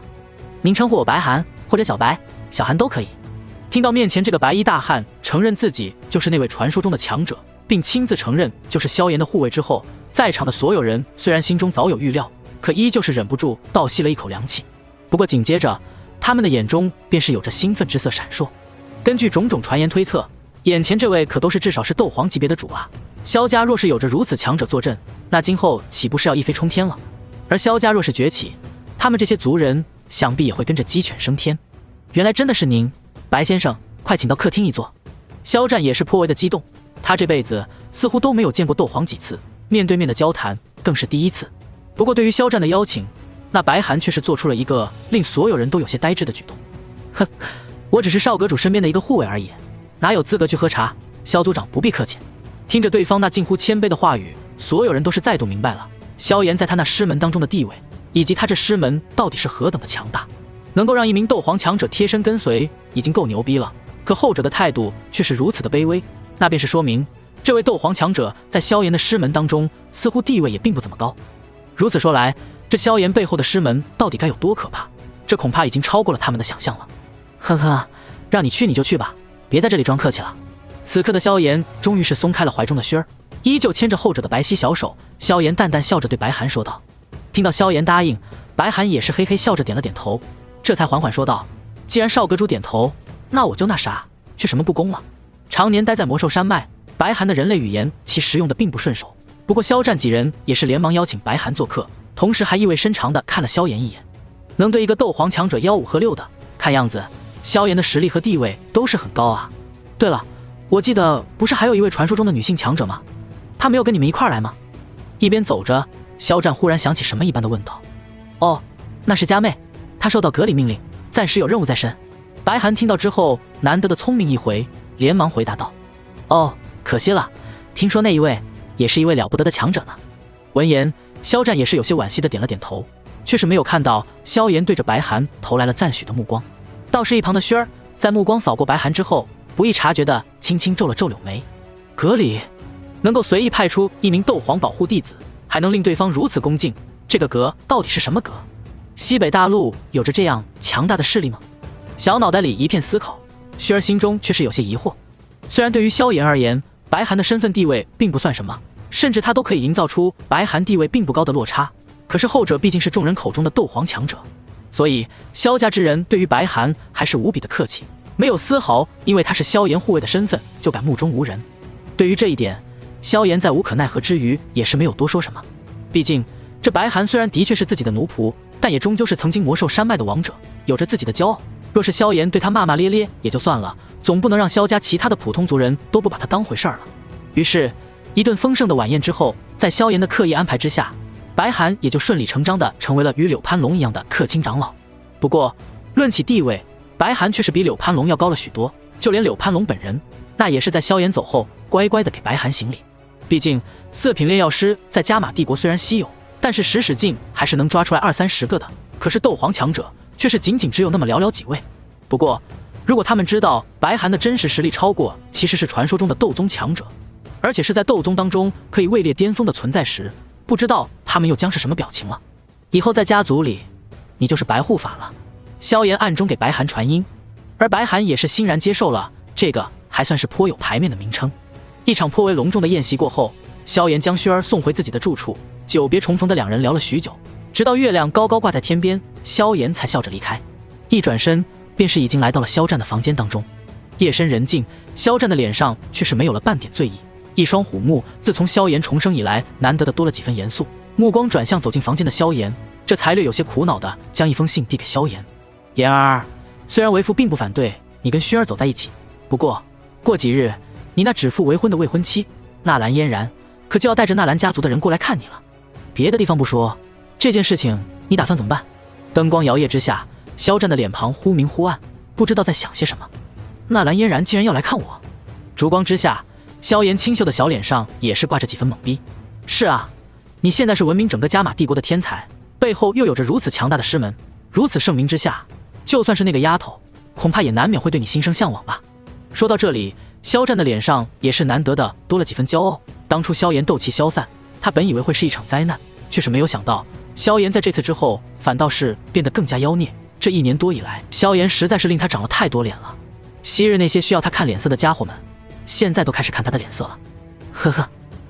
您称呼我白寒，或者小白、小寒都可以。”听到面前这个白衣大汉承认自己就是那位传说中的强者，并亲自承认就是萧炎的护卫之后，在场的所有人虽然心中早有预料，可依旧是忍不住倒吸了一口凉气。不过紧接着，他们的眼中便是有着兴奋之色闪烁。根据种种传言推测，眼前这位可都是至少是斗皇级别的主啊！萧家若是有着如此强者坐镇，那今后岂不是要一飞冲天了？而萧家若是崛起，他们这些族人想必也会跟着鸡犬升天。原来真的是您，白先生，快请到客厅一坐。萧战也是颇为的激动，他这辈子似乎都没有见过斗皇几次，面对面的交谈更是第一次。不过对于萧战的邀请，那白寒却是做出了一个令所有人都有些呆滞的举动。哼，我只是少阁主身边的一个护卫而已，哪有资格去喝茶？萧族长不必客气。听着对方那近乎谦卑的话语，所有人都是再度明白了萧炎在他那师门当中的地位，以及他这师门到底是何等的强大。能够让一名斗皇强者贴身跟随已经够牛逼了，可后者的态度却是如此的卑微，那便是说明这位斗皇强者在萧炎的师门当中似乎地位也并不怎么高。如此说来，这萧炎背后的师门到底该有多可怕？这恐怕已经超过了他们的想象了。呵呵，让你去你就去吧，别在这里装客气了。此刻的萧炎终于是松开了怀中的靴儿，依旧牵着后者的白皙小手。萧炎淡淡笑着对白寒说道。听到萧炎答应，白寒也是嘿嘿笑着点了点头，这才缓缓说道：“既然少阁主点头，那我就那啥，去什么不恭了。”常年待在魔兽山脉，白寒的人类语言其实用的并不顺手。不过萧战几人也是连忙邀请白寒做客，同时还意味深长地看了萧炎一眼。能对一个斗皇强者吆五喝六的，看样子萧炎的实力和地位都是很高啊。对了，我记得不是还有一位传说中的女性强者吗？她没有跟你们一块来吗？一边走着，萧战忽然想起什么一般的问道：“哦，那是佳妹，她受到阁里命令，暂时有任务在身。”白寒听到之后，难得的聪明一回，连忙回答道：“哦，可惜了，听说那一位也是一位了不得的强者呢。”闻言，萧战也是有些惋惜的点了点头，却是没有看到萧炎对着白寒投来了赞许的目光。倒是一旁的轩儿在目光扫过白寒之后，不易察觉的轻轻皱了皱柳眉。阁里能够随意派出一名斗皇保护弟子，还能令对方如此恭敬，这个阁到底是什么阁？西北大陆有着这样强大的势力吗？小脑袋里一片思考，轩儿心中却是有些疑惑。虽然对于萧炎而言，白寒的身份地位并不算什么，甚至他都可以营造出白寒地位并不高的落差，可是后者毕竟是众人口中的斗皇强者，所以萧家之人对于白寒还是无比的客气，没有丝毫因为他是萧炎护卫的身份就敢目中无人。对于这一点，萧炎在无可奈何之余也是没有多说什么。毕竟这白寒虽然的确是自己的奴仆，但也终究是曾经魔兽山脉的王者，有着自己的骄傲。若是萧炎对他骂骂咧咧也就算了，总不能让萧家其他的普通族人都不把他当回事儿了。于是一顿丰盛的晚宴之后，在萧炎的刻意安排之下，白寒也就顺理成章地成为了与柳攀龙一样的客卿长老。不过论起地位，白寒却是比柳攀龙要高了许多，就连柳攀龙本人那也是在萧炎走后乖乖地给白寒行礼。毕竟四品炼药师在加玛帝国虽然稀有，但是使劲还是能抓出来20-30个的，可是斗皇强者却是仅仅只有那么寥寥几位。不过如果他们知道白寒的真实实力超过其实是传说中的斗宗强者，而且是在斗宗当中可以位列巅峰的存在时，不知道他们又将是什么表情了。以后在家族里你就是白护法了。萧炎暗中给白寒传音，而白寒也是欣然接受了这个还算是颇有牌面的名称。一场颇为隆重的宴席过后，萧炎将轩儿送回自己的住处，久别重逢的两人聊了许久，直到月亮高高挂在天边，萧炎才笑着离开。一转身便是已经来到了萧战的房间当中。夜深人静，萧战的脸上却是没有了半点醉意，一双虎目自从萧炎重生以来难得的多了几分严肃，目光转向走进房间的萧炎，这才略有些苦恼的将一封信递给萧炎。炎儿，虽然为父并不反对你跟薰儿走在一起，不过过几日你那指腹为婚的未婚妻纳兰嫣然可就要带着纳兰家族的人过来看你了。别的地方不说，这件事情你打算怎么办？灯光摇曳之下，萧战的脸庞忽明忽暗，不知道在想些什么。纳兰嫣然竟然要来看我。烛光之下，萧炎清秀的小脸上也是挂着几分懵逼。是啊，你现在是闻名整个加玛帝国的天才，背后又有着如此强大的师门，如此盛名之下，就算是那个丫头恐怕也难免会对你心生向往吧。说到这里，肖战的脸上也是难得的多了几分骄傲。当初萧炎斗气消散，他本以为会是一场灾难，却是没有想到萧炎在这次之后反倒是变得更加妖孽。这1年多以来，萧炎实在是令他长了太多脸了。昔日那些需要他看脸色的家伙们，现在都开始看他的脸色了。呵呵，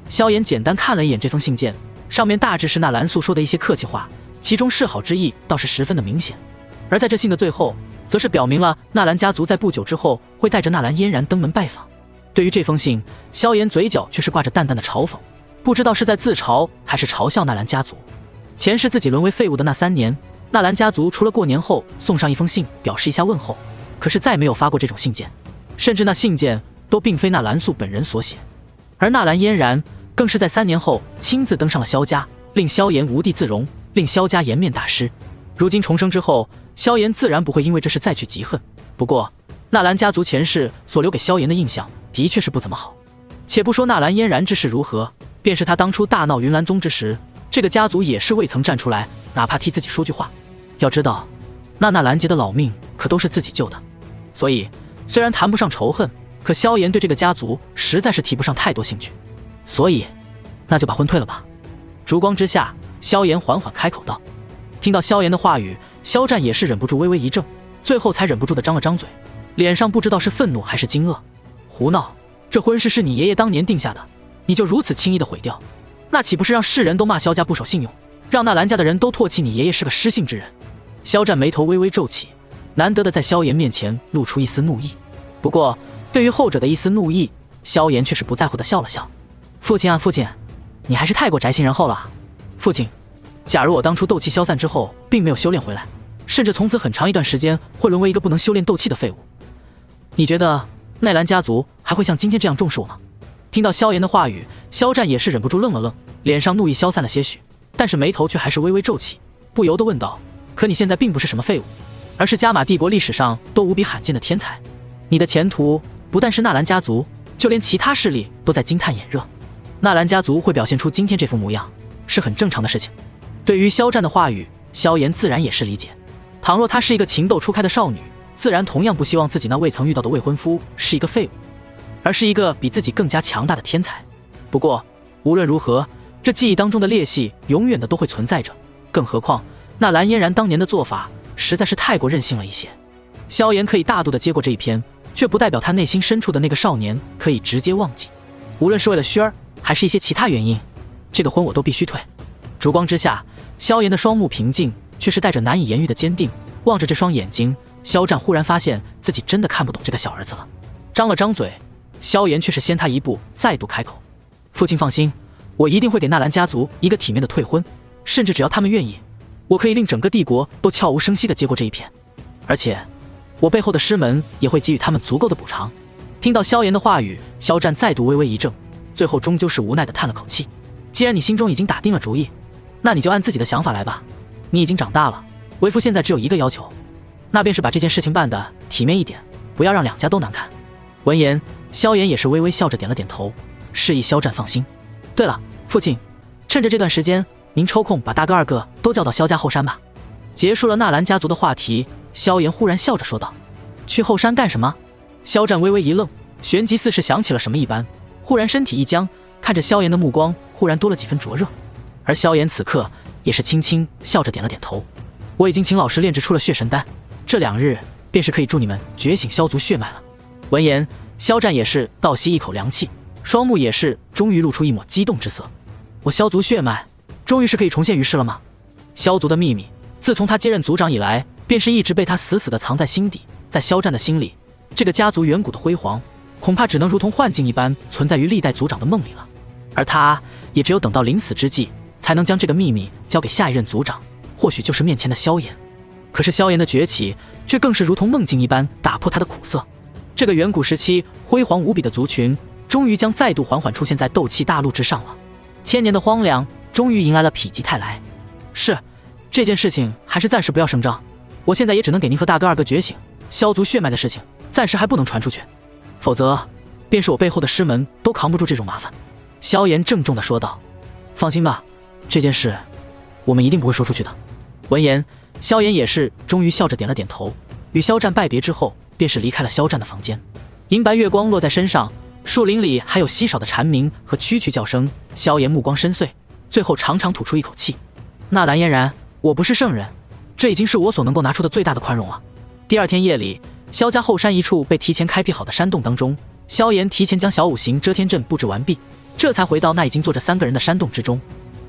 萧炎简单看了一眼这封信件，上面大致是纳兰素说的一些客气话，其中示好之意倒是十分的明显。而在这信的最后，则是表明了纳兰家族在不久之后会带着纳兰嫣然登门拜访。对于这封信，萧炎嘴角却是挂着淡淡的嘲讽，不知道是在自嘲还是嘲笑纳兰家族。前世自己沦为废物的那3年，纳兰家族除了过年后送上一封信表示一下问候，可是再没有发过这种信件，甚至那信件都并非纳兰素本人所写。而纳兰嫣然更是在3年后亲自登上了萧家，令萧炎无地自容，令萧家颜面大失。如今重生之后，萧炎自然不会因为这事再去嫉恨。不过纳兰家族前世所留给萧炎的印象的确是不怎么好。且不说纳兰嫣然之事如何，便是他当初大闹云岚宗之时，这个家族也是未曾站出来，哪怕替自己说句话。要知道，纳兰杰的老命可都是自己救的。所以虽然谈不上仇恨，可萧炎对这个家族实在是提不上太多兴趣。所以那就把婚退了吧。烛光之下，萧炎缓缓开口道。听到萧炎的话语，萧战也是忍不住微微一怔，最后才忍不住的张了张嘴，脸上不知道是愤怒还是惊愕。胡闹，这婚事是你爷爷当年定下的，你就如此轻易的毁掉，那岂不是让世人都骂萧家不守信用，让纳兰家的人都唾弃你爷爷是个失信之人？萧战眉头微微皱起，难得的在萧炎面前露出一丝怒意。不过对于后者的一丝怒意，萧炎却是不在乎的笑了笑。父亲啊，父亲，你还是太过宅心仁厚了啊。父亲，假如我当初斗气消散之后并没有修炼回来，甚至从此很长一段时间会沦为一个不能修炼斗气的废物，你觉得奈兰家族还会像今天这样重视我吗？听到萧炎的话语，萧战也是忍不住愣了愣，脸上怒意消散了些许，但是眉头却还是微微皱起，不由得问道：可你现在并不是什么废物，而是加玛帝国历史上都无比罕见的天才，你的前途不但是纳兰家族，就连其他势力都在惊叹眼热。纳兰家族会表现出今天这副模样，是很正常的事情。对于萧战的话语，萧炎自然也是理解。倘若她是一个情窦初开的少女，自然同样不希望自己那未曾遇到的未婚夫是一个废物，而是一个比自己更加强大的天才。不过无论如何，这记忆当中的裂隙永远的都会存在着，更何况纳兰嫣然当年的做法实在是太过任性了一些。萧炎可以大度的接过这一篇，却不代表他内心深处的那个少年可以直接忘记。无论是为了轩儿还是一些其他原因，这个婚我都必须退。烛光之下，萧炎的双目平静，却是带着难以言喻的坚定。望着这双眼睛，萧战忽然发现自己真的看不懂这个小儿子了。张了张嘴，萧炎却是先他一步，再度开口：父亲放心，我一定会给纳兰家族一个体面的退婚，甚至只要他们愿意，我可以令整个帝国都悄无声息地接过这一片，而且我背后的师门也会给予他们足够的补偿。听到萧炎的话语，萧战再度微微一怔，最后终究是无奈地叹了口气。既然你心中已经打定了主意，那你就按自己的想法来吧。你已经长大了，为父现在只有一个要求，那便是把这件事情办得体面一点，不要让两家都难看。闻言，萧炎也是微微笑着点了点头，示意萧战放心。对了，父亲，趁着这段时间，您抽空把大哥二哥都叫到萧家后山吧。结束了纳兰家族的话题，萧炎忽然笑着说道：去后山干什么？萧战微微一愣，旋即似是想起了什么一般，忽然身体一僵，看着萧炎的目光忽然多了几分灼热。而萧炎此刻也是轻轻笑着点了点头：我已经请老师炼制出了血神丹，这2日便是可以助你们觉醒萧族血脉了。闻言，萧战也是倒吸一口凉气，双目也是终于露出一抹激动之色。我萧族血脉终于是可以重现于世了吗？萧族的秘密自从他接任族长以来，便是一直被他死死地藏在心底。在萧战的心里，这个家族远古的辉煌恐怕只能如同幻境一般存在于历代族长的梦里了，而他也只有等到临死之际，才能将这个秘密交给下一任族长，或许就是面前的萧炎。可是萧炎的崛起却更是如同梦境一般打破他的苦涩。这个远古时期辉煌无比的族群，终于将再度缓缓出现在斗气大陆之上了。千年的荒凉终于迎来了否极泰来。是，这件事情还是暂时不要声张，我现在也只能给您和大哥二哥觉醒萧族血脉的事情暂时还不能传出去，否则便是我背后的师门都扛不住这种麻烦。萧炎郑重地说道：放心吧，这件事我们一定不会说出去的。闻言，萧炎也是终于笑着点了点头，与肖战拜别之后，便是离开了肖战的房间。银白月光落在身上，树林里还有稀少的蝉鸣和蛐蛐叫声。萧炎目光深邃，最后长长吐出一口气。纳兰嫣然，我不是圣人，这已经是我所能够拿出的最大的宽容了。第二天夜里，萧家后山一处被提前开辟好的山洞当中，萧炎提前将小五行遮天阵布置完毕，这才回到那已经坐着3个人的山洞之中。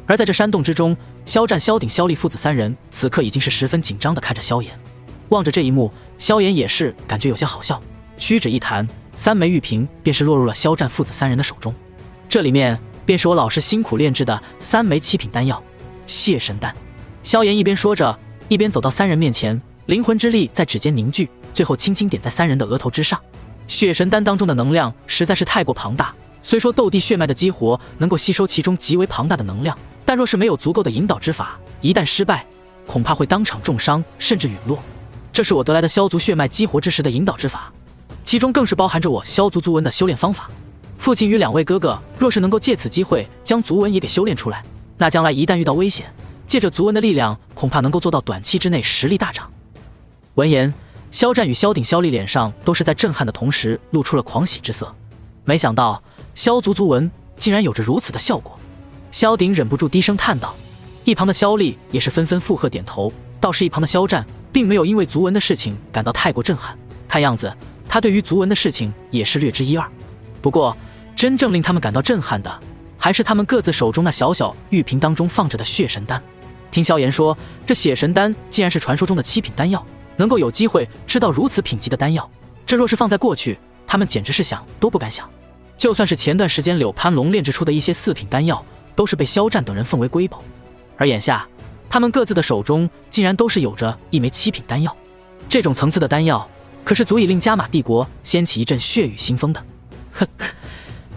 而在这山洞之中，萧战、萧鼎、萧厉父子3人此刻已经是十分紧张地看着萧炎。望着这一幕，萧炎也是感觉有些好笑，屈指一弹，3枚玉瓶便是落入了萧战父子3人的手中。这里面便是我老师辛苦炼制的3枚7品丹药血神丹。萧炎一边说着，一边走到3人面前，灵魂之力在指尖凝聚，最后轻轻点在3人的额头之上。血神丹当中的能量实在是太过庞大，虽说斗帝血脉的激活能够吸收其中极为庞大的能量，但若是没有足够的引导之法，一旦失败，恐怕会当场重伤，甚至陨落。这是我得来的萧族血脉激活之时的引导之法，其中更是包含着我萧族族文的修炼方法。父亲与2位哥哥若是能够借此机会将族文也给修炼出来，那将来一旦遇到危险，借着族文的力量，恐怕能够做到短期之内实力大涨。闻言，萧战与萧鼎、萧厉脸上都是在震撼的同时露出了狂喜之色。没想到萧族族文竟然有着如此的效果。萧鼎忍不住低声叹道，一旁的萧厉也是纷纷附和点头，倒是一旁的萧战并没有因为族文的事情感到太过震撼，看样子他对于族文的事情也是略知一二。不过真正令他们感到震撼的，还是他们各自手中那小小玉瓶当中放着的血神丹。听萧炎说，这血神丹竟然是传说中的7品丹药，能够有机会吃到如此品级的丹药，这若是放在过去，他们简直是想都不敢想。就算是前段时间柳潘龙炼制出的一些4品丹药，都是被萧战等人奉为瑰宝，而眼下他们各自的手中竟然都是有着1枚7品丹药，这种层次的丹药可是足以令加玛帝国掀起一阵血雨腥风的。哼，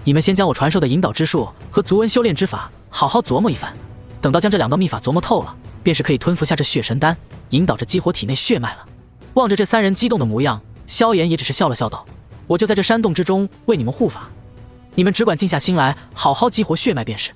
你们先将我传授的引导之术和族文修炼之法好好琢磨一番，等到将这2道秘法琢磨透了，便是可以吞服下这血神丹，引导着激活体内血脉了。望着这3人激动的模样，萧炎也只是笑了笑道，我就在这山洞之中为你们护法，你们只管静下心来，好好激活血脉便是。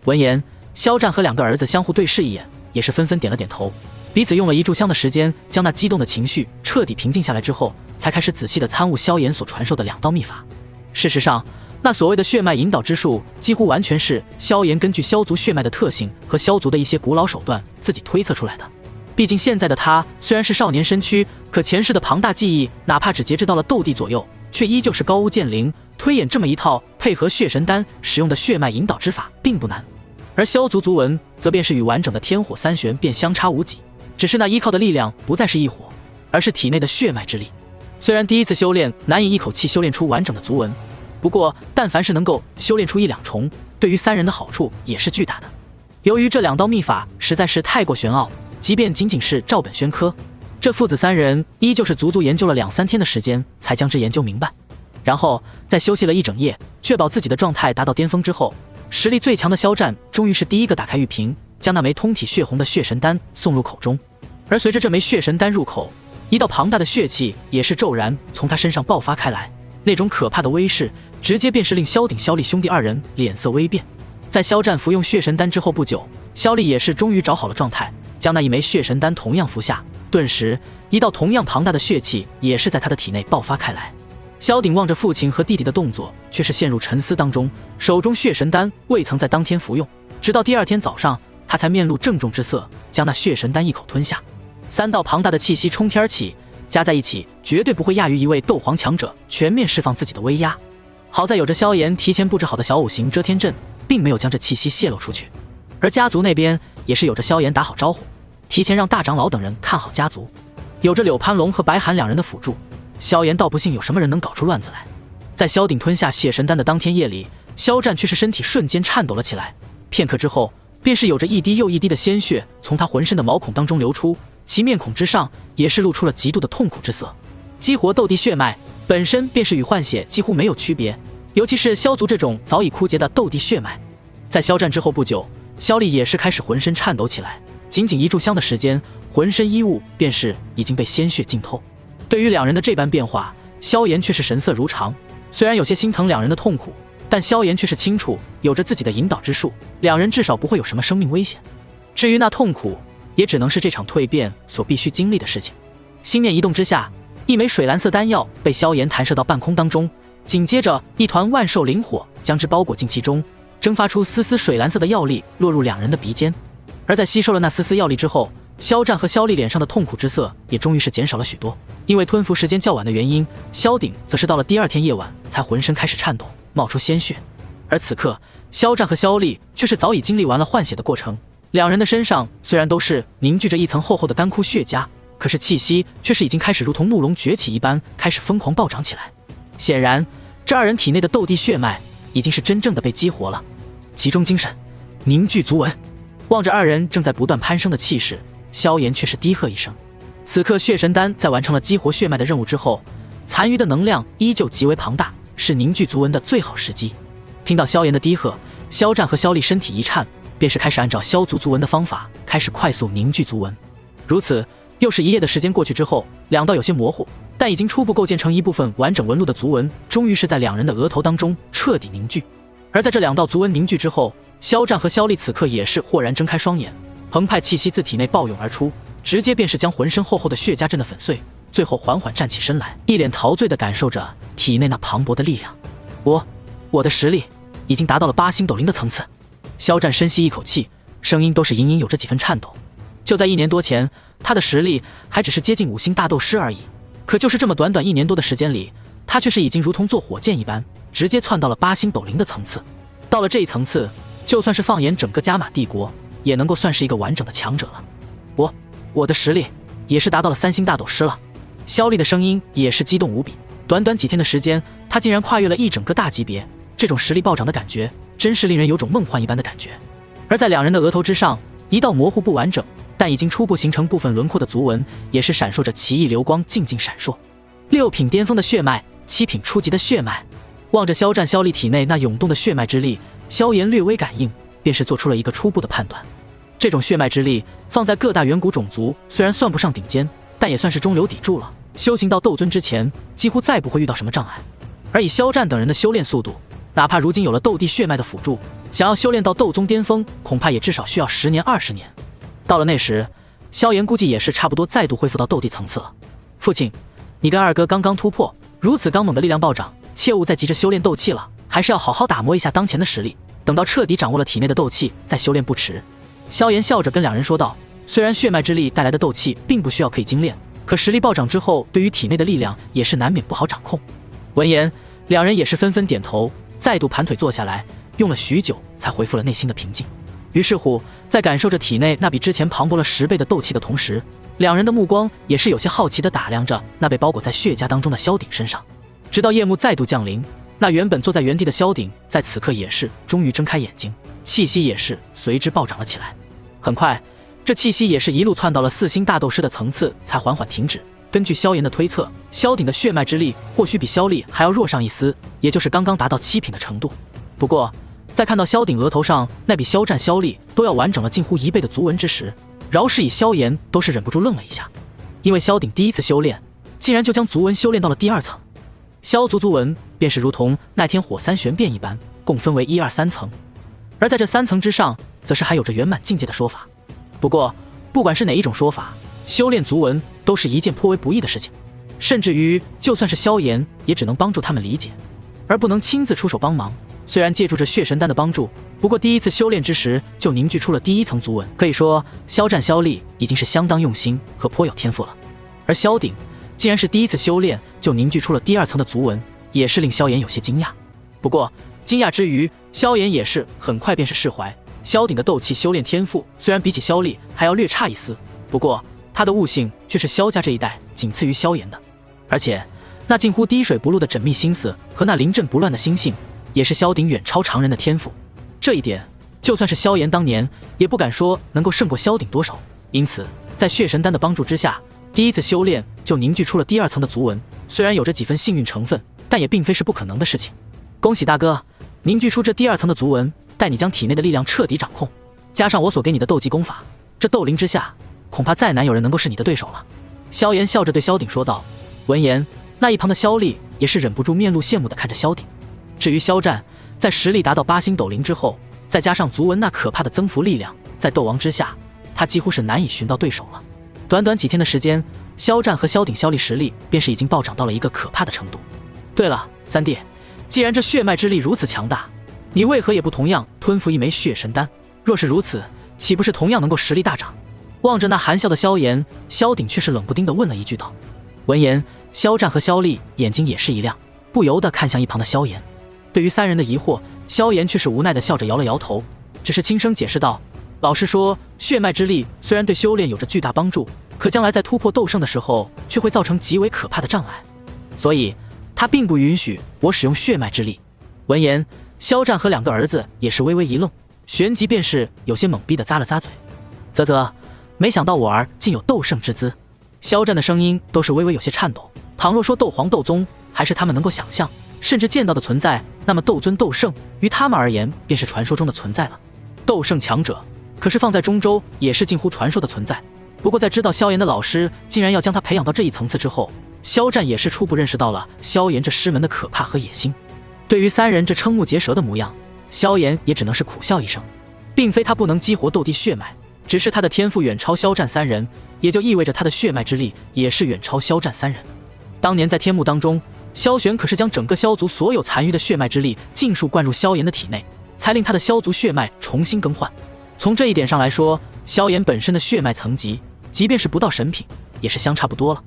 闻言，萧战和2个儿子相互对视一眼，也是纷纷点了点头，彼此用了1炷香的时间，将那激动的情绪彻底平静下来之后，才开始仔细地参悟萧炎所传授的2道秘法。事实上，那所谓的血脉引导之术，几乎完全是萧炎根据萧族血脉的特性和萧族的一些古老手段自己推测出来的。毕竟现在的他虽然是少年身躯，可前世的庞大记忆，哪怕只截至到了斗帝左右，却依旧是高屋建瓴。推演这么一套配合血神丹使用的血脉引导之法并不难，而萧族族文则便是与完整的天火3玄便相差无几，只是那依靠的力量不再是异火，而是体内的血脉之力。虽然第一次修炼难以一口气修炼出完整的族文，不过但凡是能够修炼出1、2重，对于3人的好处也是巨大的。由于这2道秘法实在是太过玄奥，即便仅仅是照本宣科，这父子3人依旧是足足研究了2、3天的时间才将之研究明白。然后在休息了1整夜，确保自己的状态达到巅峰之后，实力最强的萧战终于是第一个打开玉瓶，将那枚通体血红的血神丹送入口中。而随着这枚血神丹入口，一道庞大的血气也是骤然从他身上爆发开来，那种可怕的威势直接便是令萧鼎、萧厉兄弟2人脸色微变。在萧战服用血神丹之后不久，萧厉也是终于找好了状态，将那1枚血神丹同样服下，顿时一道同样庞大的血气也是在他的体内爆发开来。萧鼎望着父亲和弟弟的动作，却是陷入沉思当中，手中血神丹未曾在当天服用，直到第2天早上，他才面露郑重之色，将那血神丹一口吞下。3道庞大的气息冲天起，加在一起绝对不会亚于一位斗皇强者全面释放自己的威压。好在有着萧炎提前布置好的小五行遮天阵，并没有将这气息泄露出去。而家族那边也是有着萧炎打好招呼，提前让大长老等人看好家族。有着柳潘龙和白寒2人的辅助，萧炎倒不信有什么人能搞出乱子来。在萧鼎吞下血神丹的当天夜里，萧战却是身体瞬间颤抖了起来，片刻之后，便是有着一滴又一滴的鲜血从他浑身的毛孔当中流出，其面孔之上也是露出了极度的痛苦之色。激活斗帝血脉本身便是与换血几乎没有区别，尤其是萧族这种早已枯竭的斗帝血脉。在萧战之后不久，萧厉也是开始浑身颤抖起来，仅仅1炷香的时间，浑身衣物便是已经被鲜血浸透。对于2人的这般变化，萧炎却是神色如常，虽然有些心疼2人的痛苦，但萧炎却是清楚，有着自己的引导之术，2人至少不会有什么生命危险。至于那痛苦，也只能是这场蜕变所必须经历的事情。心念一动之下，一枚水蓝色丹药被萧炎弹射到半空当中，紧接着一团万寿灵火将之包裹进其中，蒸发出丝丝水蓝色的药力落入两人的鼻尖。而在吸收了那丝丝药力之后，肖战和萧丽脸上的痛苦之色也终于是减少了许多。因为吞服时间较晚的原因，萧鼎则是到了第二天夜晚才浑身开始颤抖，冒出鲜血。而此刻，肖战和萧丽却是早已经历完了换血的过程，两人的身上虽然都是凝聚着一层厚厚的干枯血痂，可是气息却是已经开始如同怒龙崛起一般，开始疯狂暴涨起来。显然，这二人体内的斗帝血脉已经是真正的被激活了。集中精神，凝聚足纹。望着二人正在不断攀升的气势，萧炎却是低喝一声。此刻血神丹在完成了激活血脉的任务之后，残余的能量依旧极为庞大，是凝聚足纹的最好时机。听到萧炎的低喝，肖战和萧丽身体一颤，便是开始按照消足纹的方法开始快速凝聚足纹。如此又是一夜的时间过去之后，两道有些模糊但已经初步构建成一部分完整纹路的足纹，终于是在两人的额头当中彻底凝聚。而在这两道足纹凝聚之后，肖战和萧丽此刻也是豁然睁开双眼，澎湃气息自体内暴涌而出，直接便是将浑身厚厚的血痂震得粉碎，最后缓缓站起身来，一脸陶醉地感受着体内那磅礴的力量。我的实力已经达到了8星斗灵的层次。肖战深吸一口气，声音都是隐隐有着几分颤抖。就在1年多前，他的实力还只是接近5星大斗师而已，可就是这么短短1年多的时间里，他却是已经如同坐火箭一般，直接窜到了8星斗灵的层次。到了这一层次，就算是放眼整个加玛帝国，也能够算是一个完整的强者了。我的实力也是达到了3星大斗师了。萧丽的声音也是激动无比，短短几天的时间，他竟然跨越了一整个大级别，这种实力暴涨的感觉，真是令人有种梦幻一般的感觉。而在两人的额头之上，一道模糊不完整，但已经初步形成部分轮廓的足纹，也是闪烁着奇异流光，静静闪烁。6品巅峰的血脉，7品初级的血脉。望着肖战、萧丽体内那涌动的血脉之力，萧炎略微感应，便是做出了一个初步的判断。这种血脉之力放在各大远古种族，虽然算不上顶尖，但也算是中流砥柱了。修行到斗尊之前，几乎再不会遇到什么障碍。而以肖战等人的修炼速度，哪怕如今有了斗帝血脉的辅助，想要修炼到斗宗巅峰，恐怕也至少需要10年20年。到了那时，萧炎估计也是差不多再度恢复到斗帝层次了。父亲，你跟二哥刚刚突破，如此刚猛的力量暴涨，切勿再急着修炼斗气了，还是要好好打磨一下当前的实力，等到彻底掌握了体内的斗气，再修炼不迟。萧炎笑着跟两人说道，虽然血脉之力带来的斗气并不需要可以精炼，可实力暴涨之后，对于体内的力量也是难免不好掌控。闻言，两人也是纷纷点头，再度盘腿坐下来，用了许久才恢复了内心的平静。于是乎，在感受着体内那比之前磅礴了10倍的斗气的同时，两人的目光也是有些好奇地打量着那被包裹在血痂当中的萧鼎身上。直到夜幕再度降临，那原本坐在原地的萧鼎在此刻也是终于睁开眼睛，气息也是随之暴涨了起来。很快，这气息也是一路窜到了4星大斗师的层次，才缓缓停止。根据萧炎的推测，萧鼎的血脉之力或许比萧丽还要弱上一丝，也就是刚刚达到7品的程度。不过，在看到萧鼎额头上那比肖战、萧丽都要完整了近乎1倍的足纹之时，饶是以萧炎都是忍不住愣了一下，因为萧鼎第一次修炼，竟然就将足纹修炼到了第2层。萧足纹便是如同那天火3玄变一般，共分为1、2、3层，而在这3层之上，则是还有着圆满境界的说法。不过，不管是哪一种说法，修炼足纹都是一件颇为不易的事情，甚至于就算是萧炎，也只能帮助他们理解，而不能亲自出手帮忙。虽然借助着血神丹的帮助，不过第一次修炼之时就凝聚出了第1层足纹，可以说肖战、萧丽已经是相当用心和颇有天赋了。而萧鼎竟然是第1次修炼就凝聚出了第2层的足纹，也是令萧炎有些惊讶。不过惊讶之余，萧炎也是很快便是释怀。萧鼎的斗气修炼天赋虽然比起萧丽还要略差一丝，不过他的悟性却是萧家这一代仅次于萧炎的，而且那近乎滴水不漏的缜密心思和那临阵不乱的心性，也是萧鼎远超常人的天赋。这一点，就算是萧炎当年也不敢说能够胜过萧鼎多少。因此，在血神丹的帮助之下，第1次修炼就凝聚出了第2层的足纹，虽然有着几分幸运成分，但也并非是不可能的事情。恭喜大哥，凝聚出这第2层的足纹，待你将体内的力量彻底掌控，加上我所给你的斗技功法，这斗灵之下，恐怕再难有人能够是你的对手了。萧炎笑着对萧鼎说道。闻言，那一旁的萧丽也是忍不住面露羡慕地看着萧鼎。至于肖战，在实力达到8星斗灵之后，再加上足纹那可怕的增幅力量，在斗王之下，他几乎是难以寻到对手了。短短几天的时间，肖战和萧鼎、萧厉实力便是已经暴涨到了一个可怕的程度。对了，三弟，既然这血脉之力如此强大，你为何也不同样吞服一枚血神丹？若是如此，岂不是同样能够实力大涨？望着那含笑的萧炎，萧鼎却是冷不丁地问了一句道。闻言，肖战和萧厉眼睛也是一亮，不由得看向一旁的萧炎。对于三人的疑惑，萧炎却是无奈地笑着摇了摇头，只是轻声解释道：老实说，血脉之力虽然对修炼有着巨大帮助，可将来在突破斗圣的时候却会造成极为可怕的障碍，所以他并不允许我使用血脉之力。闻言，肖战和两个儿子也是微微一愣，旋即便是有些懵逼地咂了咂嘴。啧，没想到我儿竟有斗圣之姿。肖战的声音都是微微有些颤抖。倘若说斗皇、斗宗还是他们能够想象甚至见到的存在，那么斗尊、斗圣于他们而言便是传说中的存在了。斗圣强者可是放在中州也是近乎传说的存在。不过在知道萧炎的老师竟然要将他培养到这一层次之后，肖战也是初步认识到了萧炎这师门的可怕和野心。对于三人这瞠目结舌的模样，萧炎也只能是苦笑一声，并非他不能激活斗帝血脉，只是他的天赋远超肖战三人，也就意味着他的血脉之力也是远超肖战三人。当年在天幕当中，萧玄可是将整个萧族所有残余的血脉之力尽数灌入萧炎的体内，才令他的萧族血脉重新更换。从这一点上来说，萧炎本身的血脉层级即便是不到神品也是相差不多了。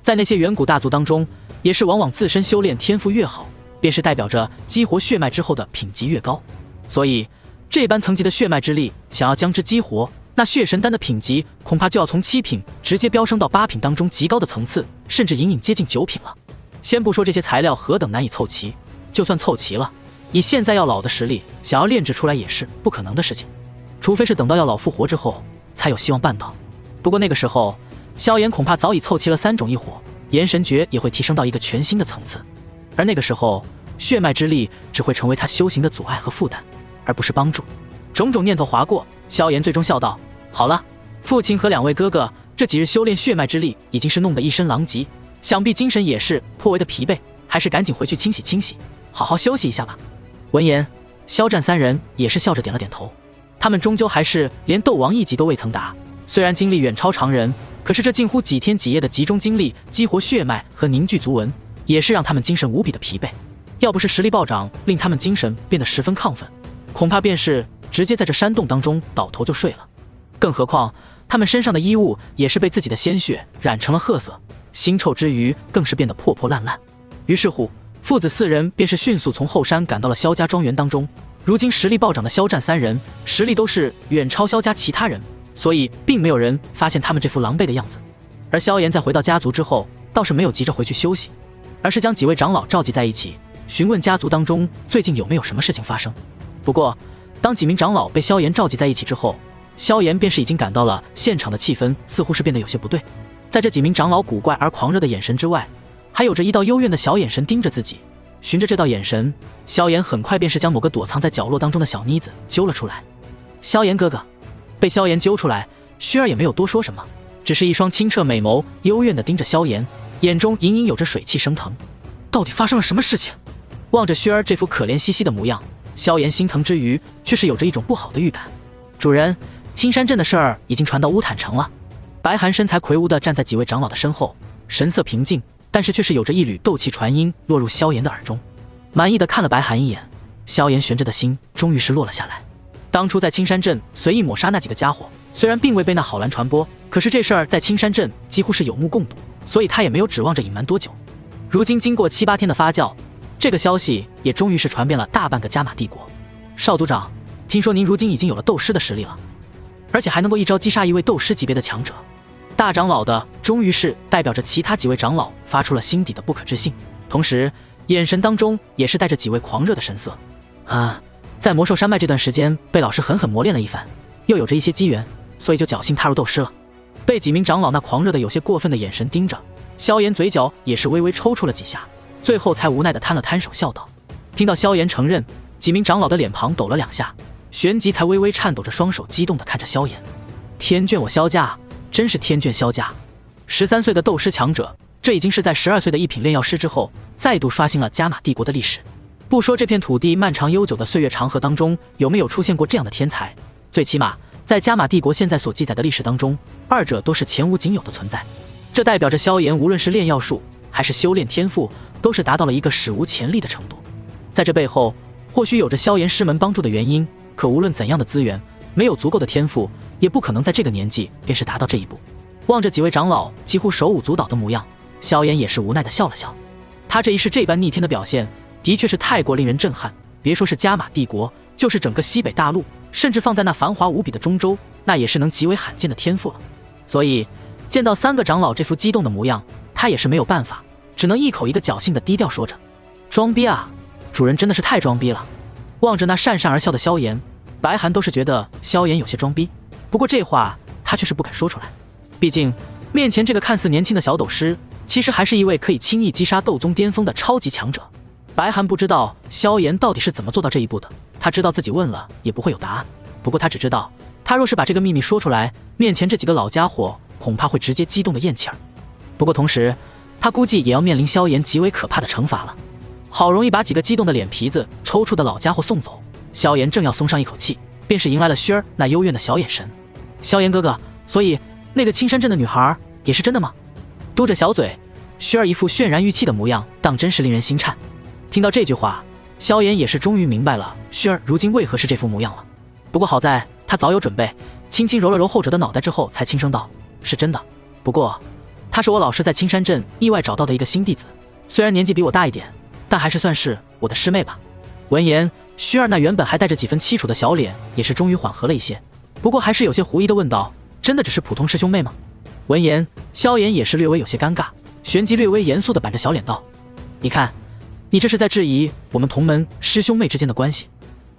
在那些远古大族当中，也是往往自身修炼天赋越好，便是代表着激活血脉之后的品级越高。所以这般层级的血脉之力想要将之激活，那血神丹的品级恐怕就要从7品直接飙升到8品当中极高的层次，甚至隐隐接近9品了。先不说这些材料何等难以凑齐，就算凑齐了，以现在药老的实力，想要炼制出来也是不可能的事情，除非是等到药老复活之后才有希望办到。不过那个时候，萧炎恐怕早已凑齐了3种异火，炎神诀也会提升到一个全新的层次，而那个时候血脉之力只会成为他修行的阻碍和负担，而不是帮助。种种念头划过，萧炎最终笑道：好了，父亲和2位哥哥这几日修炼血脉之力已经是弄得一身狼藉，想必精神也是颇为的疲惫，还是赶紧回去清洗清洗，好好休息一下吧。闻言，肖战三人也是笑着点了点头。他们终究还是连斗王1级都未曾达，虽然精力远超常人，可是这近乎几天几夜的集中精力激活血脉和凝聚足纹，也是让他们精神无比的疲惫。要不是实力暴涨令他们精神变得十分亢奋，恐怕便是直接在这山洞当中倒头就睡了。更何况他们身上的衣物也是被自己的鲜血染成了褐色，腥臭之余更是变得破破烂烂。于是乎，父子4人便是迅速从后山赶到了萧家庄园当中。如今实力暴涨的肖战3人实力都是远超萧家其他人，所以并没有人发现他们这副狼狈的样子。而萧炎在回到家族之后，倒是没有急着回去休息，而是将几位长老召集在一起，询问家族当中最近有没有什么事情发生。不过当几名长老被萧炎召集在一起之后，萧炎便是已经感到了现场的气氛似乎是变得有些不对。在这几名长老古怪而狂热的眼神之外，还有着一道幽怨的小眼神盯着自己。循着这道眼神，萧炎很快便是将某个躲藏在角落当中的小妮子揪了出来。萧炎哥哥。被萧炎揪出来，薰儿也没有多说什么，只是一双清澈美眸幽怨地盯着萧炎，眼中隐隐有着水汽升腾。到底发生了什么事情？望着薰儿这副可怜兮兮的模样，萧炎心疼之余却是有着一种不好的预感。主人，青山镇的事儿已经传到乌坦城了。白寒身材魁梧地站在几位长老的身后，神色平静，但是却是有着一缕斗气传音落入萧炎的耳中。满意地看了白寒一眼，萧炎悬着的心终于是落了下来。当初在青山镇随意抹杀那几个家伙，虽然并未被那好蓝传播，可是这事儿在青山镇几乎是有目共睹，所以他也没有指望着隐瞒多久。如今经过7、8天的发酵，这个消息也终于是传遍了大半个加玛帝国。少族长，听说您如今已经有了斗师的实力了，而且还能够一招击杀一位斗师级别的强者。大长老的终于是代表着其他几位长老发出了心底的不可置信，同时眼神当中也是带着几位狂热的神色。在魔兽山脉这段时间被老师狠狠磨练了一番，又有着一些机缘，所以就侥幸踏入斗师了。被几名长老那狂热的有些过分的眼神盯着，萧炎嘴角也是微微抽搐了几下，最后才无奈地摊了摊手笑道。听到萧炎承认，几名长老的脸庞抖了2下，旋即才微微颤抖着双手激动地看着萧炎。天眷我萧家，真是天眷萧家。13岁的斗师强者，这已经是在12岁的1品炼药师之后再度刷新了加玛帝国的历史。不说这片土地漫长悠久的岁月长河当中有没有出现过这样的天才，最起码在加玛帝国现在所记载的历史当中，2者都是前无仅有的存在。这代表着萧炎无论是炼药术还是修炼天赋，都是达到了一个史无前例的程度。在这背后，或许有着萧炎师门帮助的原因，可无论怎样的资源，没有足够的天赋，也不可能在这个年纪便是达到这一步。望着几位长老几乎手舞足蹈的模样，萧炎也是无奈地笑了笑。他这一世这般逆天的表现，的确是太过令人震撼。别说是加玛帝国，就是整个西北大陆，甚至放在那繁华无比的中州，那也是能极为罕见的天赋了。所以见到3个长老这副激动的模样，他也是没有办法，只能一口一个侥幸的低调说着：“装逼啊，主人真的是太装逼了。”望着那讪讪而笑的萧炎，白寒都是觉得萧炎有些装逼，不过这话他却是不敢说出来。毕竟面前这个看似年轻的小斗师，其实还是一位可以轻易击杀斗宗巅峰的超级强者。白寒不知道萧炎到底是怎么做到这一步的，他知道自己问了也不会有答案，不过他只知道，他若是把这个秘密说出来，面前这几个老家伙恐怕会直接激动的咽气儿。不过同时，他估计也要面临萧炎极为可怕的惩罚了。好容易把几个激动的脸皮子抽搐的老家伙送走，萧炎正要松上一口气，便是迎来了薰儿那幽怨的小眼神。萧炎哥哥，所以那个青山镇的女孩也是真的吗？嘟着小嘴，薰儿一副渲然欲泣的模样，当真是令人心颤。听到这句话，萧炎也是终于明白了薰儿如今为何是这副模样了。不过好在他早有准备，轻轻揉了揉后者的脑袋之后，才轻声道：“是真的。不过，她是我老师在青山镇意外找到的一个新弟子，虽然年纪比我大一点，但还是算是我的师妹吧。”闻言，薰儿那原本还带着几分凄楚的小脸，也是终于缓和了一些，不过还是有些狐疑的问道：“真的只是普通师兄妹吗？”闻言，萧炎也是略微有些尴尬，旋即略微严肃的板着小脸道：“你看，你这是在质疑我们同门师兄妹之间的关系？”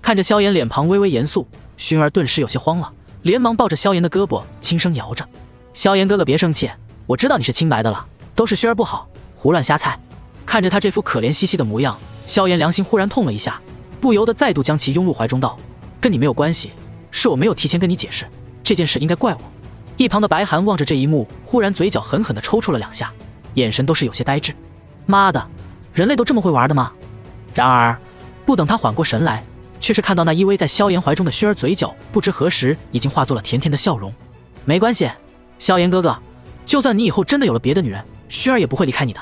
看着萧炎脸庞微微严肃，薰儿顿时有些慌了，连忙抱着萧炎的胳膊轻声摇着：“萧炎哥哥别生气，我知道你是清白的了，都是薰儿不好，胡乱瞎猜。”看着他这副可怜兮兮的模样，萧炎良心忽然痛了一下，不由得再度将其拥入怀中道：“跟你没有关系，是我没有提前跟你解释，这件事应该怪我。”一旁的白寒望着这一幕，忽然嘴角狠狠地抽搐了2下，眼神都是有些呆滞。妈的，人类都这么会玩的吗？然而不等他缓过神来，却是看到那依偎在萧炎怀中的薰儿嘴角不知何时已经化作了甜甜的笑容。没关系，萧炎哥哥，就算你以后真的有了别的女人，薰儿也不会离开你的，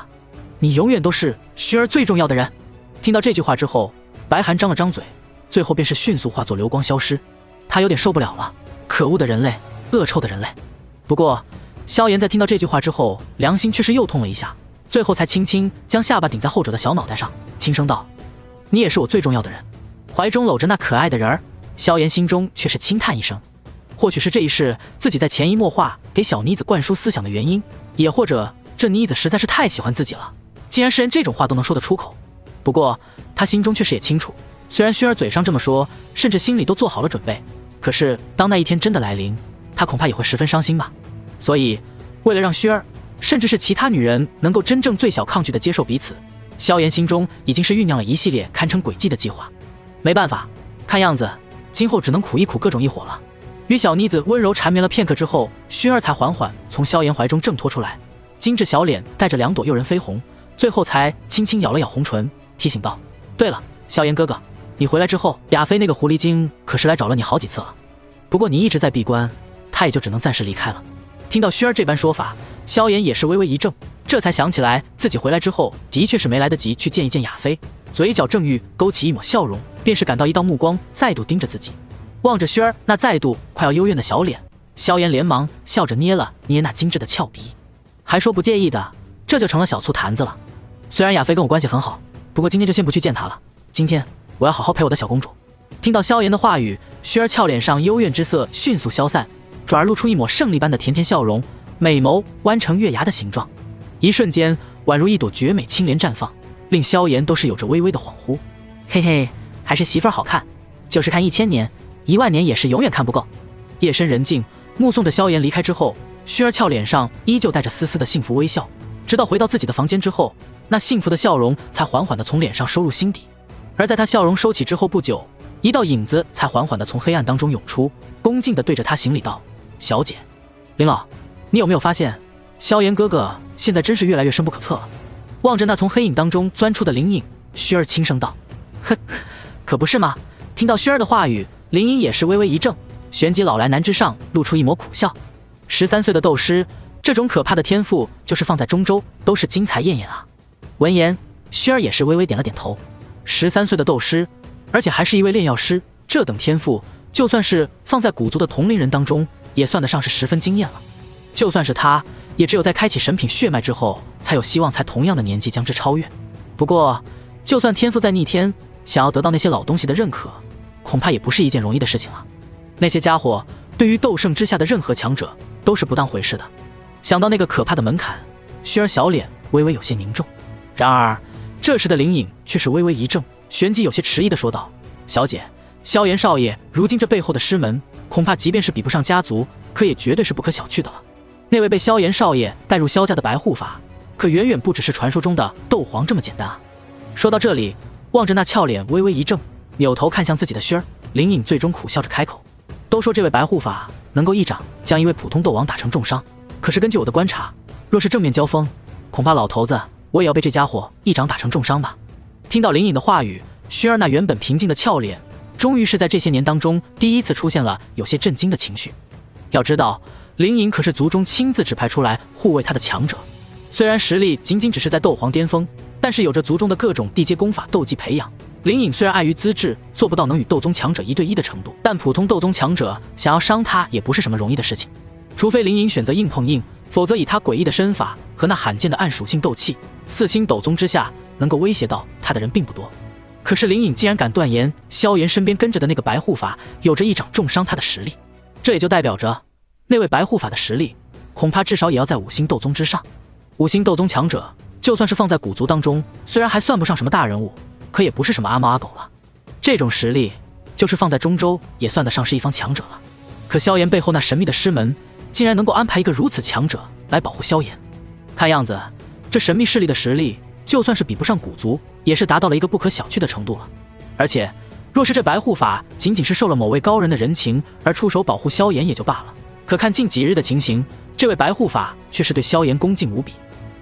你永远都是薰儿最重要的人。听到这句话之后，白寒张了张嘴，最后便是迅速化作流光消失。他有点受不了了，可恶的人类，恶臭的人类。不过萧炎在听到这句话之后，良心却是又痛了一下，最后才轻轻将下巴顶在后者的小脑袋上，轻声道：“你也是我最重要的人。”怀中搂着那可爱的人儿，萧炎心中却是轻叹一声。或许是这一世自己在潜移默化给小妮子灌输思想的原因，也或者这妮子实在是太喜欢自己了，竟然是连这种话都能说得出口。不过他心中确实也清楚，虽然薰儿嘴上这么说，甚至心里都做好了准备，可是当那一天真的来临，他恐怕也会十分伤心吧。所以为了让薰儿甚至是其他女人能够真正最小抗拒的接受彼此，萧炎心中已经是酝酿了一系列堪称诡计的计划。没办法，看样子今后只能苦一苦各种异火了。与小妮子温柔缠绵了片刻之后，薰儿才缓缓从萧炎怀中挣脱出来，精致小脸带着2朵诱人绯红，最后才轻轻咬了咬红唇，提醒道：“对了，萧炎哥哥，你回来之后，亚飞那个狐狸精可是来找了你好几次了，不过你一直在闭关，他也就只能暂时离开了。”听到薰儿这般说法，萧炎也是微微一怔，这才想起来自己回来之后的确是没来得及去见一见亚飞，嘴角正欲勾起一抹笑容，便是感到一道目光再度盯着自己。望着薰儿那再度快要幽怨的小脸，萧炎连忙笑着捏了捏那精致的俏鼻，还说不介意的，这就成了小醋坛子了。虽然亚飞跟我关系很好，不过今天就先不去见他了，今天我要好好陪我的小公主。听到萧炎的话语，薰儿俏脸上幽怨之色迅速消散，转而露出一抹胜利般的甜甜笑容，美眸弯成月牙的形状，一瞬间宛如一朵绝美青莲绽放，令萧炎都是有着微微的恍惚。嘿嘿，还是媳妇儿好看，就是看1000年10000年也是永远看不够。夜深人静，目送着萧炎离开之后，薰儿俏脸上依旧带着丝丝的幸福微笑，直到回到自己的房间之后，那幸福的笑容才缓缓地从脸上收入心底。而在她笑容收起之后不久，一道影子才缓缓地从黑暗当中涌出，恭敬地对着她行礼道：“小姐。”林老，你有没有发现萧炎哥哥现在真是越来越深不可测了？望着那从黑影当中钻出的灵影，薰儿轻声道：“哼，可不是吗？”听到薰儿的话语，林隐也是微微一怔，旋即老来男之上露出一抹苦笑。13岁的斗师，这种可怕的天赋，就是放在中州都是金彩艳艳啊！闻言，薰儿也是微微点了点头。13岁的斗师，而且还是一位炼药师，这等天赋，就算是放在古族的同龄人当中，也算得上是十分惊艳了。就算是他，也只有在开启神品血脉之后，才有希望在同样的年纪将之超越。不过，就算天赋在逆天，想要得到那些老东西的认可，恐怕也不是一件容易的事情了。那些家伙对于斗圣之下的任何强者都是不当回事的。想到那个可怕的门槛，薰儿小脸微微有些凝重。然而，这时的林颖却是微微一怔，旋即有些迟疑地说道：“小姐，萧炎少爷如今这背后的师门，恐怕即便是比不上家族，可也绝对是不可小觑的了。那位被萧炎少爷带入萧家的白护法，可远远不只是传说中的斗皇这么简单啊！”说到这里，望着那俏脸微微一怔，扭头看向自己的薰儿，林颖最终苦笑着开口：“都说这位白护法能够一掌将一位普通斗王打成重伤，可是根据我的观察，若是正面交锋，恐怕老头子我也要被这家伙一掌打成重伤吧。”听到林颖的话语，薰儿那原本平静的俏脸，终于是在这些年当中第一次出现了有些震惊的情绪。要知道，林颖可是族中亲自指派出来护卫他的强者，虽然实力仅仅只是在斗皇巅峰，但是有着族中的各种地阶功法斗技培养。林颖虽然碍于资质做不到能与斗宗强者1对1的程度，但普通斗宗强者想要伤他也不是什么容易的事情。除非林颖选择硬碰硬，否则以他诡异的身法和那罕见的暗属性斗气，4星斗宗之下能够威胁到他的人并不多。可是林颖竟然敢断言萧炎身边跟着的那个白护法有着一掌重伤他的实力，这也就代表着那位白护法的实力恐怕至少也要在5星斗宗之上。5星斗宗强者就算是放在古族当中，虽然还算不上什么大人物，可也不是什么阿猫阿狗了。这种实力就是放在中州也算得上是一方强者了。可萧炎背后那神秘的师门竟然能够安排一个如此强者来保护萧炎，看样子这神秘势力的实力就算是比不上古族，也是达到了一个不可小觑的程度了。而且若是这白护法仅仅是受了某位高人的人情而出手保护萧炎也就罢了，可看近几日的情形，这位白护法却是对萧炎恭敬无比，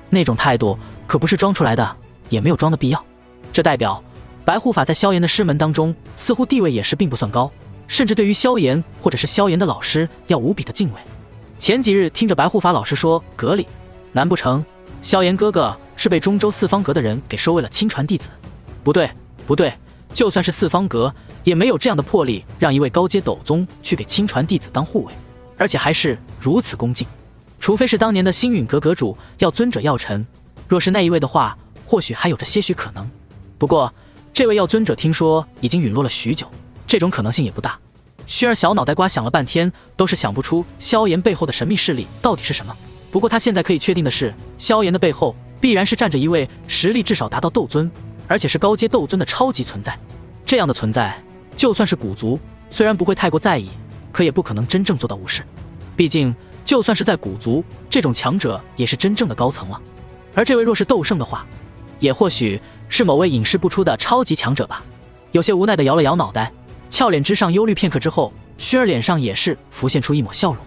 那种态度可不是装出来的，也没有装的必要。这代表白护法在萧炎的师门当中似乎地位也是并不算高，甚至对于萧炎或者是萧炎的老师要无比的敬畏。前几日听着白护法老师说，阁里难不成萧炎哥哥是被中州四方阁的人给收为了亲传弟子？不对不对，就算是四方阁也没有这样的魄力让一位高阶斗宗去给亲传弟子当护卫，而且还是如此恭敬。除非是当年的星陨阁阁主要尊者药尘，若是那一位的话，或许还有着些许可能。不过这位药尊者听说已经陨落了许久，这种可能性也不大。薰儿小脑袋瓜想了半天，都是想不出萧炎背后的神秘势力到底是什么。不过他现在可以确定的是，萧炎的背后必然是站着一位实力至少达到斗尊，而且是高阶斗尊的超级存在。这样的存在，就算是古族，虽然不会太过在意，可也不可能真正做到无视。毕竟，就算是在古族，这种强者也是真正的高层了。而这位若是斗圣的话，也或许是某位隐世不出的超级强者吧。有些无奈地摇了摇脑袋，俏脸之上忧虑片刻之后，薰儿脸上也是浮现出一抹笑容。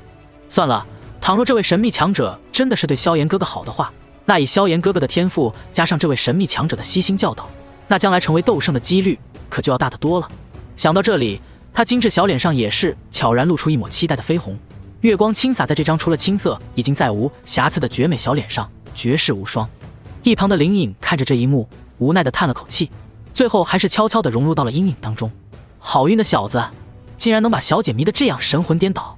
算了，倘若这位神秘强者真的是对萧炎哥哥好的话，那以萧炎哥哥的天赋加上这位神秘强者的悉心教导，那将来成为斗圣的几率可就要大得多了。想到这里，他精致小脸上也是悄然露出一抹期待的绯红，月光轻洒在这张除了青涩已经再无瑕疵的绝美小脸上，绝世无双。一旁的林颖看着这一幕，无奈地叹了口气，最后还是悄悄地融入到了阴影当中。好运的小子，竟然能把小姐迷得这样神魂颠倒。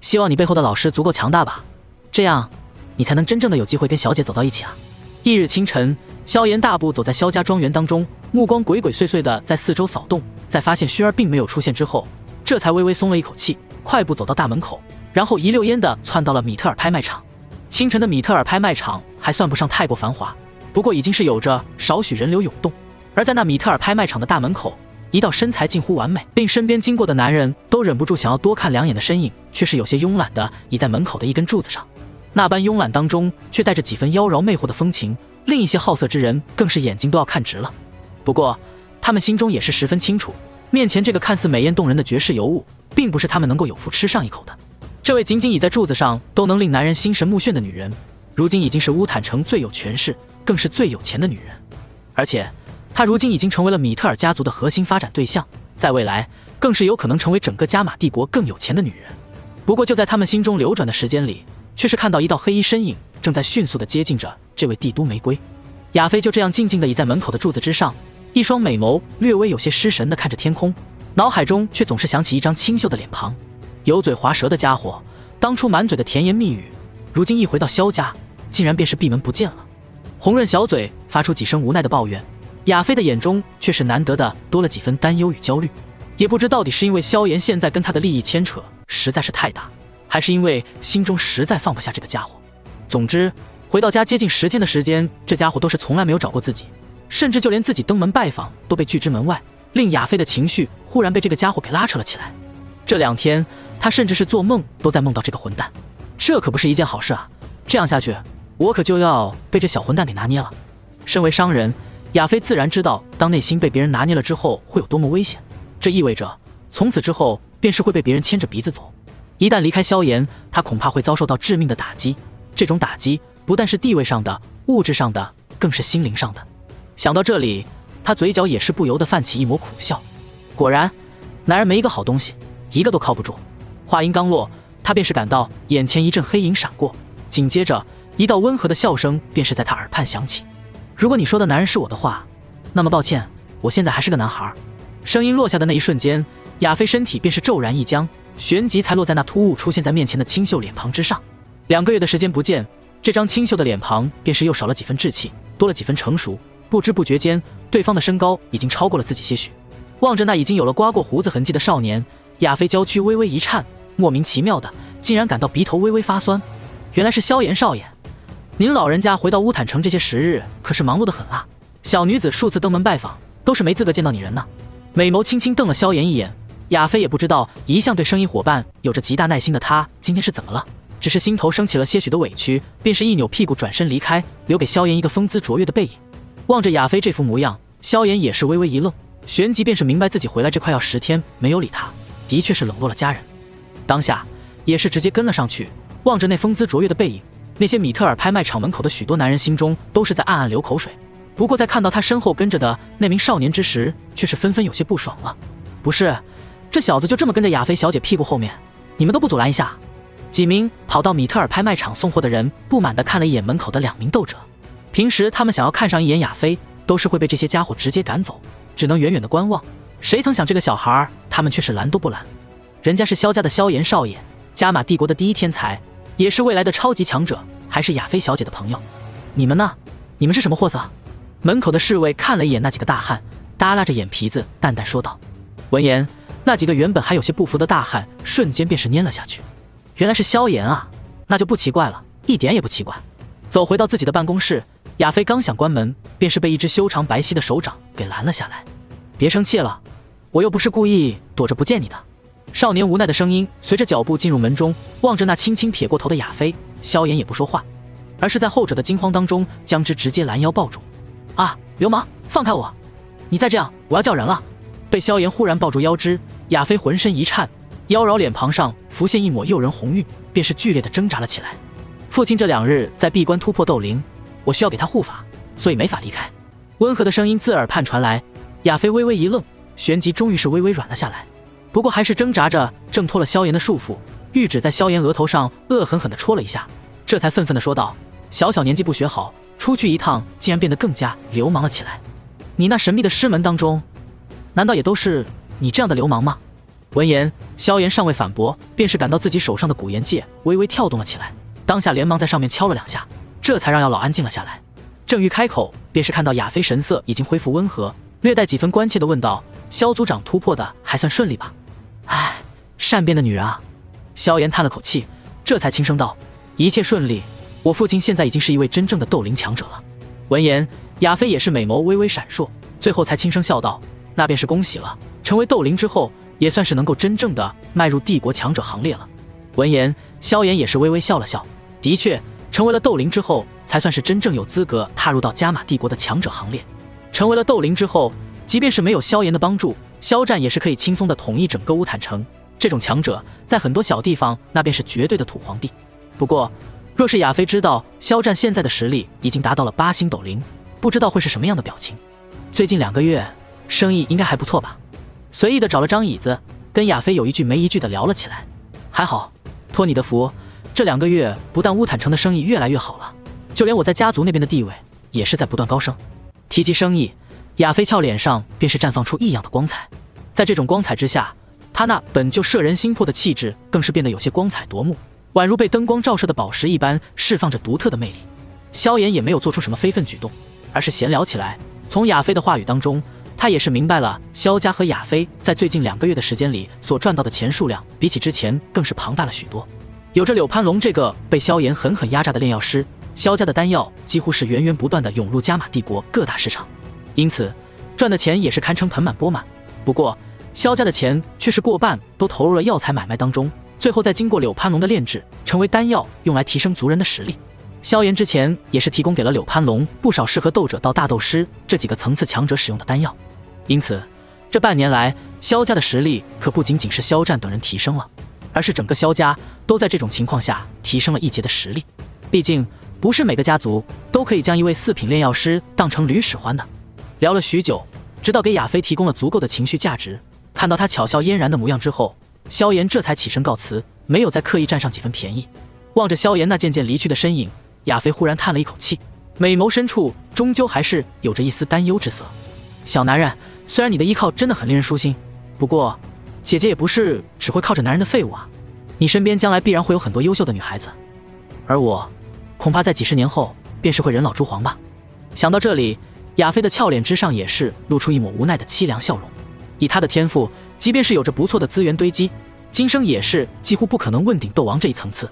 希望你背后的老师足够强大吧，这样你才能真正的有机会跟小姐走到一起啊。翌日清晨，萧炎大步走在萧家庄园当中，目光鬼鬼祟祟的在四周扫动，在发现薰儿并没有出现之后，这才微微松了一口气，快步走到大门口，然后一溜烟的窜到了米特尔拍卖场。清晨的米特尔拍卖场还算不上太过繁华，不过已经是有着少许人流涌动。而在那米特尔拍卖场的大门口，一道身材近乎完美，令身边经过的男人都忍不住想要多看两眼的身影，却是有些慵懒的倚在门口的一根柱子上。那般慵懒当中，却带着几分妖娆魅惑的风情，令一些好色之人更是眼睛都要看直了。不过，他们心中也是十分清楚，面前这个看似美艳动人的绝世尤物，并不是他们能够有福吃上一口的。这位仅仅倚在柱子上都能令男人心神目眩的女人，如今已经是乌坦城最有权势，更是最有钱的女人。而且，她如今已经成为了米特尔家族的核心发展对象，在未来更是有可能成为整个加玛帝国更有钱的女人。不过就在他们心中流转的时间里，却是看到一道黑衣身影正在迅速地接近着这位帝都玫瑰。亚飞就这样静静地倚在门口的柱子之上，一双美眸略微有些失神地看着天空，脑海中却总是想起一张清秀的脸庞。油嘴滑舌的家伙，当初满嘴的甜言蜜语，如今一回到萧家，竟然便是闭门不见了。红润小嘴发出几声无奈的抱怨，亚飞的眼中却是难得的多了几分担忧与焦虑。也不知到底是因为萧炎现在跟他的利益牵扯实在是太大，还是因为心中实在放不下这个家伙。总之，回到家接近10天的时间，这家伙都是从来没有找过自己，甚至就连自己登门拜访都被拒之门外，令亚飞的情绪忽然被这个家伙给拉扯了起来。这2天，他甚至是做梦都在梦到这个混蛋，这可不是一件好事啊！这样下去，我可就要被这小混蛋给拿捏了。身为商人，亚飞自然知道，当内心被别人拿捏了之后会有多么危险。这意味着，从此之后便是会被别人牵着鼻子走。一旦离开萧炎，他恐怕会遭受到致命的打击。这种打击不但是地位上的、物质上的，更是心灵上的。想到这里，他嘴角也是不由得泛起一抹苦笑。果然，男人没一个好东西，一个都靠不住。话音刚落，他便是感到眼前一阵黑影闪过，紧接着一道温和的笑声便是在他耳畔响起。如果你说的男人是我的话，那么抱歉，我现在还是个男孩。声音落下的那一瞬间，亚飞身体便是骤然一僵，旋即才落在那突兀出现在面前的清秀脸庞之上。2个月的时间不见，这张清秀的脸庞便是又少了几分稚气，多了几分成熟。不知不觉间，对方的身高已经超过了自己些许。望着那已经有了刮过胡子痕迹的少年，亚飞娇躯微微一颤，莫名其妙的竟然感到鼻头微微发酸。原来是萧炎少爷，您老人家回到乌坦城这些时日可是忙碌得很啊！小女子数次登门拜访，都是没资格见到你人呢。美眸轻轻瞪了萧炎一眼，亚飞也不知道一向对生意伙伴有着极大耐心的他今天是怎么了，只是心头升起了些许的委屈，便是一扭屁股转身离开，留给萧炎一个风姿卓越的背影。望着亚飞这副模样，萧炎也是微微一愣，旋即便是明白自己回来这快要10天没有理他，的确是冷落了家人。当下也是直接跟了上去，望着那风姿卓越的背影，那些米特尔拍卖场门口的许多男人心中都是在暗暗流口水。不过在看到他身后跟着的那名少年之时，却是纷纷有些不爽了。不是，这小子就这么跟着亚飞小姐屁股后面，你们都不阻拦一下？几名跑到米特尔拍卖场送货的人不满地看了一眼门口的2名斗者。平时他们想要看上一眼亚飞，都是会被这些家伙直接赶走，只能远远的观望。谁曾想这个小孩，他们却是拦都不拦。人家是萧家的萧炎少爷，加玛帝国的第一天才，也是未来的超级强者，还是亚飞小姐的朋友。你们呢？你们是什么货色？门口的侍卫看了一眼那几个大汉，耷拉着眼皮子淡淡说道。闻言，那几个原本还有些不服的大汉瞬间便是蔫了下去。原来是萧炎啊，那就不奇怪了，一点也不奇怪。走回到自己的办公室，亚飞刚想关门，便是被一只修长白皙的手掌给拦了下来。别生气了，我又不是故意躲着不见你的。少年无奈的声音随着脚步进入门中，望着那轻轻撇过头的亚飞，萧炎也不说话，而是在后者的惊慌当中将之直接拦腰抱住。啊，流氓，放开我！你再这样，我要叫人了！被萧炎忽然抱住腰肢，亚飞浑身一颤，妖娆脸庞上浮现一抹诱人红晕，便是剧烈的挣扎了起来。父亲这2日在闭关突破斗灵，我需要给他护法，所以没法离开。温和的声音自耳畔传来，亚飞微微一愣，旋即终于是微微软了下来，不过还是挣扎着挣脱了萧炎的束缚，玉指在萧炎额头上恶狠狠地戳了一下，这才愤愤地说道：小小年纪不学好，出去一趟竟然变得更加流氓了起来。你那神秘的师门当中，难道也都是你这样的流氓吗？闻言，萧炎尚未反驳，便是感到自己手上的古岩戒微微跳动了起来，当下连忙在上面敲了2下，这才让药老安静了下来。正欲开口，便是看到亚飞神色已经恢复温和，略带几分关切地问道：萧族长突破的还算顺利吧？唉，善变的女人啊！萧炎叹了口气，这才轻声道：一切顺利，我父亲现在已经是一位真正的斗灵强者了。闻言，亚飞也是美眸微微闪烁，最后才轻声笑道：那便是恭喜了，成为斗灵之后，也算是能够真正的迈入帝国强者行列了。闻言，萧炎也是微微笑了笑，的确，成为了斗灵之后，才算是真正有资格踏入到加玛帝国的强者行列。成为了斗灵之后，即便是没有萧炎的帮助，萧战也是可以轻松的统一整个乌坦城。这种强者，在很多小地方那便是绝对的土皇帝。不过，若是亚飞知道萧战现在的实力已经达到了8星斗灵，不知道会是什么样的表情。最近2个月，生意应该还不错吧？随意的找了张椅子，跟亚飞有一句没一句的聊了起来。还好，托你的福，这2个月不但乌坦城的生意越来越好了，就连我在家族那边的地位也是在不断高升。提及生意，亚飞俏脸上便是绽放出异样的光彩。在这种光彩之下，她那本就摄人心魄的气质更是变得有些光彩夺目，宛如被灯光照射的宝石一般，释放着独特的魅力。萧炎也没有做出什么非分举动，而是闲聊起来。从亚飞的话语当中，他也是明白了萧家和亚飞在最近2个月的时间里所赚到的钱数量，比起之前更是庞大了许多。有着柳潘龙这个被萧炎狠狠压榨的炼药师，萧家的丹药几乎是源源不断的涌入加玛帝国各大市场，因此赚的钱也是堪称盆满钵满。不过萧家的钱却是过半都投入了药材买卖当中，最后再经过柳潘龙的炼制，成为丹药，用来提升族人的实力。萧炎之前也是提供给了柳潘龙不少适合斗者到大斗师这几个层次强者使用的丹药，因此这半年来萧家的实力可不仅仅是萧战等人提升了，而是整个萧家都在这种情况下提升了一阶的实力。毕竟不是每个家族都可以将一位4品炼药师当成驴使唤的。聊了许久，直到给亚飞提供了足够的情绪价值，看到他巧笑嫣然的模样之后，萧炎这才起身告辞，没有再刻意占上几分便宜。望着萧炎那渐渐离去的身影，亚飞忽然叹了一口气，美眸深处终究还是有着一丝担忧之色。小男人，虽然你的依靠真的很令人舒心，不过姐姐也不是只会靠着男人的废物啊，你身边将来必然会有很多优秀的女孩子，而我恐怕在几十年后便是会人老珠黄吧。想到这里，亚飞的俏脸之上也是露出一抹无奈的凄凉笑容。以他的天赋，即便是有着不错的资源堆积，今生也是几乎不可能问鼎斗王这一层次，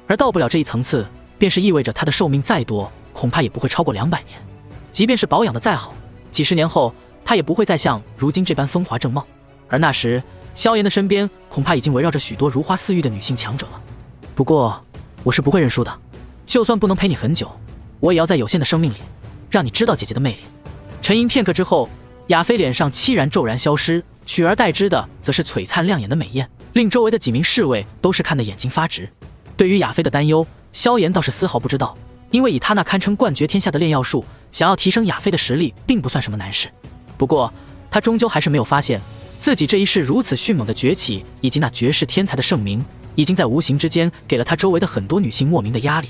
而到不了这一层次，便是意味着他的寿命再多，恐怕也不会超过200年。即便是保养的再好，几十年后他也不会再像如今这般风华正茂，而那时萧炎的身边恐怕已经围绕着许多如花似玉的女性强者了。不过我是不会认输的，就算不能陪你很久，我也要在有限的生命里让你知道姐姐的魅力。沉吟片刻之后，亚飞脸上凄然骤然消失，取而代之的则是璀璨亮眼的美艳，令周围的几名侍卫都是看得眼睛发直。对于亚飞的担忧，萧炎倒是丝毫不知道，因为以他那堪称冠绝天下的炼药术，想要提升亚飞的实力并不算什么难事。不过他终究还是没有发现，自己这一世如此迅猛的崛起，以及那绝世天才的盛名，已经在无形之间给了他周围的很多女性莫名的压力。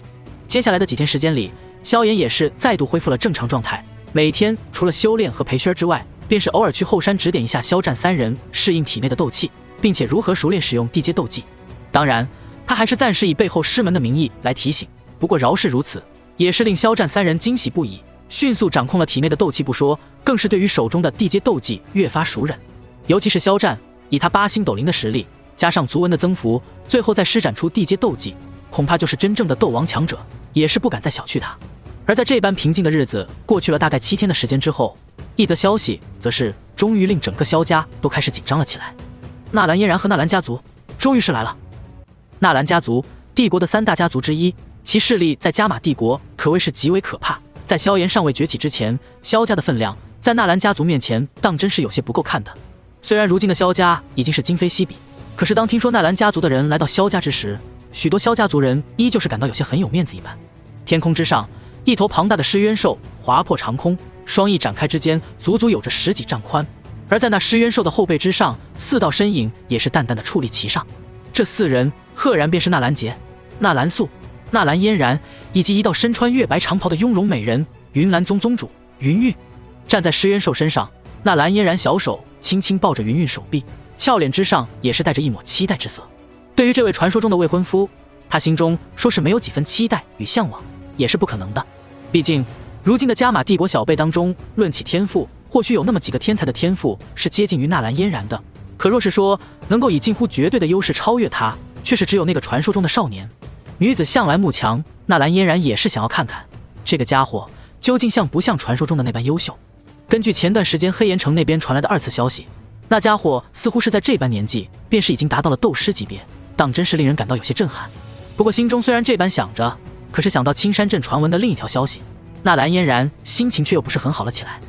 接下来的几天时间里，萧炎也是再度恢复了正常状态，每天除了修炼和培训之外，便是偶尔去后山指点一下萧战3人适应体内的斗气，并且如何熟练使用地阶斗技。当然他还是暂时以背后师门的名义来提醒，不过饶是如此，也是令萧战3人惊喜不已，迅速掌控了体内的斗气不说，更是对于手中的地阶斗技越发熟稔。尤其是萧战，以他8星斗灵的实力，加上族文的增幅，最后再施展出地阶斗技，恐怕就是真正的斗王强者，也是不敢再小觑他。而在这般平静的日子过去了大概7天的时间之后，一则消息则是终于令整个萧家都开始紧张了起来。纳兰嫣然和纳兰家族终于是来了。纳兰家族，帝国的3大家族之一，其势力在加玛帝国可谓是极为可怕。在萧炎尚未崛起之前，萧家的分量在纳兰家族面前当真是有些不够看的。虽然如今的萧家已经是今非昔比，可是当听说纳兰家族的人来到萧家之时，许多萧家族人依旧是感到有些很有面子一般。天空之上，一头庞大的狮渊兽划破长空，双翼展开之间足足有着10几丈宽，而在那狮渊兽的后背之上，4道身影也是淡淡的矗立其上。这4人赫然便是纳兰杰、纳兰素、纳兰嫣然，以及一道身穿月白长袍的雍容美人云岚宗宗主云韵。站在狮渊兽身上，纳兰嫣然小手轻轻抱着云韵手臂，俏脸之上也是带着一抹期待之色。对于这位传说中的未婚夫，他心中说是没有几分期待与向往也是不可能的。毕竟如今的加玛帝国小辈当中，论起天赋，或许有那么几个天才的天赋是接近于纳兰嫣然的，可若是说能够以近乎绝对的优势超越他，却是只有那个传说中的少年。女子向来慕强，纳兰嫣然也是想要看看这个家伙究竟像不像传说中的那般优秀。根据前段时间黑岩城那边传来的2次消息，那家伙似乎是在这般年纪便是已经达到了斗师级别，当真是令人感到有些震撼。不过心中虽然这般想着，可是想到青山镇传闻的另一条消息，纳兰嫣然心情却又不是很好了起来。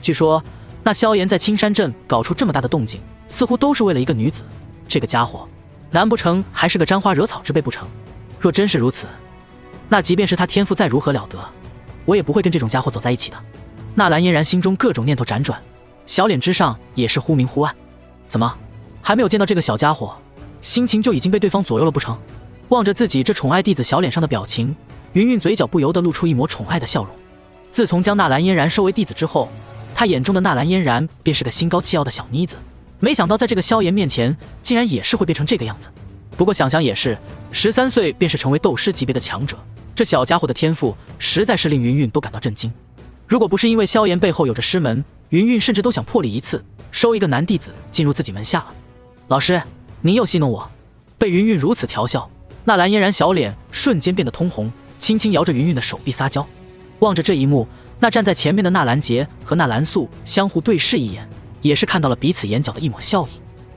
据说那萧炎在青山镇搞出这么大的动静，似乎都是为了一个女子。这个家伙难不成还是个沾花惹草之辈不成？若真是如此，那即便是他天赋再如何了得，我也不会跟这种家伙走在一起的。纳兰嫣然心中各种念头辗转，小脸之上也是忽明忽暗。怎么还没有见到这个小家伙，心情就已经被对方左右了不成？望着自己这宠爱弟子小脸上的表情，云云嘴角不由得露出一抹宠爱的笑容。自从将纳兰嫣然收为弟子之后，他眼中的纳兰嫣然便是个心高气傲的小妮子，没想到在这个萧炎面前，竟然也是会变成这个样子。不过想想也是，13岁便是成为斗师级别的强者，这小家伙的天赋实在是令云云都感到震惊。如果不是因为萧炎背后有着师门，云云甚至都想破例一次，收一个男弟子进入自己门下了。老师，您又戏弄我！被云云如此调笑，纳兰嫣然小脸瞬间变得通红，轻轻摇着云云的手臂撒娇。望着这一幕，那站在前面的纳兰杰和纳兰素相互对视一眼，也是看到了彼此眼角的一抹笑意。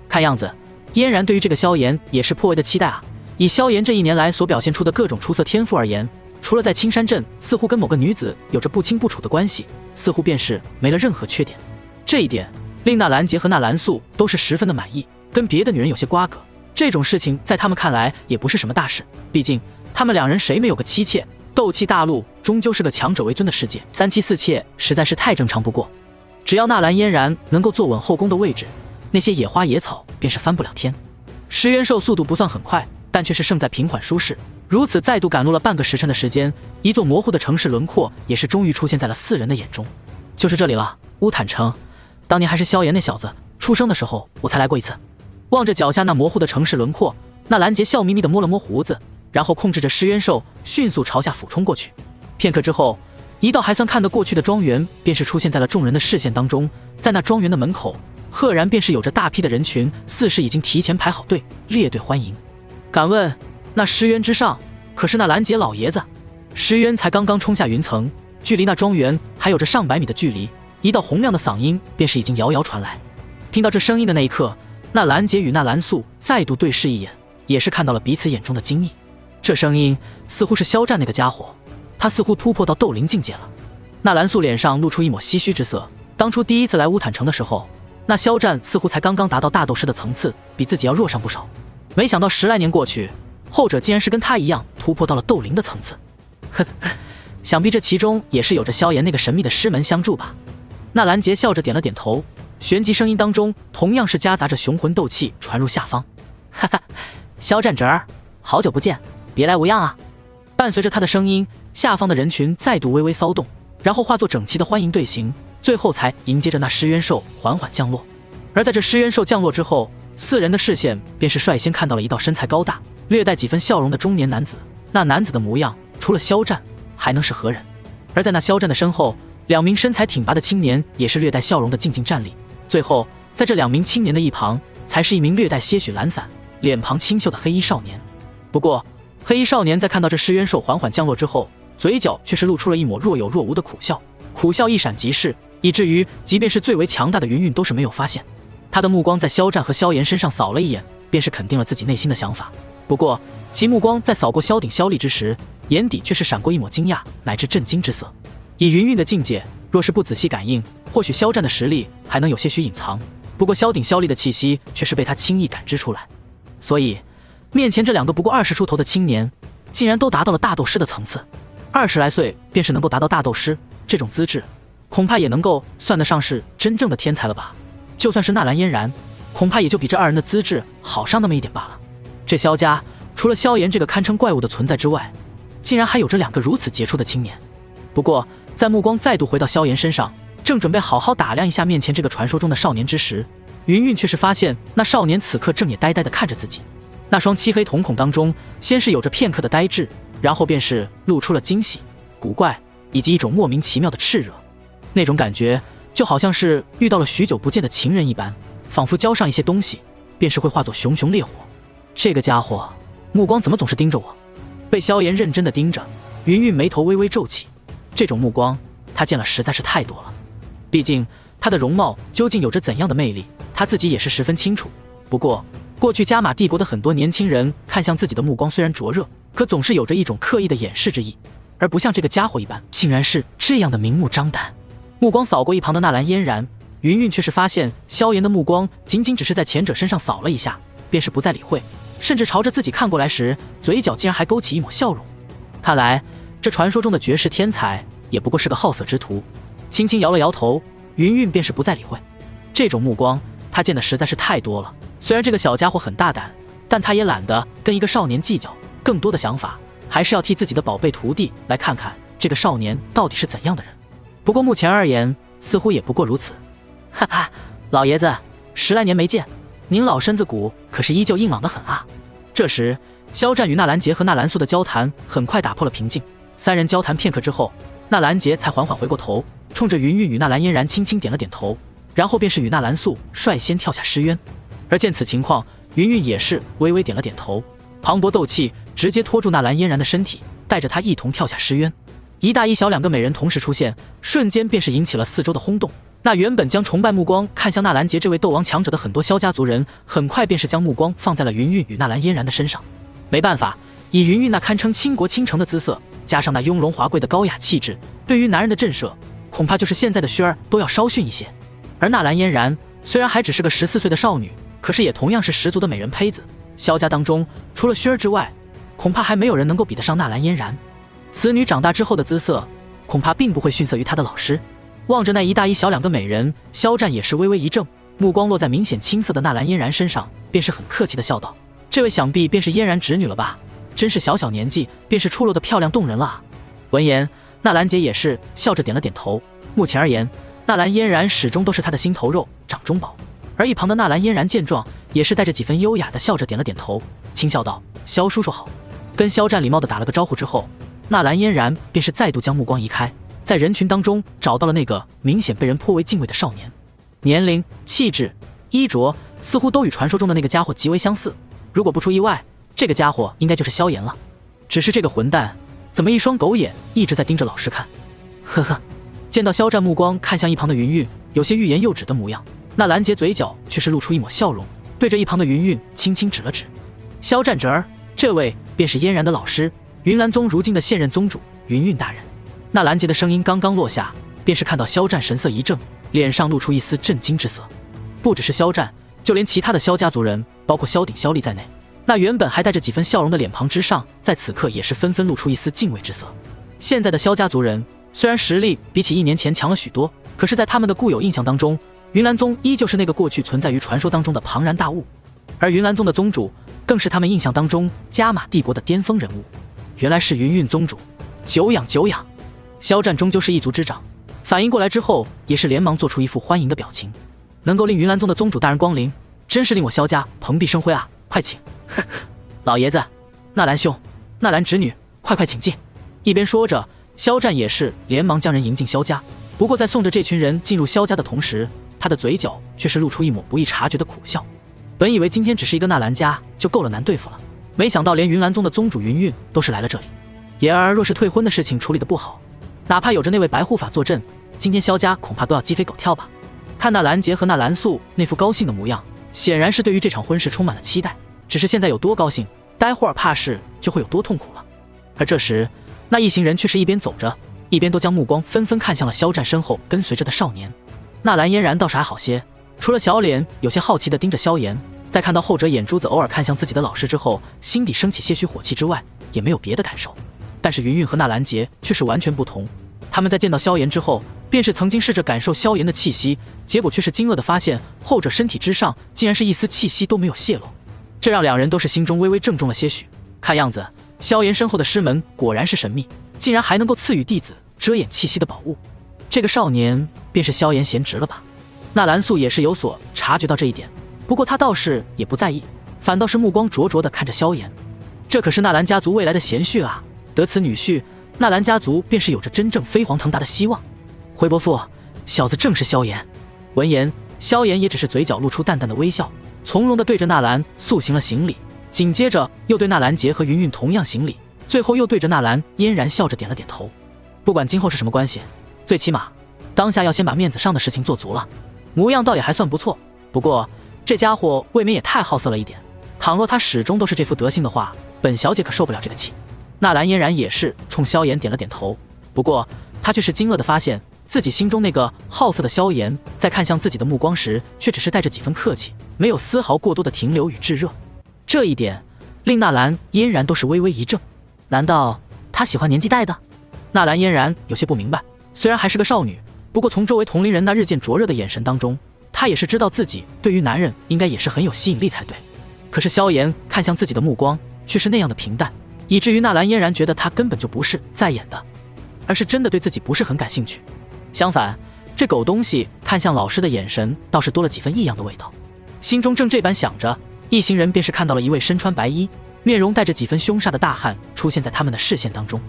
看样子，嫣然对于这个萧炎也是颇为的期待啊。以萧炎这一年来所表现出的各种出色天赋而言，除了在青山镇似乎跟某个女子有着不清不楚的关系，似乎便是没了任何缺点。这一点令纳兰杰和纳兰素都是十分的满意，跟别的女人有些瓜葛，这种事情在他们看来也不是什么大事，毕竟他们两人谁没有个妻妾？斗气大陆终究是个强者为尊的世界，三妻四妾实在是太正常不过。只要纳兰嫣然能够坐稳后宫的位置，那些野花野草便是翻不了天。石元寿速度不算很快，但却是胜在平缓舒适。如此再度赶路了半个时辰的时间，一座模糊的城市轮廓也是终于出现在了四人的眼中。就是这里了，乌坦城。当年还是萧炎那小子出生的时候，我才来过一次。望着脚下那模糊的城市轮廓，纳兰杰笑眯眯地摸了摸胡子，然后控制着石元兽迅速朝下俯冲过去。片刻之后，一道还算看得过去的庄园便是出现在了众人的视线当中。在那庄园的门口，赫然便是有着大批的人群，似是已经提前排好队，列队欢迎。敢问那石渊之上可是那兰杰老爷子？石渊才刚刚冲下云层，距离那庄园还有着上百米的距离，一道洪亮的嗓音便是已经遥遥传来。听到这声音的那一刻，那兰杰与那兰素再度对视一眼，也是看到了彼此眼中的惊异。这声音似乎是肖战那个家伙，他似乎突破到斗灵境界了。那兰素脸上露出一抹唏嘘之色，当初第一次来乌坦城的时候，那肖战似乎才刚刚达到大斗师的层次，比自己要弱上不少。没想到10来年过去，后者竟然是跟他一样突破到了斗灵的层次。呵，想必这其中也是有着萧炎那个神秘的师门相助吧。那兰杰笑着点了点头，旋即声音当中同样是夹杂着雄浑斗气传入下方。哈哈，肖战侄儿，好久不见，别来无恙啊。伴随着他的声音，下方的人群再度微微骚动，然后化作整齐的欢迎队形，最后才迎接着那尸渊兽缓缓降落。而在这尸渊兽降落之后，四人的视线便是率先看到了一道身材高大、略带几分笑容的中年男子。那男子的模样，除了肖战，还能是何人？而在那肖战的身后，2名身材挺拔的青年也是略带笑容的静静站立。最后，在这2名青年的一旁，才是一名略带些许懒散、脸庞清秀的黑衣少年。不过，黑衣少年在看到这尸渊兽缓缓降落之后，嘴角却是露出了一抹若有若无的苦笑，苦笑一闪即逝，以至于即便是最为强大的云云都是没有发现。他的目光在萧战和萧炎身上扫了一眼，便是肯定了自己内心的想法。不过，其目光在扫过萧鼎、萧厉之时，眼底却是闪过一抹惊讶乃至震惊之色。以云云的境界，若是不仔细感应，或许萧战的实力还能有些许隐藏。不过萧鼎、萧厉的气息却是被他轻易感知出来。所以，面前这2个不过20出头的青年，竟然都达到了大斗师的层次。20来岁便是能够达到大斗师，这种资质，恐怕也能够算得上是真正的天才了吧。就算是纳兰嫣然，恐怕也就比这2人的资质好上那么一点罢了。这萧家除了萧炎这个堪称怪物的存在之外，竟然还有着2个如此杰出的青年。不过，在目光再度回到萧炎身上，正准备好好打量一下面前这个传说中的少年之时，云云却是发现那少年此刻正也呆呆地看着自己。那双漆黑瞳孔当中，先是有着片刻的呆滞，然后便是露出了惊喜、古怪以及一种莫名其妙的炽热。那种感觉就好像是遇到了许久不见的情人一般，仿佛浇上一些东西，便是会化作熊熊烈火。这个家伙目光怎么总是盯着我？被萧炎认真的盯着，云云眉头微微皱起。这种目光他见了实在是太多了，毕竟他的容貌究竟有着怎样的魅力，他自己也是十分清楚。不过过去加玛帝国的很多年轻人看向自己的目光虽然灼热，可总是有着一种刻意的掩饰之意，而不像这个家伙一般，竟然是这样的明目张胆。目光扫过一旁的纳兰嫣然，云云却是发现萧炎的目光仅仅只是在前者身上扫了一下，便是不再理会，甚至朝着自己看过来时，嘴角竟然还勾起一抹笑容。看来这传说中的绝世天才也不过是个好色之徒。轻轻摇了摇头，云云便是不再理会。这种目光他见的实在是太多了，虽然这个小家伙很大胆，但他也懒得跟一个少年计较，更多的想法还是要替自己的宝贝徒弟来看看这个少年到底是怎样的人。不过目前而言，似乎也不过如此。哈哈，老爷子，10来年没见，您老身子骨可是依旧硬朗得很啊。这时，肖战与纳兰杰和纳兰素的交谈很快打破了平静。三人交谈片刻之后，纳兰杰才缓缓回过头，冲着云韵与纳兰嫣然轻轻点了点头，然后便是与纳兰素率先跳下尸渊。而见此情况，云韵也是微微点了点头，磅礴斗气直接拖住纳兰嫣然的身体，带着她一同跳下尸渊。一大一小两个美人同时出现，瞬间便是引起了四周的轰动。那原本将崇拜目光看向纳兰杰这位斗王强者的很多萧家族人，很快便是将目光放在了云韵与纳兰嫣然的身上。没办法，以云韵那堪称倾国倾城的姿色，加上那雍容华贵的高雅气质，对于男人的震慑，恐怕就是现在的薛儿都要稍逊一些。而纳兰嫣然虽然还只是个14岁的少女，可是也同样是十足的美人胚子。萧家当中，除了薛儿之外，恐怕还没有人能够比得上纳兰嫣然。此女长大之后的姿色，恐怕并不会逊色于她的老师。望着那一大一小两个美人，肖战也是微微一怔，目光落在明显青涩的纳兰嫣然身上，便是很客气的笑道：“这位想必便是嫣然侄女了吧？真是小小年纪便是出落的漂亮动人了啊。”闻言，纳兰杰也是笑着点了点头。目前而言，纳兰嫣然始终都是他的心头肉、掌中宝。而一旁的纳兰嫣然见状，也是带着几分优雅的笑着点了点头，轻笑道：“萧叔叔好。”跟肖战礼貌的打了个招呼之后，纳兰嫣然便是再度将目光移开，在人群当中找到了那个明显被人颇为敬畏的少年，年龄、气质、衣着似乎都与传说中的那个家伙极为相似。如果不出意外，这个家伙应该就是萧炎了。只是这个混蛋怎么一双狗眼一直在盯着老师看？呵呵。见到肖战目光看向一旁的云韵，有些欲言又止的模样，纳兰杰嘴角却是露出一抹笑容，对着一旁的云韵轻轻指了指：“肖战侄儿，这位便是嫣然的老师，云岚宗如今的现任宗主云韵大人。”纳兰杰的声音刚刚落下，便是看到肖战神色一怔，脸上露出一丝震惊之色。不只是肖战，就连其他的萧家族人，包括萧鼎、萧丽在内，那原本还带着几分笑容的脸庞之上，在此刻也是纷纷露出一丝敬畏之色。现在的萧家族人虽然实力比起1年前强了许多，可是在他们的固有印象当中，云岚宗依旧是那个过去存在于传说当中的庞然大物，而云岚宗的宗主更是他们印象当中加玛帝国的巅峰人物。原来是云韵宗主，久仰久仰。肖战终究是一族之长，反应过来之后，也是连忙做出一副欢迎的表情。能够令云岚宗的宗主大人光临，真是令我萧家蓬荜生辉啊！快请，老爷子，纳兰兄，纳兰侄女，快请进。一边说着，肖战也是连忙将人迎进萧家。不过在送着这群人进入萧家的同时，他的嘴角却是露出一抹不易察觉的苦笑。本以为今天只是一个纳兰家就够了难对付了，没想到连云岚宗的宗主云韵都是来了这里。言儿若是退婚的事情处理得不好，哪怕有着那位白护法坐镇，今天萧家恐怕都要鸡飞狗跳吧。看纳兰杰和纳兰素那副高兴的模样，显然是对于这场婚事充满了期待，只是现在有多高兴，待会儿怕是就会有多痛苦了。而这时，那一行人却是一边走着，一边都将目光纷纷看向了肖战身后跟随着的少年。纳兰嫣然倒是还好些，除了小脸有些好奇地盯着萧炎，在看到后者眼珠子偶尔看向自己的老师之后，心底升起些许火气之外，也没有别的感受。但是云韵和纳兰杰却是完全不同，他们在见到萧炎之后，便是曾经试着感受萧炎的气息，结果却是惊愕地发现后者身体之上竟然是一丝气息都没有泄露，这让两人都是心中微微郑重了些许。看样子萧炎身后的师门果然是神秘，竟然还能够赐予弟子遮掩气息的宝物，这个少年便是萧炎贤侄了吧？纳兰素也是有所察觉到这一点，不过他倒是也不在意，反倒是目光灼灼地看着萧炎，这可是纳兰家族未来的贤婿啊，得此女婿，纳兰家族便是有着真正飞黄腾达的希望。回伯父，小子正是萧炎。闻言，萧炎也只是嘴角露出淡淡的微笑，从容地对着纳兰素行了行礼，紧接着又对纳兰杰和云韵同样行礼，最后又对着纳兰嫣然笑着点了点头。不管今后是什么关系，最起码当下要先把面子上的事情做足了。模样倒也还算不错，不过这家伙未免也太好色了一点，倘若他始终都是这副德行的话，本小姐可受不了这个气。纳兰嫣然也是冲萧炎点了点头，不过他却是惊愕地发现自己心中那个好色的萧炎，在看向自己的目光时，却只是带着几分客气，没有丝毫过多的停留与炙热。这一点令纳兰嫣然都是微微一怔，难道他喜欢年纪大的？纳兰嫣然有些不明白，虽然还是个少女，不过从周围同龄人那日渐灼热的眼神当中，她也是知道自己对于男人应该也是很有吸引力才对。可是萧炎看向自己的目光却是那样的平淡，以至于纳兰嫣然觉得他根本就不是在演的，而是真的对自己不是很感兴趣。相反，这狗东西看向老师的眼神倒是多了几分异样的味道。心中正这般想着，一行人便是看到了一位身穿白衣、面容带着几分凶煞的大汉出现在他们的视线当中。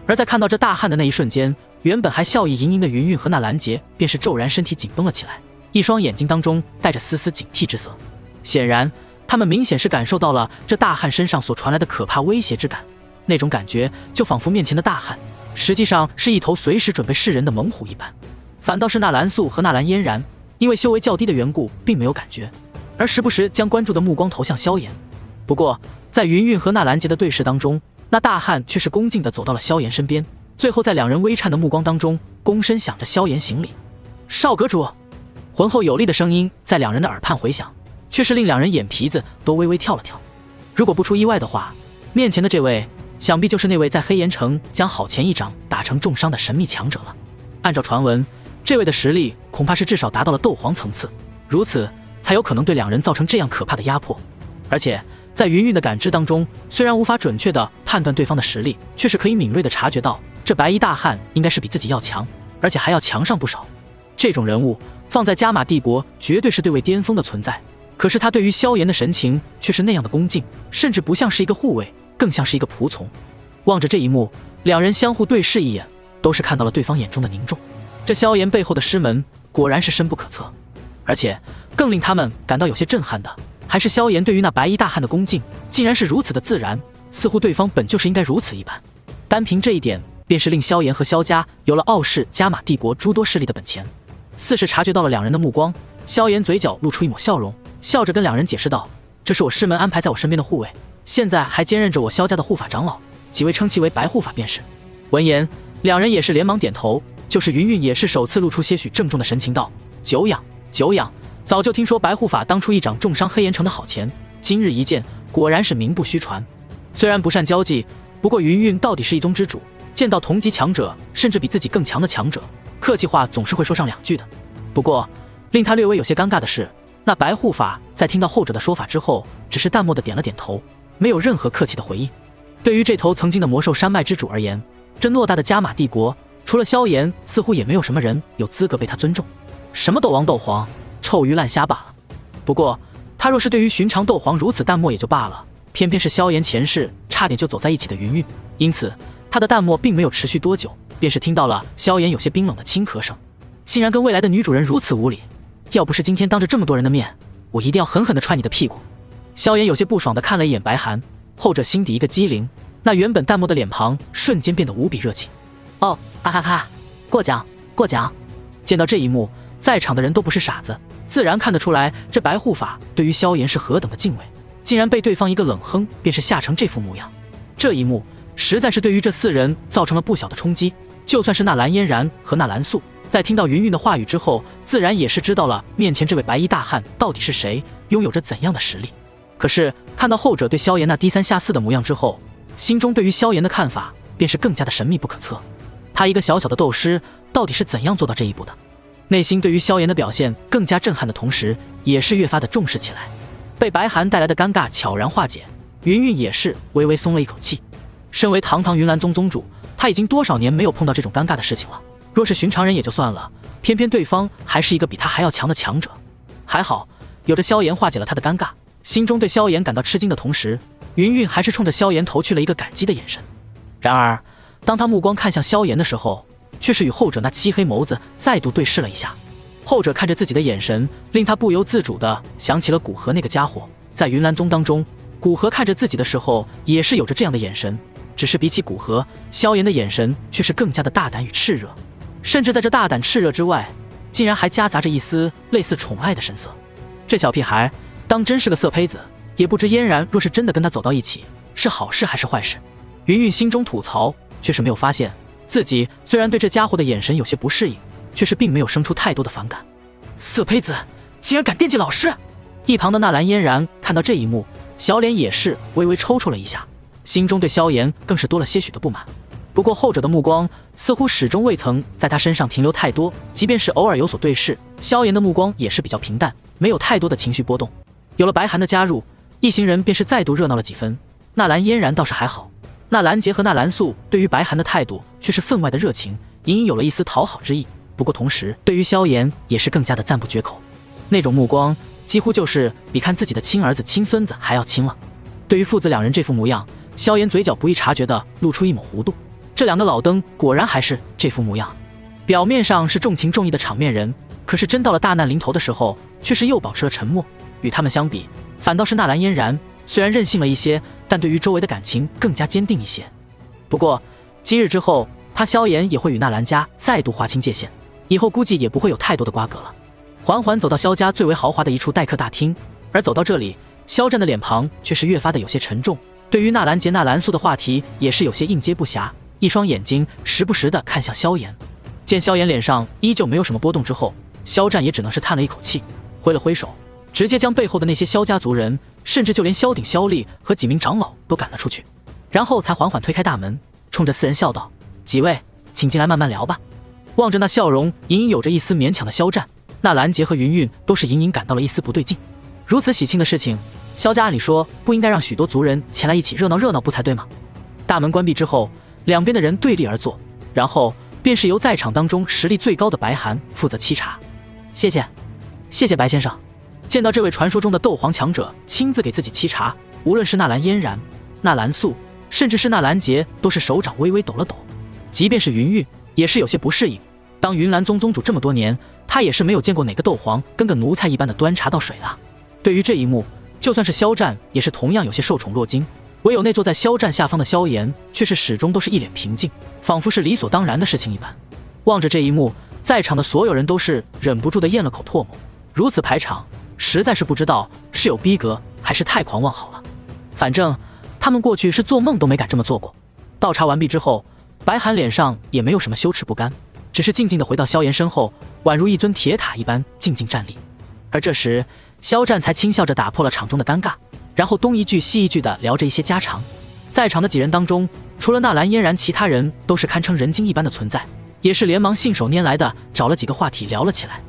而在看到这大汉的那一瞬间，原本还笑意盈盈的云云和纳兰杰便是骤然身体紧绷了起来，一双眼睛当中带着丝丝警惕之色。显然他们明显是感受到了这大汉身上所传来的可怕威胁之感，那种感觉就仿佛面前的大汉实际上是一头随时准备噬人的猛虎一般。反倒是纳兰素和纳兰嫣然因为修为较低的缘故并没有感觉，而时不时将关注的目光投向萧炎。不过在云云和纳兰杰的对视当中，那大汉却是恭敬地走到了萧炎身边，最后在两人微颤的目光当中躬身向着萧炎行礼。少阁主！浑厚有力的声音在两人的耳畔回响，却是令两人眼皮子都微微跳了跳。如果不出意外的话，面前的这位想必就是那位在黑岩城将郝前一掌打成重伤的神秘强者了。按照传闻，这位的实力恐怕是至少达到了斗皇层次，如此才有可能对两人造成这样可怕的压迫。而且在云云的感知当中，虽然无法准确地判断对方的实力，却是可以敏锐地察觉到这白衣大汉应该是比自己要强，而且还要强上不少。这种人物放在加玛帝国绝对是对位巅峰的存在，可是他对于萧炎的神情却是那样的恭敬，甚至不像是一个护卫，更像是一个仆从。望着这一幕，两人相互对视一眼，都是看到了对方眼中的凝重。这萧炎背后的师门果然是深不可测，而且更令他们感到有些震撼的还是萧炎对于那白衣大汉的恭敬竟然是如此的自然，似乎对方本就是应该如此一般。单凭这一点便是令萧炎和萧家有了傲视加玛帝国诸多势力的本钱。似是察觉到了两人的目光，萧炎嘴角露出一抹笑容，笑着跟两人解释道：这是我师门安排在我身边的护卫，现在还兼任着我萧家的护法长老，几位称其为白护法便是。闻言，两人也是连忙点头，就是云云也是首次露出些许郑重的神情道：久仰久仰，早就听说白护法当初一掌重伤黑岩城的郝前，今日一见，果然是名不虚传。虽然不善交际，不过云云到底是一宗之主，见到同级强者甚至比自己更强的强者，客气话总是会说上两句的。不过令他略微有些尴尬的是，那白护法在听到后者的说法之后，只是淡漠的点了点头，没有任何客气的回应。对于这头曾经的魔兽山脉之主而言，这偌大的加玛帝国，除了萧炎，似乎也没有什么人有资格被他尊重。什么斗王斗皇，臭鱼烂虾罢了。不过他若是对于寻常斗皇如此淡漠也就罢了，偏偏是萧炎前世差点就走在一起的云云，因此他的淡漠并没有持续多久，便是听到了萧炎有些冰冷的轻咳声。竟然跟未来的女主人如此无礼，要不是今天当着这么多人的面，我一定要狠狠地踹你的屁股。萧炎有些不爽地看了一眼白寒，后者心底一个机灵，那原本淡漠的脸庞瞬间变得无比热情。哦，哈哈哈，过奖过奖。见到这一幕，在场的人都不是傻子，自然看得出来这白护法对于萧炎是何等的敬畏，竟然被对方一个冷哼便是吓成这副模样。这一幕实在是对于这四人造成了不小的冲击，就算是纳兰嫣然和纳兰素在听到云云的话语之后，自然也是知道了面前这位白衣大汉到底是谁，拥有着怎样的实力。可是看到后者对萧炎那低三下四的模样之后，心中对于萧炎的看法便是更加的神秘不可测。他一个小小的斗师到底是怎样做到这一步的？内心对于萧炎的表现更加震撼的同时，也是越发的重视起来。被白寒带来的尴尬悄然化解，云云也是微微松了一口气。身为堂堂云岚宗宗主，他已经多少年没有碰到这种尴尬的事情了。若是寻常人也就算了，偏偏对方还是一个比他还要强的强者。还好有着萧炎化解了他的尴尬，心中对萧炎感到吃惊的同时，云云还是冲着萧炎投去了一个感激的眼神。然而当他目光看向萧炎的时候，却是与后者那漆黑眸子再度对视了一下。后者看着自己的眼神，令他不由自主地想起了古河那个家伙。在云岚宗当中，古河看着自己的时候也是有着这样的眼神，只是比起古河，萧炎的眼神却是更加的大胆与炽热，甚至在这大胆炽热之外，竟然还夹杂着一丝类似宠爱的神色。这小屁孩当真是个色胚子，也不知嫣然若是真的跟他走到一起，是好事还是坏事。云云心中吐槽，却是没有发现自己虽然对这家伙的眼神有些不适应，却是并没有生出太多的反感。色胚子竟然敢惦记老师！一旁的纳兰嫣然看到这一幕，小脸也是微微抽搐了一下，心中对萧炎更是多了些许的不满。不过后者的目光似乎始终未曾在他身上停留太多，即便是偶尔有所对视，萧炎的目光也是比较平淡，没有太多的情绪波动。有了白寒的加入，一行人便是再度热闹了几分。纳兰嫣然倒是还好，纳兰杰和纳兰素对于白寒的态度却是分外的热情，隐隐有了一丝讨好之意。不过同时，对于萧炎也是更加的赞不绝口，那种目光几乎就是比看自己的亲儿子亲孙子还要亲了。对于父子两人这副模样，萧炎嘴角不易察觉的露出一抹弧度。这两个老登果然还是这副模样，表面上是重情重义的场面人，可是真到了大难临头的时候，却是又保持了沉默。与他们相比，反倒是纳兰嫣然，虽然任性了一些，但对于周围的感情更加坚定一些。不过今日之后，他萧炎也会与纳兰家再度划清界限，以后估计也不会有太多的瓜葛了。缓缓走到萧家最为豪华的一处待客大厅，而走到这里，萧战的脸庞却是越发的有些沉重，对于纳兰杰、纳兰素的话题也是有些应接不暇，一双眼睛时不时的看向萧炎。见萧炎脸上依旧没有什么波动之后，萧战也只能是叹了一口气，挥了挥手，直接将背后的那些萧家族人，甚至就连萧鼎、萧厉和几名长老都赶了出去，然后才缓缓推开大门，冲着四人笑道：“几位，请进来慢慢聊吧。”望着那笑容隐隐有着一丝勉强的萧战，纳兰杰和云韵都是隐隐感到了一丝不对劲。如此喜庆的事情，萧家按理说不应该让许多族人前来一起热闹热闹不才对吗？大门关闭之后，两边的人对立而坐，然后便是由在场当中实力最高的白寒负责沏茶。谢谢白先生。见到这位传说中的斗皇强者亲自给自己沏茶，无论是纳兰嫣然、纳兰素，甚至是纳兰杰，都是手掌微微抖了抖。即便是云韵，也是有些不适应。当云岚宗宗主这么多年，他也是没有见过哪个斗皇跟个奴才一般的端茶倒水啊。对于这一幕，就算是萧战也是同样有些受宠若惊，唯有那坐在萧战下方的萧炎却是始终都是一脸平静，仿佛是理所当然的事情一般。望着这一幕，在场的所有人都是忍不住的咽了口唾沫。如此排场，实在是不知道是有逼格还是太狂妄好了。反正他们过去是做梦都没敢这么做过。倒茶完毕之后，白寒脸上也没有什么羞耻不甘，只是静静地回到萧炎身后，宛如一尊铁塔一般静静站立。而这时萧战才轻笑着打破了场中的尴尬，然后东一句西一句地聊着一些家常。在场的几人当中，除了纳兰嫣然，其他人都是堪称人精一般的存在，也是连忙信手拈来的找了几个话题聊了起来。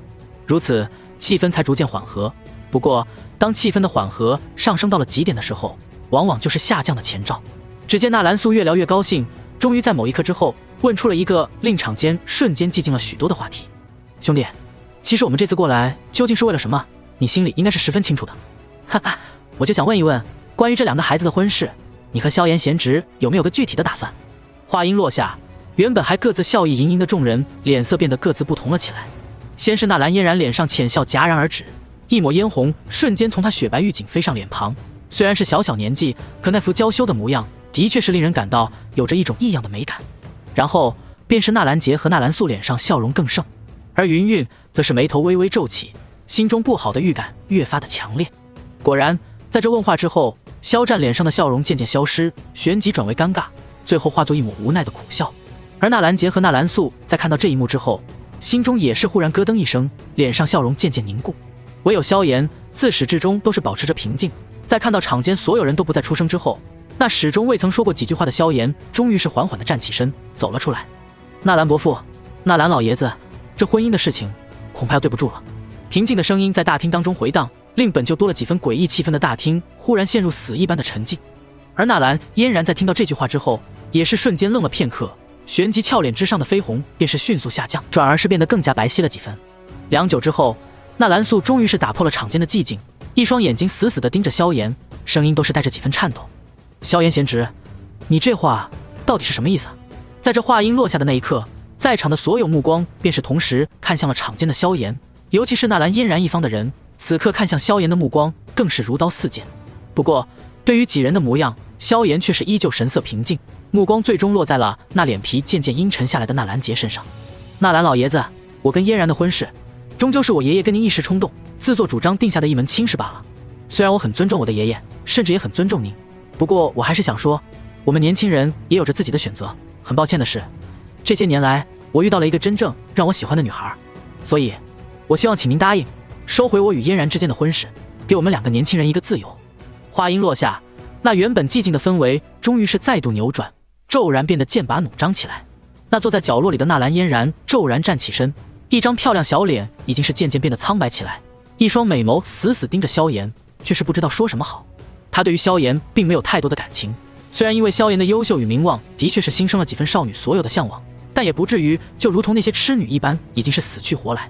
如此气氛才逐渐缓和。不过当气氛的缓和上升到了极点的时候，往往就是下降的前兆。只见纳兰素越聊越高兴，终于在某一刻之后问出了一个令场间瞬间寂静了许多的话题：“兄弟，其实我们这次过来究竟是为了什么？你心里应该是十分清楚的。”“哈哈，我就想问一问，关于这两个孩子的婚事，你和萧炎贤侄有没有个具体的打算？”话音落下，原本还各自笑意盈盈的众人脸色变得各自不同了起来。先是纳兰嫣然脸上浅笑戛然而止，一抹嫣红瞬间从她雪白玉颈飞上脸庞。虽然是小小年纪，可那副娇羞的模样的确是令人感到有着一种异样的美感。然后便是纳兰杰和纳兰素脸上笑容更盛，而云韵则是眉头微微皱起，心中不好的预感越发的强烈。果然在这问话之后，萧战脸上的笑容渐渐消失，旋即转为尴尬，最后化作一抹无奈的苦笑。而纳兰杰和纳兰素在看到这一幕之后，心中也是忽然咯噔一声，脸上笑容渐渐凝固。唯有萧炎自始至终都是保持着平静，在看到场间所有人都不再出声之后，那始终未曾说过几句话的萧炎终于是缓缓地站起身走了出来。“纳兰伯父，纳兰老爷子，这婚姻的事情恐怕要对不住了。”平静的声音在大厅当中回荡，令本就多了几分诡异气氛的大厅忽然陷入死一般的沉寂。而纳兰嫣然在听到这句话之后，也是瞬间愣了片刻，旋即俏脸之上的绯红便是迅速下降，转而是变得更加白皙了几分。良久之后，纳兰素终于是打破了场间的寂静，一双眼睛死死地盯着萧炎，声音都是带着几分颤抖：“萧炎贤侄，你这话到底是什么意思？”在这话音落下的那一刻，在场的所有目光便是同时看向了场间的萧炎，尤其是纳兰嫣然一方的人，此刻看向萧炎的目光更是如刀似剑。不过对于几人的模样，萧炎却是依旧神色平静，目光最终落在了那脸皮渐渐阴沉下来的纳兰杰身上。“纳兰老爷子，我跟嫣然的婚事终究是我爷爷跟您一时冲动自作主张定下的一门亲事罢了。虽然我很尊重我的爷爷，甚至也很尊重您，不过我还是想说，我们年轻人也有着自己的选择。很抱歉的是，这些年来我遇到了一个真正让我喜欢的女孩，所以我希望请您答应收回我与嫣然之间的婚事，给我们两个年轻人一个自由。”话音落下，那原本寂静的氛围终于是再度扭转，骤然变得剑拔弩张起来。那坐在角落里的纳兰嫣然骤然站起身，一张漂亮小脸已经是渐渐变得苍白起来，一双美眸死死盯着萧炎，却是不知道说什么好。他对于萧炎并没有太多的感情，虽然因为萧炎的优秀与名望，的确是新生了几分少女所有的向往，但也不至于就如同那些痴女一般，已经是死去活来。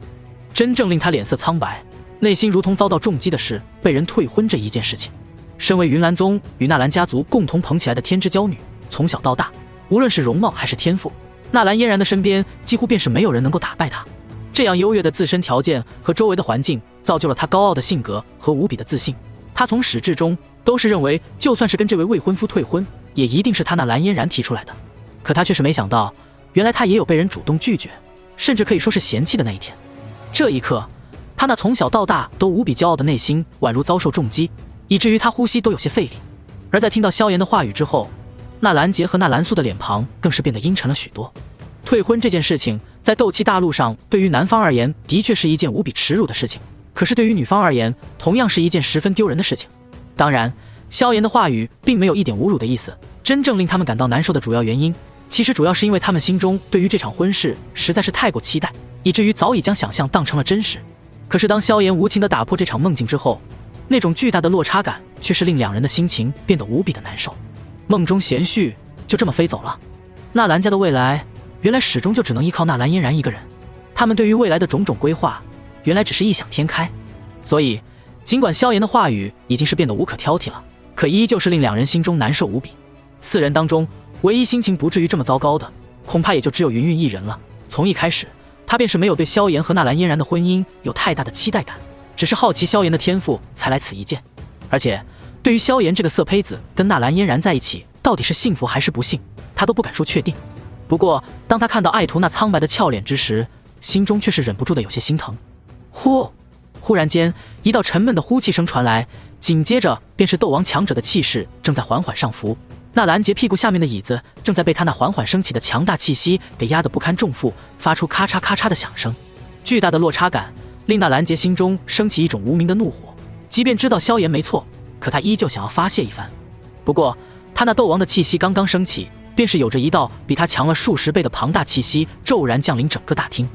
真正令他脸色苍白，内心如同遭到重击的是被人退婚这一件事情。身为云岚宗与纳兰家族共同捧起来的天之娇女，从小到大，无论是容貌还是天赋，纳兰嫣然的身边几乎便是没有人能够打败她。这样优越的自身条件和周围的环境，造就了她高傲的性格和无比的自信。她从始至终都是认为，就算是跟这位未婚夫退婚，也一定是她纳兰嫣然提出来的。可她却是没想到，原来她也有被人主动拒绝，甚至可以说是嫌弃的那一天。这一刻，她那从小到大都无比骄傲的内心宛如遭受重击，以至于她呼吸都有些费力。而在听到萧炎的话语之后，纳兰杰和纳兰素的脸庞更是变得阴沉了许多。退婚这件事情，在斗气大陆上，对于男方而言的确是一件无比耻辱的事情，可是对于女方而言，同样是一件十分丢人的事情。当然，萧炎的话语并没有一点侮辱的意思，真正令他们感到难受的主要原因，其实主要是因为他们心中对于这场婚事实在是太过期待，以至于早已将想象当成了真实。可是当萧炎无情地打破这场梦境之后，那种巨大的落差感却是令两人的心情变得无比的难受。梦中贤婿就这么飞走了，纳兰家的未来原来始终就只能依靠纳兰嫣然一个人。他们对于未来的种种规划，原来只是异想天开。所以尽管萧炎的话语已经是变得无可挑剔了，可依旧是令两人心中难受无比。四人当中唯一心情不至于这么糟糕的，恐怕也就只有云云一人了。从一开始，他便是没有对萧炎和纳兰嫣然的婚姻有太大的期待感，只是好奇萧炎的天赋才来此一见。而且对于萧炎这个色胚子跟纳兰嫣然在一起到底是幸福还是不幸，他都不敢说确定。不过当他看到爱徒那苍白的俏脸之时，心中却是忍不住的有些心疼。忽然间，一道沉闷的呼气声传来，紧接着便是斗王强者的气势正在缓缓上浮。纳兰杰屁股下面的椅子正在被他那缓缓升起的强大气息给压得不堪重负，发出咔嚓咔嚓的响声。巨大的落差感令纳兰杰心中升起一种无名的怒火，即便知道萧炎没错，可他依旧想要发泄一番。不过他那斗王的气息刚刚升起，便是有着一道比他强了数十倍的庞大气息骤然降临整个大厅。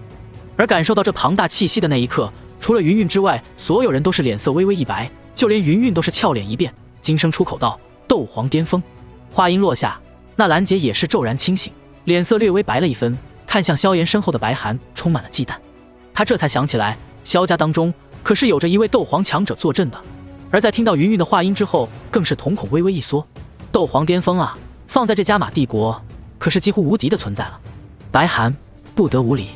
而感受到这庞大气息的那一刻，除了云云之外，所有人都是脸色微微一白，就连云云都是俏脸一变，惊声出口道：斗皇巅峰。话音落下，纳兰杰也是骤然清醒，脸色略微白了一分，看向萧炎身后的白寒，充满了忌惮。他这才想起来，萧家当中可是有着一位斗皇强者坐镇的。而在听到云云的话音之后，更是瞳孔微微一缩。斗皇巅峰啊，放在这加玛帝国可是几乎无敌的存在了。白寒不得无礼。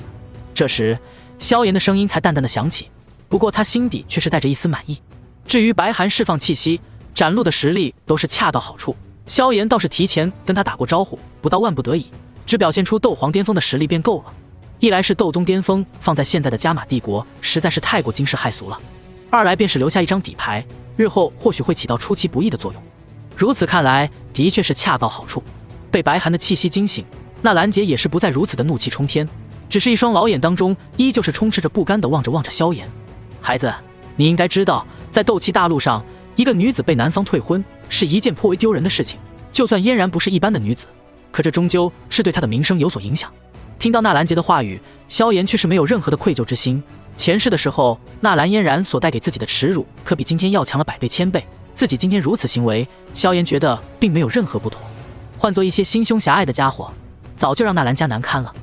这时萧炎的声音才淡淡的响起，不过他心底却是带着一丝满意。至于白寒释放气息展露的实力都是恰到好处，萧炎倒是提前跟他打过招呼，不到万不得已，只表现出斗皇巅峰的实力便够了。一来是斗宗巅峰放在现在的加玛帝国实在是太过惊世骇俗了，二来便是留下一张底牌，日后或许会起到出其不意的作用。如此看来，的确是恰到好处。被白寒的气息惊醒，纳兰杰也是不再如此的怒气冲天，只是一双老眼当中依旧是充斥着不甘的望着萧炎。孩子，你应该知道，在斗气大陆上，一个女子被男方退婚是一件颇为丢人的事情。就算嫣然不是一般的女子，可这终究是对她的名声有所影响。听到纳兰杰的话语，萧炎却是没有任何的愧疚之心。前世的时候，纳兰嫣然所带给自己的耻辱，可比今天要强了100倍1000倍。自己今天如此行为，萧炎觉得并没有任何不妥。换做一些心胸狭隘的家伙，早就让纳兰家难堪了。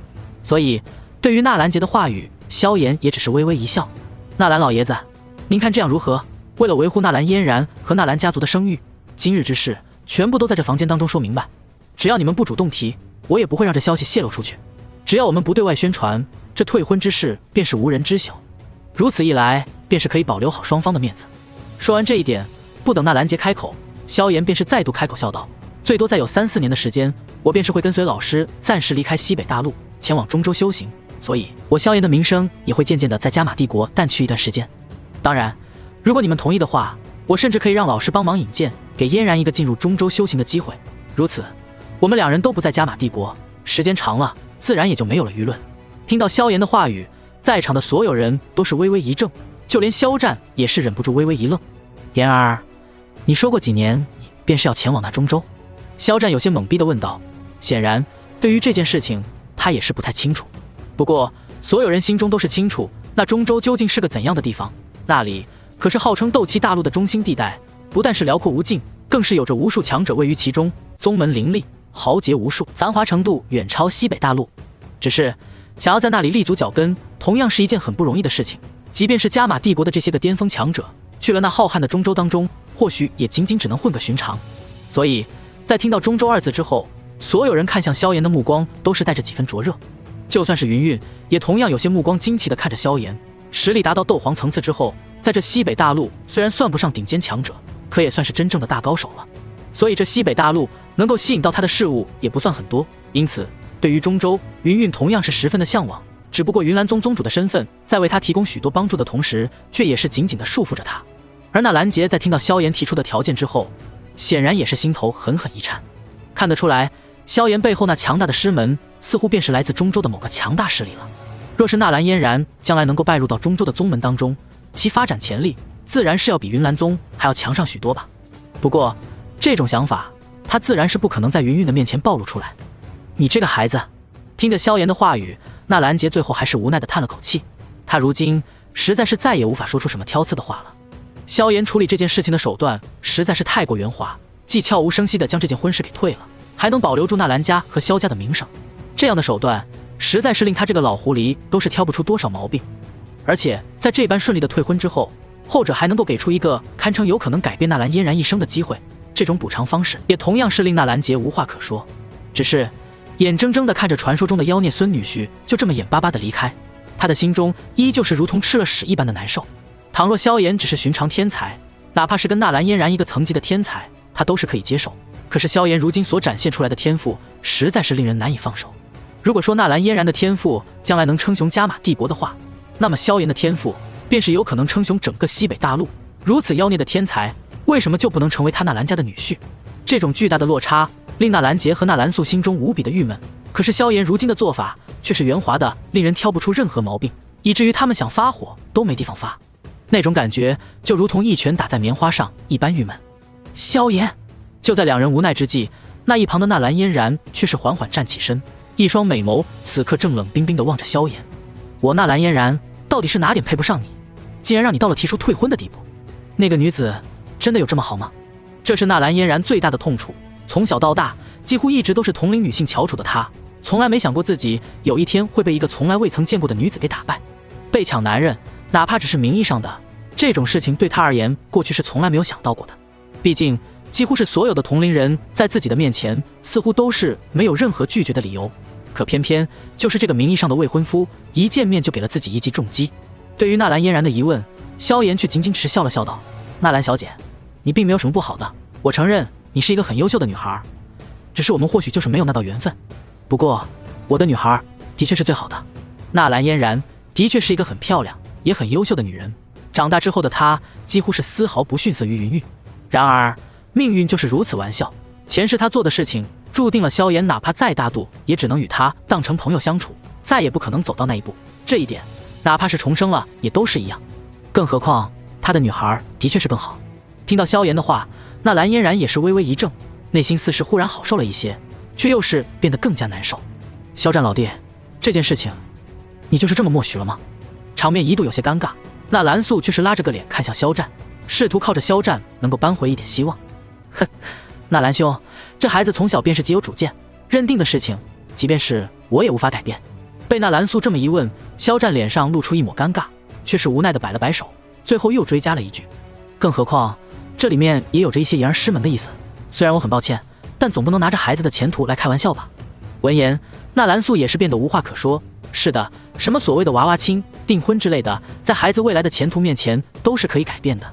所以对于纳兰杰的话语，萧炎也只是微微一笑。纳兰老爷子，您看这样如何？为了维护纳兰嫣然和纳兰家族的声誉，今日之事全部都在这房间当中说明白。只要你们不主动提，我也不会让这消息泄露出去。只要我们不对外宣传，这退婚之事便是无人知晓。如此一来，便是可以保留好双方的面子。说完这一点，不等纳兰杰开口，萧炎便是再度开口笑道：最多再有3、4年的时间，我便是会跟随老师暂时离开西北大陆，前往中州修行，所以我萧炎的名声也会渐渐的在加玛帝国淡去一段时间。当然，如果你们同意的话，我甚至可以让老师帮忙引荐，给嫣然一个进入中州修行的机会。如此，我们两人都不在加玛帝国，时间长了，自然也就没有了舆论。听到萧炎的话语，在场的所有人都是微微一怔，就连萧战也是忍不住微微一愣。言儿，你说过几年便是要前往那中州？萧战有些懵逼地问道。显然对于这件事情他也是不太清楚，不过所有人心中都是清楚，那中州究竟是个怎样的地方。那里可是号称斗气大陆的中心地带，不但是辽阔无尽，更是有着无数强者位于其中，宗门林立，豪杰无数，繁华程度远超西北大陆。只是想要在那里立足脚跟，同样是一件很不容易的事情。即便是加玛帝国的这些个巅峰强者，去了那浩瀚的中州当中，或许也仅仅只能混个寻常。所以在听到中州二字之后，所有人看向萧炎的目光都是带着几分灼热。就算是云韵，也同样有些目光惊奇地看着萧炎。实力达到斗皇层次之后，在这西北大陆虽然算不上顶尖强者，可也算是真正的大高手了。所以这西北大陆能够吸引到他的事物也不算很多，因此对于中州，云韵同样是十分的向往。只不过云岚宗宗主的身份在为他提供许多帮助的同时，却也是紧紧地束缚着他。而那兰杰在听到萧炎提出的条件之后，显然也是心头狠狠一颤。看得出来，萧炎背后那强大的师门似乎便是来自中州的某个强大势力了。若是纳兰嫣然将来能够拜入到中州的宗门当中，其发展潜力自然是要比云岚宗还要强上许多吧。不过这种想法他自然是不可能在云韵的面前暴露出来。你这个孩子。听着萧炎的话语，纳兰杰最后还是无奈地叹了口气。他如今实在是再也无法说出什么挑刺的话了。萧炎处理这件事情的手段实在是太过圆滑，既悄无声息地将这件婚事给退了，还能保留住纳兰家和萧家的名声。这样的手段实在是令他这个老狐狸都是挑不出多少毛病。而且在这般顺利的退婚之后，后者还能够给出一个堪称有可能改变纳兰嫣然一生的机会，这种补偿方式也同样是令纳兰杰无话可说。只是眼睁睁地看着传说中的妖孽孙女婿就这么眼巴巴地离开，他的心中依旧是如同吃了屎一般的难受。倘若萧炎只是寻常天才，哪怕是跟纳兰嫣然一个层级的天才，他都是可以接受。可是萧炎如今所展现出来的天赋实在是令人难以放手。如果说纳兰嫣然的天赋将来能称雄加玛帝国的话，那么萧炎的天赋便是有可能称雄整个西北大陆。如此妖孽的天才，为什么就不能成为他纳兰家的女婿？这种巨大的落差令纳兰杰和纳兰素心中无比的郁闷。可是萧炎如今的做法却是圆滑的，令人挑不出任何毛病，以至于他们想发火都没地方发。那种感觉就如同一拳打在棉花上一般郁闷。萧炎！就在两人无奈之际，那一旁的纳兰嫣然却是缓缓站起身，一双美眸此刻正冷冰冰地望着萧炎。我纳兰嫣然到底是哪点配不上你，竟然让你到了提出退婚的地步？那个女子真的有这么好吗？这是纳兰嫣然最大的痛处。从小到大几乎一直都是同龄女性翘楚的她，从来没想过自己有一天会被一个从来未曾见过的女子给打败。被抢男人，哪怕只是名义上的，这种事情对她而言过去是从来没有想到过的。毕竟几乎是所有的同龄人在自己的面前似乎都是没有任何拒绝的理由，可偏偏就是这个名义上的未婚夫一见面就给了自己一记重击。对于纳兰嫣然的疑问，萧炎却仅仅只是笑了笑道：纳兰小姐，你并没有什么不好的，我承认你是一个很优秀的女孩，只是我们或许就是没有那道缘分。不过我的女孩的确是最好的。纳兰嫣然的确是一个很漂亮也很优秀的女人，长大之后的她几乎是丝毫不逊色于云韵。然而命运就是如此玩笑，前世她做的事情注定了萧炎哪怕再大度也只能与她当成朋友相处，再也不可能走到那一步。这一点哪怕是重生了也都是一样，更何况他的女孩的确是更好。听到萧炎的话，纳兰嫣然也是微微一怔，内心似是忽然好受了一些，却又是变得更加难受。萧战老弟，这件事情你就是这么默许了吗？场面一度有些尴尬，纳兰素却是拉着个脸看向萧战，试图靠着萧战能够扳回一点希望。哼，纳兰兄，这孩子从小便是极有主见，认定的事情即便是我也无法改变。被纳兰素这么一问，萧战脸上露出一抹尴尬，却是无奈地摆了摆手，最后又追加了一句：更何况这里面也有着一些言而失门的意思，虽然我很抱歉，但总不能拿着孩子的前途来开玩笑吧。闻言，纳兰素也是变得无话可说。是的，什么所谓的娃娃亲、订婚之类的，在孩子未来的前途面前都是可以改变的。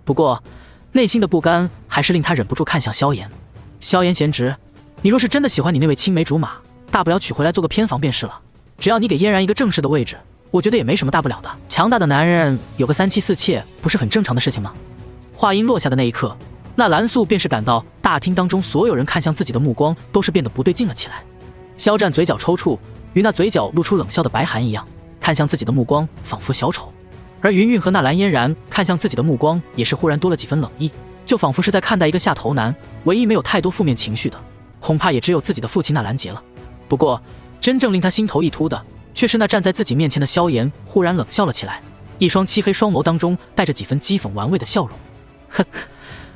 不过内心的不甘还是令他忍不住看向萧炎。萧炎贤侄，你若是真的喜欢你那位青梅竹马，大不了娶回来做个偏房便是了，只要你给嫣然一个正式的位置，我觉得也没什么大不了的。强大的男人有个3妻4妾不是很正常的事情吗？话音落下的那一刻，纳兰素便是感到大厅当中所有人看向自己的目光都是变得不对劲了起来。萧战嘴角抽搐，与那嘴角露出冷笑的白寒一样，看向自己的目光仿佛小丑。而云韵和纳兰嫣然看向自己的目光也是忽然多了几分冷意，就仿佛是在看待一个下头男，唯一没有太多负面情绪的恐怕也只有自己的父亲纳兰杰了。不过真正令他心头一突的却是那站在自己面前的萧炎忽然冷笑了起来，一双漆黑双眸当中带着几分讥讽玩味的笑容。哼，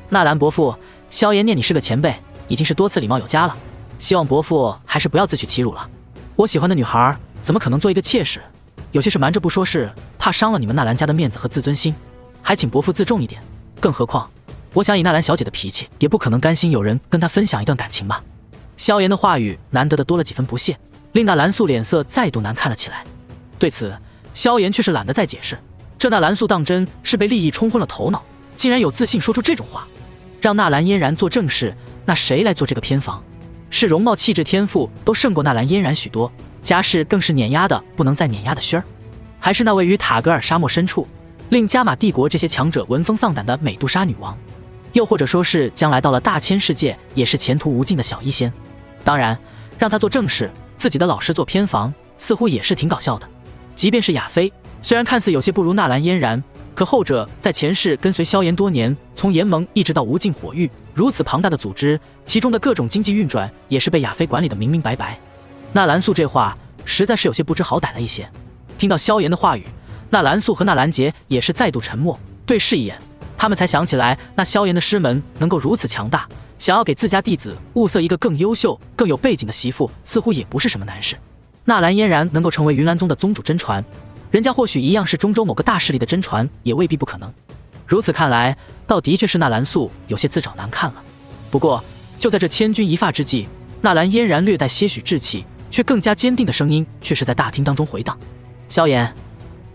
纳兰伯父，萧炎念你是个前辈，已经是多次礼貌有加了，希望伯父还是不要自取其辱了。我喜欢的女孩怎么可能做一个妾室？有些事瞒着不说，是怕伤了你们纳兰家的面子和自尊心，还请伯父自重一点。更何况，我想以纳兰小姐的脾气，也不可能甘心有人跟她分享一段感情吧。萧炎的话语难得的多了几分不屑，令纳兰素脸色再度难看了起来。对此，萧炎却是懒得再解释。这纳兰素当真是被利益冲昏了头脑，竟然有自信说出这种话。让纳兰嫣然做正事，那谁来做这个偏房？是容貌气质天赋都胜过纳兰嫣然许多，家世更是碾压的不能再碾压的轩儿，还是那位于塔格尔沙漠深处令加玛帝国这些强者闻风丧胆的美杜莎女王，又或者说是将来到了大千世界也是前途无尽的小医仙。当然，让他做正事，自己的老师做偏房，似乎也是挺搞笑的。即便是亚妃，虽然看似有些不如纳兰嫣然，可后者在前世跟随萧炎多年，从炎盟一直到无尽火域，如此庞大的组织，其中的各种经济运转也是被亚妃管理的明明白白。纳兰素这话实在是有些不知好歹了一些。听到萧炎的话语，纳兰素和纳兰杰也是再度沉默，对视一眼，他们才想起来，那萧炎的师门能够如此强大，想要给自家弟子物色一个更优秀、更有背景的媳妇，似乎也不是什么难事。纳兰嫣然能够成为云岚宗的宗主真传，人家或许一样是中州某个大势力的真传，也未必不可能。如此看来，倒的确是纳兰素有些自找难看了。不过，就在这千钧一发之际，纳兰嫣然略带些许稚气，却更加坚定的声音却是在大厅当中回荡：“萧炎，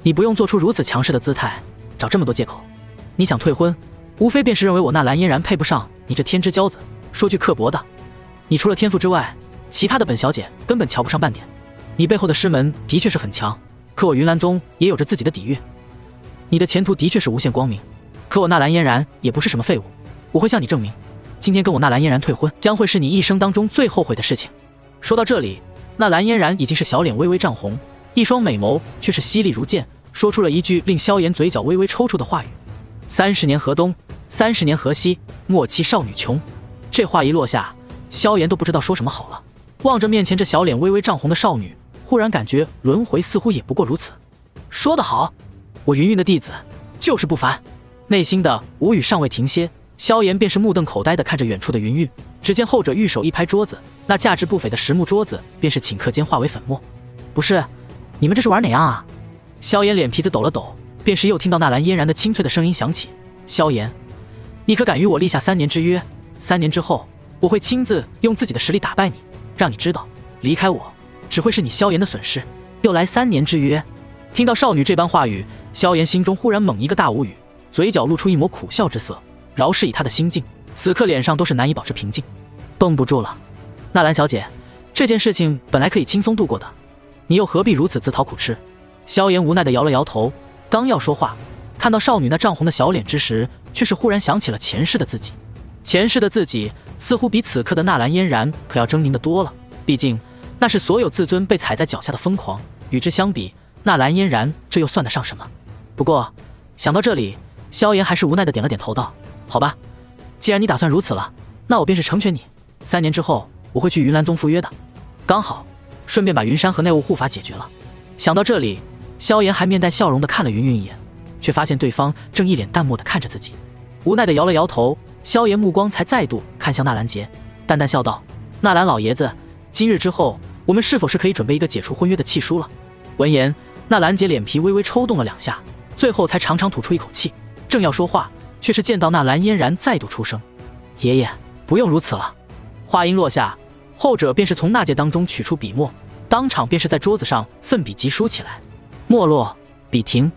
你不用做出如此强势的姿态，找这么多借口。你想退婚，无非便是认为我纳兰嫣然配不上你这天之骄子。说句刻薄的，你除了天赋之外，其他的本小姐根本瞧不上半点。你背后的师门的确是很强，可我云岚宗也有着自己的底蕴。你的前途的确是无限光明，可我纳兰嫣然也不是什么废物。我会向你证明，今天跟我纳兰嫣然退婚，将会是你一生当中最后悔的事情。”说到这里，纳兰嫣然已经是小脸微微涨红，一双美眸却是犀利如剑，说出了一句令萧炎嘴角微微抽搐的话语：“30年河东，30年河西，莫欺少女穷。”这话一落下，萧炎都不知道说什么好了。望着面前这小脸微微涨红的少女，忽然感觉轮回似乎也不过如此。说得好，我云云的弟子就是不凡。内心的无语尚未停歇，萧炎便是目瞪口呆地看着远处的云云。只见后者玉手一拍桌子，那价值不菲的实木桌子便是顷刻间化为粉末。不是，你们这是玩哪样啊？萧炎脸皮子抖了抖，便是又听到纳兰嫣然的清脆的声音响起：“萧炎，你可敢与我立下3年之约？3年之后，我会亲自用自己的实力打败你，让你知道，离开我只会是你萧炎的损失。”又来3年之约。听到少女这般话语，萧炎心中忽然猛一个大无语，嘴角露出一抹苦笑之色。饶是以他的心境，此刻脸上都是难以保持平静。绷不住了，纳兰小姐，这件事情本来可以轻松度过的，你又何必如此自讨苦吃？萧炎无奈地摇了摇头，刚要说话，看到少女那涨红的小脸之时，却是忽然想起了前世的自己。前世的自己似乎比此刻的纳兰嫣然可要狰狞得多了，毕竟那是所有自尊被踩在脚下的疯狂，与之相比，纳兰嫣然这又算得上什么？不过想到这里，萧炎还是无奈地点了点头道：“好吧，既然你打算如此了，那我便是成全你。3年之后，我会去云岚宗赴约的，刚好顺便把云山和内务护法解决了。”想到这里，萧炎还面带笑容地看了云云一眼，却发现对方正一脸淡漠地看着自己，无奈地摇了摇头。萧炎目光才再度看向纳兰杰，淡淡笑道：“纳兰老爷子，今日之后，我们是否是可以准备一个解除婚约的契书了？”闻言，纳兰杰脸皮微微抽动了2下，最后才长长吐出一口气，正要说话，却是见到纳兰嫣然再度出声：“爷爷，不用如此了。”话音落下，后者便是从纳戒当中取出笔墨，当场便是在桌子上奋笔疾书起来。墨落，笔停。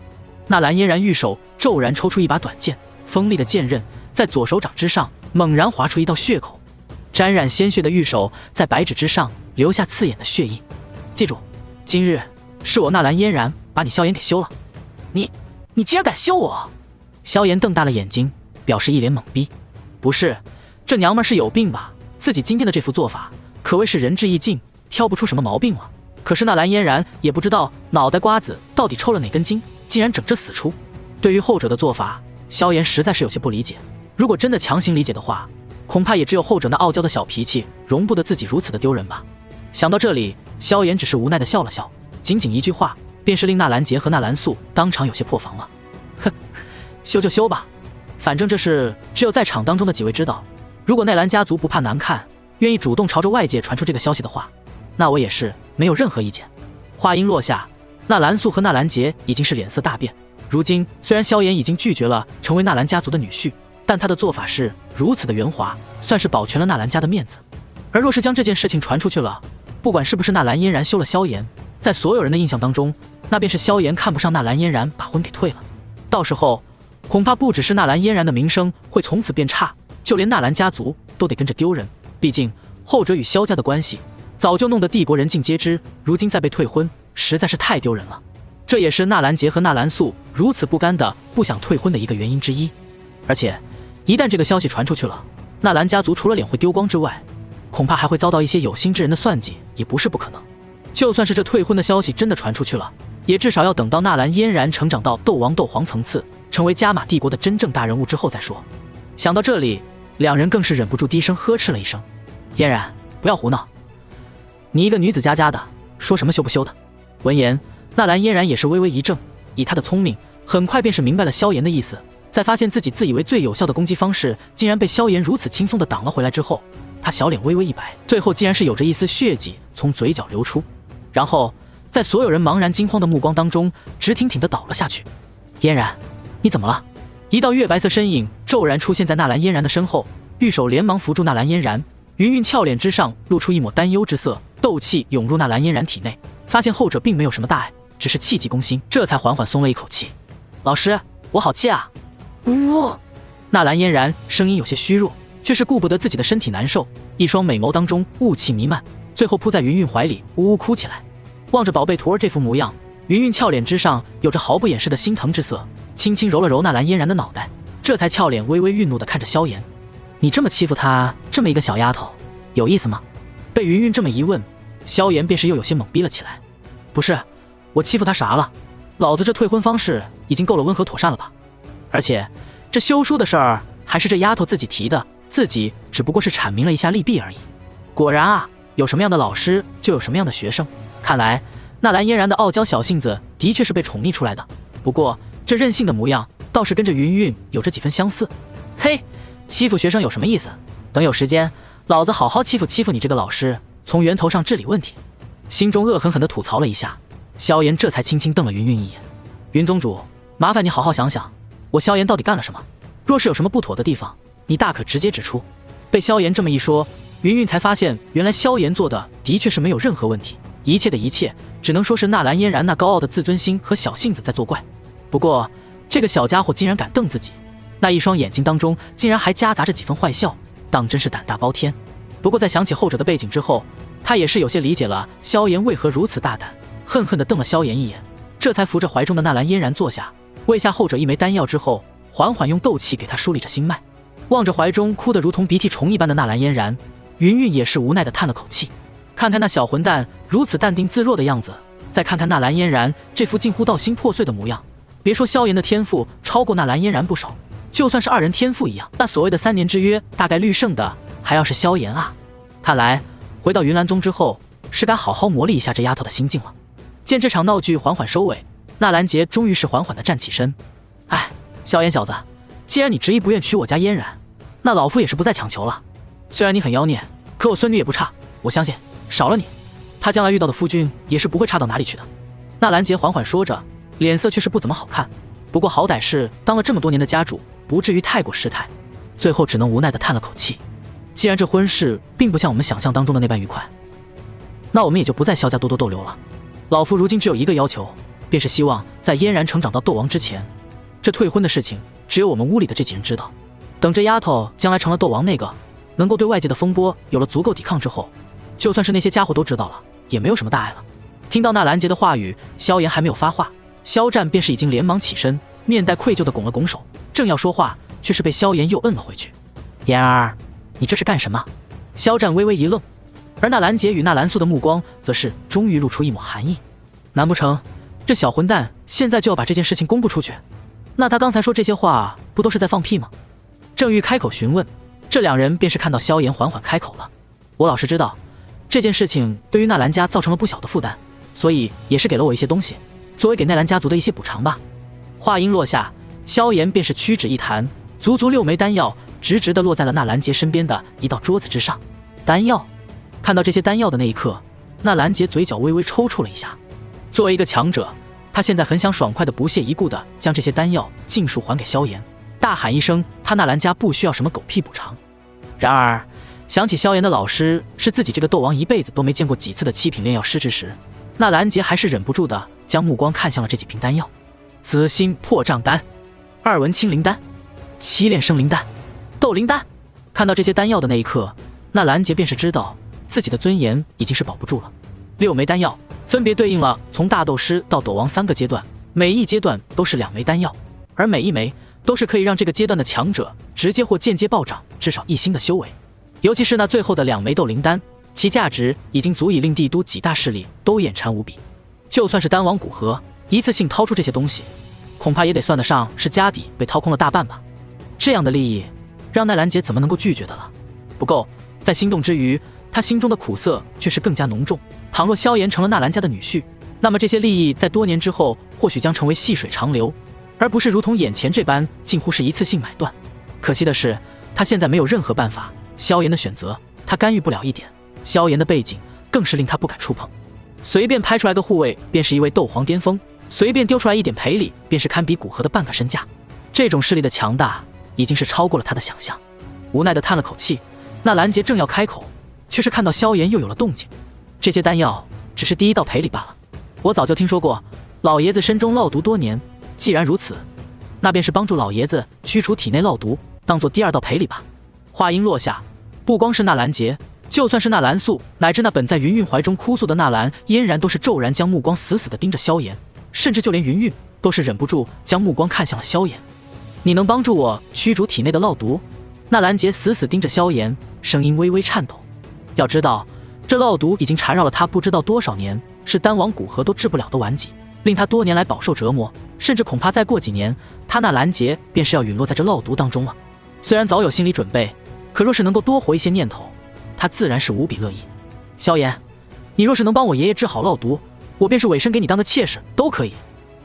纳兰嫣然玉手骤然抽出一把短剑，锋利的剑刃在左手掌之上猛然划出一道血口，沾染鲜血的玉手在白纸之上留下刺眼的血印。记住，今日是我纳兰嫣然把你萧炎给休了。你竟然敢休我！萧炎瞪大了眼睛，表示一脸懵逼。不是，这娘们是有病吧？自己今天的这副做法可谓是仁至义尽，挑不出什么毛病了。可是纳兰嫣然也不知道脑袋瓜子到底抽了哪根筋，竟然整这死出。对于后者的做法，萧炎实在是有些不理解。如果真的强行理解的话，恐怕也只有后者那傲娇的小脾气容不得自己如此的丢人吧。想到这里，萧炎只是无奈的笑了笑，仅仅一句话便是令纳兰杰和纳兰素当场有些破防了。哼，休就休吧，反正这事只有在场当中的几位知道，如果奈兰家族不怕难看，愿意主动朝着外界传出这个消息的话，那我也是没有任何意见。话音落下，纳兰素和纳兰杰已经是脸色大变。如今虽然萧炎已经拒绝了成为纳兰家族的女婿，但他的做法是如此的圆滑，算是保全了纳兰家的面子。而若是将这件事情传出去了，不管是不是纳兰嫣然休了萧炎，在所有人的印象当中，那便是萧炎看不上纳兰嫣然，把婚给退了。到时候恐怕不只是纳兰嫣然的名声会从此变差，就连纳兰家族都得跟着丢人。毕竟后者与萧家的关系早就弄得帝国人尽皆知，如今再被退婚，实在是太丢人了。这也是纳兰杰和纳兰素如此不甘的不想退婚的一个原因之一。而且一旦这个消息传出去了，纳兰家族除了脸会丢光之外，恐怕还会遭到一些有心之人的算计，也不是不可能。就算是这退婚的消息真的传出去了，也至少要等到纳兰嫣然成长到斗王斗皇层次，成为加玛帝国的真正大人物之后再说。想到这里，两人更是忍不住低声呵斥了一声：“嫣然，不要胡闹！你一个女子家家的，说什么羞不羞的？”闻言，纳兰嫣然也是微微一怔，以她的聪明，很快便是明白了萧炎的意思。在发现自己自以为最有效的攻击方式竟然被萧炎如此轻松地挡了回来之后，他小脸微微一白，最后竟然是有着一丝血迹从嘴角流出，然后在所有人茫然惊慌的目光当中，直挺挺地倒了下去。嫣然，你怎么了？一道月白色身影骤然出现在纳兰嫣然的身后，玉手连忙扶住纳兰嫣然，云云俏脸之上露出一抹担忧之色，斗气涌入纳兰嫣然体内，发现后者并没有什么大碍，只是气急攻心，这才缓缓松了一口气。老师，我好气啊！纳兰嫣然声音有些虚弱，却是顾不得自己的身体难受，一双美眸当中雾气弥漫，最后扑在云云怀里呜呜哭起来。望着宝贝徒儿这副模样，云云俏脸之上有着毫不掩饰的心疼之色，轻轻揉了揉纳兰嫣然的脑袋，这才俏脸微微愠怒地看着萧炎：“你这么欺负她，这么一个小丫头，有意思吗？”被云云这么一问，萧炎便是又有些懵逼了起来：“不是，我欺负她啥了？老子这退婚方式已经够了温和妥善了吧？而且这休书的事儿还是这丫头自己提的，自己只不过是阐明了一下利弊而已。果然啊，有什么样的老师就有什么样的学生。看来纳兰嫣然的傲娇小性子的确是被宠溺出来的，不过这任性的模样倒是跟着云云有着几分相似。嘿，欺负学生有什么意思？等有时间，老子好好欺负你这个老师，从源头上治理问题。”心中恶狠狠地吐槽了一下，萧炎这才轻轻瞪了云云一眼：“云宗主，麻烦你好好想想，我萧炎到底干了什么？若是有什么不妥的地方，你大可直接指出。”被萧炎这么一说，云云才发现原来萧炎做的的确是没有任何问题，一切的一切只能说是纳兰嫣然那高傲的自尊心和小性子在作怪。不过这个小家伙竟然敢瞪自己，那一双眼睛当中竟然还夹杂着几分坏笑，当真是胆大包天。不过在想起后者的背景之后，他也是有些理解了萧炎为何如此大胆，恨恨地瞪了萧炎一眼，这才扶着怀中的纳兰嫣然坐下，喂下后者一枚丹药之后，缓缓用斗气给他梳理着心脉。望着怀中哭得如同鼻涕虫一般的纳兰嫣然，云云也是无奈地叹了口气。看看那小混蛋如此淡定自若的样子，再看看纳兰嫣然这副近乎到心破碎的模样，别说萧炎的天赋超过纳兰嫣然不少，就算是二人天赋一样，那所谓的3年之约大概率胜的还要是萧炎啊。看来回到云岚宗之后，是该好好磨砺一下这丫头的心境了。见这场闹剧缓缓收尾，纳兰杰终于是缓缓地站起身：“哎，萧炎小子，既然你执意不愿娶我家嫣然，那老夫也是不再强求了。虽然你很妖孽，可我孙女也不差，我相信少了你，她将来遇到的夫君也是不会差到哪里去的。”纳兰杰缓缓说着，脸色却是不怎么好看。不过好歹是当了这么多年的家主，不至于太过失态，最后只能无奈地叹了口气。既然这婚事并不像我们想象当中的那般愉快，那我们也就不在萧家多多逗留了。老夫如今只有一个要求，便是希望在嫣然成长到斗王之前，这退婚的事情只有我们屋里的这几人知道。等这丫头将来成了斗王，那个能够对外界的风波有了足够抵抗之后，就算是那些家伙都知道了，也没有什么大碍了。听到纳兰杰的话语，萧炎还没有发话，萧战便是已经连忙起身，面带愧疚地拱了拱手，正要说话，却是被萧炎又摁了回去。嫣儿，你这是干什么？萧战微微一愣，而纳兰杰与纳兰素的目光则是终于露出一抹寒意。难不成这小混蛋现在就要把这件事情公布出去？那他刚才说这些话不都是在放屁吗？正欲开口询问，这两人便是看到萧炎缓缓开口了：“我老实知道这件事情对于纳兰家造成了不小的负担，所以也是给了我一些东西，作为给纳兰家族的一些补偿吧。”话音落下，萧炎便是屈指一弹，足足6枚丹药直直地落在了纳兰杰身边的一道桌子之上。丹药，看到这些丹药的那一刻，纳兰杰嘴角微微抽搐了一下。作为一个强者，他现在很想爽快的不屑一顾的将这些丹药尽数还给萧炎，大喊一声他纳兰家不需要什么狗屁补偿。然而想起萧炎的老师是自己这个斗王一辈子都没见过几次的7品炼药师之时，纳兰杰还是忍不住的将目光看向了这几瓶丹药：紫心破障丹、二文清灵丹、七炼生灵丹、斗灵丹。看到这些丹药的那一刻，纳兰杰便是知道自己的尊严已经是保不住了。6枚丹药分别对应了从大斗师到斗王3个阶段，每一阶段都是2枚丹药，而每一枚都是可以让这个阶段的强者直接或间接暴涨至少1星的修为。尤其是那最后的2枚斗灵丹，其价值已经足以令帝都几大势力都眼馋无比。就算是丹王古河一次性掏出这些东西，恐怕也得算得上是家底被掏空了大半吧。这样的利益让纳兰杰怎么能够拒绝的了？不过在心动之余，他心中的苦涩却是更加浓重。倘若萧炎成了纳兰家的女婿，那么这些利益在多年之后或许将成为细水长流，而不是如同眼前这般近乎是一次性买断。可惜的是，他现在没有任何办法，萧炎的选择他干预不了一点，萧炎的背景更是令他不敢触碰。随便拍出来个护卫便是一位斗皇巅峰，随便丢出来一点赔礼便是堪比古河的半个身价。这种势力的强大已经是超过了他的想象。无奈地叹了口气，纳兰杰正要开口，却是看到萧炎又有了动静。这些丹药只是第一道赔礼罢了，我早就听说过老爷子身中烙毒多年，既然如此，那便是帮助老爷子驱除体内烙毒，当做第2道赔礼吧。话音落下，不光是纳兰杰，就算是纳兰素，乃至那本在云韵怀中哭诉的纳兰嫣然，都是骤然将目光死死地盯着萧炎，甚至就连云韵都是忍不住将目光看向了萧炎。你能帮助我驱逐体内的烙毒？纳兰杰死死盯着萧炎，声音微微颤抖。要知道，这烙毒已经缠绕了他不知道多少年，是丹王古河都治不了的顽疾，令他多年来饱受折磨，甚至恐怕再过几年，他纳兰杰便是要陨落在这烙毒当中了。虽然早有心理准备，可若是能够多活一些念头，他自然是无比乐意。萧炎，你若是能帮我爷爷治好烙毒，我便是委身给你当个妾室都可以。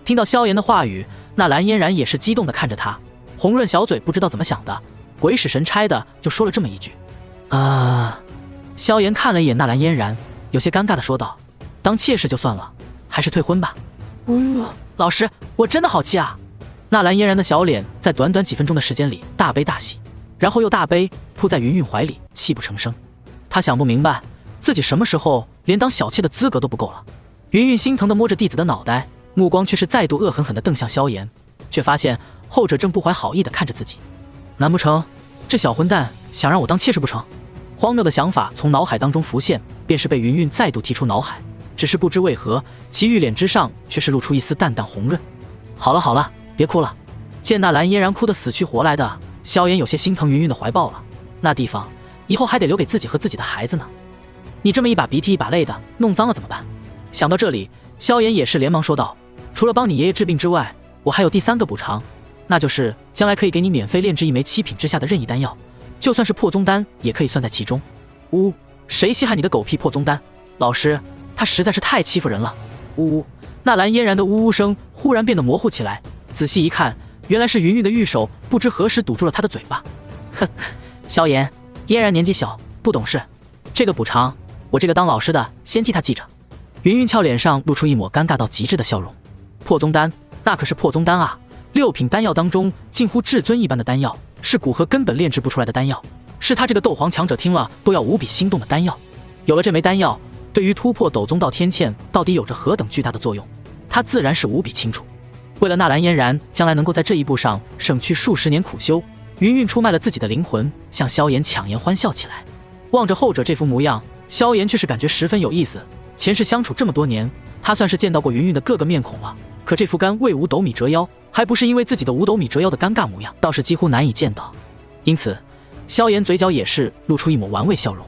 听到萧炎的话语，纳兰嫣然也是激动地看着他，红润小嘴不知道怎么想的，鬼使神差的就说了这么一句。萧炎看了一眼纳兰嫣然，有些尴尬地说道：当妾室就算了，还是退婚吧。老师，我真的好气啊！纳兰嫣然的小脸在短短几分钟的时间里大悲大喜，然后又大悲，扑在云韵怀里，泣不成声。他想不明白自己什么时候连当小妾的资格都不够了。云韵心疼地摸着弟子的脑袋，目光却是再度恶狠狠地瞪向萧炎，却发现后者正不怀好意地看着自己。难不成这小混蛋想让我当妾室不成？荒谬的想法从脑海当中浮现，便是被云韵再度提出脑海。只是不知为何，其玉脸之上却是露出一丝淡淡红润。好了好了，别哭了。见纳兰嫣然哭得死去活来的，萧炎有些心疼云韵的怀抱了。那地方以后还得留给自己和自己的孩子呢。你这么一把鼻涕一把泪的，弄脏了怎么办？想到这里，萧炎也是连忙说道：除了帮你爷爷治病之外，我还有第3个补偿，那就是将来可以给你免费炼制1枚7品之下的任意丹药，就算是破宗丹也可以算在其中。谁稀罕你的狗屁破宗丹？老师，他实在是太欺负人了。纳兰嫣然的呜呜声忽然变得模糊起来，仔细一看，原来是云韵的玉手不知何时堵住了他的嘴巴。哼，萧炎，嫣然年纪小不懂事，这个补偿我这个当老师的先替他记着。云韵俏脸上露出一抹尴尬到极致的笑容。破宗丹，那可是破宗丹啊，6品丹药当中近乎至尊一般的丹药，是古河根本炼制不出来的丹药，是他这个斗皇强者听了都要无比心动的丹药。有了这枚丹药，对于突破斗宗到天堑到底有着何等巨大的作用，他自然是无比清楚。为了纳兰嫣然将来能够在这一步上省去数十年苦修，云韵出卖了自己的灵魂，向萧炎强颜欢笑起来。望着后者这副模样，萧炎却是感觉十分有意思。前世相处这么多年，他算是见到过云韵的各个面孔了，可这副甘为五斗米折腰，还不是因为自己的五斗米折腰的尴尬模样，倒是几乎难以见到。因此萧炎嘴角也是露出一抹玩味笑容。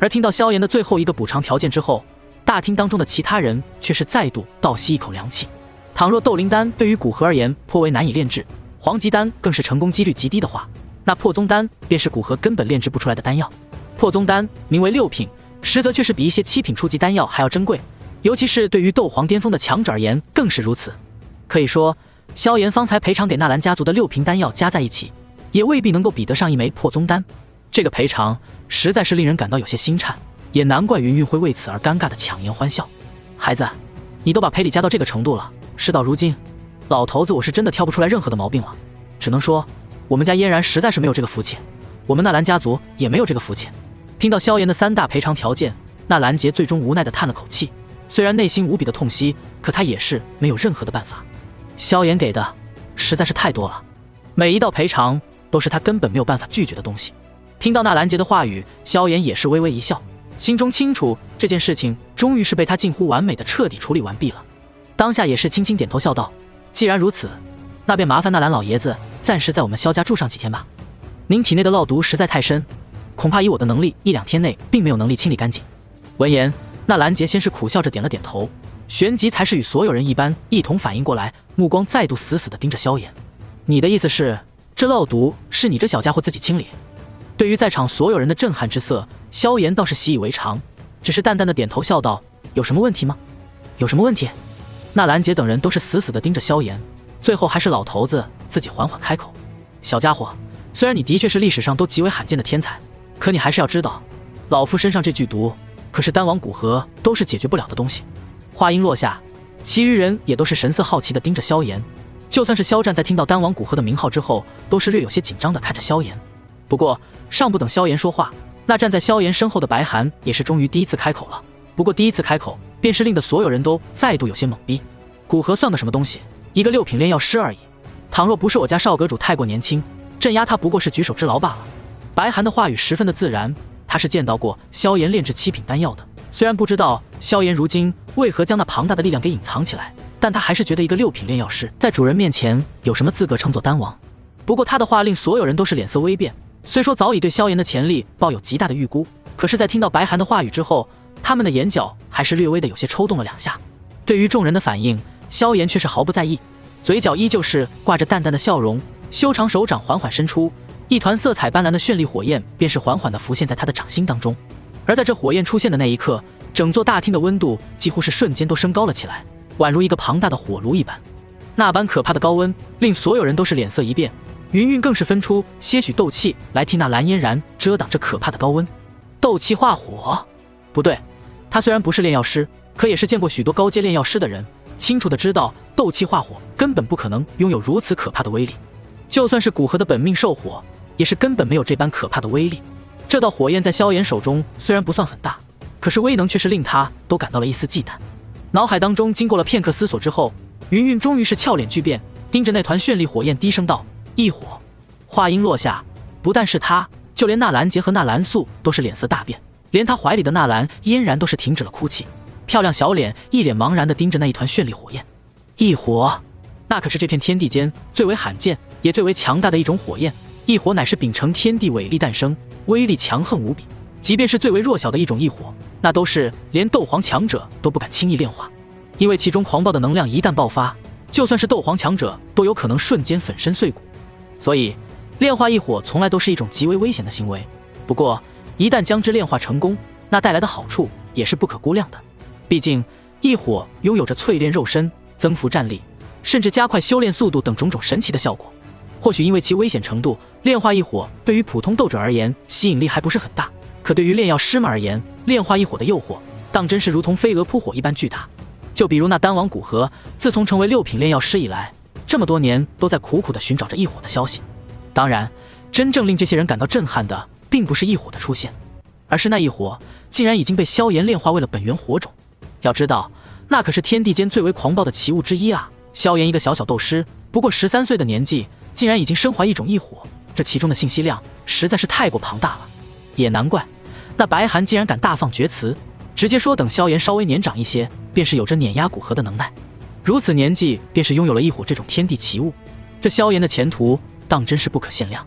而听到萧炎的最后一个补偿条件之后，大厅当中的其他人却是再度倒吸一口凉气。倘若斗灵丹对于古河而言颇为难以炼制，黄级丹更是成功几率极低的话，那破宗丹便是古河根本炼制不出来的丹药。破宗丹名为6品，实则却是比一些7品初级丹药还要珍贵，尤其是对于斗皇巅峰的强者而言更是如此。可以说，萧炎方才赔偿给纳兰家族的6瓶丹药加在一起，也未必能够比得上一枚破宗丹。这个赔偿实在是令人感到有些心颤，也难怪云云会为此而尴尬的强颜欢笑。孩子，你都把赔礼加到这个程度了，事到如今，老头子我是真的挑不出来任何的毛病了，只能说我们家嫣然实在是没有这个福气，我们纳兰家族也没有这个福气。听到萧炎的3大赔偿条件，纳兰杰最终无奈地叹了口气，虽然内心无比的痛惜，可他也是没有任何的办法。萧炎给的实在是太多了，每一道赔偿都是他根本没有办法拒绝的东西。听到纳兰杰的话语，萧炎也是微微一笑，心中清楚这件事情终于是被他近乎完美的彻底处理完毕了。当下也是轻轻点头笑道，既然如此，那便麻烦纳兰老爷子暂时在我们萧家住上几天吧。您体内的烙毒实在太深，恐怕以我的能力1-2天内并没有能力清理干净。闻言，纳兰杰先是苦笑着点了点头，旋即才是与所有人一般一同反应过来，目光再度死死地盯着萧炎。你的意思是，这烙毒是你这小家伙自己清理？对于在场所有人的震撼之色，萧炎倒是习以为常，只是淡淡的点头笑道，有什么问题吗？有什么问题？纳兰杰等人都是死死地盯着萧炎，最后还是老头子自己缓缓开口，小家伙，虽然你的确是历史上都极为罕见的天才，可你还是要知道，老夫身上这剧毒可是丹王古河都是解决不了的东西。话音落下，其余人也都是神色好奇地盯着萧炎，就算是萧战在听到丹王古河的名号之后，都是略有些紧张地看着萧炎。不过尚不等萧炎说话，那站在萧炎身后的白寒也是终于第一次开口了。不过第一次开口便是令得所有人都再度有些懵逼，古河算个什么东西，一个6品炼药师而已，倘若不是我家少阁主太过年轻，镇压他不过是举手之劳罢了。白寒的话语十分的自然，他是见到过萧炎炼制7品丹药的，虽然不知道萧炎如今为何将那庞大的力量给隐藏起来，但他还是觉得一个6品炼药师在主人面前有什么资格称作丹王。不过他的话令所有人都是脸色微变，虽说早已对萧炎的潜力抱有极大的预估，可是在听到白寒的话语之后，他们的眼角还是略微的有些抽动了2下。对于众人的反应，萧炎却是毫不在意，嘴角依旧是挂着淡淡的笑容，修长手掌缓缓伸出，一团色彩斑斓的绚丽火焰便是缓缓地浮现在他的掌心当中。而在这火焰出现的那一刻，整座大厅的温度几乎是瞬间都升高了起来，宛如一个庞大的火炉一般。那般可怕的高温令所有人都是脸色一变，云云更是分出些许斗气来替那蓝嫣然遮挡这可怕的高温。斗气化火？不对，他虽然不是炼药师，可也是见过许多高阶炼药师的人，清楚地知道斗气化火根本不可能拥有如此可怕的威力。就算是古河的本命兽火，也是根本没有这般可怕的威力。这道火焰在萧炎手中虽然不算很大，可是威能却是令他都感到了一丝忌惮。脑海当中经过了片刻思索之后，云云终于是俏脸巨变，盯着那团绚丽火焰低声道，异火。话音落下，不但是他，就连纳兰杰和纳兰素都是脸色大变，连他怀里的纳兰嫣然都是停止了哭泣，漂亮小脸一脸茫然地盯着那一团绚丽火焰。异火，那可是这片天地间最为罕见也最为强大的一种火焰，异火乃是秉承天地伟力诞生，威力强横无比，即便是最为弱小的一种异火，那都是连斗皇强者都不敢轻易炼化，因为其中狂暴的能量一旦爆发，就算是斗皇强者都有可能瞬间粉身碎骨。所以炼化异火从来都是一种极为危险的行为，不过一旦将之炼化成功，那带来的好处也是不可估量的。毕竟异火拥有着淬炼肉身、增幅战力，甚至加快修炼速度等种种神奇的效果。或许因为其危险程度，炼化异火对于普通斗者而言吸引力还不是很大，可对于炼药师们而言，炼化异火的诱惑当真是如同飞蛾扑火一般巨大。就比如那丹王古河，自从成为6品炼药师以来，这么多年都在苦苦地寻找着异火的消息。当然，真正令这些人感到震撼的并不是异火的出现，而是那异火竟然已经被萧炎炼化为了本源火种。要知道，那可是天地间最为狂暴的奇物之一啊！萧炎一个小小斗师，不过13岁的年纪，竟然已经身怀一种异火，这其中的信息量实在是太过庞大了。也难怪那白寒竟然敢大放厥词，直接说等萧炎稍微年长一些，便是有着碾压古河的能耐。如此年纪便是拥有了异火这种天地奇物，这萧炎的前途当真是不可限量。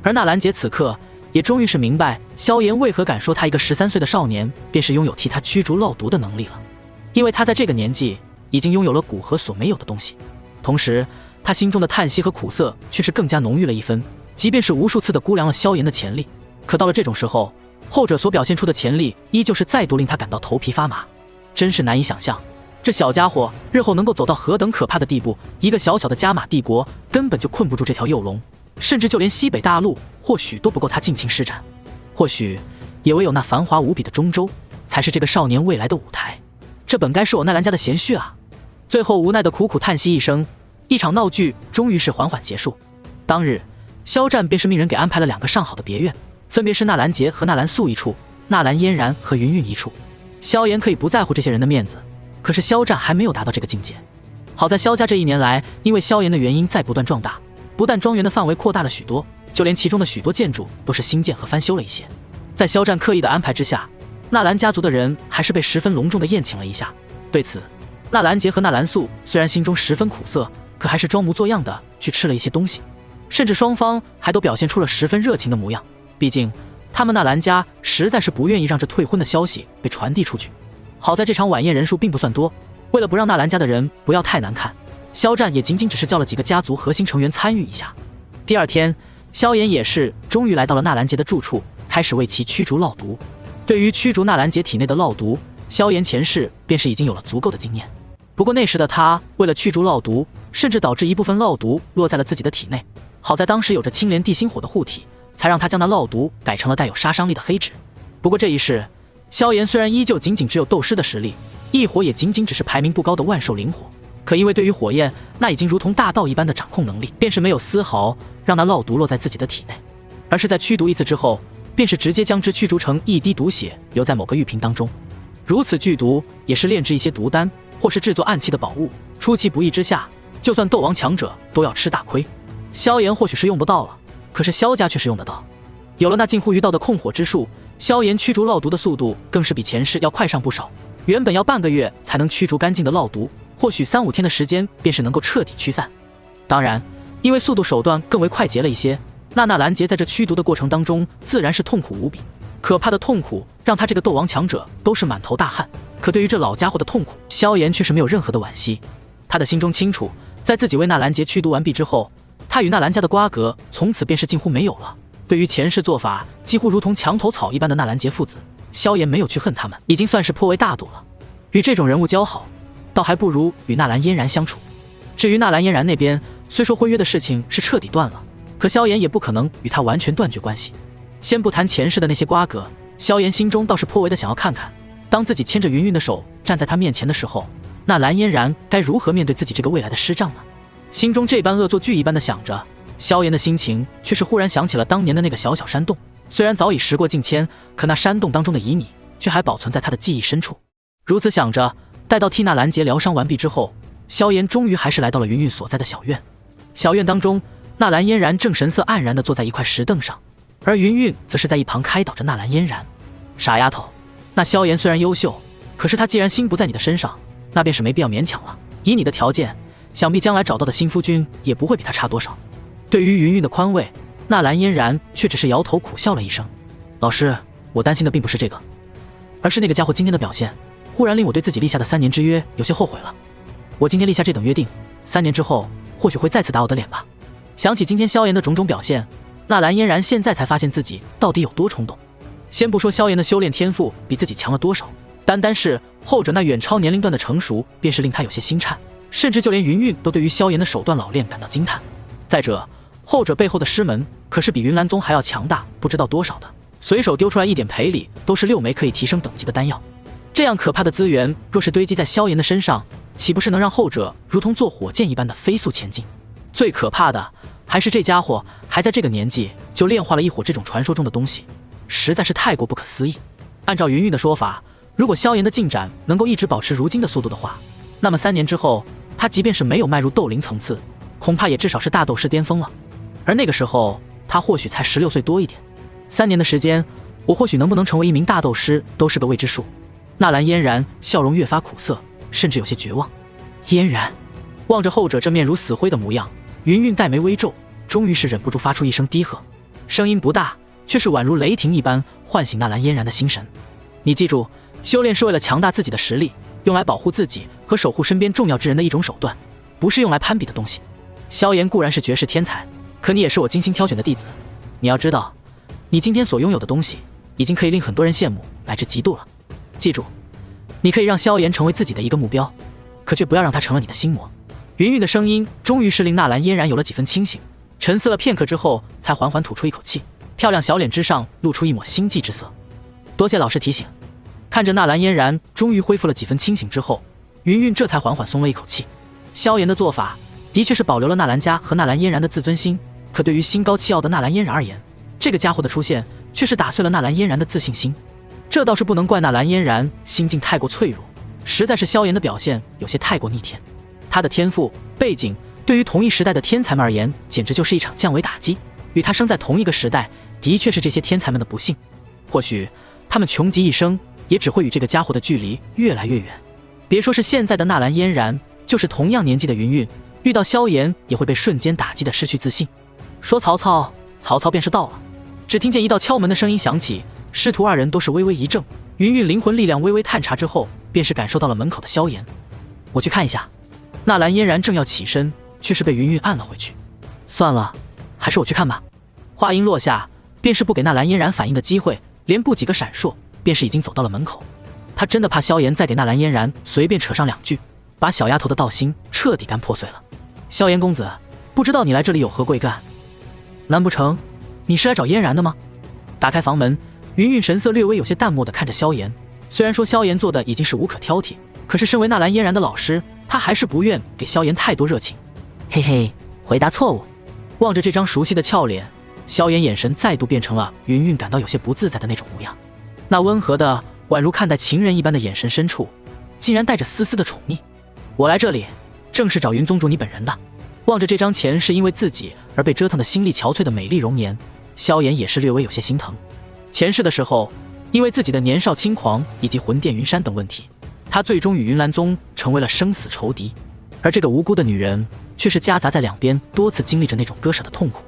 而纳兰杰此刻也终于是明白萧炎为何敢说他一个13岁的少年便是拥有替他驱逐烙毒的能力了，因为他在这个年纪已经拥有了古河所没有的东西。同时他心中的叹息和苦涩却是更加浓郁了一分，即便是无数次的估量了萧炎的潜力，可到了这种时候，后者所表现出的潜力依旧是再度令他感到头皮发麻。真是难以想象这小家伙日后能够走到何等可怕的地步，一个小小的加玛帝国根本就困不住这条幼龙，甚至就连西北大陆或许都不够他尽情施展，或许也唯有那繁华无比的中州才是这个少年未来的舞台。这本该是我纳兰家的贤婿啊！最后无奈的苦苦叹息一声，一场闹剧终于是缓缓结束。当日，肖战便是命人给安排了2个上好的别院，分别是纳兰杰和纳兰素一处，纳兰嫣然和云韵一处。萧炎可以不在乎这些人的面子，可是肖战还没有达到这个境界。好在萧家这1年来，因为萧炎的原因在不断壮大，不但庄园的范围扩大了许多，就连其中的许多建筑都是新建和翻修了一些。在肖战刻意的安排之下，纳兰家族的人还是被十分隆重的宴请了一下。对此，纳兰杰和纳兰素虽然心中十分苦涩，可还是装模作样的去吃了一些东西，甚至双方还都表现出了十分热情的模样。毕竟他们纳兰家实在是不愿意让这退婚的消息被传递出去。好在这场晚宴人数并不算多，为了不让纳兰家的人不要太难看，肖战也仅仅只是叫了几个家族核心成员参与一下。第二天，萧炎也是终于来到了纳兰杰的住处，开始为其驱逐烙毒。对于驱逐纳兰杰体内的烙毒，萧炎前世便是已经有了足够的经验。不过那时的他为了驱逐烙毒，甚至导致一部分烙毒落在了自己的体内。好在当时有着青莲地心火的护体，才让他将那烙毒改成了带有杀伤力的黑纸。不过这一世，萧炎虽然依旧仅仅只有斗师的实力，异火也仅仅只是排名不高的万兽灵火，可因为对于火焰那已经如同大道一般的掌控能力，便是没有丝毫让那烙毒落在自己的体内，而是在驱毒一次之后，便是直接将之驱逐成一滴毒血留在某个玉瓶当中。如此剧毒也是炼制一些毒丹或是制作暗器的宝物，出其不意之下，就算斗王强者都要吃大亏。萧炎或许是用不到了，可是萧家却是用得到。有了那近乎于道的控火之术，萧炎驱逐烙毒的速度更是比前世要快上不少。原本要半个月才能驱逐干净的烙毒，或许3、5天的时间便是能够彻底驱散。当然，因为速度手段更为快捷了一些，纳兰杰在这驱毒的过程当中自然是痛苦无比。可怕的痛苦让他这个斗王强者都是满头大汗，可对于这老家伙的痛苦，萧炎却是没有任何的惋惜。他的心中清楚，在自己为纳兰杰驱毒完毕之后，他与纳兰家的瓜葛从此便是近乎没有了。对于前世做法几乎如同墙头草一般的纳兰杰父子，萧炎没有去恨他们，已经算是颇为大度了。与这种人物交好，倒还不如与纳兰嫣然相处。至于纳兰嫣然那边，虽说婚约的事情是彻底断了，可萧炎也不可能与他完全断绝关系。先不谈前世的那些瓜葛，萧炎心中倒是颇为的想要看看，当自己牵着云云的手站在他面前的时候，纳兰嫣然该如何面对自己这个未来的师丈呢？心中这般恶作剧一般的想着，萧炎的心情却是忽然想起了当年的那个小小山洞。虽然早已时过境迁，可那山洞当中的旖旎却还保存在他的记忆深处。如此想着，待到替纳兰杰疗伤完毕之后，萧炎终于还是来到了云云所在的小院。小院当中，纳兰嫣然正神色黯然地坐在一块石凳上，而云云则是在一旁开导着纳兰嫣然。傻丫头，那萧炎虽然优秀，可是他既然心不在你的身上，那便是没必要勉强了。以你的条件，想必将来找到的新夫君也不会比他差多少。对于云云的宽慰，纳兰嫣然却只是摇头苦笑了一声。老师，我担心的并不是这个，而是那个家伙今天的表现，忽然令我对自己立下的3年之约有些后悔了。我今天立下这等约定，3年之后或许会再次打我的脸吧。想起今天萧炎的种种表现，纳兰嫣然现在才发现自己到底有多冲动。先不说萧炎的修炼天赋比自己强了多少，单是后者那远超年龄段的成熟，便是令他有些心颤，甚至就连云云都对于萧炎的手段老练感到惊叹。再者，后者背后的师门可是比云岚宗还要强大不知道多少的，随手丢出来一点赔礼都是6枚可以提升等级的丹药。这样可怕的资源若是堆积在萧炎的身上，岂不是能让后者如同坐火箭一般的飞速前进？最可怕的还是这家伙还在这个年纪就炼化了异火这种传说中的东西，实在是太过不可思议。按照云云的说法，如果萧炎的进展能够一直保持如今的速度的话，那么3年之后，他即便是没有迈入斗灵层次，恐怕也至少是大斗师巅峰了。而那个时候，他或许才16岁多一点。3年的时间，我或许能不能成为一名大斗师，都是个未知数。纳兰嫣然笑容越发苦涩，甚至有些绝望。嫣然望着后者这面如死灰的模样，云云黛眉微皱，终于是忍不住发出一声低喝，声音不大，却是宛如雷霆一般，唤醒纳兰嫣然的心神。你记住，修炼是为了强大自己的实力，用来保护自己和守护身边重要之人的一种手段，不是用来攀比的东西。萧炎固然是绝世天才，可你也是我精心挑选的弟子。你要知道，你今天所拥有的东西，已经可以令很多人羡慕乃至嫉妒了。记住，你可以让萧炎成为自己的一个目标，可却不要让他成了你的心魔。云云的声音终于是令纳兰嫣然有了几分清醒，沉思了片刻之后，才缓缓吐出一口气，漂亮小脸之上露出一抹心悸之色。多谢老师提醒。看着纳兰嫣然终于恢复了几分清醒之后，云云这才缓缓松了一口气。萧炎的做法的确是保留了纳兰家和纳兰嫣然的自尊心，可对于心高气傲的纳兰嫣然而言，这个家伙的出现却是打碎了纳兰嫣然的自信心。这倒是不能怪纳兰嫣然心境太过脆弱，实在是萧炎的表现有些太过逆天。他的天赋背景对于同一时代的天才们而言，简直就是一场降维打击。与他生在同一个时代，的确是这些天才们的不幸。或许他们穷极一生，也只会与这个家伙的距离越来越远。别说是现在的纳兰嫣然，就是同样年纪的云云，遇到萧炎也会被瞬间打击的失去自信。说曹操，曹操便是到了。只听见一道敲门的声音响起，师徒二人都是微微一怔。云云灵魂力量微微探查之后，便是感受到了门口的萧炎。我去看一下。纳兰嫣然正要起身，却是被云云按了回去。算了，还是我去看吧。话音落下，便是不给纳兰嫣然反应的机会，连步几个闪烁，便是已经走到了门口。他真的怕萧炎再给纳兰嫣然随便扯上两句，把小丫头的道心彻底干破碎了。萧炎公子，不知道你来这里有何贵干？难不成你是来找嫣然的吗？打开房门，云云神色略微有些淡漠地看着萧炎。虽然说萧炎做的已经是无可挑剔，可是身为纳兰嫣然的老师，他还是不愿给萧炎太多热情。嘿嘿，回答错误。望着这张熟悉的俏脸，萧炎眼神再度变成了云云感到有些不自在的那种模样。那温和的宛如看待情人一般的眼神深处，竟然带着丝丝的宠溺。我来这里正是找云宗主你本人的。望着这张前世因为自己而被折腾的心力憔悴的美丽容颜，萧炎也是略微有些心疼。前世的时候，因为自己的年少轻狂以及魂殿云山等问题，他最终与云岚宗成为了生死仇敌，而这个无辜的女人却是夹杂在两边，多次经历着那种割舍的痛苦。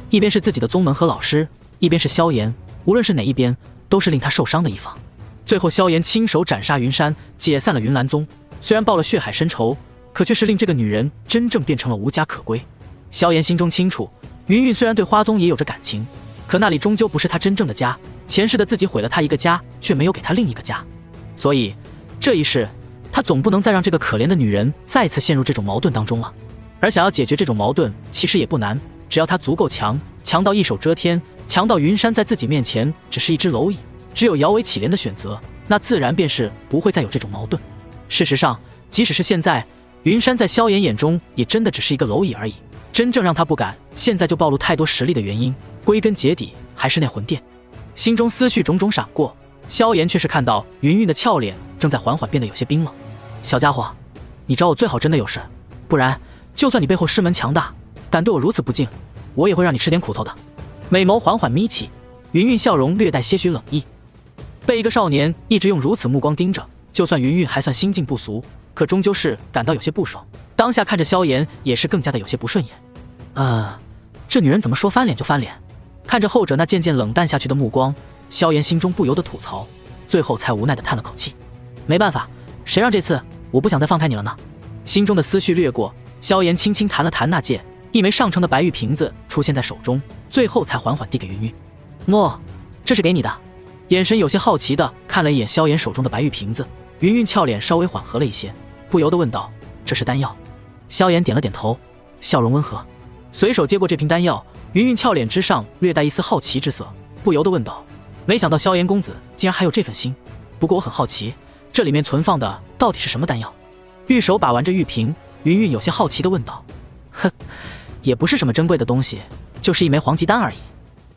一边是自己的宗门和老师，一边是萧炎，无论是哪一边都是令他受伤的一方。最后萧炎亲手斩杀云山，解散了云岚宗，虽然报了血海深仇，可却是令这个女人真正变成了无家可归。萧炎心中清楚，云云虽然对花宗也有着感情，可那里终究不是他真正的家。前世的自己毁了他一个家，却没有给他另一个家，所以这一世他总不能再让这个可怜的女人再次陷入这种矛盾当中了。而想要解决这种矛盾其实也不难，只要他足够强，强到一手遮天，强到云山在自己面前只是一只蝼蚁，只有摇尾乞怜的选择，那自然便是不会再有这种矛盾。事实上，即使是现在，云山在萧炎眼中也真的只是一个蝼蚁而已。真正让他不敢现在就暴露太多实力的原因，归根结底还是那魂殿。心中思绪种种闪过，萧炎却是看到云云的俏脸正在缓缓变得有些冰冷。小家伙，你找我最好真的有事，不然就算你背后师门强大，敢对我如此不敬，我也会让你吃点苦头的。美眸缓缓眯起，云云笑容略带些许冷意。被一个少年一直用如此目光盯着，就算云云还算心境不俗，可终究是感到有些不爽。当下看着萧炎也是更加的有些不顺眼。这女人怎么说翻脸就翻脸？看着后者那渐渐冷淡下去的目光，萧炎心中不由得吐槽，最后才无奈地叹了口气。没办法，谁让这次我不想再放开你了呢？心中的思绪掠过，萧炎轻轻弹了弹那戒，一枚上乘的白玉瓶子出现在手中，最后才缓缓递给云云。诺，这是给你的。眼神有些好奇地看了一眼萧炎手中的白玉瓶子，云云俏脸稍微缓和了一些，不由得问道：这是丹药？萧炎点了点头，笑容温和，随手接过这瓶丹药。云云俏脸之上略带一丝好奇之色，不由得问道：没想到萧炎公子竟然还有这份心，不过我很好奇，这里面存放的到底是什么丹药？玉手把玩着玉瓶，云云有些好奇地问道：哼，也不是什么珍贵的东西，就是一枚黄极丹而已。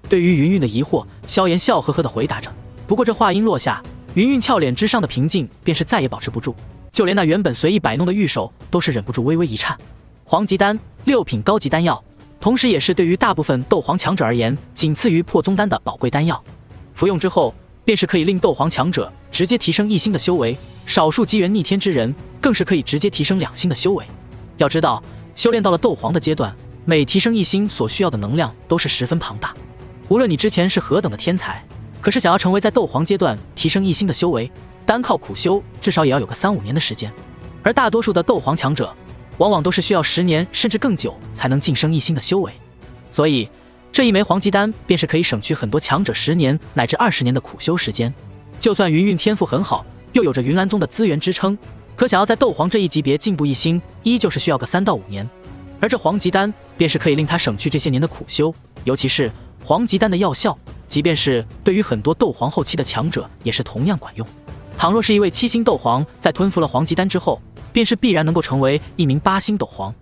对于云云的疑惑，萧炎笑呵呵地回答着。不过这话音落下，云云俏脸之上的平静便是再也保持不住，就连那原本随意摆弄的玉手都是忍不住微微一颤。黄极丹，6品高级丹药，同时也是对于大部分斗皇强者而言仅次于破宗丹的宝贵丹药。服用之后便是可以令斗皇强者直接提升1星的修为，少数机缘逆天之人更是可以直接提升2星的修为。要知道，修炼到了斗皇的阶段，每提升1星所需要的能量都是十分庞大。无论你之前是何等的天才，可是想要成为在斗皇阶段提升1星的修为，单靠苦修至少也要有个3-5年的时间。而大多数的斗皇强者往往都是需要10年甚至更久才能晋升1星的修为，所以这一枚黄极丹便是可以省去很多强者10年乃至20年的苦修时间。就算云云天赋很好，又有着云岚宗的资源支撑，可想要在斗皇这一级别进步1星，依旧是需要个3到5年。而而这黄极丹便是可以令他省去这些年的苦修，尤其是黄极丹的药效，即便是对于很多斗皇后期的强者也是同样管用。倘若是一位7星斗皇在吞服了黄极丹之后，便是必然能够成为一名8星斗皇，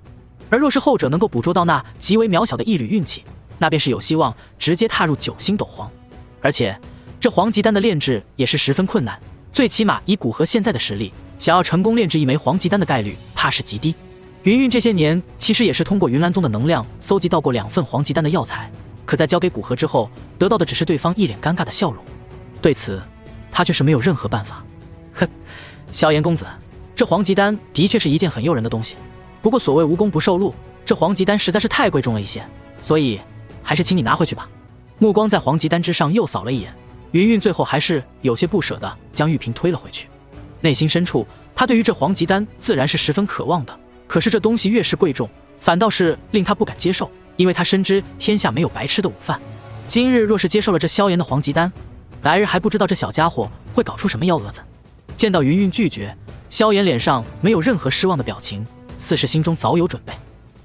而若是后者能够捕捉到那极为渺小的一缕运气，那便是有希望直接踏入9星斗皇。而且这黄极丹的炼制也是十分困难，最起码以古河现在的实力，想要成功炼制一枚黄极丹的概率怕是极低。云云这些年其实也是通过云岚宗的能量搜集到过2份黄极丹的药材，可在交给古河之后，得到的只是对方一脸尴尬的笑容。对此，他却是没有任何办法。哼，萧炎公子，这黄极丹的确是一件很诱人的东西，不过所谓无功不受禄，这黄极丹实在是太贵重了一些，所以还是请你拿回去吧。目光在黄极丹之上又扫了一眼，云云最后还是有些不舍地将玉瓶推了回去。内心深处，他对于这黄极丹自然是十分渴望的，可是这东西越是贵重，反倒是令他不敢接受，因为他深知天下没有白吃的午饭。今日若是接受了这萧炎的黄极丹，来日还不知道这小家伙会搞出什么幺蛾子。见到云云拒绝，萧炎脸上没有任何失望的表情，似是心中早有准备。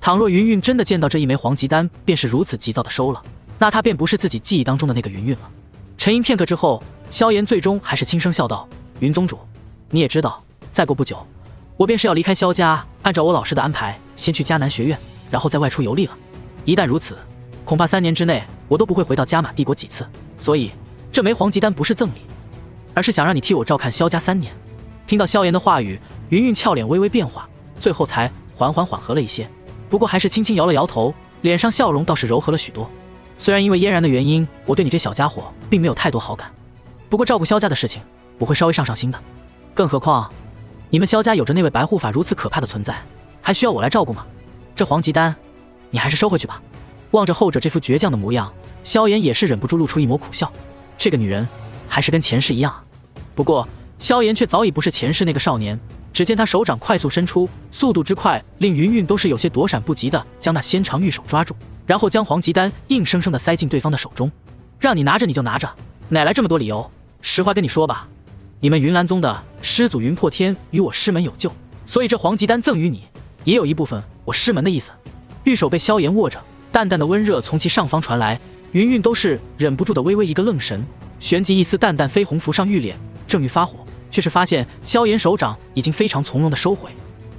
倘若云云真的见到这一枚黄极丹便是如此急躁的收了，那他便不是自己记忆当中的那个云云了。沉吟片刻之后，萧炎最终还是轻声笑道：云宗主，你也知道，再过不久我便是要离开萧家，按照我老师的安排先去迦南学院，然后再外出游历了。一旦如此，恐怕3年之内我都不会回到加玛帝国几次，所以这枚黄极丹不是赠礼，而是想让你替我照看萧家3年。听到萧炎的话语，云云俏脸微微变化，最后才缓缓缓和了一些，不过还是轻轻摇了摇头，脸上笑容倒是柔和了许多。虽然因为嫣然的原因，我对你这小家伙并没有太多好感，不过照顾萧家的事情我会稍微上心的。更何况你们萧家有着那位白护法如此可怕的存在，还需要我来照顾吗？这黄极丹你还是收回去吧。望着后者这副倔强的模样，萧炎也是忍不住露出一抹苦笑。这个女人还是跟前世一样啊。不过萧炎却早已不是前世那个少年，只见他手掌快速伸出，速度之快令云云都是有些躲闪不及的将那纤长玉手抓住，然后将黄极丹硬生生的塞进对方的手中。让你拿着你就拿着，哪来这么多理由？实话跟你说吧，你们云岚宗的师祖云破天与我师门有旧，所以这黄极丹赠予你，也有一部分我师门的意思。玉手被萧炎握着，淡淡的温热从其上方传来，云云都是忍不住的微微一个愣神，旋即一丝淡淡绯红浮上玉脸，正欲发火，却是发现萧炎手掌已经非常从容的收回。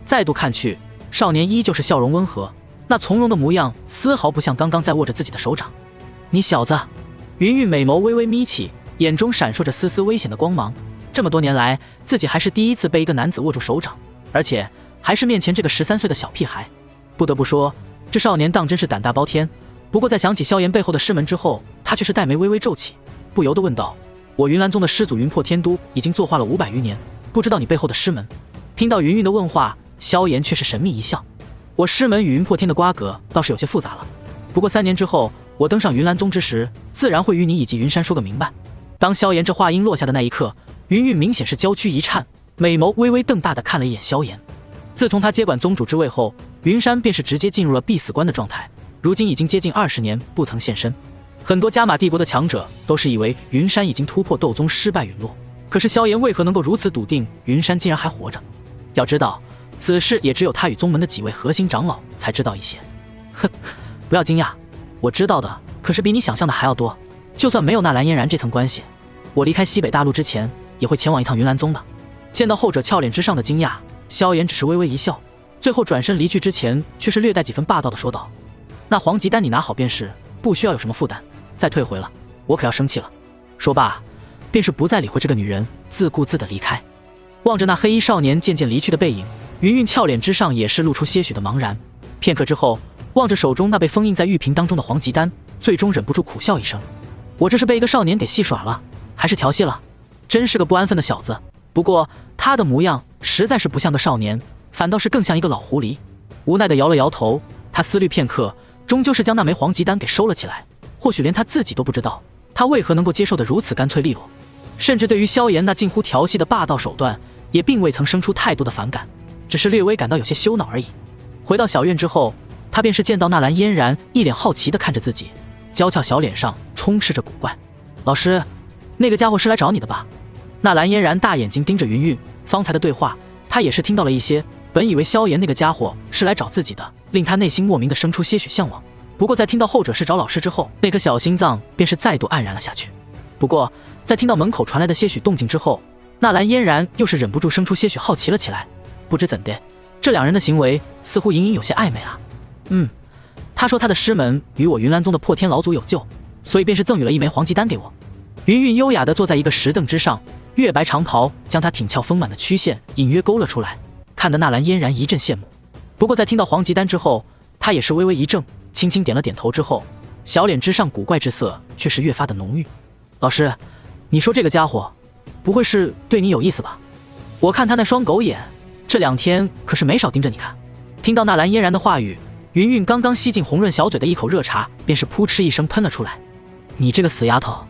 再度看去，少年依旧是笑容温和，那从容的模样丝毫不像刚刚在握着自己的手掌。你小子！云云美眸微微眯起，眼中闪烁着丝丝危险的光芒。这么多年来，自己还是第一次被一个男子握住手掌，而且还是面前这个13岁的小屁孩。不得不说，这少年当真是胆大包天。不过在想起萧炎背后的师门之后，他却是黛眉微微皱起，不由得问道：我云岚宗的师祖云破天都已经作画了500余年，不知道你背后的师门？听到云云的问话，萧炎却是神秘一笑：我师门与云破天的瓜葛倒是有些复杂了，不过3年之后我登上云岚宗之时，自然会与你以及云山说个明白。当萧炎这话音落下的那一刻，云云明显是娇躯一颤，美眸微微瞪大的看了一眼萧炎。自从他接管宗主之位后，云山便是直接进入了必死关的状态，如今已经接近20年不曾现身。很多加玛帝国的强者都是以为云山已经突破斗宗失败陨落，可是萧炎为何能够如此笃定云山竟然还活着？要知道此事也只有他与宗门的几位核心长老才知道一些。哼，不要惊讶，我知道的可是比你想象的还要多。就算没有纳兰嫣然这层关系，我离开西北大陆之前也会前往一趟云岚宗的。见到后者俏脸之上的惊讶，萧炎只是微微一笑，最后转身离去之前却是略带几分霸道的说道：那黄极丹你拿好便是，不需要有什么负担，再退回了我可要生气了。说罢便是不再理会这个女人，自顾自的离开。望着那黑衣少年渐渐离去的背影，云云俏脸之上也是露出些许的茫然。片刻之后，望着手中那被封印在玉瓶当中的黄极丹，最终忍不住苦笑一声：我这是被一个少年给戏耍了，还是调戏了？真是个不安分的小子。不过他的模样实在是不像个少年，反倒是更像一个老狐狸。无奈的摇了摇头，他思虑片刻，终究是将那枚黄极丹给收了起来。或许连他自己都不知道，他为何能够接受得如此干脆利落，甚至对于萧炎那近乎调戏的霸道手段，也并未曾生出太多的反感，只是略微感到有些羞恼而已。回到小院之后，他便是见到纳兰嫣然一脸好奇地看着自己，娇俏小脸上充斥着古怪。老师，那个家伙是来找你的吧？纳兰嫣然大眼睛盯着云云，方才的对话他也是听到了一些，本以为萧炎那个家伙是来找自己的，令他内心莫名的生出些许向往。不过在听到后者是找老师之后，那颗小心脏便是再度黯然了下去。不过在听到门口传来的些许动静之后，纳兰嫣然又是忍不住生出些许好奇了起来。不知怎的，这两人的行为似乎隐隐有些暧昧啊。他说他的师门与我云岚宗的破天老祖有旧，所以便是赠予了一枚黄鸡丹给我。云韵优雅地坐在一个石凳之上，月白长袍将她挺翘丰满的曲线隐约勾了出来，看得纳兰嫣然一阵羡慕。不过在听到黄鸡丹之后，她也是微微一怔，轻轻点了点头之后，小脸之上古怪之色却是越发的浓郁。老师，你说这个家伙不会是对你有意思吧？我看他那双狗眼这2天可是没少盯着你看。听到纳兰嫣然的话语，云韵刚刚吸进红润小嘴的一口热茶，便是扑哧一声喷了出来。你这个死丫头，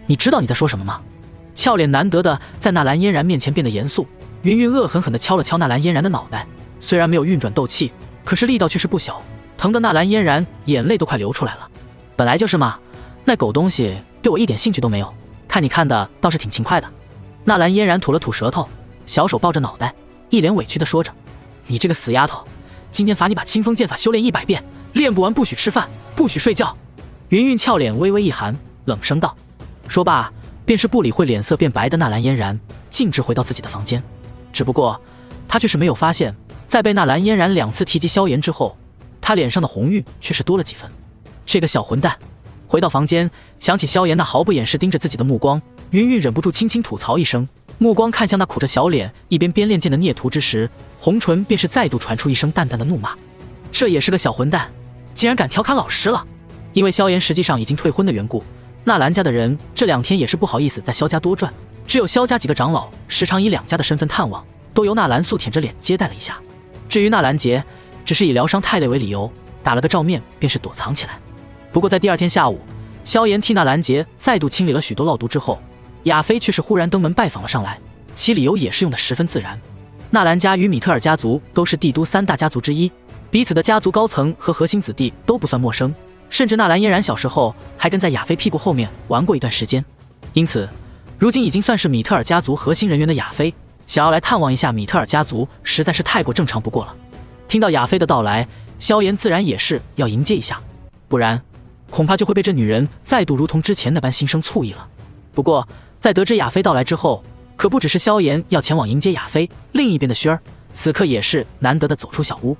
你知道你在说什么吗？俏脸难得的在纳兰嫣然面前变得严肃，云韵恶狠狠地敲了敲纳兰嫣然的脑袋，虽然没有运转斗气，可是力道却是不小，疼得纳兰嫣然眼泪都快流出来了。本来就是嘛，那狗东西对我一点兴趣都没有，看你看的倒是挺勤快的。纳兰嫣然吐了吐舌头，小手抱着脑袋，一脸委屈地说着：你这个死丫头，今天罚你把清风剑法修炼100遍，练不完不许吃饭，不许睡觉。云韵俏脸微微一寒，冷声道。说罢便是不理会脸色变白的纳兰嫣然，径直回到自己的房间。只不过他却是没有发现，在被纳兰嫣然2次提及萧炎之后，他脸上的红晕却是多了几分。这个小混蛋！回到房间，想起萧炎那毫不掩饰盯着自己的目光，云韵忍不住轻轻吐槽一声，目光看向那苦着小脸一边边练剑的孽徒之时，红唇便是再度传出一声淡淡的怒骂。这也是个小混蛋，竟然敢调侃老师了。因为萧炎实际上已经退婚的缘故，纳兰家的人这2天也是不好意思在萧家多转，只有萧家几个长老时常以2家的身份探望，都由纳兰素舔着脸接待了一下。至于纳兰杰，只是以疗伤太累为理由，打了个照面便是躲藏起来。不过在第2天下午，萧炎替纳兰杰再度清理了许多烙毒之后，亚飞却是忽然登门拜访了上来，其理由也是用得十分自然。纳兰家与米特尔家族都是帝都3大家族之一，彼此的家族高层和核心子弟都不算陌生，甚至纳兰嫣然小时候还跟在亚飞屁股后面玩过一段时间，因此如今已经算是米特尔家族核心人员的亚飞，想要来探望一下米特尔家族，实在是太过正常不过了。听到亚飞的到来，萧炎自然也是要迎接一下，不然恐怕就会被这女人再度如同之前那般心生醋意了。不过在得知亚飞到来之后，可不只是萧炎要前往迎接亚飞，另一边的轩儿此刻也是难得的走出小屋。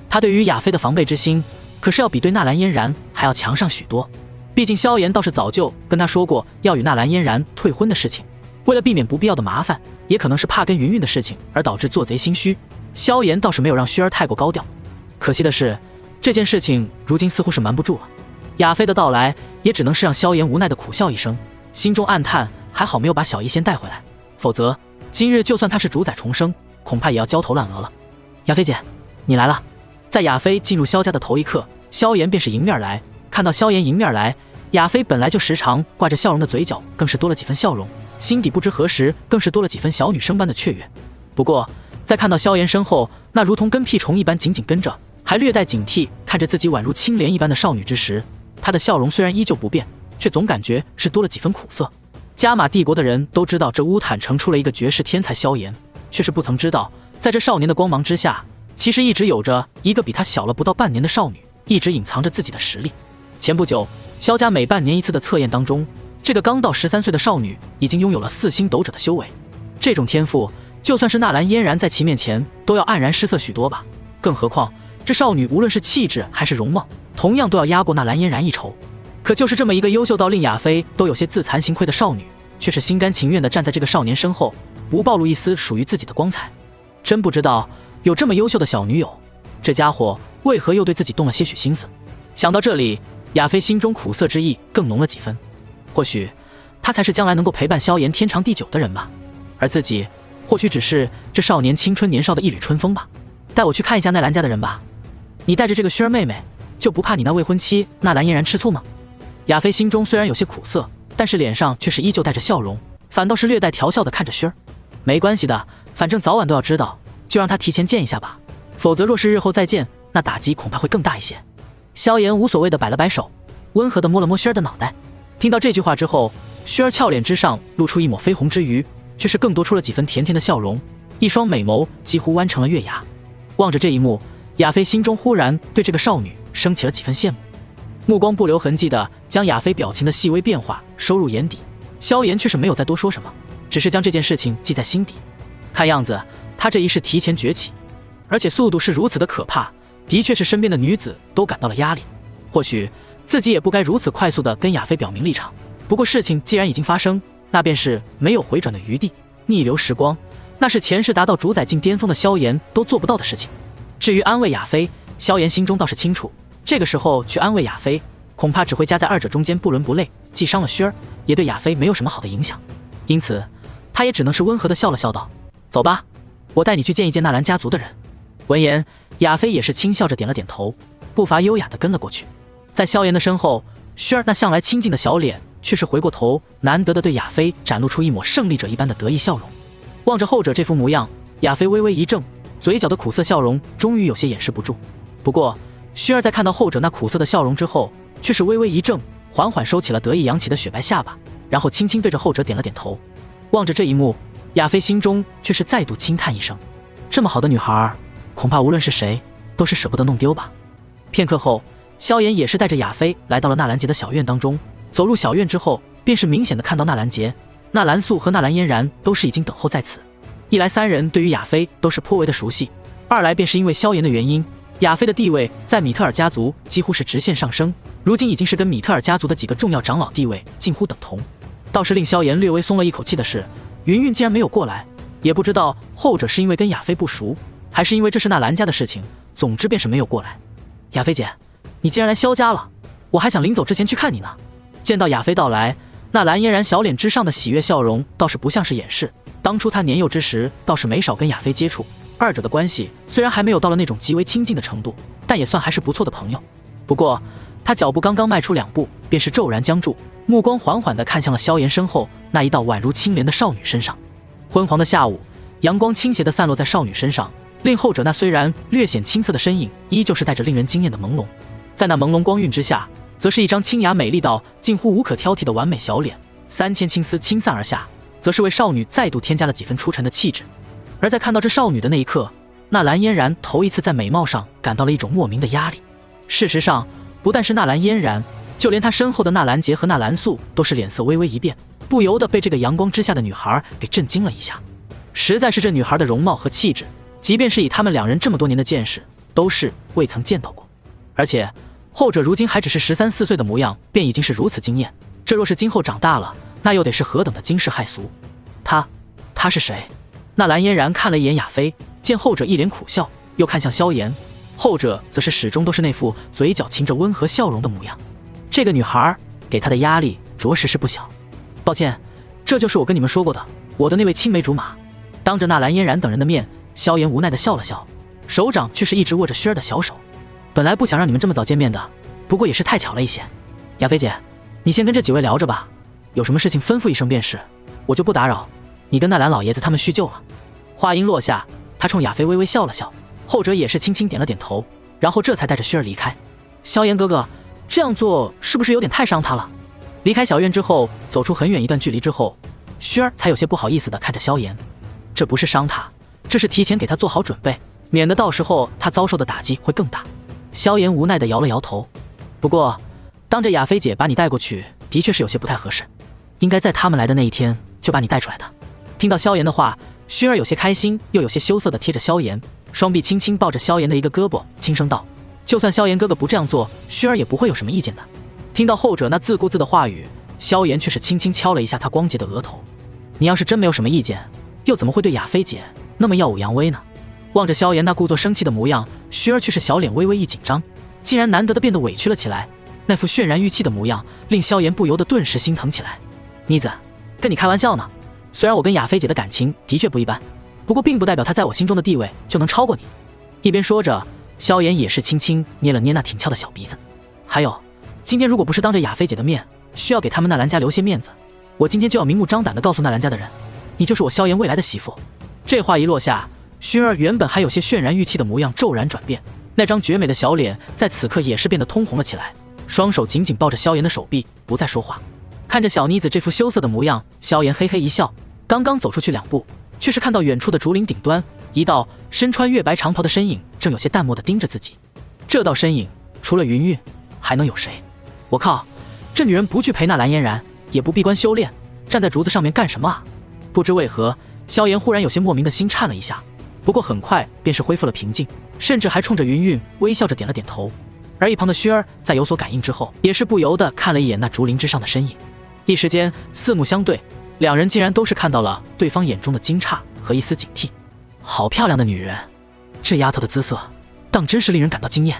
他对于亚飞的防备之心可是要比对纳兰嫣然还要强上许多，毕竟萧炎倒是早就跟他说过要与纳兰嫣然退婚的事情，为了避免不必要的麻烦，也可能是怕跟云韵的事情而导致做贼心虚，萧炎倒是没有让轩儿太过高调。可惜的是，这件事情如今似乎是瞒不住了。亚飞的到来也只能是让萧炎无奈的苦笑一声，心中暗叹还好没有把小医仙带回来，否则今日就算他是主宰重生，恐怕也要焦头烂额了。亚飞姐，你来了。在亚飞进入萧家的头一刻，萧炎便是迎面来。看到萧炎迎面来，亚飞本来就时常挂着笑容的嘴角更是多了几分笑容，心底不知何时更是多了几分小女生般的雀跃。不过在看到萧炎身后那如同跟屁虫一般紧紧跟着，还略带警惕看着自己宛如青莲一般的少女之时，她的笑容虽然依旧不变，却总感觉是多了几分苦涩。加玛帝国的人都知道这乌坦城出了一个绝世天才萧炎，却是不曾知道在这少年的光芒之下，其实一直有着一个比他小了不到半年的少女，一直隐藏着自己的实力。前不久，萧家每半年一次的测验当中，这个刚到13岁的少女已经拥有了4星斗者的修为。这种天赋，就算是纳兰嫣然在其面前都要黯然失色许多吧。更何况这少女无论是气质还是容貌，同样都要压过纳兰嫣然一筹。可就是这么一个优秀到令亚飞都有些自惭形愧的少女，却是心甘情愿地站在这个少年身后，不暴露一丝属于自己的光彩。真不知道有这么优秀的小女友，这家伙为何又对自己动了些许心思。想到这里，亚飞心中苦涩之意更浓了几分。或许他才是将来能够陪伴萧炎天长地久的人吧，而自己或许只是这少年青春年少的一缕春风吧。带我去看一下纳兰家的人吧，你带着这个萱儿妹妹，就不怕你那未婚妻纳兰嫣然吃醋吗？亚飞心中虽然有些苦涩，但是脸上却是依旧带着笑容，反倒是略带调笑的看着萱儿。没关系的，反正早晚都要知道，就让他提前见一下吧，否则若是日后再见，那打击恐怕会更大一些。萧炎无所谓的摆了摆手，温和的摸了摸萱儿的脑袋。听到这句话之后，萱儿俏脸之上露出一抹绯红之余，却是更多出了几分甜甜的笑容，一双美眸几乎弯成了月牙。望着这一幕，亚飞心中忽然对这个少女升起了几分羡慕，目光不留痕迹地将亚飞表情的细微变化收入眼底。萧炎却是没有再多说什么，只是将这件事情记在心底。看样子他这一世提前崛起，而且速度是如此的可怕，的确是身边的女子都感到了压力。或许自己也不该如此快速地跟亚飞表明立场，不过事情既然已经发生，那便是没有回转的余地。逆流时光，那是前世达到主宰境巅峰的萧炎都做不到的事情。至于安慰亚飞，萧炎心中倒是清楚，这个时候去安慰亚飞，恐怕只会夹在二者中间不伦不类，既伤了薰儿，也对亚飞没有什么好的影响。因此他也只能是温和地笑了笑道：走吧，我带你去见一见纳兰家族的人。闻言，亚飞也是轻笑着点了点头，步伐优雅地跟了过去。在萧炎的身后，薰儿那向来清静的小脸却是回过头，难得地对亚飞展露出一抹胜利者一般的得意笑容。望着后者这副模样，亚飞微微一怔，嘴角的苦涩笑容终于有些掩饰不住。不过薰儿在看到后者那苦涩的笑容之后，却是微微一怔，缓缓收起了得意扬起的雪白下巴，然后轻轻对着后者点了点头。望着这一幕，亚飞心中却是再度轻叹一声，这么好的女孩，恐怕无论是谁都是舍不得弄丢吧。片刻后，萧炎也是带着亚飞来到了纳兰杰的小院当中。走入小院之后，便是明显的看到纳兰杰、纳兰素和纳兰嫣然都是已经等候在此。一来三人对于亚飞都是颇为的熟悉，二来便是因为萧炎的原因，亚飞的地位在米特尔家族几乎是直线上升，如今已经是跟米特尔家族的几个重要长老地位近乎等同。倒是令萧炎略微松了一口气的是，云云竟然没有过来，也不知道后者是因为跟亚飞不熟，还是因为这是纳兰家的事情，总之便是没有过来。亚飞姐，你既然来萧家了，我还想临走之前去看你呢。见到亚飞到来，纳兰嫣然小脸之上的喜悦笑容倒是不像是掩饰，当初他年幼之时倒是没少跟亚飞接触，二者的关系虽然还没有到了那种极为亲近的程度，但也算还是不错的朋友。不过他脚步刚刚迈出2步，便是骤然僵住，目光缓缓地看向了萧炎身后那一道宛如青莲的少女身上。昏黄的下午，阳光倾斜地散落在少女身上，令后者那虽然略显青涩的身影，依旧是带着令人惊艳的朦胧。在那朦胧光晕之下，则是一张清雅美丽到近乎无可挑剔的完美小脸，3000青丝倾散而下，则是为少女再度添加了几分出尘的气质。而在看到这少女的那一刻，纳兰嫣然头一次在美貌上感到了一种莫名的压力。事实上，不但是纳兰嫣然，就连她身后的纳兰杰和纳兰素都是脸色微微一变，不由得被这个阳光之下的女孩给震惊了一下。实在是这女孩的容貌和气质，即便是以他们2人这么多年的见识，都是未曾见到过。而且后者如今还只是13、14岁的模样，便已经是如此惊艳，这若是今后长大了，那又得是何等的惊世骇俗。他是谁？纳兰嫣然看了一眼亚飞，见后者一脸苦笑，又看向萧炎，后者则是始终都是那副嘴角噙着温和笑容的模样。这个女孩给他的压力着实是不小。抱歉，这就是我跟你们说过的，我的那位青梅竹马。当着纳兰嫣然等人的面，萧炎无奈地笑了笑，手掌却是一直握着薰儿的小手。本来不想让你们这么早见面的，不过也是太巧了一些。亚飞姐，你先跟这几位聊着吧，有什么事情吩咐一声便是，我就不打扰你跟纳兰老爷子他们叙旧了。话音落下，他冲亚飞微微笑了笑，后者也是轻轻点了点头，然后这才带着薰儿离开。萧炎哥哥，这样做是不是有点太伤他了？离开小院之后，走出很远一段距离之后，薰儿才有些不好意思地看着萧炎。这不是伤他，这是提前给他做好准备，免得到时候他遭受的打击会更大。萧炎无奈地摇了摇头，不过当着亚飞姐把你带过去，的确是有些不太合适，应该在他们来的那一天就把你带出来的。听到萧炎的话，薰儿有些开心，又有些羞涩地贴着萧炎，双臂轻轻抱着萧炎的一个胳膊，轻声道：就算萧炎哥哥不这样做，薰儿也不会有什么意见的。听到后者那自顾自的话语，萧炎却是轻轻敲了一下他光洁的额头。你要是真没有什么意见，又怎么会对亚飞姐那么耀武扬威呢？望着萧炎那故作生气的模样，薰儿却是小脸微微一紧张，竟然难得的变得委屈了起来，那副渲然欲泣的模样令萧炎不由得顿时心疼起来。妮子，跟你开玩笑呢，虽然我跟亚飞姐的感情的确不一般，不过并不代表她在我心中的地位就能超过你。一边说着，萧炎也是轻轻捏了捏那挺翘的小鼻子。还有，今天如果不是当着亚飞姐的面，需要给他们纳兰家留些面子，我今天就要明目张胆地告诉纳兰家的人，你就是我萧炎未来的媳妇。这话一落下，薰儿原本还有些渲然欲泣的模样骤然转变，那张绝美的小脸在此刻也是变得通红了起来，双手紧紧抱着萧炎的手臂，不再说话。看着小妮子这副羞涩的模样，萧炎嘿嘿一笑，刚刚走出去2步，却是看到远处的竹林顶端一道身穿月白长袍的身影正有些淡漠地盯着自己。这道身影除了云韵，还能有谁？我靠，这女人不去陪那蓝嫣然，也不闭关修炼，站在竹子上面干什么啊？不知为何，萧炎忽然有些莫名的心颤了一下，不过很快便是恢复了平静，甚至还冲着云韵微笑着点了点头。而一旁的薰儿在有所感应之后，也是不由得看了一眼那竹林之上的身影，一时间四目相对，两人竟然都是看到了对方眼中的惊诧和一丝警惕。好漂亮的女人，这丫头的姿色当真是令人感到惊艳。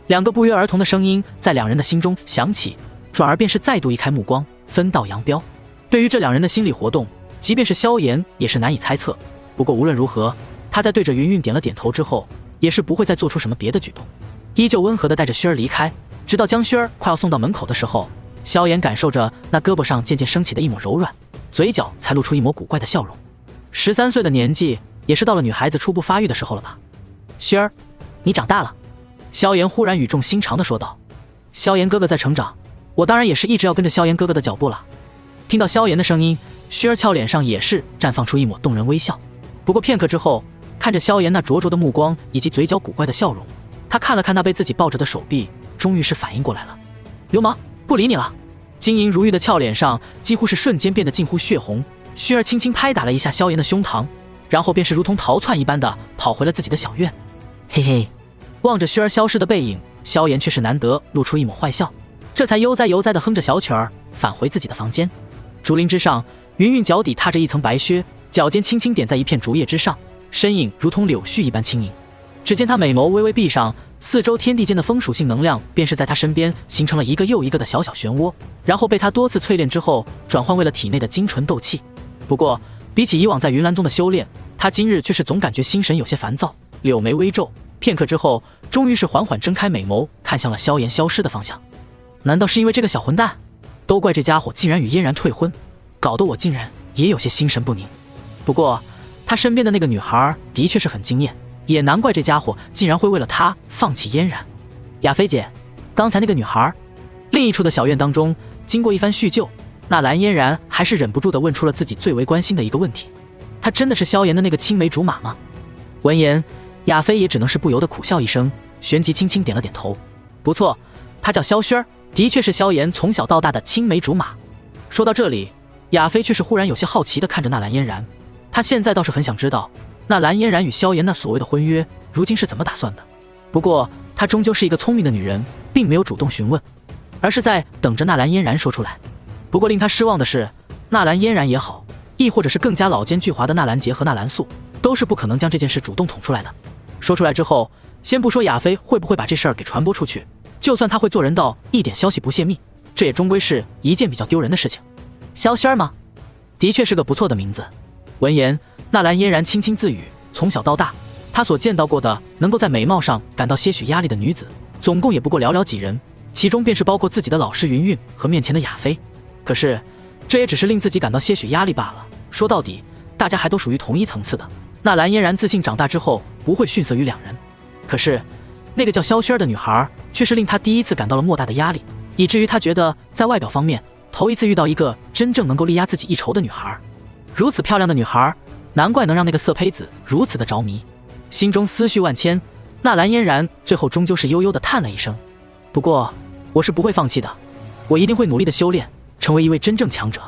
两个不约而同的声音在两人的心中响起，转而便是再度移开目光，分道扬镳。对于这两人的心理活动，即便是萧炎也是难以猜测。不过无论如何，他在对着云韵点了点头之后，也是不会再做出什么别的举动，依旧温和地带着薰儿离开。直到将薰儿快要送到门口的时候，萧炎感受着那胳膊上渐渐升起的一抹柔软，嘴角才露出一抹古怪的笑容。13岁的年纪，也是到了女孩子初步发育的时候了吧？薰儿，你长大了。萧炎忽然语重心长地说道。萧炎哥哥在成长，我当然也是一直要跟着萧炎哥哥的脚步了。听到萧炎的声音，薰儿俏脸上也是绽放出一抹动人微笑。不过片刻之后，看着萧炎那灼灼的目光以及嘴角古怪的笑容，他看了看那被自己抱着的手臂，终于是反应过来了。流氓，不理你了。晶莹如玉的俏脸上几乎是瞬间变得近乎血红。薰儿轻轻拍打了一下萧炎的胸膛，然后便是如同逃窜一般的跑回了自己的小院。嘿嘿，望着薰儿消失的背影，萧炎却是难得露出一抹坏笑，这才悠哉悠哉的哼着小曲儿返回自己的房间。竹林之上，云韵脚底踏着一层白靴，脚尖轻轻点在一片竹叶之上，身影如同柳絮一般轻盈。只见她美眸微微闭上，四周天地间的风属性能量便是在她身边形成了一个又一个的小小漩涡，然后被她多次淬炼之后转换为了体内的精纯斗气。不过比起以往在云岚宗的修炼，她今日却是总感觉心神有些烦躁，柳眉微皱，片刻之后终于是缓缓睁开美眸，看向了萧炎消失的方向。难道是因为这个小混蛋？都怪这家伙竟然与嫣然退婚，搞得我竟然也有些心神不宁。不过他身边的那个女孩的确是很惊艳，也难怪这家伙竟然会为了她放弃嫣然。雅菲姐，刚才那个女孩……另一处的小院当中，经过一番叙旧，那蓝嫣然还是忍不住地问出了自己最为关心的一个问题：她真的是萧炎的那个青梅竹马吗？闻言，雅菲也只能是不由得苦笑一声，旋即轻轻点了点头。不错，她叫萧薰儿，的确是萧炎从小到大的青梅竹马。说到这里，雅菲却是忽然有些好奇地看着那蓝嫣然，她现在倒是很想知道那蓝嫣然与萧炎那所谓的婚约如今是怎么打算的。不过她终究是一个聪明的女人，并没有主动询问，而是在等着纳兰嫣然说出来。不过令她失望的是，纳兰嫣然也好，亦或者是更加老奸巨猾的纳兰杰和纳兰素，都是不可能将这件事主动捅出来的。说出来之后，先不说亚飞会不会把这事儿给传播出去，就算他会做人到一点消息不泄密，这也终归是一件比较丢人的事情。萧萱儿吗？的确是个不错的名字。闻言，纳兰嫣然轻轻自语，从小到大，她所见到过的能够在美貌上感到些许压力的女子，总共也不过寥寥几人，其中便是包括自己的老师云韵和面前的亚飞。可是这也只是令自己感到些许压力罢了，说到底大家还都属于同一层次的。纳兰嫣然自信长大之后不会逊色于两人，可是那个叫萧萱儿的女孩却是令她第一次感到了莫大的压力，以至于她觉得在外表方面头一次遇到一个真正能够力压自己一筹的女孩。如此漂亮的女孩，难怪能让那个色胚子如此的着迷。心中思绪万千，纳兰嫣然最后终究是悠悠地叹了一声，不过我是不会放弃的，我一定会努力的修炼，成为一位真正强者。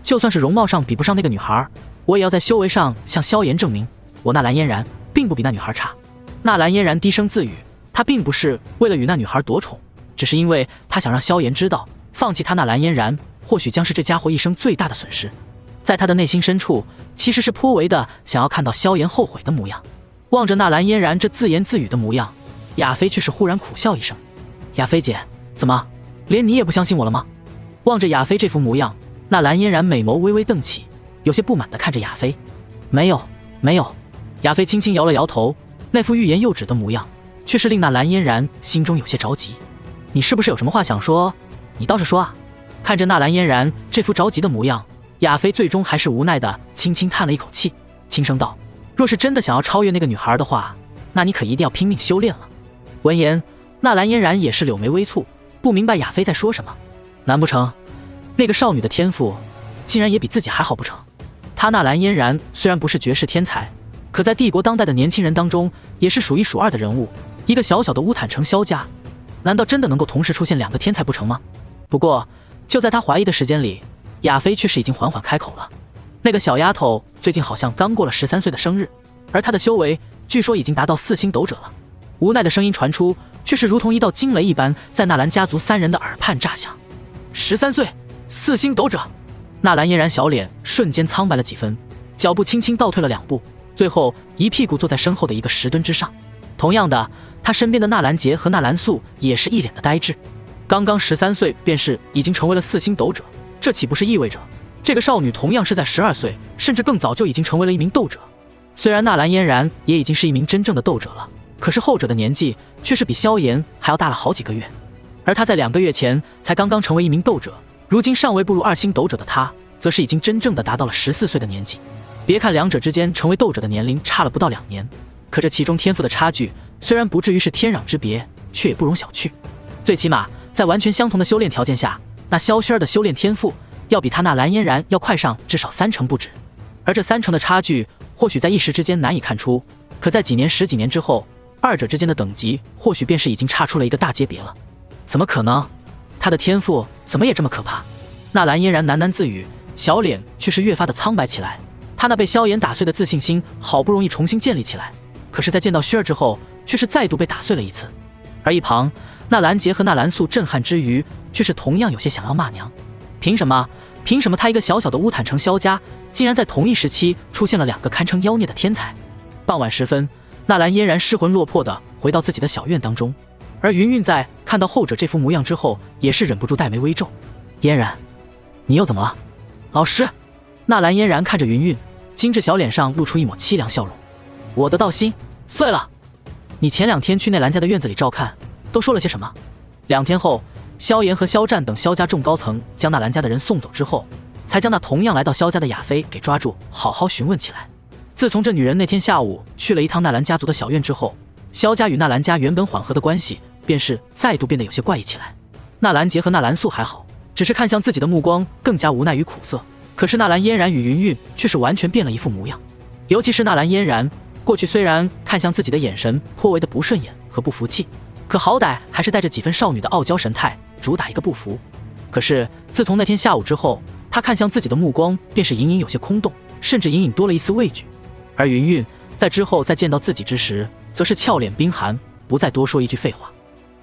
就算是容貌上比不上那个女孩，我也要在修为上向萧炎证明，我纳兰嫣然并不比那女孩差。纳兰嫣然低声自语，她并不是为了与那女孩夺宠，只是因为她想让萧炎知道，放弃她纳兰嫣然或许将是这家伙一生最大的损失。在她的内心深处，其实是颇为的想要看到萧炎后悔的模样。望着纳兰嫣然这自言自语的模样，亚飞却是忽然苦笑一声：亚飞姐，怎么连你也不相信我了吗？望着亚飞这副模样，纳兰嫣然美眸微微瞪起，有些不满地看着亚飞。没有没有。亚飞轻轻摇了摇头，那副欲言又止的模样却是令纳兰嫣然心中有些着急。你是不是有什么话想说？你倒是说啊。看着纳兰嫣然这副着急的模样，亚飞最终还是无奈地轻轻叹了一口气，轻声道：若是真的想要超越那个女孩的话，那你可一定要拼命修炼了。闻言，纳兰嫣然也是柳眉微蹙，不明白亚飞在说什么。难不成那个少女的天赋竟然也比自己还好不成？她纳兰嫣然虽然不是绝世天才，可在帝国当代的年轻人当中，也是数一数二的人物。一个小小的乌坦城萧家，难道真的能够同时出现2个天才不成吗？不过，就在他怀疑的时间里，亚飞却是已经缓缓开口了。那个小丫头最近好像刚过了13岁的生日，而她的修为据说已经达到4星斗者了。无奈的声音传出，却是如同一道惊雷一般，在纳兰家族3人的耳畔炸响。13岁，4星斗者！纳兰嫣然小脸瞬间苍白了几分，脚步轻轻倒退了2步，最后一屁股坐在身后的一个石墩之上。同样的，他身边的纳兰杰和纳兰素也是一脸的呆滞。刚刚13岁便是已经成为了4星斗者，这岂不是意味着这个少女同样是在12岁甚至更早就已经成为了一名斗者？虽然纳兰嫣然也已经是一名真正的斗者了，可是后者的年纪却是比萧炎还要大了好几个月，而他在2个月前才刚刚成为一名斗者，如今尚未步入2星斗者的他，则是已经真正的达到了14岁的年纪。别看两者之间成为斗者的年龄差了不到2年，可这其中天赋的差距虽然不至于是天壤之别，却也不容小觑。最起码在完全相同的修炼条件下，那萧薰儿的修炼天赋要比他那蓝嫣然要快上至少3成不止。而这3成的差距或许在一时之间难以看出，可在几年10几年之后，二者之间的等级或许便是已经差出了一个大阶别了。怎么可能？他的天赋怎么也这么可怕？纳兰嫣然喃喃自语，小脸却是越发的苍白起来。他那被萧炎打碎的自信心好不容易重新建立起来，可是在见到薰儿之后，却是再度被打碎了一次。而一旁纳兰杰和纳兰素震撼之余，却是同样有些想要骂娘。凭什么？凭什么他一个小小的乌坦城萧家，竟然在同一时期出现了2个堪称妖孽的天才？傍晚时分，纳兰嫣然失魂落魄地回到自己的小院当中，而云云在看到后者这副模样之后，也是忍不住黛眉微皱。嫣然，你又怎么了？老师。纳兰嫣然看着云云，精致小脸上露出一抹凄凉笑容。我的道心碎了。你前2天去那兰家的院子里照看，都说了些什么？2天后，萧炎和萧战等萧家众高层将那兰家的人送走之后，才将那同样来到萧家的亚妃给抓住，好好询问起来。自从这女人那天下午去了一趟纳兰家族的小院之后，萧家与纳兰家原本缓和的关系便是再度变得有些怪异起来。纳兰杰和纳兰素还好，只是看向自己的目光更加无奈与苦涩，可是纳兰嫣然与云云却是完全变了一副模样。尤其是纳兰嫣然，过去虽然看向自己的眼神颇为的不顺眼和不服气，可好歹还是带着几分少女的傲娇神态，主打一个不服。可是自从那天下午之后，她看向自己的目光便是隐隐有些空洞，甚至隐隐多了一丝畏惧。而云云在之后再见到自己之时，则是俏脸冰寒，不再多说一句废话。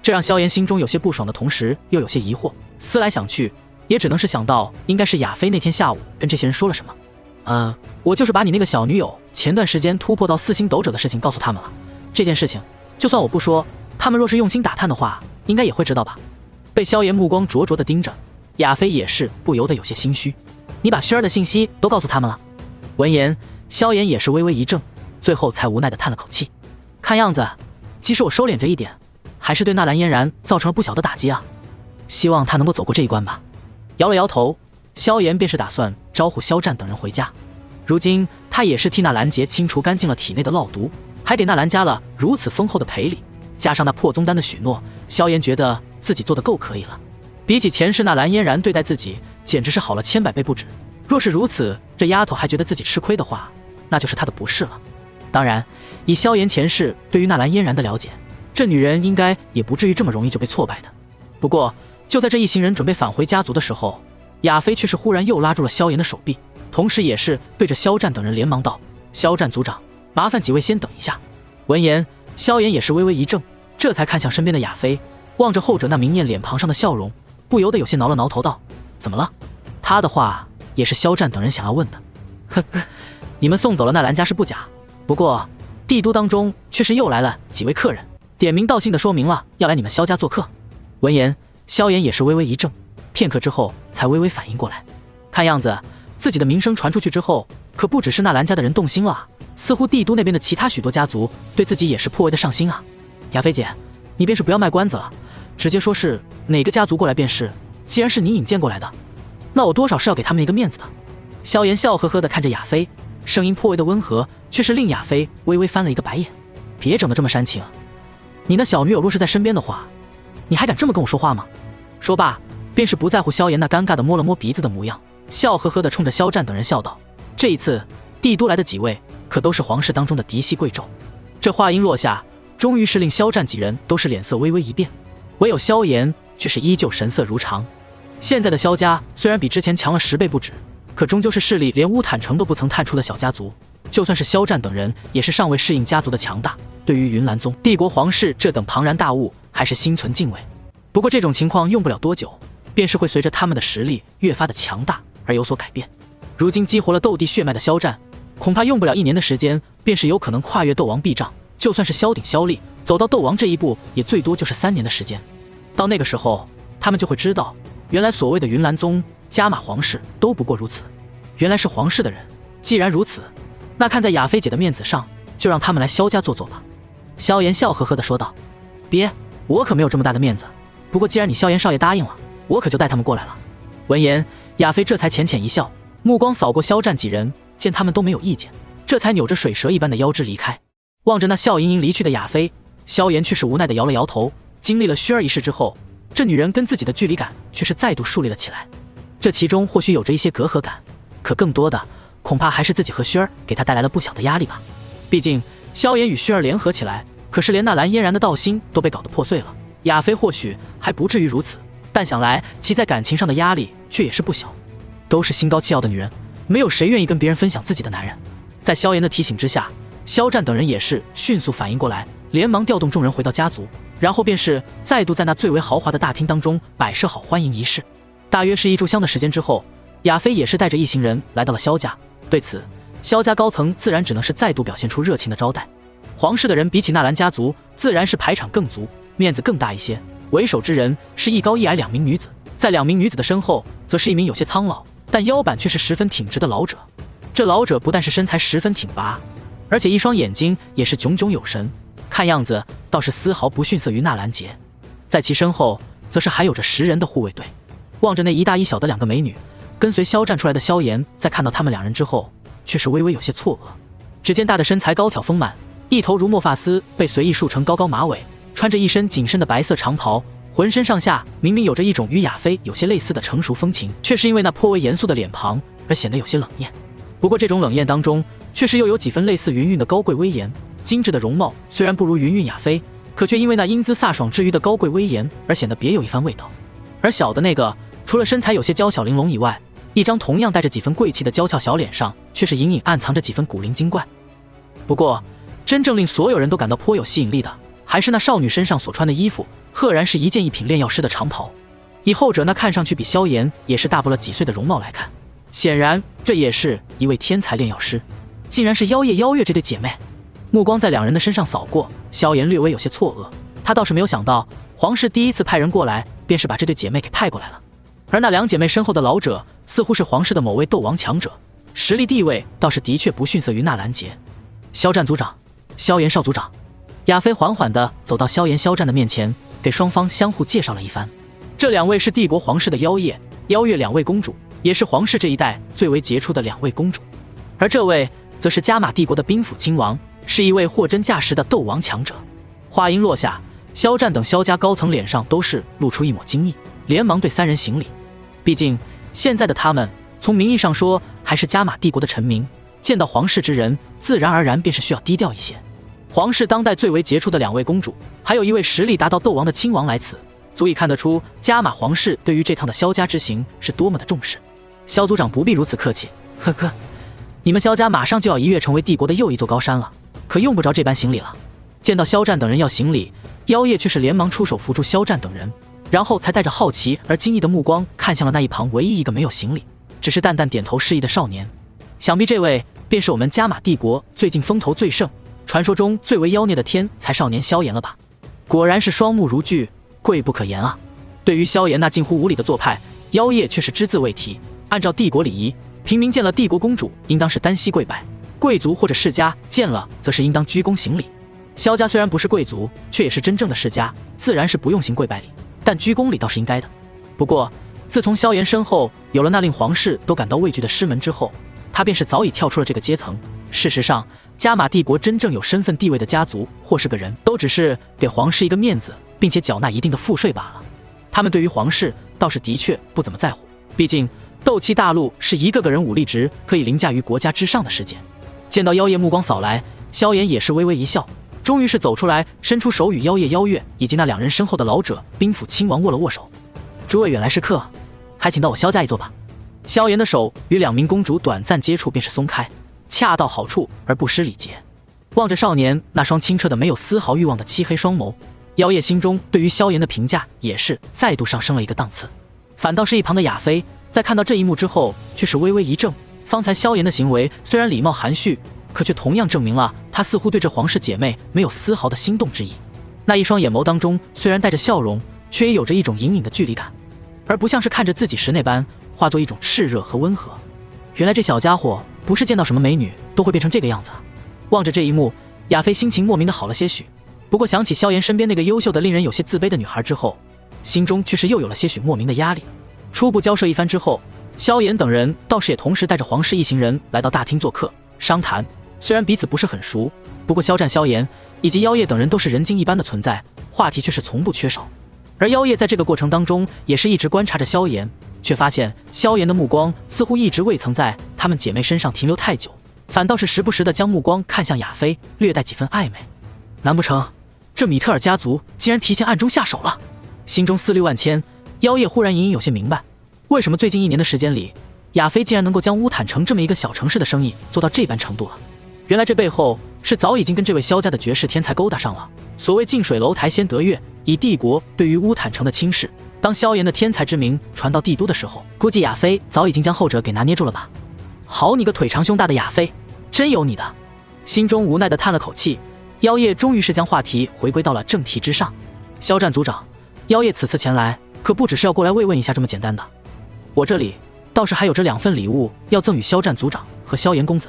这让萧炎心中有些不爽的同时又有些疑惑，思来想去，也只能是想到应该是亚妃那天下午跟这些人说了什么。我就是把你那个小女友前段时间突破到4星斗者的事情告诉他们了。这件事情就算我不说，他们若是用心打探的话，应该也会知道吧。被萧炎目光灼灼地盯着，亚妃也是不由得有些心虚。你把薰儿的信息都告诉他们了？闻言，萧炎也是微微一怔，最后才无奈地叹了口气。看样子，即使我收敛着一点，还是对纳兰嫣然造成了不小的打击啊。希望他能够走过这一关吧。摇了摇头，萧炎便是打算招呼萧战等人回家。如今他也是替纳兰杰清除干净了体内的烙毒，还给纳兰家了如此丰厚的赔礼，加上那破宗丹的许诺，萧炎觉得自己做得够可以了。比起前世纳兰嫣然对待自己，简直是好了千百倍不止。若是如此，这丫头还觉得自己吃亏的话，那就是她的不是了。当然，以萧炎前世对于纳兰嫣然的了解，这女人应该也不至于这么容易就被挫败的。不过就在这一行人准备返回家族的时候，亚妃却是忽然又拉住了萧炎的手臂，同时也是对着萧战等人连忙道：萧战族长，麻烦几位先等一下。闻言，萧炎也是微微一怔，这才看向身边的亚妃，望着后者那明艳脸庞上的笑容，不由得有些挠了挠头道：怎么了？他的话也是萧战等人想要问的。呵呵，你们送走了纳兰家是不假，不过帝都当中却是又来了几位客人，点名道姓的说明了要来你们萧家做客。闻言，萧炎也是微微一怔，片刻之后才微微反应过来，看样子自己的名声传出去之后，可不只是纳兰家的人动心了，似乎帝都那边的其他许多家族对自己也是颇为的上心啊。亚妃姐，你便是不要卖关子了，直接说是哪个家族过来便是，既然是你引荐过来的，那我多少是要给他们一个面子的。萧炎笑呵呵地看着亚妃，声音颇为的温和，却是令亚妃微微翻了一个白眼。别整得这么煽情啊，你那小女友若是在身边的话，你还敢这么跟我说话吗？说罢，便是不在乎萧炎那尴尬的摸了摸鼻子的模样，笑呵呵地冲着萧战等人笑道：这一次帝都来的几位可都是皇室当中的嫡系贵胄。这话音落下，终于是令萧战几人都是脸色微微一变，唯有萧炎却是依旧神色如常。现在的萧家虽然比之前强了10倍不止，可终究是势力连乌坦城都不曾探出的小家族，就算是萧战等人也是尚未适应家族的强大，对于云岚宗、帝国皇室这等庞然大物还是心存敬畏。不过这种情况用不了多久，便是会随着他们的实力越发的强大而有所改变。如今激活了斗帝血脉的萧战，恐怕用不了1年的时间，便是有可能跨越斗王壁障。就算是萧鼎、萧立走到斗王这一步，也最多就是3年的时间。到那个时候，他们就会知道，原来所谓的云岚宗、加玛皇室都不过如此，原来是皇室的人。既然如此，那看在雅菲姐的面子上，就让他们来萧家坐坐吧。萧炎笑呵呵地说道：“别，我可没有这么大的面子。不过既然你萧炎少爷答应了，我可就带他们过来了。”闻言，雅菲这才浅浅一笑，目光扫过萧战几人，见他们都没有意见，这才扭着水蛇一般的腰肢离开。望着那笑盈盈离去的雅菲，萧炎却是无奈地摇了摇头。经历了薰儿一事之后，这女人跟自己的距离感却是再度树立了起来。这其中或许有着一些隔阂感，可更多的恐怕还是自己和薰儿给她带来了不小的压力吧。毕竟萧炎与薰儿联合起来，可是连那蓝嫣然的道心都被搞得破碎了。雅菲或许还不至于如此，但想来其在感情上的压力却也是不小。都是心高气傲的女人，没有谁愿意跟别人分享自己的男人。在萧炎的提醒之下，萧战等人也是迅速反应过来，连忙调动众人回到家族，然后便是再度在那最为豪华的大厅当中摆设好欢迎仪式。大约是1炷香的时间之后，雅菲也是带着一行人来到了萧家。对此，萧家高层自然只能是再度表现出热情的招待。皇室的人比起纳兰家族，自然是排场更足，面子更大一些。为首之人是一高一矮2名女子，在2名女子的身后，则是一名有些苍老，但腰板却是十分挺直的老者。这老者不但是身材十分挺拔，而且一双眼睛也是炯炯有神，看样子倒是丝毫不逊色于纳兰杰。在其身后，则是还有着10人的护卫队。望着那一大一小的2个美女，跟随萧战出来的萧炎，在看到他们2人之后，却是微微有些错愕。只见大的身材高挑丰满，一头如墨发丝被随意束成高高马尾，穿着一身紧身的白色长袍，浑身上下明明有着一种与雅菲有些类似的成熟风情，却是因为那颇为严肃的脸庞而显得有些冷艳。不过这种冷艳当中，确实又有几分类似云韵的高贵威严。精致的容貌虽然不如云韵雅菲，可却因为那英姿飒爽之余的高贵威严而显得别有一番味道。而小的那个，除了身材有些娇小玲珑以外，一张同样带着几分贵气的娇俏小脸上，却是隐隐暗藏着几分古灵精怪。不过真正令所有人都感到颇有吸引力的，还是那少女身上所穿的衣服，赫然是一件一品炼药师的长袍。以后者那看上去比萧炎也是大不了几岁的容貌来看，显然这也是一位天才炼药师。竟然是妖夜妖月这对姐妹。目光在2人的身上扫过，萧炎略微有些错愕，他倒是没有想到皇室第一次派人过来，便是把这对姐妹给派过来了。而那2姐妹身后的老者，似乎是皇室的某位斗王强者，实力地位倒是的确不逊色于纳兰杰。萧战族长，萧炎少族长。雅菲缓缓地走到萧炎、萧战的面前，给双方相互介绍了一番。这2位是帝国皇室的妖夜、妖月2位公主，也是皇室这一代最为杰出的2位公主。而这位则是加玛帝国的兵府亲王，是一位货真价实的斗王强者。话音落下，萧战等萧家高层脸上都是露出一抹惊异，连忙对3人行礼。毕竟现在的他们，从名义上说还是加玛帝国的臣民，见到皇室之人，自然而然便是需要低调一些。皇室当代最为杰出的2位公主，还有一位实力达到斗王的亲王来此，足以看得出加玛皇室对于这趟的萧家之行是多么的重视。萧族长不必如此客气，呵呵，你们萧家马上就要一跃成为帝国的又一座高山了，可用不着这般行礼了。见到萧战等人要行礼，妖夜却是连忙出手扶住萧战等人，然后才带着好奇而惊异的目光看向了那一旁唯一一个没有行礼，只是淡淡点头示意的少年。想必这位便是我们加玛帝国最近风头最盛，传说中最为妖孽的天才少年萧炎了吧？果然是双目如炬，贵不可言啊。对于萧炎那近乎无礼的做派，妖夜却是只字未提。按照帝国礼仪，平民见了帝国公主应当是单膝跪拜，贵族或者世家见了则是应当鞠躬行礼。萧家虽然不是贵族，却也是真正的世家，自然是不用行跪拜礼，但鞠躬礼倒是应该的。不过自从萧炎身后有了那令皇室都感到畏惧的师门之后，他便是早已跳出了这个阶层。事实上，加玛帝国真正有身份地位的家族或是个人，都只是给皇室一个面子，并且缴纳一定的赋税罢了。他们对于皇室倒是的确不怎么在乎，毕竟斗气大陆是一个个人武力值可以凌驾于国家之上的世界。见到妖夜目光扫来，萧炎也是微微一笑，终于是走出来，伸出手与妖夜、妖月以及那两人身后的老者兵府亲王握了握手。诸位远来是客，还请到我萧家一坐吧。萧炎的手与两名公主短暂接触便是松开，恰到好处而不失礼节。望着少年那双清澈的没有丝毫欲望的漆黑双眸，妖夜心中对于萧炎的评价也是再度上升了一个档次。反倒是一旁的亚妃在看到这一幕之后却是微微一怔，方才萧炎的行为虽然礼貌含蓄，可却同样证明了他似乎对这皇室姐妹没有丝毫的心动之意。那一双眼眸当中虽然带着笑容，却也有着一种隐隐的距离感，而不像是看着自己时那般化作一种炽热和温和。原来这小家伙不是见到什么美女都会变成这个样子啊。望着这一幕，亚妃心情莫名的好了些许，不过想起萧炎身边那个优秀的令人有些自卑的女孩之后，心中却是又有了些许莫名的压力。初步交涉一番之后，萧炎等人倒是也同时带着皇室一行人来到大厅做客商谈。虽然彼此不是很熟，不过萧战、萧炎以及妖夜等人都是人精一般的存在，话题却是从不缺少。而妖夜在这个过程当中也是一直观察着萧炎，却发现萧炎的目光似乎一直未曾在她们姐妹身上停留太久，反倒是时不时的将目光看向亚妃，略带几分暧昧。难不成这米特尔家族竟然提前暗中下手了？心中思虑万千，妖夜忽然隐隐有些明白，为什么最近1年的时间里，亚妃竟然能够将乌坦城这么一个小城市的生意做到这般程度了。原来这背后是早已经跟这位萧家的绝世天才勾搭上了。所谓近水楼台先得月，以帝国对于乌坦城的轻视，当萧炎的天才之名传到帝都的时候，估计亚妃早已经将后者给拿捏住了吧。好你个腿长胸大的亚妃，真有你的！心中无奈的叹了口气，妖夜终于是将话题回归到了正题之上。萧战族长，妖夜此次前来可不只是要过来慰问一下这么简单的，我这里倒是还有这2份礼物要赠与萧战族长和萧炎公子。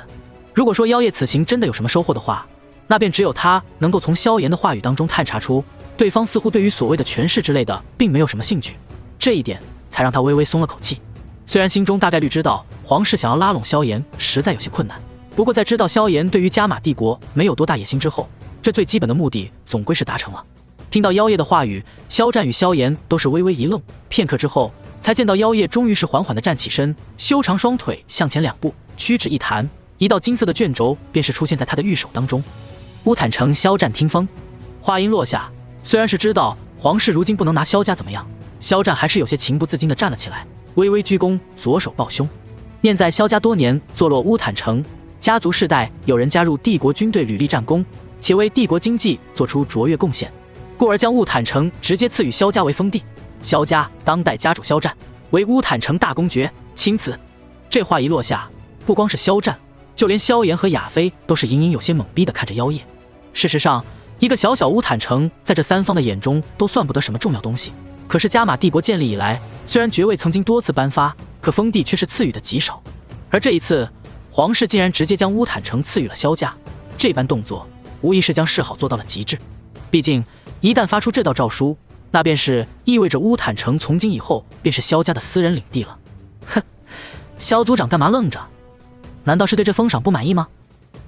如果说妖夜此行真的有什么收获的话，那便只有他能够从萧炎的话语当中探查出对方似乎对于所谓的权势之类的并没有什么兴趣，这一点才让他微微松了口气。虽然心中大概率知道皇室想要拉拢萧炎实在有些困难，不过在知道萧炎对于加玛帝国没有多大野心之后，这最基本的目的总归是达成了。听到妖夜的话语，萧战与萧炎都是微微一愣，片刻之后才见到妖夜终于是缓缓地站起身，修长双腿向前2步，屈指一弹，一道金色的卷轴便是出现在他的玉手当中。乌坦城萧战听风。话音落下，虽然是知道皇室如今不能拿萧家怎么样，萧战还是有些情不自禁地站了起来，微微鞠躬，左手抱胸，念在萧家多年坐落乌坦城，家族世代有人加入帝国军队屡立战功，且为帝国经济做出卓越贡献，故而将乌坦城直接赐予萧家为封地。萧家当代家主萧战为乌坦城大公爵，钦此。这话一落下，不光是萧战，就连萧炎和亚妃都是隐隐有些懵逼地看着妖夜。事实上，一个小小乌坦城在这3方的眼中都算不得什么重要东西，可是加玛帝国建立以来，虽然爵位曾经多次颁发，可封地却是赐予的极少。而这一次皇室竟然直接将乌坦城赐予了萧家，这般动作无疑是将示好做到了极致。毕竟一旦发出这道诏书，那便是意味着乌坦城从今以后便是萧家的私人领地了。哼，萧族长干嘛愣着？难道是对这封赏不满意吗？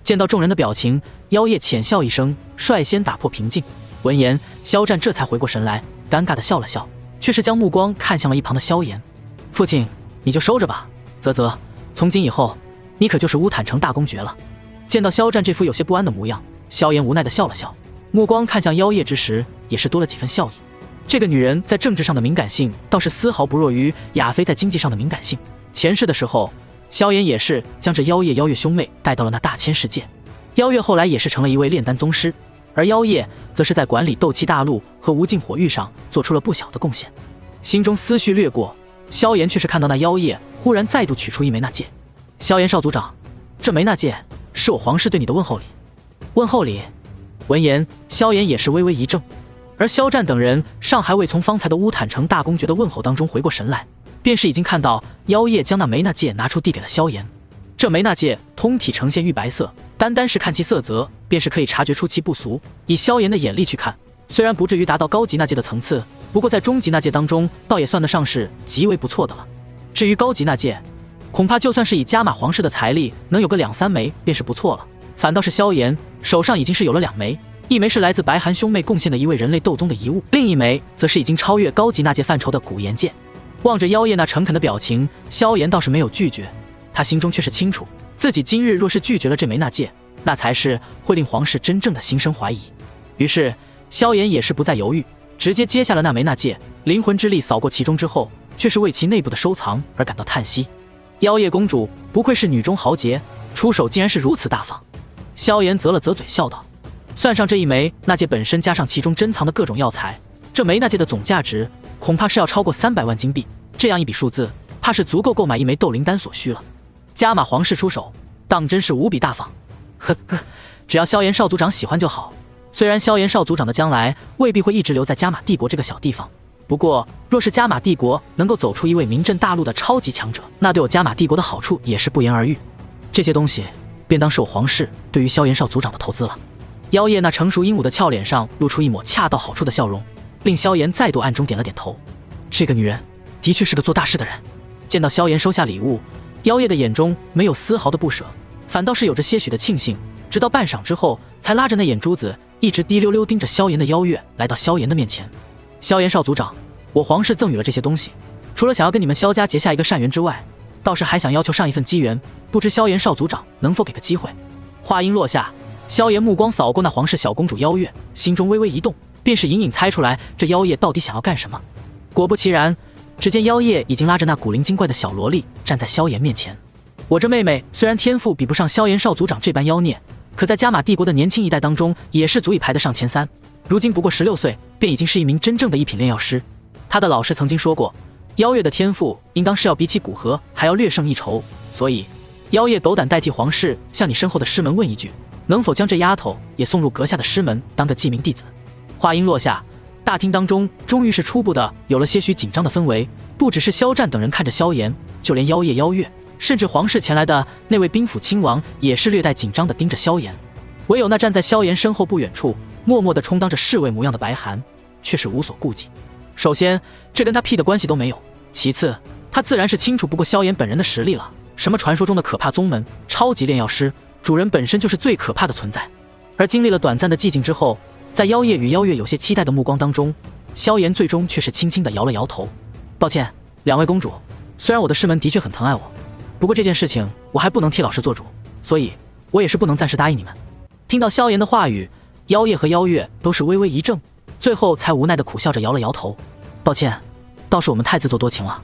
见到众人的表情，妖夜浅笑一声，率先打破平静。闻言，萧战这才回过神来，尴尬地笑了笑，却是将目光看向了一旁的萧炎。父亲，你就收着吧，啧啧，从今以后你可就是乌坦城大公爵了。见到萧战这副有些不安的模样，萧炎无奈地笑了笑，目光看向妖夜之时也是多了几分笑意。这个女人在政治上的敏感性倒是丝毫不弱于亚妃在经济上的敏感性。前世的时候，萧炎也是将这妖夜兄妹带到了那大千世界，妖月后来也是成了一位炼丹宗师，而妖夜则是在管理斗气大陆和无尽火域上做出了不小的贡献。心中思绪掠过，萧炎却是看到那妖夜忽然再度取出一枚纳戒。萧炎少族长，这枚纳戒是我皇室对你的问候礼。问候礼。闻言，萧炎也是微微一怔，而萧战等人尚还未从方才的乌坦城大公爵的问候当中回过神来，便是已经看到妖夜将那枚纳戒拿出递给了萧炎。这枚纳戒通体呈现玉白色，单是看其色泽便是可以察觉出其不俗。以萧炎的眼力去看，虽然不至于达到高级纳戒的层次，不过在中级纳戒当中倒也算得上是极为不错的了。至于高级纳戒，恐怕就算是以加玛皇室的财力能有个2、3枚便是不错了。反倒是萧炎手上已经是有了2枚，一枚是来自白寒兄妹贡献的一位人类斗宗的遗物，另一枚则是已经超越高级纳戒范畴的古岩戒。望着妖夜那诚恳的表情，萧炎倒是没有拒绝，他心中却是清楚，自己今日若是拒绝了这枚纳戒，那才是会令皇室真正的心生怀疑。于是萧炎也是不再犹豫，直接接下了那枚纳戒，灵魂之力扫过其中之后，却是为其内部的收藏而感到叹息。妖夜公主不愧是女中豪杰，出手竟然是如此大方。萧炎啧了啧嘴笑道，算上这一枚纳戒本身，加上其中珍藏的各种药材，这枚纳戒的总价值恐怕是要超过300万金币，这样一笔数字怕是足够购买一枚斗灵丹所需了。加玛皇室出手当真是无比大方。呵呵，只要萧炎少族长喜欢就好。虽然萧炎少族长的将来未必会一直留在加玛帝国这个小地方，不过若是加玛帝国能够走出一位名震大陆的超级强者，那对我加玛帝国的好处也是不言而喻。这些东西便当是我皇室对于萧炎少族长的投资了。妖夜那成熟英武的俏脸上露出一抹恰到好处的笑容，令萧炎再度暗中点了点头。这个女人的确是个做大事的人。见到萧炎收下礼物，妖夜的眼中没有丝毫的不舍，反倒是有着些许的庆幸。直到半晌之后，才拉着那眼珠子一直滴溜溜盯着萧炎的妖月，来到萧炎的面前。萧炎少族长，我皇室赠予了这些东西，除了想要跟你们萧家结下一个善缘之外，倒是还想要求上一份机缘，不知萧炎少族长能否给个机会。话音落下，萧炎目光扫过那皇室小公主妖月，心中微微一动，便是隐隐猜出来这妖夜到底想要干什么。果不其然，只见妖夜已经拉着那古灵精怪的小萝莉站在萧炎面前。我这妹妹虽然天赋比不上萧炎少族长这般妖孽，可在加玛帝国的年轻一代当中也是足以排得上前3，如今不过16岁，便已经是一名真正的一品炼药师。他的老师曾经说过，妖月的天赋应当是要比起古河还要略胜一筹，所以妖夜斗胆代替皇室向你身后的师门问一句，能否将这丫头也送入阁下的师门当个记名弟子。话音落下，大厅当中终于是初步的有了些许紧张的氛围，不只是萧战等人看着萧炎，就连妖夜、妖月，甚至皇室前来的那位兵府亲王也是略带紧张的盯着萧炎。唯有那站在萧炎身后不远处默默的充当着侍卫模样的白寒却是无所顾忌。首先这跟他屁的关系都没有，其次他自然是清楚不过萧炎本人的实力了，什么传说中的可怕宗门、超级炼药师，主人本身就是最可怕的存在。而经历了短暂的寂静之后，在妖夜与妖月有些期待的目光当中，萧炎最终却是轻轻的摇了摇头。抱歉，两位公主，虽然我的师门的确很疼爱我，不过这件事情我还不能替老师做主，所以我也是不能暂时答应你们。听到萧炎的话语，妖夜和妖月都是微微一怔，最后才无奈的苦笑着摇了摇头。抱歉，倒是我们太自作多情了。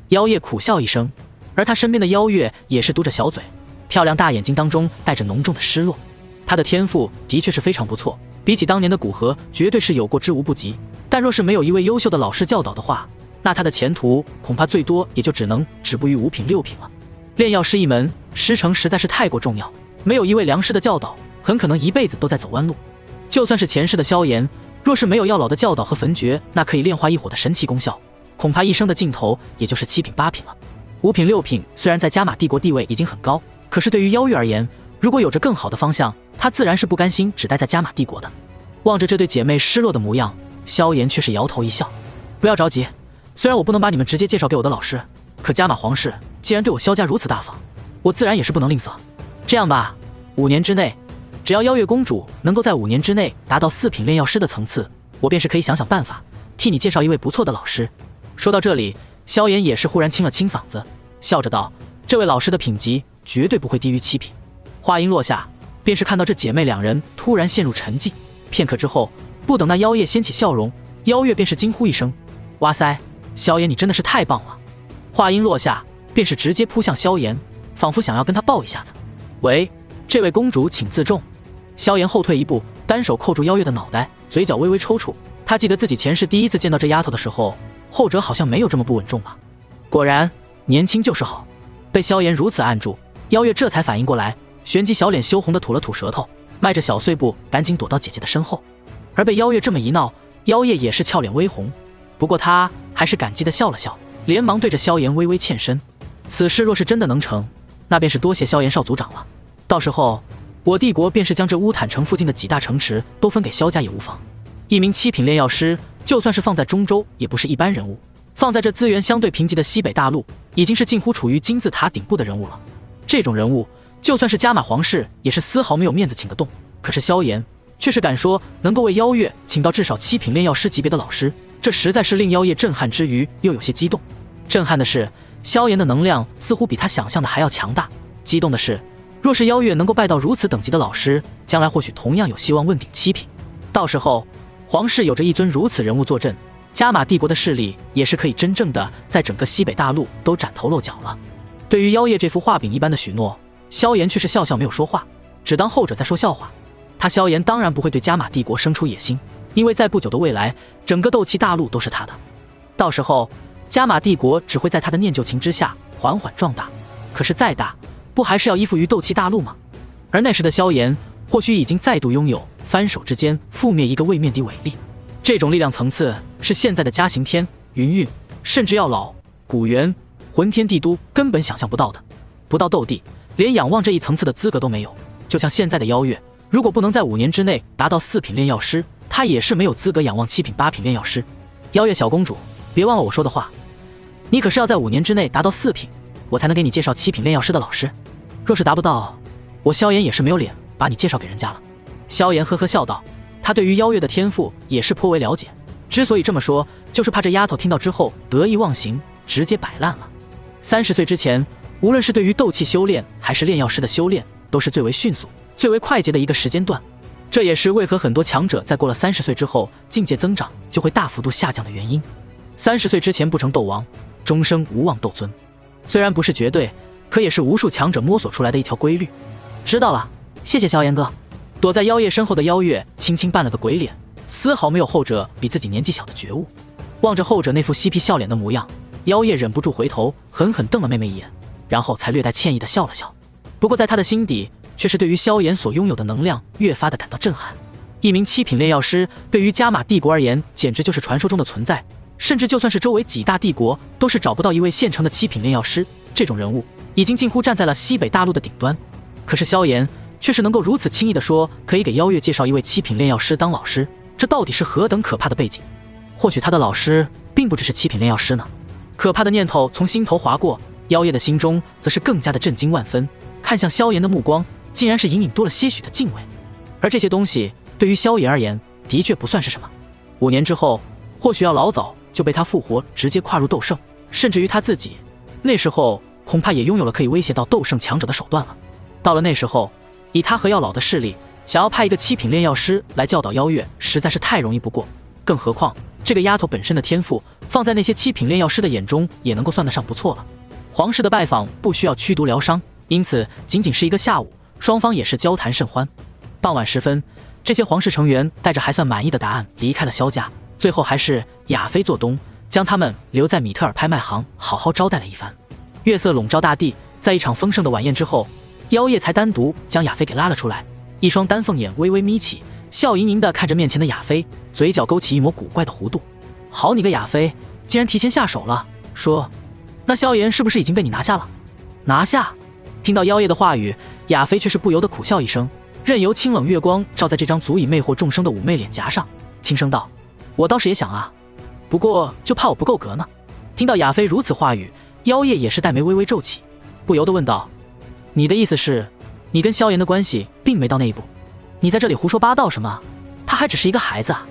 妖夜苦笑一声，而他身边的妖月也是嘟着小嘴，漂亮大眼睛当中带着浓重的失落。他的天赋的确是非常不错，比起当年的古河绝对是有过之无不及，但若是没有一位优秀的老师教导的话，那他的前途恐怕最多也就只能止步于5品6品了。炼药师一门，师承实在是太过重要，没有一位良师的教导，很可能一辈子都在走弯路。就算是前世的萧炎，若是没有药老的教导和焚诀那可以炼化一火的神奇功效，恐怕一生的尽头也就是7品8品了。5品6品虽然在加玛帝国地位已经很高，可是对于妖月而言，如果有着更好的方向，他自然是不甘心只待在加玛帝国的。望着这对姐妹失落的模样，萧炎却是摇头一笑，不要着急，虽然我不能把你们直接介绍给我的老师，可加玛皇室既然对我萧家如此大方，我自然也是不能吝啬。这样吧，5年之内，只要妖月公主能够在5年之内达到4品炼药师的层次，我便是可以想想办法替你介绍一位不错的老师。说到这里，萧炎也是忽然清了清嗓子，笑着道，这位老师的品级绝对不会低于7品。话音落下，便是看到这姐妹两人突然陷入沉寂，片刻之后，不等那妖夜掀起笑容，妖月便是惊呼一声，哇塞，萧炎你真的是太棒了。话音落下，便是直接扑向萧炎，仿佛想要跟他抱一下子。喂，这位公主请自重。萧炎后退一步，单手扣住妖月的脑袋，嘴角微微抽搐。他记得自己前世第一次见到这丫头的时候，后者好像没有这么不稳重吧。果然年轻就是好。被萧炎如此按住，妖月这才反应过来，旋即小脸羞红的吐了吐舌头，迈着小碎步赶紧躲到姐姐的身后。而被妖月这么一闹，妖夜也是俏脸微红，不过他还是感激的笑了笑，连忙对着萧炎微微欠身。此事若是真的能成，那便是多谢萧炎少族长了，到时候我帝国便是将这乌坦城附近的几大城池都分给萧家也无妨。一名7品炼药师，就算是放在中州也不是一般人物，放在这资源相对贫瘠的西北大陆，已经是近乎处于金字塔顶部的人物了。这种人物就算是加玛皇室也是丝毫没有面子请得动，可是萧炎却是敢说能够为妖月请到至少7品炼药师级别的老师，这实在是令妖夜震撼之余又有些激动。震撼的是，萧炎的能量似乎比他想象的还要强大，激动的是，若是妖月能够拜到如此等级的老师，将来或许同样有希望问鼎七品。到时候，皇室有着一尊如此人物坐镇，加玛帝国的势力也是可以真正的在整个西北大陆都崭头露脚了。对于妖夜这副画饼一般的许诺，萧炎却是笑笑没有说话，只当后者在说笑话。他萧炎当然不会对加玛帝国生出野心，因为在不久的未来，整个斗气大陆都是他的。到时候，加玛帝国只会在他的念旧情之下缓缓壮大。可是再大，不还是要依附于斗气大陆吗？而那时的萧炎，或许已经再度拥有翻手之间覆灭一个位面的伟力。这种力量层次是现在的嘉刑天、云韵，甚至药老、古元、浑天帝都根本想象不到的。不到斗帝，连仰望这一层次的资格都没有。就像现在的妖月，如果不能在5年之内达到4品炼药师，他也是没有资格仰望7品、8品炼药师。妖月小公主，别忘了我说的话，你可是要在5年之内达到4品，我才能给你介绍7品炼药师的老师。若是达不到，我萧炎也是没有脸把你介绍给人家了。萧炎呵呵笑道，他对于妖月的天赋也是颇为了解，之所以这么说，就是怕这丫头听到之后得意忘形，直接摆烂了。30岁之前，无论是对于斗气修炼还是炼药师的修炼，都是最为迅速、最为快捷的一个时间段。这也是为何很多强者在过了30岁之后，境界增长就会大幅度下降的原因。30岁之前不成斗王，终生无望斗尊。虽然不是绝对，可也是无数强者摸索出来的一条规律。知道了，谢谢萧炎哥。躲在妖夜身后的妖月轻轻扮了个鬼脸，丝毫没有后者比自己年纪小的觉悟。望着后者那副嬉皮笑脸的模样，妖夜忍不住回头狠狠瞪了妹妹一眼，然后才略带歉意地笑了笑。不过在他的心底，却是对于萧炎所拥有的能量越发的感到震撼。一名7品炼药师对于加玛帝国而言，简直就是传说中的存在，甚至就算是周围几大帝国，都是找不到一位现成的7品炼药师。这种人物已经近乎站在了西北大陆的顶端。可是萧炎却是能够如此轻易地说可以给妖月介绍一位7品炼药师当老师，这到底是何等可怕的背景？或许他的老师并不只是7品炼药师呢？可怕的念头从心头划过，妖夜的心中则是更加的震惊万分，看向萧炎的目光竟然是隐隐多了些许的敬畏。而这些东西对于萧炎而言，的确不算是什么。5年之后，或许要老早就被他复活，直接跨入斗圣，甚至于他自己，那时候恐怕也拥有了可以威胁到斗圣强者的手段了。到了那时候，以他和药老的势力，想要派一个7品炼药师来教导妖月，实在是太容易不过。更何况这个丫头本身的天赋，放在那些7品炼药师的眼中，也能够算得上不错了。皇室的拜访不需要驱毒疗伤，因此仅仅是一个下午，双方也是交谈甚欢。傍晚时分，这些皇室成员带着还算满意的答案离开了萧家，最后还是亚妃做东，将他们留在米特尔拍卖行好好招待了一番。月色笼罩大地，在一场丰盛的晚宴之后，妖夜才单独将亚妃给拉了出来，一双丹凤眼微微眯起，笑盈盈地看着面前的亚妃，嘴角勾起一抹古怪的弧度。好你个亚妃，竟然提前下手了，说那萧炎是不是已经被你拿下了？拿下？听到妖夜的话语，亚妃却是不由得苦笑一声，任由清冷月光照在这张足以魅惑众生的妩媚脸颊上，轻声道，我倒是也想啊，不过就怕我不够格呢。听到亚妃如此话语，妖夜也是黛眉微微皱起，不由得问道，你的意思是，你跟萧炎的关系并没到那一步？你在这里胡说八道什么？他还只是一个孩子啊！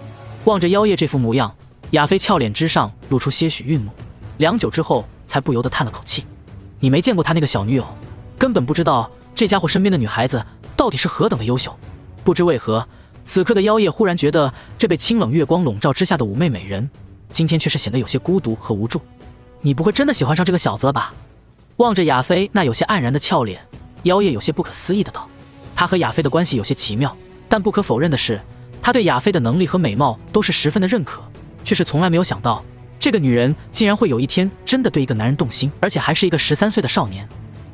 望着妖夜这副模样，亚妃俏脸之上露出些许愠怒，良久之后才不由得叹了口气。你没见过他那个小女友，根本不知道这家伙身边的女孩子到底是何等的优秀。不知为何，此刻的妖夜忽然觉得这被清冷月光笼罩之下的妩媚美人，今天却是显得有些孤独和无助。你不会真的喜欢上这个小子了吧？望着亚妃那有些黯然的俏脸，妖夜有些不可思议的道。他和亚妃的关系有些奇妙，但不可否认的是，他对亚妃的能力和美貌都是十分的认可，却是从来没有想到这个女人竟然会有一天真的对一个男人动心，而且还是一个13岁的少年。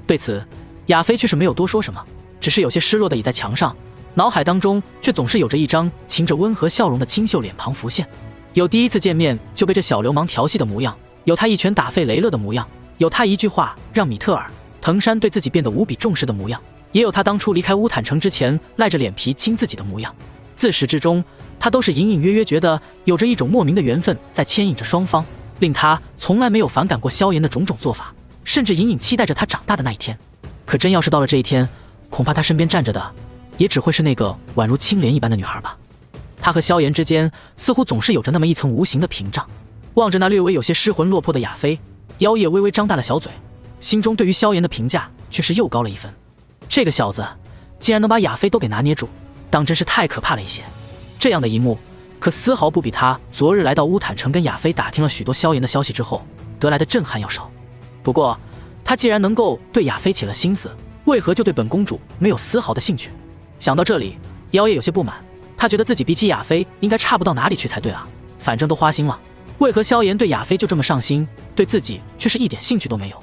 对此，亚妃却是没有多说什么，只是有些失落的倚在墙上，脑海当中却总是有着一张噙着温和笑容的清秀脸庞浮现。有第一次见面就被这小流氓调戏的模样，有他一拳打废雷勒的模样，有他一句话让米特尔、藤山对自己变得无比重视的模样，也有他当初离开乌坦城之前赖着脸皮亲自己的模样。自始至终，他都是隐隐约约觉得有着一种莫名的缘分在牵引着双方，令他从来没有反感过萧炎的种种做法，甚至隐隐期待着他长大的那一天。可真要是到了这一天，恐怕他身边站着的也只会是那个宛如青莲一般的女孩吧。他和萧炎之间似乎总是有着那么一层无形的屏障。望着那略微有些失魂落魄的亚妃，妖夜微微张大了小嘴，心中对于萧炎的评价却是又高了一分。这个小子竟然能把亚飞都给拿捏住，当真是太可怕了一些。这样的一幕可丝毫不比他昨日来到乌坦城跟亚飞打听了许多萧炎的消息之后得来的震撼要少。不过他既然能够对亚飞起了心思，为何就对本公主没有丝毫的兴趣？想到这里，妖夜有些不满，他觉得自己比起亚飞应该差不到哪里去才对啊，反正都花心了，为何萧炎对亚飞就这么上心，对自己却是一点兴趣都没有？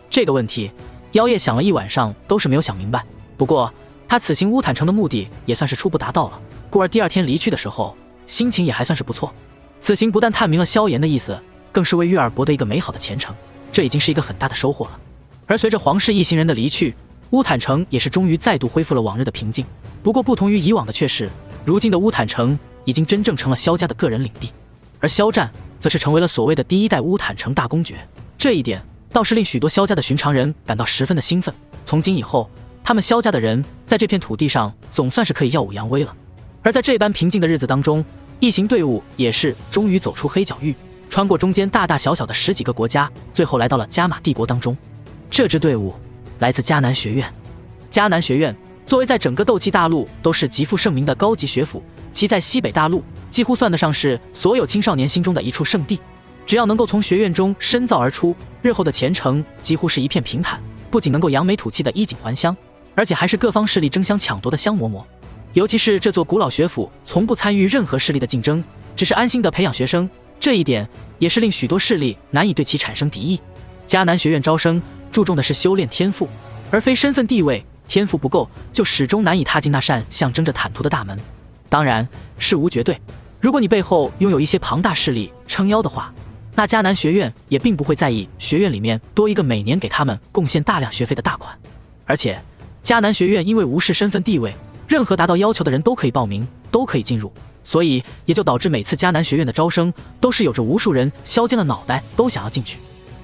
这个问题妖夜想了一晚上都是没有想明白。不过他此行乌坦城的目的也算是初步达到了，故而第二天离去的时候心情也还算是不错。此行不但探明了萧炎的意思，更是为月儿博得一个美好的前程，这已经是一个很大的收获了。而随着皇室一行人的离去，乌坦城也是终于再度恢复了往日的平静。不过不同于以往的却是，如今的乌坦城已经真正成了萧家的个人领地，而萧战则是成为了所谓的第一代乌坦城大公爵。这一点倒是令许多萧家的寻常人感到十分的兴奋。从今以后，他们萧家的人在这片土地上总算是可以耀武扬威了。而在这般平静的日子当中，一行队伍也是终于走出黑角域，穿过中间大大小小的10几个国家，最后来到了加玛帝国当中。这支队伍来自迦南学院。迦南学院作为在整个斗气大陆都是极负盛名的高级学府，其在西北大陆几乎算得上是所有青少年心中的一处圣地。只要能够从学院中深造而出，日后的前程几乎是一片平坦，不仅能够扬眉吐气的衣锦还乡，而且还是各方势力争相抢夺的香饽饽。尤其是这座古老学府从不参与任何势力的竞争，只是安心的培养学生，这一点也是令许多势力难以对其产生敌意。迦南学院招生注重的是修炼天赋，而非身份地位，天赋不够就始终难以踏进那扇象征着坦途的大门。当然事无绝对，如果你背后拥有一些庞大势力撑腰的话，那迦南学院也并不会在意学院里面多一个每年给他们贡献大量学费的大款。而且迦南学院因为无视身份地位，任何达到要求的人都可以报名，都可以进入，所以也就导致每次迦南学院的招生都是有着无数人削尖了脑袋都想要进去。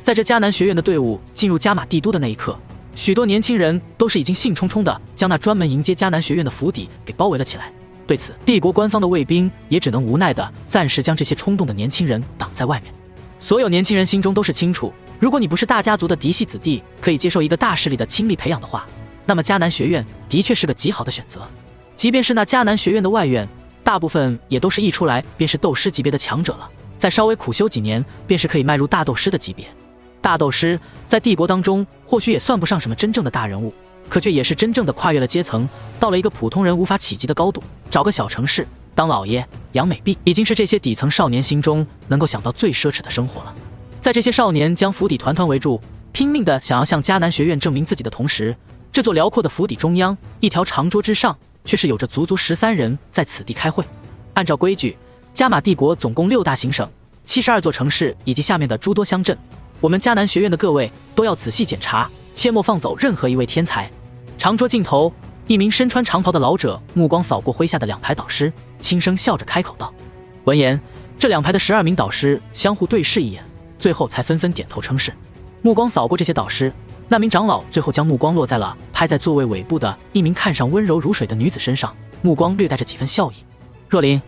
在这迦南学院的队伍进入加玛帝都的那一刻，许多年轻人都是已经兴冲冲地将那专门迎接迦南学院的府邸给包围了起来。对此，帝国官方的卫兵也只能无奈地暂时将这些冲动的年轻人挡在外面。所有年轻人心中都是清楚，如果你不是大家族的嫡系子弟，可以接受一个大势力的倾力培养的话，那么迦南学院的确是个极好的选择。即便是那迦南学院的外院，大部分也都是一出来便是斗师级别的强者了，再稍微苦修几年，便是可以迈入大斗师的级别。大斗师在帝国当中或许也算不上什么真正的大人物，可却也是真正的跨越了阶层，到了一个普通人无法企及的高度。找个小城市当老爷养美婢，已经是这些底层少年心中能够想到最奢侈的生活了。在这些少年将府邸团团围住，拼命的想要向迦南学院证明自己的同时，这座辽阔的府邸中央，一条长桌之上却是有着足足13人在此地开会。按照规矩，加玛帝国总共6大行省、72座城市以及下面的诸多乡镇，我们迦南学院的各位都要仔细检查，切莫放走任何一位天才。长桌尽头，一名身穿长袍的老者目光扫过麾下的2排导师，轻声笑着开口道。闻言，这2排的12名导师相互对视一眼，最后才纷纷点头称是。目光扫过这些导师，那名长老最后将目光落在了拍在座位尾部的一名看上温柔如水的女子身上，目光略带着几分笑意。若琳，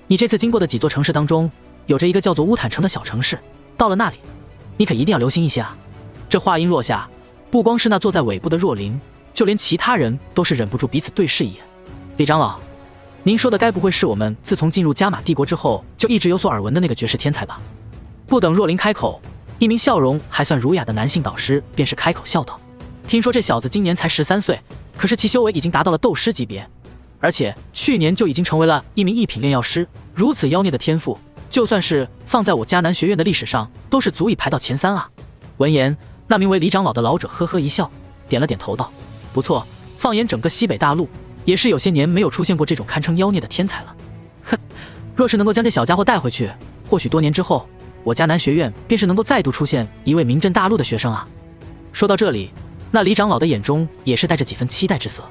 你这次经过的几座城市当中，有着一个叫做乌坦城的小城市，到了那里你可一定要留心一些啊。这话音落下，不光是那坐在尾部的若琳，就连其他人都是忍不住彼此对视一眼。李长老，您说的该不会是我们自从进入加玛帝国之后就一直有所耳闻的那个绝世天才吧？不等若琳开口，一名笑容还算儒雅的男性导师便是开口笑道。听说这小子今年才13岁，可是其修为已经达到了斗师级别，而且去年就已经成为了一名一品炼药师，如此妖孽的天赋，就算是放在我迦南学院的历史上都是足以排到前3啊。闻言，那名为李长老的老者呵呵一笑，点了点头道，不错，放眼整个西北大陆，也是有些年没有出现过这种堪称妖孽的天才了。哼，若是能够将这小家伙带回去，或许多年之后，我迦南学院便是能够再度出现一位名震大陆的学生啊。说到这里，那李长老的眼中也是带着几分期待之色。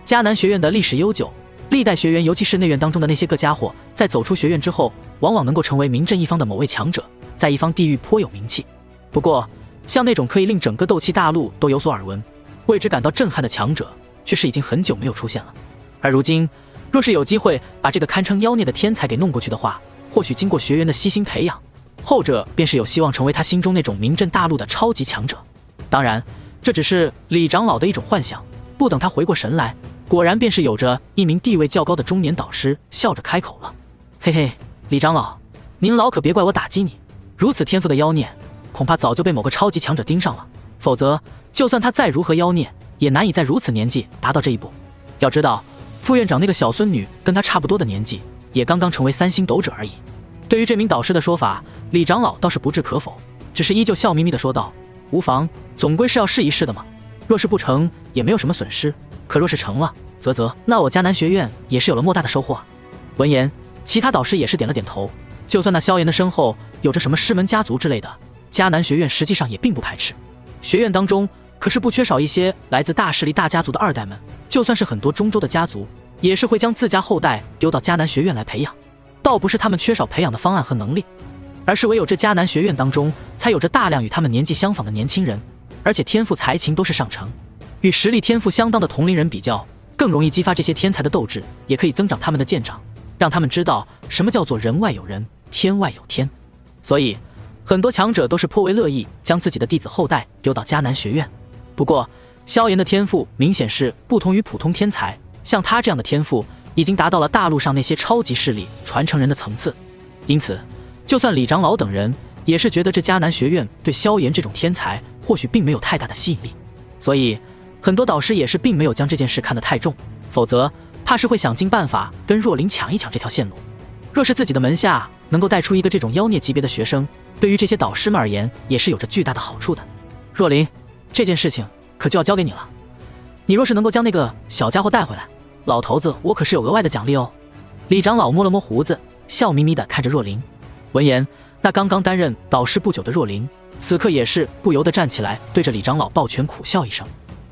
迦南学院的历史悠久，历代学员，尤其是内院当中的那些个家伙，在走出学院之后，往往能够成为名震一方的某位强者，在一方地域颇有名气。不过像那种可以令整个斗气大陆都有所耳闻，为之感到震撼的强者，却是已经很久没有出现了。而如今若是有机会把这个堪称妖孽的天才给弄过去的话，或许经过学员的悉心培养，后者便是有希望成为他心中那种名震大陆的超级强者。当然这只是李长老的一种幻想，不等他回过神来，果然便是有着一名地位较高的中年导师笑着开口了：“嘿嘿，李长老，您老可别怪我打击你。如此天赋的妖孽，恐怕早就被某个超级强者盯上了，否则就算他再如何妖孽，也难以在如此年纪达到这一步。要知道，副院长那个小孙女跟他差不多的年纪，也刚刚成为3星斗者而已。”对于这名导师的说法，李长老倒是不置可否，只是依旧笑眯眯地说道：“无妨，总归是要试一试的嘛。若是不成，也没有什么损失；可若是成了，那我迦南学院也是有了莫大的收获啊。”闻言，其他导师也是点了点头。就算那萧炎的身后有着什么师门家族之类的，迦南学院实际上也并不排斥。学院当中可是不缺少一些来自大势力大家族的二代们，就算是很多中州的家族，也是会将自家后代丢到迦南学院来培养。倒不是他们缺少培养的方案和能力，而是唯有这迦南学院当中才有着大量与他们年纪相仿的年轻人，而且天赋才情都是上乘，与实力天赋相当的同龄人比较，更容易激发这些天才的斗志，也可以增长他们的剑长，让他们知道什么叫做人外有人，天外有天。所以很多强者都是颇为乐意将自己的弟子后代丢到迦南学院。不过萧炎的天赋明显是不同于普通天才，像他这样的天赋已经达到了大陆上那些超级势力传承人的层次，因此就算李长老等人也是觉得这迦南学院对萧炎这种天才或许并没有太大的吸引力，所以很多导师也是并没有将这件事看得太重，否则怕是会想尽办法跟若琳抢一抢这条线路。若是自己的门下能够带出一个这种妖孽级别的学生，对于这些导师们而言也是有着巨大的好处的。若琳，这件事情可就要交给你了，你若是能够将那个小家伙带回来，老头子我可是有额外的奖励哦。李长老摸了摸胡子，笑眯眯地看着若琳。闻言，那刚刚担任导师不久的若琳此刻也是不由得站起来，对着李长老抱拳苦笑一声：“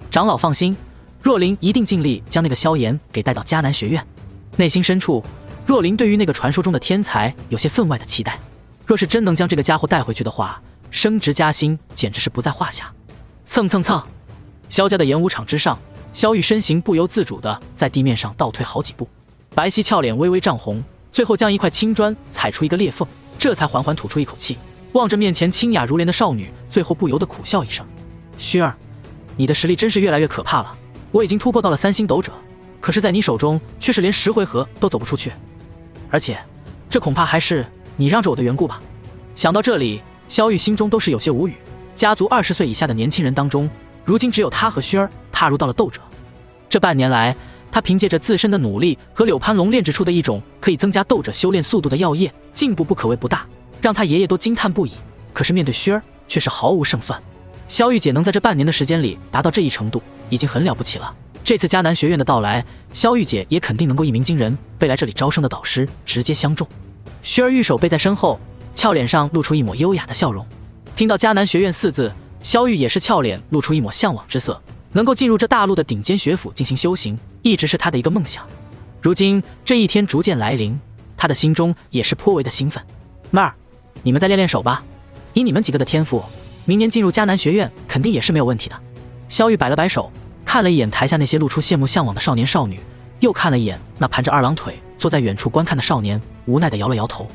长老放心，若琳一定尽力将那个萧炎给带到迦南学院。”内心深处，若琳对于那个传说中的天才有些分外的期待，若是真能将这个家伙带回去的话，升职加薪简直是不在话下。蹭蹭蹭，萧家的演武场之上，萧玉身形不由自主地在地面上倒退好几步，白皙俏脸微微涨红，最后将一块青砖踩出一个裂缝，这才缓缓吐出一口气，望着面前清雅如莲的少女，最后不由得苦笑一声：“薰儿，你的实力真是越来越可怕了，我已经突破到了3星斗者，可是在你手中却是连10回合都走不出去，而且这恐怕还是你让着我的缘故吧。”想到这里，萧玉心中都是有些无语。家族20岁以下的年轻人当中，如今只有他和薰儿踏入到了斗者。这半年来，他凭借着自身的努力和柳潘龙炼制出的一种可以增加斗者修炼速度的药液，进步不可谓不大，让他爷爷都惊叹不已。可是面对薰儿却是毫无胜算。萧玉姐能在这半年的时间里达到这一程度，已经很了不起了。这次迦南学院的到来，萧玉姐也肯定能够一鸣惊人，被来这里招生的导师直接相中。薰儿玉手背在身后，俏脸上露出一抹优雅的笑容。听到迦南学院4字，萧玉也是俏脸露出一抹向往之色。能够进入这大陆的顶尖学府进行修行，一直是他的一个梦想。如今这一天逐渐来临，他的心中也是颇为的兴奋。妹儿，你们再练练手吧，以你们几个的天赋，明年进入迦南学院肯定也是没有问题的。萧玉摆了摆手，看了一眼台下那些露出羡慕向往的少年少女，又看了一眼那盘着2郎腿坐在远处观看的少年，无奈地摇了摇头。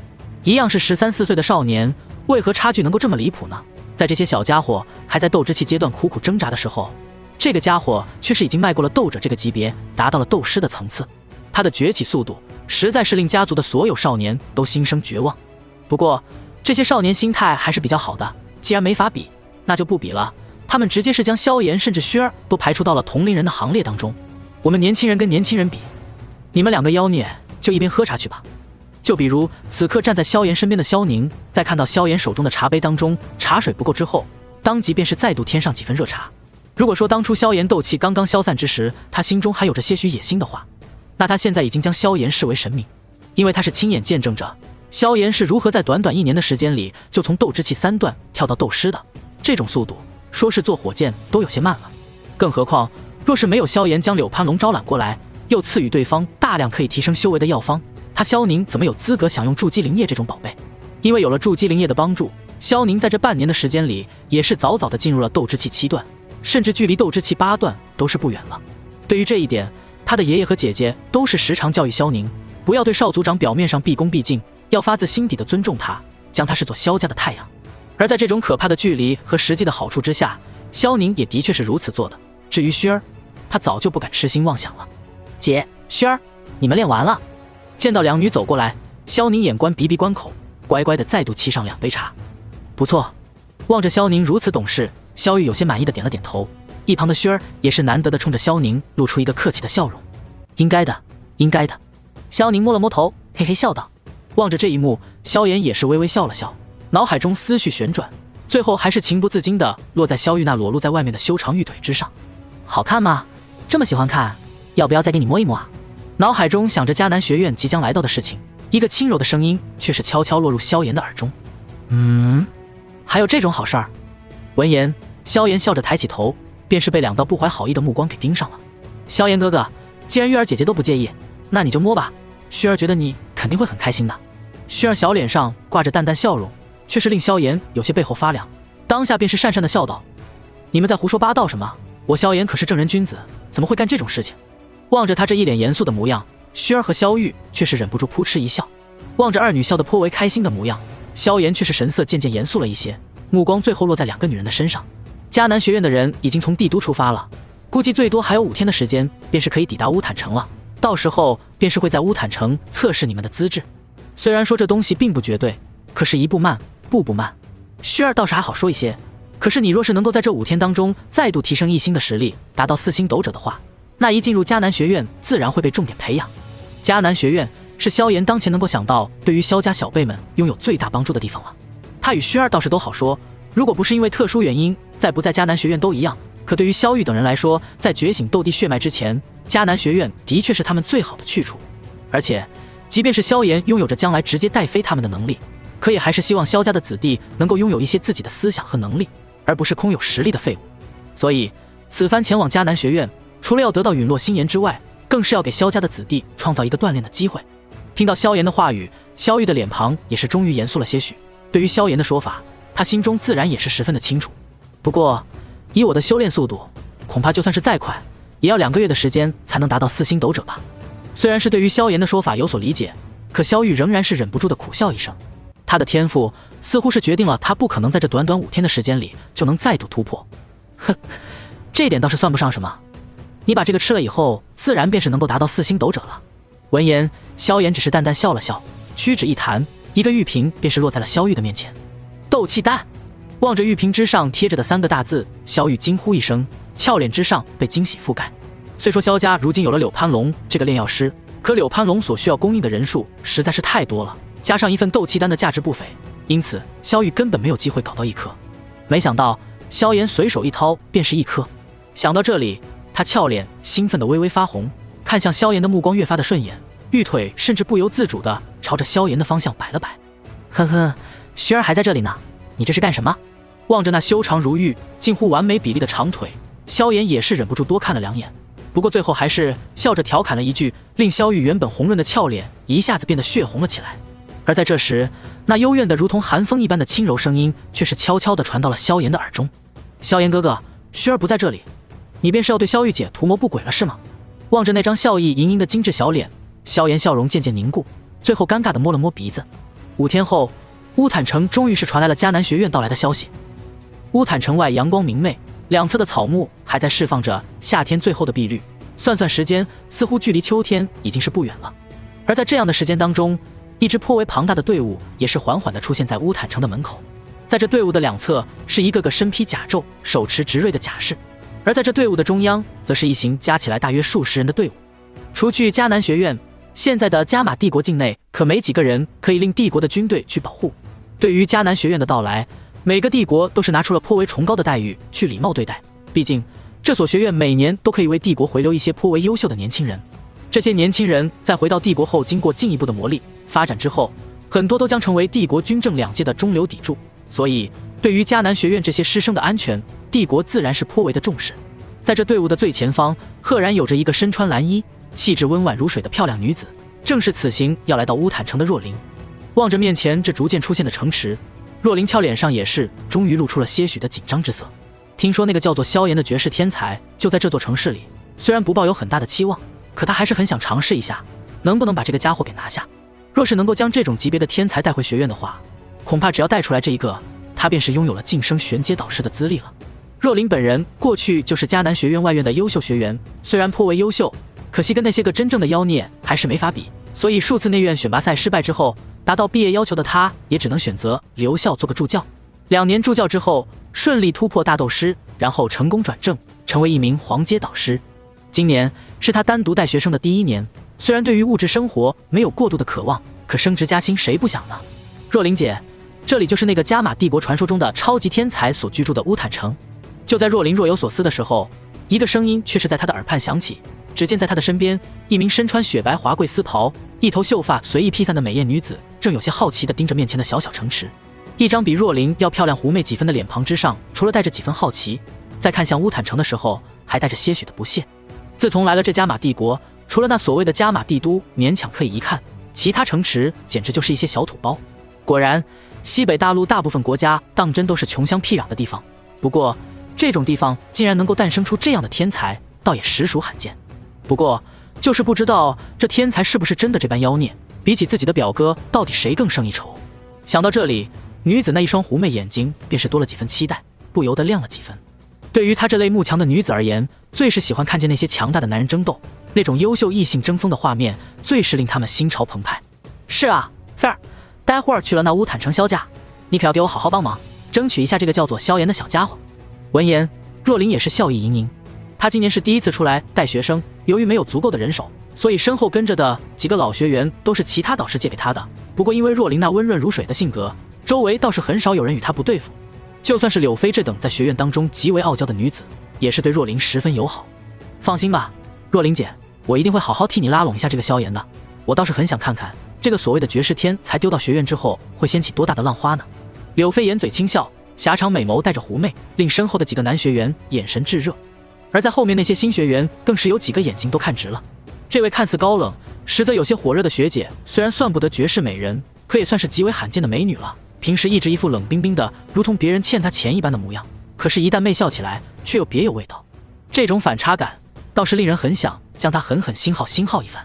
一样是13、14岁的少年，为何差距能够这么离谱呢？在这些小家伙还在斗之气阶段苦苦挣扎的时候，这个家伙却是已经迈过了斗者这个级别，达到了斗师的层次。他的崛起速度实在是令家族的所有少年都心生绝望。不过这些少年心态还是比较好的，既然没法比，那就不比了。他们直接是将萧炎甚至薰儿都排除到了同龄人的行列当中。我们年轻人跟年轻人比，你们2个妖孽就一边喝茶去吧。就比如此刻站在萧炎身边的萧宁，在看到萧炎手中的茶杯当中茶水不够之后，当即便是再度添上几分热茶。如果说当初萧炎斗气刚刚消散之时，他心中还有着些许野心的话，那他现在已经将萧炎视为神明，因为他是亲眼见证着萧炎是如何在短短1年的时间里就从斗之气3段跳到斗师的。这种速度说是坐火箭都有些慢了，更何况若是没有萧炎将柳潘龙招揽过来，又赐予对方大量可以提升修为的药方，他萧宁怎么有资格享用筑基灵液这种宝贝？因为有了筑基灵液的帮助，萧宁在这半年的时间里也是早早的进入了斗之气7段，甚至距离斗之气8段都是不远了。对于这一点，他的爷爷和姐姐都是时常教育萧宁，不要对少族长表面上毕恭毕敬，要发自心底的尊重他，将他视作萧家的太阳。而在这种可怕的距离和实际的好处之下，萧宁也的确是如此做的。至于薰儿，他早就不敢痴心妄想了。姐，萱儿，你们练完了？见到两女走过来，萧宁眼观鼻鼻关口，乖乖的再度沏上2杯茶。不错。望着萧宁如此懂事，萧玉有些满意的点了点头。一旁的萱儿也是难得的冲着萧宁露出一个客气的笑容。应该的，应该的。萧宁摸了摸头，嘿嘿笑道。望着这一幕，萧炎也是微微笑了笑，脑海中思绪旋转，最后还是情不自禁的落在萧玉那裸露在外面的修长玉腿之上。好看吗？这么喜欢看，要不要再给你摸一摸啊？脑海中想着迦南学院即将来到的事情，一个轻柔的声音却是悄悄落入萧炎的耳中。还有这种好事儿？闻言，萧炎笑着抬起头，便是被2道不怀好意的目光给盯上了。萧炎哥哥，既然玉儿姐姐都不介意，那你就摸吧，萱儿觉得你肯定会很开心的。萱儿小脸上挂着淡淡笑容，却是令萧炎有些背后发凉，当下便是讪讪的笑道：你们在胡说八道什么？我萧炎可是正人君子，怎么会干这种事情？望着他这一脸严肃的模样，萱儿和萧玉却是忍不住扑哧一笑。望着二女笑得颇为开心的模样，萧炎却是神色渐渐严肃了一些，目光最后落在2个女人的身上。迦南学院的人已经从帝都出发了，估计最多还有5天的时间，便是可以抵达乌坦城了。到时候便是会在乌坦城测试你们的资质。虽然说这东西并不绝对，可是一步慢，步步慢。萱儿倒是还好说一些，可是你若是能够在这5天当中再度提升1星的实力，达到4星斗者的话，那一进入迦南学院自然会被重点培养。迦南学院是萧炎当前能够想到对于萧家小辈们拥有最大帮助的地方了。他与萱儿倒是都好说，如果不是因为特殊原因，在不在迦南学院都一样。可对于萧玉等人来说，在觉醒斗帝血脉之前，迦南学院的确是他们最好的去处。而且即便是萧炎拥有着将来直接带飞他们的能力，可也还是希望萧家的子弟能够拥有一些自己的思想和能力，而不是空有实力的废物。所以此番前往迦南学院，除了要得到陨落心炎之外，更是要给萧家的子弟创造一个锻炼的机会。听到萧炎的话语，萧玉的脸庞也是终于严肃了些许。对于萧炎的说法，他心中自然也是十分的清楚。不过以我的修炼速度，恐怕就算是再快，也要2个月的时间才能达到4星斗者吧。虽然是对于萧炎的说法有所理解，可萧玉仍然是忍不住的苦笑一声。他的天赋似乎是决定了他不可能在这短短5天的时间里就能再度突破。哼，这一点倒是算不上什么。你把这个吃了以后，自然便是能够达到4星斗者了。闻言，萧炎只是淡淡笑了笑，屈指一弹，一个玉瓶便是落在了萧玉的面前。斗气丹。望着玉瓶之上贴着的3个大字，萧玉惊呼一声，俏脸之上被惊喜覆盖。虽说萧家如今有了柳攀龙这个炼药师，可柳攀龙所需要供应的人数实在是太多了，加上一份斗气丹的价值不菲，因此萧玉根本没有机会搞到1颗。没想到萧炎随手一掏便是1颗。想到这里，他俏脸兴奋的微微发红，看向萧炎的目光越发的顺眼，玉腿甚至不由自主的朝着萧炎的方向摆了摆。呵呵，萱儿还在这里呢，你这是干什么？望着那修长如玉、近乎完美比例的长腿，萧炎也是忍不住多看了2眼。不过最后还是笑着调侃了一句，令萧玉原本红润的俏脸一下子变得血红了起来。而在这时，那幽怨的如同寒风一般的轻柔声音却是悄悄地传到了萧炎的耳中。萧炎哥哥，萱儿不在这里，你便是要对萧玉姐图谋不轨了是吗？望着那张笑意盈盈的精致小脸，萧炎笑容渐渐凝固，最后尴尬地摸了摸鼻子。5天后，乌坦城终于是传来了迦南学院到来的消息。乌坦城外阳光明媚，两侧的草木还在释放着夏天最后的碧绿，算算时间，似乎距离秋天已经是不远了。而在这样的时间当中，一支颇为庞大的队伍也是缓缓地出现在乌坦城的门口。在这队伍的两侧是一个个身披甲胄、手持执锐的甲士，而在这队伍的中央则是一行加起来大约数十人的队伍。除去迦南学院，现在的加玛帝国境内可没几个人可以令帝国的军队去保护。对于迦南学院的到来，每个帝国都是拿出了颇为崇高的待遇去礼貌对待，毕竟这所学院每年都可以为帝国回流一些颇为优秀的年轻人。这些年轻人在回到帝国后，经过进一步的磨砺发展之后，很多都将成为帝国军政两界的中流砥柱。所以对于迦南学院这些师生的安全，帝国自然是颇为的重视。在这队伍的最前方，赫然有着一个身穿蓝衣、气质温婉如水的漂亮女子，正是此行要来到乌坦城的若琳。望着面前这逐渐出现的城池，若琳俏脸上也是终于露出了些许的紧张之色。听说那个叫做萧炎的绝世天才就在这座城市里，虽然不抱有很大的期望，可他还是很想尝试一下，能不能把这个家伙给拿下。若是能够将这种级别的天才带回学院的话，恐怕只要带出来这一个，他便是拥有了晋升玄阶导师的资历了。若琳本人过去就是迦南学院外院的优秀学员，虽然颇为优秀，可惜跟那些个真正的妖孽还是没法比。所以数次内院选拔赛失败之后，达到毕业要求的他也只能选择留校做个助教。2年助教之后，顺利突破大斗师，然后成功转正，成为一名黄阶导师。今年是他单独带学生的第1年，虽然对于物质生活没有过度的渴望，可升职加薪谁不想呢？若琳姐，这里就是那个加玛帝国传说中的超级天才所居住的乌坦城。就在若琳若有所思的时候，一个声音却是在她的耳畔响起。只见在她的身边，一名身穿雪白华贵丝袍、一头秀发随意披散的美艳女子，正有些好奇地盯着面前的小小城池。一张比若琳要漂亮狐媚几分的脸庞之上，除了带着几分好奇，在看向乌坦城的时候，还带着些许的不屑。自从来了这加玛帝国，除了那所谓的加玛帝都勉强可以一看，其他城池简直就是一些小土包。果然，西北大陆大部分国家当真都是穷乡僻壤的地方。不过，这种地方竟然能够诞生出这样的天才，倒也实属罕见。不过，就是不知道这天才是不是真的这般妖孽，比起自己的表哥，到底谁更胜一筹？想到这里，女子那一双狐媚眼睛便是多了几分期待，不由得亮了几分。对于她这类慕强的女子而言，最是喜欢看见那些强大的男人争斗，那种优秀异性争锋的画面，最是令他们心潮澎湃。是啊，菲儿，待会儿去了那乌坦城销假，你可要给我好好帮忙，争取一下这个叫做萧炎的小家伙。闻言，若琳也是笑意盈盈。她今年是第一次出来带学生，由于没有足够的人手，所以身后跟着的几个老学员都是其他导师借给她的。不过因为若琳那温润如水的性格，周围倒是很少有人与她不对付。就算是柳飞这等在学院当中极为傲娇的女子，也是对若琳十分友好。放心吧，若琳姐，我一定会好好替你拉拢一下这个萧炎的。我倒是很想看看这个所谓的绝世天才丢到学院之后会掀起多大的浪花呢。柳飞掩嘴轻笑，狭长美眸带着狐媚，令身后的几个男学员眼神炙热。而在后面那些新学员更是有几个眼睛都看直了。这位看似高冷，实则有些火热的学姐，虽然算不得绝世美人，可也算是极为罕见的美女了。平时一直一副冷冰冰的，如同别人欠她钱一般的模样，可是一旦媚笑起来，却又别有味道。这种反差感，倒是令人很想将她狠狠星号一番。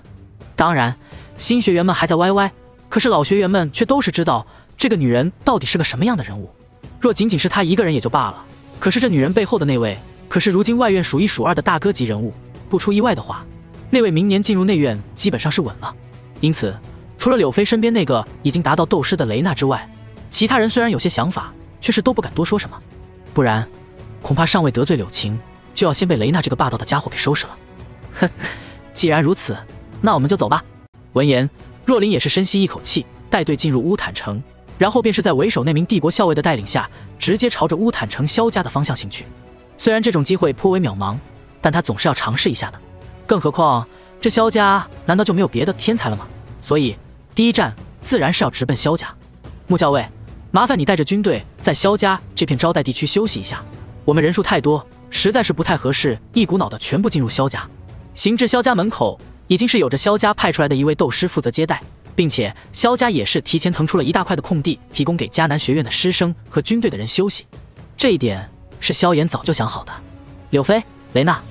当然，新学员们还在歪歪，可是老学员们却都是知道这个女人到底是个什么样的人物。若仅仅是她一个人也就罢了，可是这女人背后的那位，可是如今外院数一数二的大哥级人物。不出意外的话，那位明年进入内院基本上是稳了。因此，除了柳飞身边那个已经达到斗师的雷娜之外，其他人虽然有些想法，却是都不敢多说什么。不然，恐怕尚未得罪柳晴，就要先被雷娜这个霸道的家伙给收拾了。哼，既然如此，那我们就走吧。闻言，若琳也是深吸一口气，带队进入乌坦城，然后便是在为首那名帝国校尉的带领下，直接朝着乌坦城萧家的方向行去。虽然这种机会颇为渺茫，但他总是要尝试一下的。更何况这萧家难道就没有别的天才了吗？所以第一站自然是要直奔萧家。穆校尉，麻烦你带着军队在萧家这片招待地区休息一下，我们人数太多，实在是不太合适一股脑的全部进入萧家。行至萧家门口，已经是有着萧家派出来的一位斗师负责接待，并且萧家也是提前腾出了一大块的空地，提供给迦南学院的师生和军队的人休息。这一点是萧炎早就想好的。柳飞、雷娜，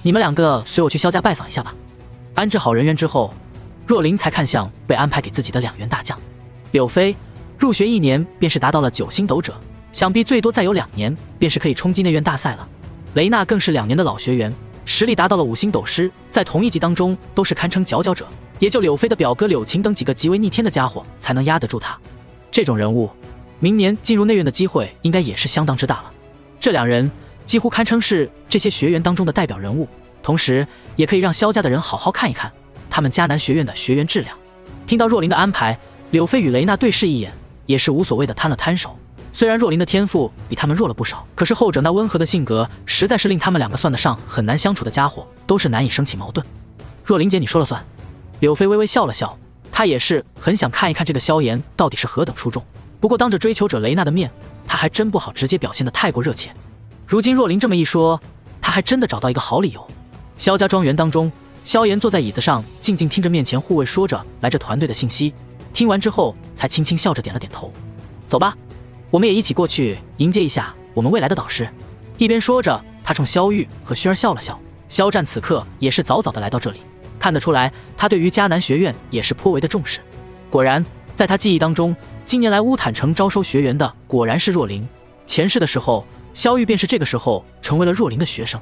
你们2个随我去萧家拜访一下吧。安置好人员之后，若琳才看向被安排给自己的2员大将。柳飞入学1年便是达到了9星斗者，想必最多再有2年便是可以冲击内院大赛了。雷娜更是2年的老学员，实力达到了5星斗师，在同一级当中都是堪称佼佼者，也就柳飞的表哥柳晴等几个极为逆天的家伙才能压得住他。这种人物，明年进入内院的机会应该也是相当之大了。这2人几乎堪称是这些学员当中的代表人物，同时也可以让萧家的人好好看一看他们迦南学院的学员质量。听到若琳的安排，柳飞与雷娜对视一眼，也是无所谓的摊了摊手。虽然若琳的天赋比他们弱了不少，可是后者那温和的性格，实在是令他们2个算得上很难相处的家伙，都是难以生起矛盾。若琳姐，你说了算。柳飞微微笑了笑，他也是很想看一看这个萧炎到底是何等出众。不过当着追求者雷娜的面，他还真不好直接表现得太过热切。如今若琳这么一说，他还真的找到一个好理由。萧家庄园当中，萧炎坐在椅子上，静静听着面前护卫说着来这团队的信息。听完之后，才轻轻笑着点了点头。走吧，我们也一起过去迎接一下我们未来的导师。一边说着，他冲萧玉和薰儿笑了笑。萧战此刻也是早早的来到这里，看得出来，他对于迦南学院也是颇为的重视。果然，在他记忆当中，近年来乌坦城招收学员的果然是若琳。前世的时候，萧玉便是这个时候成为了若琳的学生。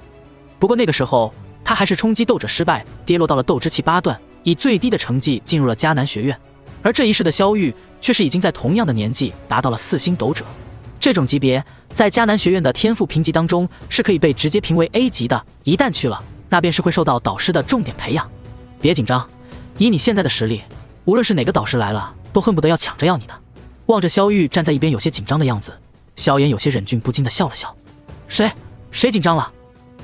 不过那个时候他还是冲击斗者失败，跌落到了斗之气8段，以最低的成绩进入了迦南学院。而这一世的萧玉却是已经在同样的年纪达到了4星斗者，这种级别在迦南学院的天赋评级当中是可以被直接评为 A 级的，一旦去了，那便是会受到导师的重点培养。别紧张，以你现在的实力，无论是哪个导师来了，都恨不得要抢着要你的。望着萧玉站在一边有些紧张的样子，萧炎有些忍俊不禁的笑了笑。谁紧张了？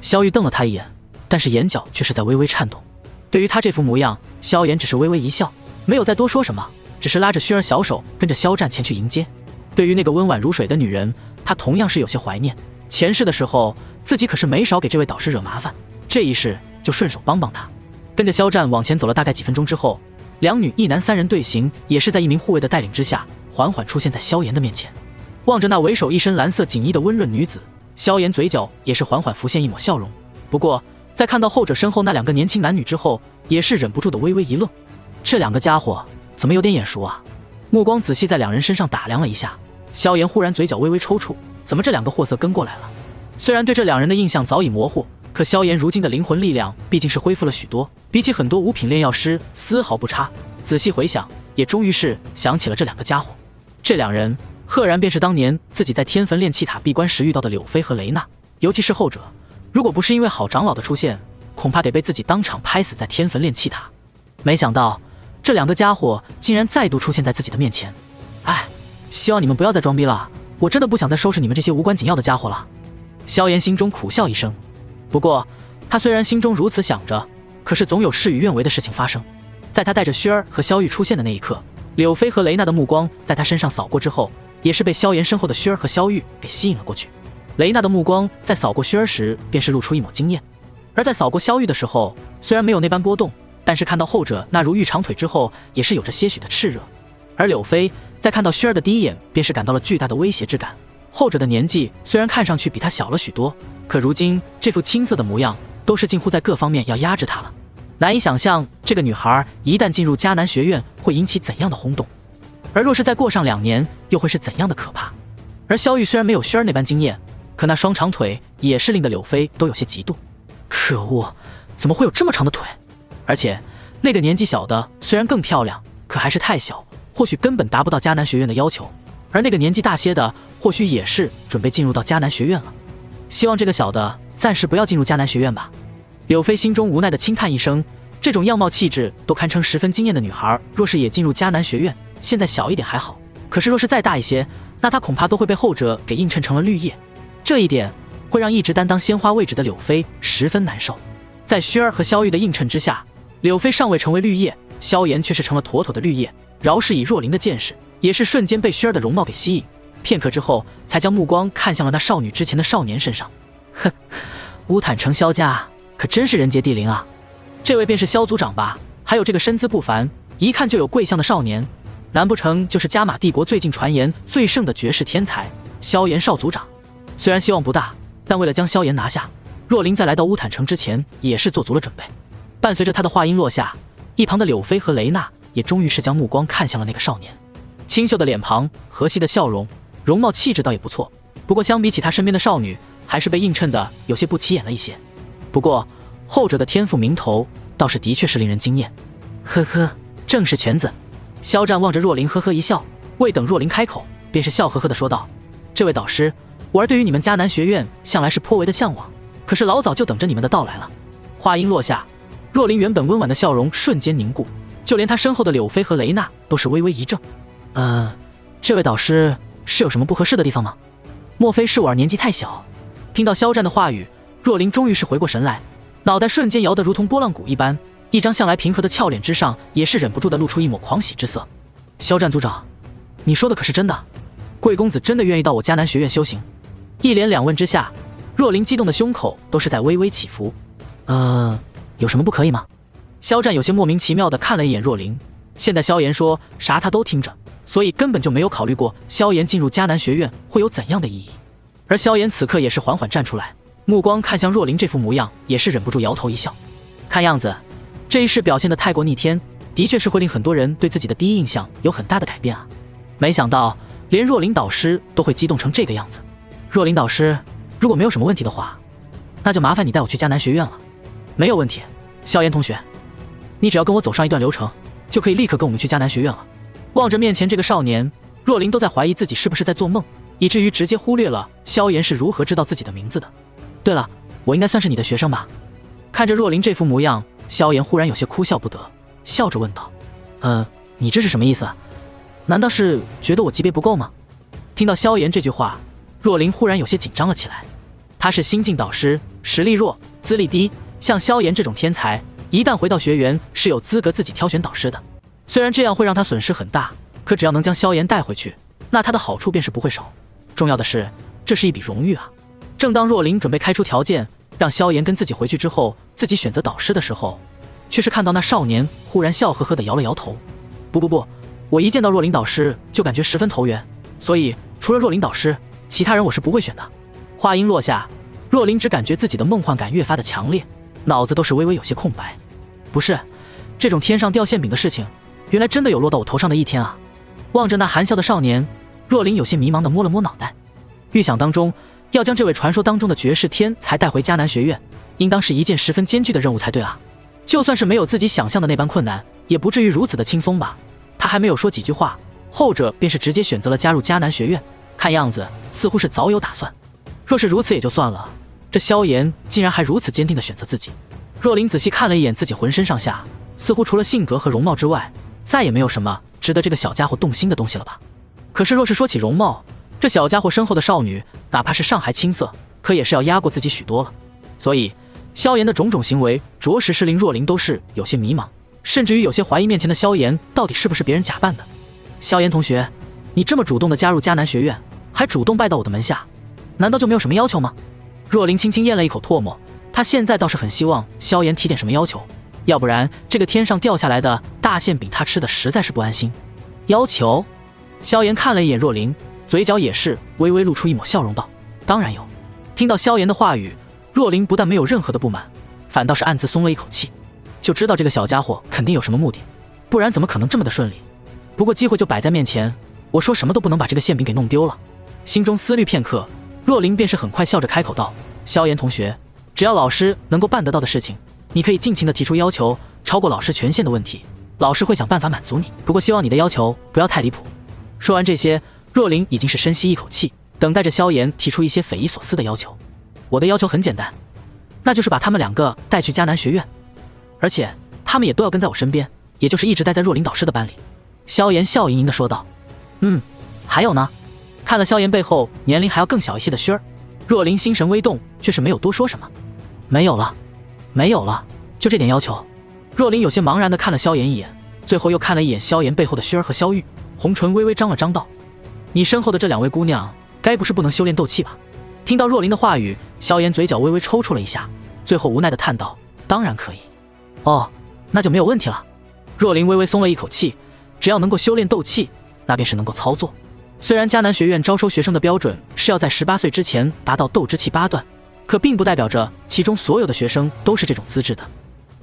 萧玉瞪了他一眼，但是眼角却是在微微颤动。对于他这副模样，萧炎只是微微一笑，没有再多说什么，只是拉着薰儿小手跟着肖战前去迎接。对于那个温婉如水的女人，他同样是有些怀念。前世的时候，自己可是没少给这位导师惹麻烦，这一世就顺手帮帮他。跟着肖战往前走了大概几分钟之后，两女一男3人队形也是在一名护卫的带领之下，缓缓出现在萧炎的面前。望着那为首一身蓝色锦衣的温润女子，萧炎嘴角也是缓缓浮现一抹笑容。不过在看到后者身后那2个年轻男女之后，也是忍不住的微微一愣。这2个家伙怎么有点眼熟啊？目光仔细在2人身上打量了一下，萧炎忽然嘴角微微抽搐，怎么这2个货色跟过来了？虽然对这2人的印象早已模糊，可萧炎如今的灵魂力量毕竟是恢复了许多，比起很多五品炼药师丝毫不差。仔细回想，也终于是想起了这2个家伙。这2人赫然便是当年自己在天坟炼气塔闭关时遇到的柳飞和雷娜，尤其是后者，如果不是因为好长老的出现，恐怕得被自己当场拍死在天坟炼气塔。没想到这2个家伙竟然再度出现在自己的面前。哎，希望你们不要再装逼了，我真的不想再收拾你们这些无关紧要的家伙了。萧炎心中苦笑一声。不过他虽然心中如此想着，可是总有事与愿违的事情发生。在他带着薰儿和萧玉出现的那一刻，柳飞和雷娜的目光在他身上扫过之后，也是被萧炎身后的薰儿和萧玉给吸引了过去。雷娜的目光在扫过薰儿时便是露出一抹惊艳，而在扫过萧玉的时候，虽然没有那般波动，但是看到后者那如玉长腿之后，也是有着些许的炽热。而柳飞在看到薰儿的第一眼便是感到了巨大的威胁之感。后者的年纪虽然看上去比他小了许多，可如今这副青涩的模样都是近乎在各方面要压制他了。难以想象这个女孩一旦进入迦南学院会引起怎样的轰动，而若是再过上2年又会是怎样的可怕。而萧玉虽然没有薰儿那般惊艳，可那双长腿也是令得柳飞都有些嫉妒。可恶，怎么会有这么长的腿？而且那个年纪小的虽然更漂亮，可还是太小，或许根本达不到迦南学院的要求。而那个年纪大些的或许也是准备进入到迦南学院了。希望这个小的暂时不要进入迦南学院吧。柳飞心中无奈的轻叹一声，这种样貌气质都堪称十分惊艳的女孩，若是也进入迦南学院，现在小一点还好，可是若是再大一些，那她恐怕都会被后者给映衬成了绿叶。这一点会让一直担当鲜花位置的柳飞十分难受。在薰儿和萧玉的映衬之下，柳飞尚未成为绿叶，萧炎却是成了妥妥的绿叶。饶是以若琳的见识，也是瞬间被薰儿的容貌给吸引，片刻之后才将目光看向了那少女之前的少年身上。哼，乌坦城萧家可真是人杰地灵啊！这位便是萧族长吧？还有这个身姿不凡，一看就有贵相的少年，难不成就是加玛帝国最近传言最盛的绝世天才萧炎少族长？虽然希望不大，但为了将萧炎拿下，若琳在来到乌坦城之前也是做足了准备。伴随着他的话音落下，一旁的柳飞和雷娜也终于是将目光看向了那个少年。清秀的脸庞，和煦的笑容，容貌气质倒也不错，不过相比起他身边的少女，还是被映衬的有些不起眼了一些。不过后者的天赋名头倒是的确是令人惊艳。呵呵，正是犬子。肖战望着若琳呵呵一笑，未等若琳开口，便是笑呵呵地说道：这位导师，我儿对于你们迦南学院向来是颇为的向往，可是老早就等着你们的到来了。话音落下，若琳原本温婉的笑容瞬间凝固，就连她身后的柳飞和雷娜都是微微一怔。这位导师是有什么不合适的地方吗？莫非是我儿年纪太小？听到肖战的话语，若琳终于是回过神来，脑袋瞬间摇得如同拨浪鼓一般，一张向来平和的俏脸之上也是忍不住的露出一抹狂喜之色。肖战族长，你说的可是真的？贵公子真的愿意到我迦南学院修行？一连两问之下，若琳激动的胸口都是在微微起伏。有什么不可以吗？肖战有些莫名其妙的看了一眼若琳，现在萧炎说啥他都听着，所以根本就没有考虑过萧炎进入迦南学院会有怎样的意义。而萧炎此刻也是缓缓站出来，目光看向若琳这副模样，也是忍不住摇头一笑。看样子这一世表现得太过逆天，的确是会令很多人对自己的第一印象有很大的改变啊。没想到连若琳导师都会激动成这个样子。若琳导师，如果没有什么问题的话，那就麻烦你带我去迦南学院了。没有问题，萧炎同学，你只要跟我走上一段流程，就可以立刻跟我们去迦南学院了。望着面前这个少年，若琳都在怀疑自己是不是在做梦，以至于直接忽略了萧炎是如何知道自己的名字的。对了，我应该算是你的学生吧？看着若琳这副模样，萧炎忽然有些哭笑不得，笑着问道：你这是什么意思？难道是觉得我级别不够吗？听到萧炎这句话，若琳忽然有些紧张了起来。他是新晋导师，实力弱，资历低，像萧炎这种天才，一旦回到学园是有资格自己挑选导师的。虽然这样会让他损失很大，可只要能将萧炎带回去，那他的好处便是不会少。重要的是，这是一笔荣誉啊！正当若琳准备开出条件，让萧炎跟自己回去之后，自己选择导师的时候，却是看到那少年忽然笑呵呵地摇了摇头。不，我一见到若琳导师就感觉十分投缘，所以除了若琳导师，其他人我是不会选的。话音落下，若琳只感觉自己的梦幻感越发的强烈，脑子都是微微有些空白。不是，这种天上掉馅饼的事情，原来真的有落到我头上的一天啊！望着那含笑的少年，若琳有些迷茫地摸了摸脑袋。预想当中，要将这位传说当中的绝世天才带回迦南学院，应当是一件十分艰巨的任务才对啊！就算是没有自己想象的那般困难，也不至于如此的轻松吧？他还没有说几句话，后者便是直接选择了加入迦南学院，看样子似乎是早有打算。若是如此也就算了，这萧炎竟然还如此坚定地选择自己。若琳仔细看了一眼自己浑身上下，似乎除了性格和容貌之外，再也没有什么值得这个小家伙动心的东西了吧？可是若是说起容貌，这小家伙身后的少女，哪怕是上还青涩，可也是要压过自己许多了。所以萧炎的种种行为，着实是令若琳都是有些迷茫，甚至于有些怀疑面前的萧炎到底是不是别人假扮的。萧炎同学，你这么主动地加入迦南学院，还主动拜到我的门下，难道就没有什么要求吗？若琳轻轻咽了一口唾沫，她现在倒是很希望萧炎提点什么要求，要不然这个天上掉下来的大馅饼她吃的实在是不安心。要求？萧炎看了一眼若琳，嘴角也是微微露出一抹笑容道：当然有。听到萧炎的话语，若琳不但没有任何的不满，反倒是暗自松了一口气，就知道这个小家伙肯定有什么目的，不然怎么可能这么的顺利？不过机会就摆在面前，我说什么都不能把这个馅饼给弄丢了。心中思虑片刻，若琳便是很快笑着开口道：萧炎同学，只要老师能够办得到的事情，你可以尽情的提出要求，超过老师权限的问题，老师会想办法满足你，不过希望你的要求不要太离谱。说完这些，若琳已经是深吸一口气，等待着萧炎提出一些匪夷所思的要求。我的要求很简单，那就是把他们两个带去迦南学院，而且他们也都要跟在我身边，也就是一直待在若琳导师的班里。萧炎笑盈盈地说道：还有呢？看了萧炎背后年龄还要更小一些的轩儿，若琳心神微动，却是没有多说什么。没有了，就这点要求。若琳有些茫然地看了萧炎一眼，最后又看了一眼萧炎背后的轩儿和萧玉，红唇微微张了张道：你身后的这两位姑娘，该不是不能修炼斗气吧？听到若琳的话语，萧炎嘴角微微抽搐了一下，最后无奈地叹道：当然可以。哦，那就没有问题了。若琳微微松了一口气，只要能够修炼斗气，那便是能够操作。虽然迦南学院招收学生的标准是要在18岁之前达到斗之气8段，可并不代表着其中所有的学生都是这种资质的。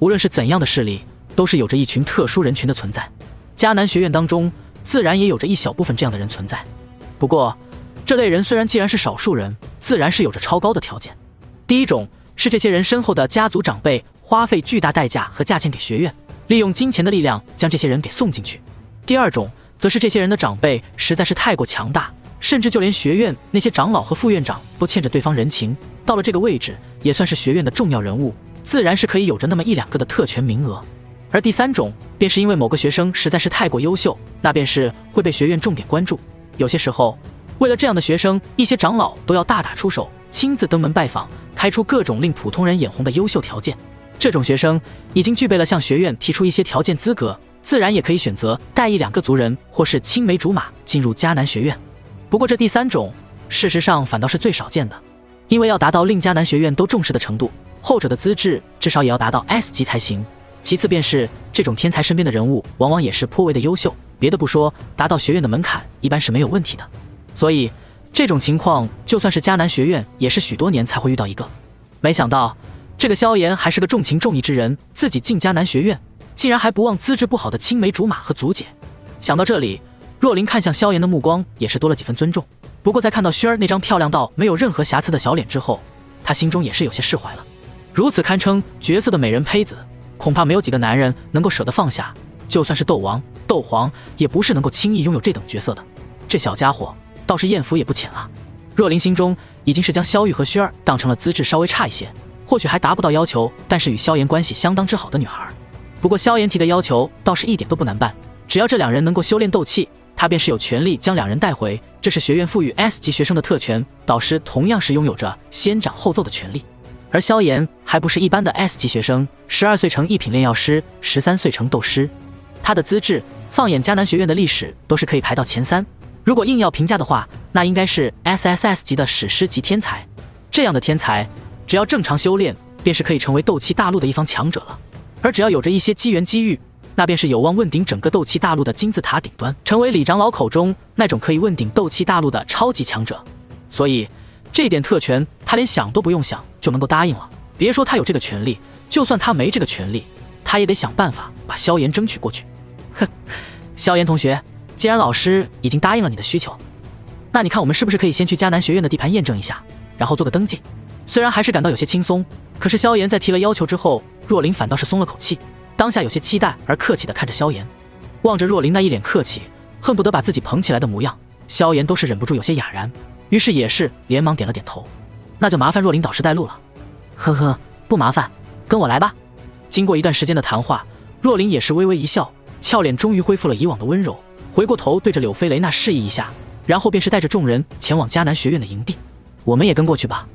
无论是怎样的势力，都是有着一群特殊人群的存在。迦南学院当中，自然也有着一小部分这样的人存在。不过，这类人虽然既然是少数人，自然是有着超高的条件。第一种是这些人身后的家族长辈花费巨大代价和价钱给学院，利用金钱的力量将这些人给送进去。第二种则是这些人的长辈实在是太过强大，甚至就连学院那些长老和副院长都欠着对方人情，到了这个位置也算是学院的重要人物，自然是可以有着那么1-2个的特权名额。而第三种便是因为某个学生实在是太过优秀，那便是会被学院重点关注。有些时候为了这样的学生，一些长老都要大打出手，亲自登门拜访，开出各种令普通人眼红的优秀条件。这种学生已经具备了向学院提出一些条件资格，自然也可以选择带1-2个族人或是青梅竹马进入迦南学院。不过这第三种事实上反倒是最少见的，因为要达到令迦南学院都重视的程度，后者的资质至少也要达到 S 级才行。其次便是这种天才身边的人物往往也是颇为的优秀，别的不说，达到学院的门槛一般是没有问题的。所以这种情况就算是迦南学院也是许多年才会遇到一个。没想到这个萧炎还是个重情重义之人，自己进迦南学院竟然还不忘资质不好的青梅竹马和族姐。想到这里，若琳看向萧炎的目光也是多了几分尊重。不过在看到薰儿那张漂亮到没有任何瑕疵的小脸之后，他心中也是有些释怀了。如此堪称绝色的美人胚子，恐怕没有几个男人能够舍得放下，就算是斗王、斗皇，也不是能够轻易拥有这等角色的。这小家伙倒是艳福也不浅啊。若琳心中已经是将萧玉和薰儿当成了资质稍微差一些，或许还达不到要求，但是与萧炎关系相当之好的女孩。不过萧炎提的要求倒是一点都不难办，只要这两人能够修炼斗气，他便是有权利将两人带回，这是学院赋予 S 级学生的特权，导师同样是拥有着先斩后奏的权利。而萧炎还不是一般的 S 级学生，12岁成一品炼药师，13岁成斗师，他的资质放眼迦南学院的历史都是可以排到前3，如果硬要评价的话，那应该是 SSS 级的史诗级天才。这样的天才只要正常修炼，便是可以成为斗气大陆的一方强者了，而只要有着一些机缘机遇，那便是有望问鼎整个斗气大陆的金字塔顶端，成为李长老口中那种可以问鼎斗气大陆的超级强者。所以这点特权他连想都不用想就能够答应了。别说他有这个权利，就算他没这个权利，他也得想办法把萧炎争取过去。哼，萧炎同学，既然老师已经答应了你的需求，那你看我们是不是可以先去迦南学院的地盘验证一下，然后做个登记？虽然还是感到有些轻松，可是萧炎在提了要求之后，若琳反倒是松了口气，当下有些期待而客气地看着萧炎。望着若琳那一脸客气，恨不得把自己捧起来的模样，萧炎都是忍不住有些哑然，于是也是连忙点了点头。那就麻烦若琳导师带路了。呵呵，不麻烦，跟我来吧。经过一段时间的谈话，若琳也是微微一笑，俏脸终于恢复了以往的温柔，回过头对着柳菲雷娜示意一下，然后便是带着众人前往迦南学院的营地。我们也跟过去吧。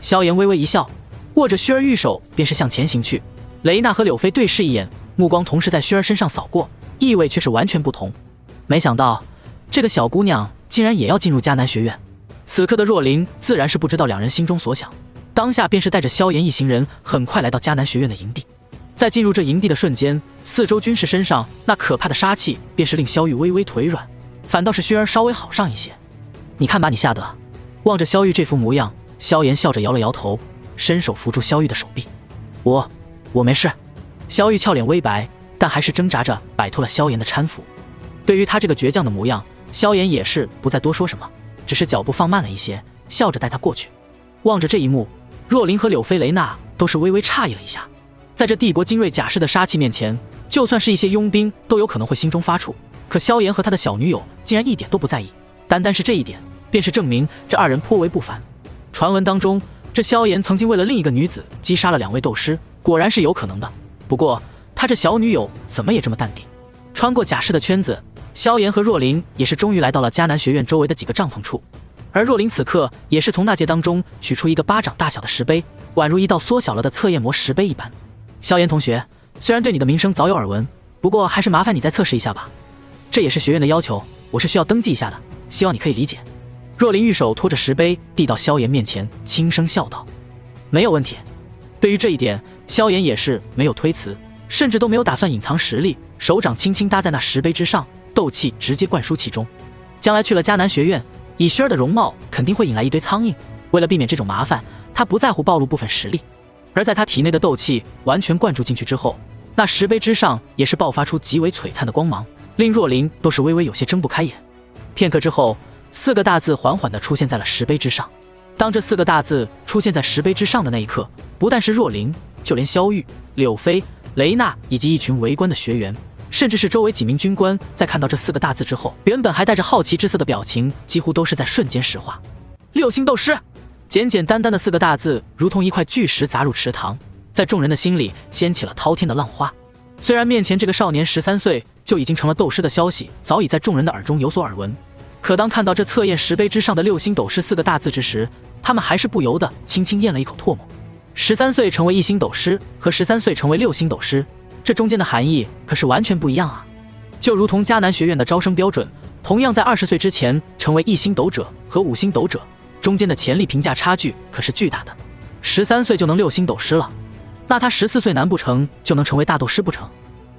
萧炎微微一笑，握着薰儿玉手便是向前行去。雷娜和柳菲对视一眼，目光同时在薰儿身上扫过，意味却是完全不同。没想到这个小姑娘竟然也要进入迦南学院。此刻的若琳自然是不知道两人心中所想，当下便是带着萧炎一行人很快来到迦南学院的营地。在进入这营地的瞬间，四周军士身上那可怕的杀气便是令萧玉微微腿软，反倒是薰儿稍微好上一些。你看把你吓得。望着萧玉这副模样，萧炎笑着摇了摇头，伸手扶住萧玉的手臂。我没事。萧玉俏脸微白，但还是挣扎着摆脱了萧炎的搀扶。对于他这个倔强的模样，萧炎也是不再多说什么，只是脚步放慢了一些，笑着带他过去。望着这一幕，若琳和柳菲雷娜都是微微诧异了一下。在这帝国精锐甲士的杀气面前，就算是一些佣兵都有可能会心中发怵，可萧炎和他的小女友竟然一点都不在意，单单是这一点便是证明这二人颇为不凡。传闻当中，这萧炎曾经为了另一个女子击杀了2位斗师，果然是有可能的。不过他这小女友怎么也这么淡定。穿过甲士的圈子，萧炎和若琳也是终于来到了迦南学院周围的几个帐篷处，而若琳此刻也是从那戒当中取出一个巴掌大小的石碑，宛如一道缩小了的测验膜石碑一般。萧炎同学，虽然对你的名声早有耳闻，不过还是麻烦你再测试一下吧，这也是学院的要求，我是需要登记一下的，希望你可以理解。若琳玉手托着石碑递到萧炎面前，轻声笑道：没有问题。对于这一点，萧炎也是没有推辞，甚至都没有打算隐藏实力，手掌轻轻搭在那石碑之上，斗气直接灌输其中。将来去了迦南学院，以薰儿的容貌肯定会引来一堆苍蝇，为了避免这种麻烦，他不在乎暴露部分实力。而在他体内的斗气完全灌注进去之后，那石碑之上也是爆发出极为璀璨的光芒，令若琳都是微微有些睁不开眼。片刻之后，4个大字缓缓地出现在了石碑之上。当这4个大字出现在石碑之上的那一刻，不但是若琳，就连萧玉、柳菲、雷娜以及一群围观的学员，甚至是周围几名军官，在看到这4个大字之后，原本还带着好奇之色的表情几乎都是在瞬间石化。6星斗师。简简单单的4个大字如同一块巨石砸入池塘，在众人的心里掀起了滔天的浪花。虽然面前这个少年13岁就已经成了斗师的消息早已在众人的耳中有所耳闻，可当看到这测验石碑之上的6星斗师4个大字之时，他们还是不由得轻轻咽了一口唾沫。13岁成为1星斗师和13岁成为6星斗师，这中间的含义可是完全不一样啊！就如同迦南学院的招生标准，同样在20岁之前成为1星斗者和5星斗者，中间的潜力评价差距可是巨大的。13岁就能6星斗师了，那他14岁难不成就能成为大斗师不成？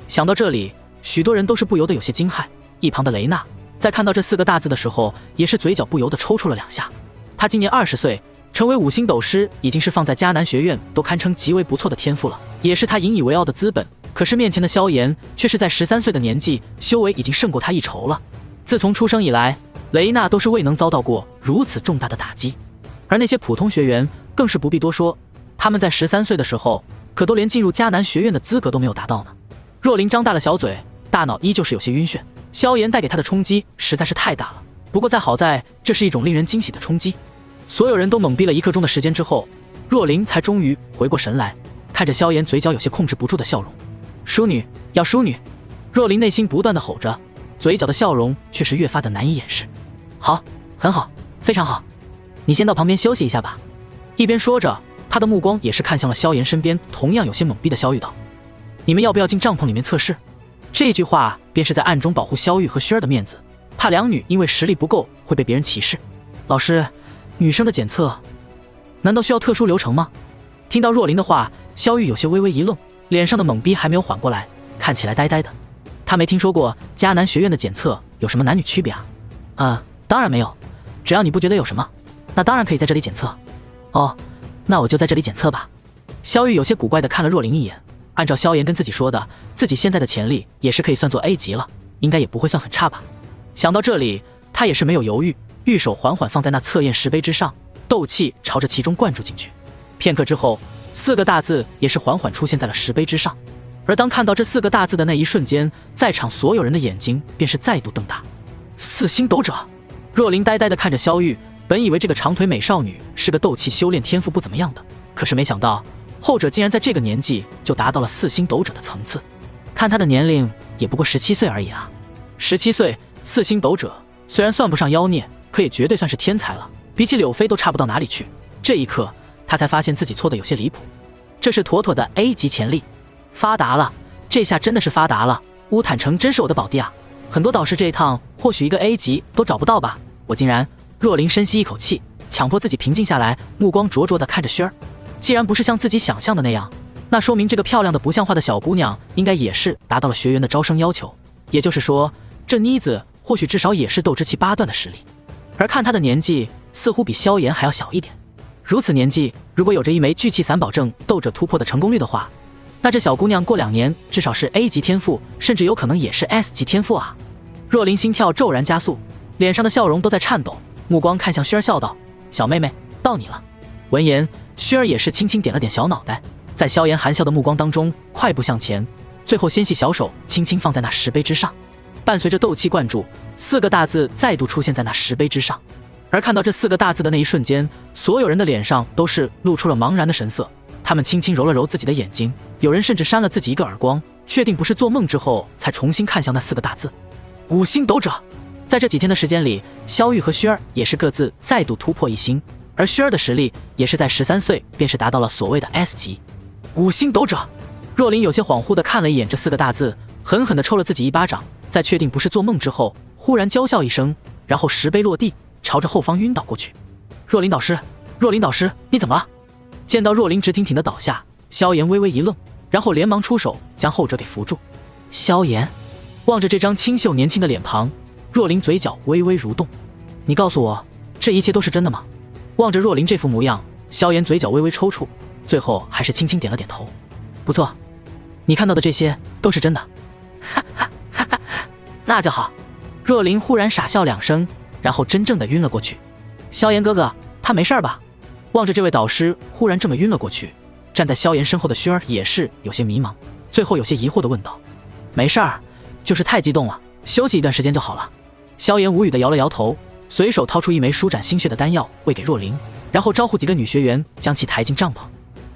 想到这里，许多人都是不由得有些惊骇。一旁的雷娜在看到这4个大字的时候，也是嘴角不由得抽搐了2下。他今年20岁，成为5星斗师已经是放在迦南学院都堪称极为不错的天赋了，也是他引以为傲的资本。可是面前的萧炎却是在13岁的年纪，修为已经胜过他一筹了。自从出生以来，雷娜都是未能遭到过如此重大的打击，而那些普通学员更是不必多说，他们在13岁的时候可都连进入迦南学院的资格都没有达到呢。若琳张大了小嘴，大脑依旧是有些晕眩，萧炎带给他的冲击实在是太大了。不过好在这是一种令人惊喜的冲击。所有人都懵逼了1刻钟的时间之后，若琳才终于回过神来，看着萧炎嘴角有些控制不住的笑容。淑女，要淑女！若琳内心不断的吼着，嘴角的笑容却是越发的难以掩饰。好，很好，非常好，你先到旁边休息一下吧。一边说着，他的目光也是看向了萧炎身边同样有些懵逼的萧玉道。你们要不要进帐篷里面测试？这句话便是在暗中保护萧玉和薰儿的面子，怕两女因为实力不够会被别人歧视。老师，女生的检测难道需要特殊流程吗？听到若琳的话，萧玉有些微微一愣，脸上的懵逼还没有缓过来，看起来呆呆的。他没听说过迦南学院的检测有什么男女区别啊？当然没有，只要你不觉得有什么，那当然可以在这里检测。哦，那我就在这里检测吧。萧玉有些古怪的看了若琳一眼，按照萧炎跟自己说的，自己现在的潜力也是可以算作 A 级了，应该也不会算很差吧。想到这里，他也是没有犹豫，玉手缓缓放在那测验石碑之上，斗气朝着其中灌注进去。片刻之后，4个大字也是缓缓出现在了石碑之上。而当看到这4个大字的那一瞬间，在场所有人的眼睛便是再度瞪大。4星斗者！若琳呆呆地看着萧玉，本以为这个长腿美少女是个斗气修炼天赋不怎么样的，可是没想到后者竟然在这个年纪就达到了4星斗者的层次。看她的年龄也不过17岁而已啊！17岁4星斗者，虽然算不上妖孽，可也绝对算是天才了，比起柳飞都差不到哪里去。这一刻，他才发现自己错得有些离谱，这是妥妥的 A 级潜力。发达了，这下真的是发达了！乌坦城真是我的宝地啊！很多导师这一趟或许一个 A 级都找不到吧，我竟然……若琳深吸一口气，强迫自己平静下来，目光灼灼地看着薰儿。既然不是像自己想象的那样，那说明这个漂亮的不像话的小姑娘应该也是达到了学员的招生要求，也就是说，这妮子或许至少也是斗之气8段的实力。而看她的年纪，似乎比萧炎还要小一点。如此年纪，如果有着一枚聚气散保证斗者突破的成功率的话，那这小姑娘过2年至少是 A 级天赋，甚至有可能也是 S 级天赋啊！若琳心跳骤然加速，脸上的笑容都在颤抖，目光看向薰儿笑道：“小妹妹，到你了。”闻言，薰儿也是轻轻点了点小脑袋，在萧炎含笑的目光当中快步向前，最后纤细小手轻轻放在那石碑之上，伴随着斗气灌注，4个大字再度出现在那石碑之上。而看到这4个大字的那一瞬间，所有人的脸上都是露出了茫然的神色，他们轻轻揉了揉自己的眼睛，有人甚至扇了自己一个耳光，确定不是做梦之后才重新看向那4个大字：5星斗者。在这几天的时间里，萧玉和薰儿也是各自再度突破1星，而薰儿的实力也是在13岁便是达到了所谓的 S 级。5星斗者！若琳有些恍惚地看了一眼这4个大字，狠狠地抽了自己一巴掌，在确定不是做梦之后，忽然娇笑一声，然后石碑落地，朝着后方晕倒过去。若琳导师，若琳导师，你怎么了？见到若琳直挺挺地倒下，萧炎微微一愣，然后连忙出手将后者给扶住。萧炎望着这张清秀年轻的脸庞，若琳嘴角微微蠕动。你告诉我，这一切都是真的吗？望着若琳这副模样，萧炎嘴角微微抽搐，最后还是轻轻点了点头。不错，你看到的这些都是真的。哈哈哈哈，那就好。若琳忽然傻笑2声，然后真正的晕了过去。萧炎哥哥，他没事吧？望着这位导师忽然这么晕了过去，站在萧炎身后的薰儿也是有些迷茫，最后有些疑惑地问道：“没事儿，就是太激动了，休息一段时间就好了。”萧炎无语地摇了摇头，随手掏出一枚舒展心血的丹药喂给若琳，然后招呼几个女学员将其抬进帐篷。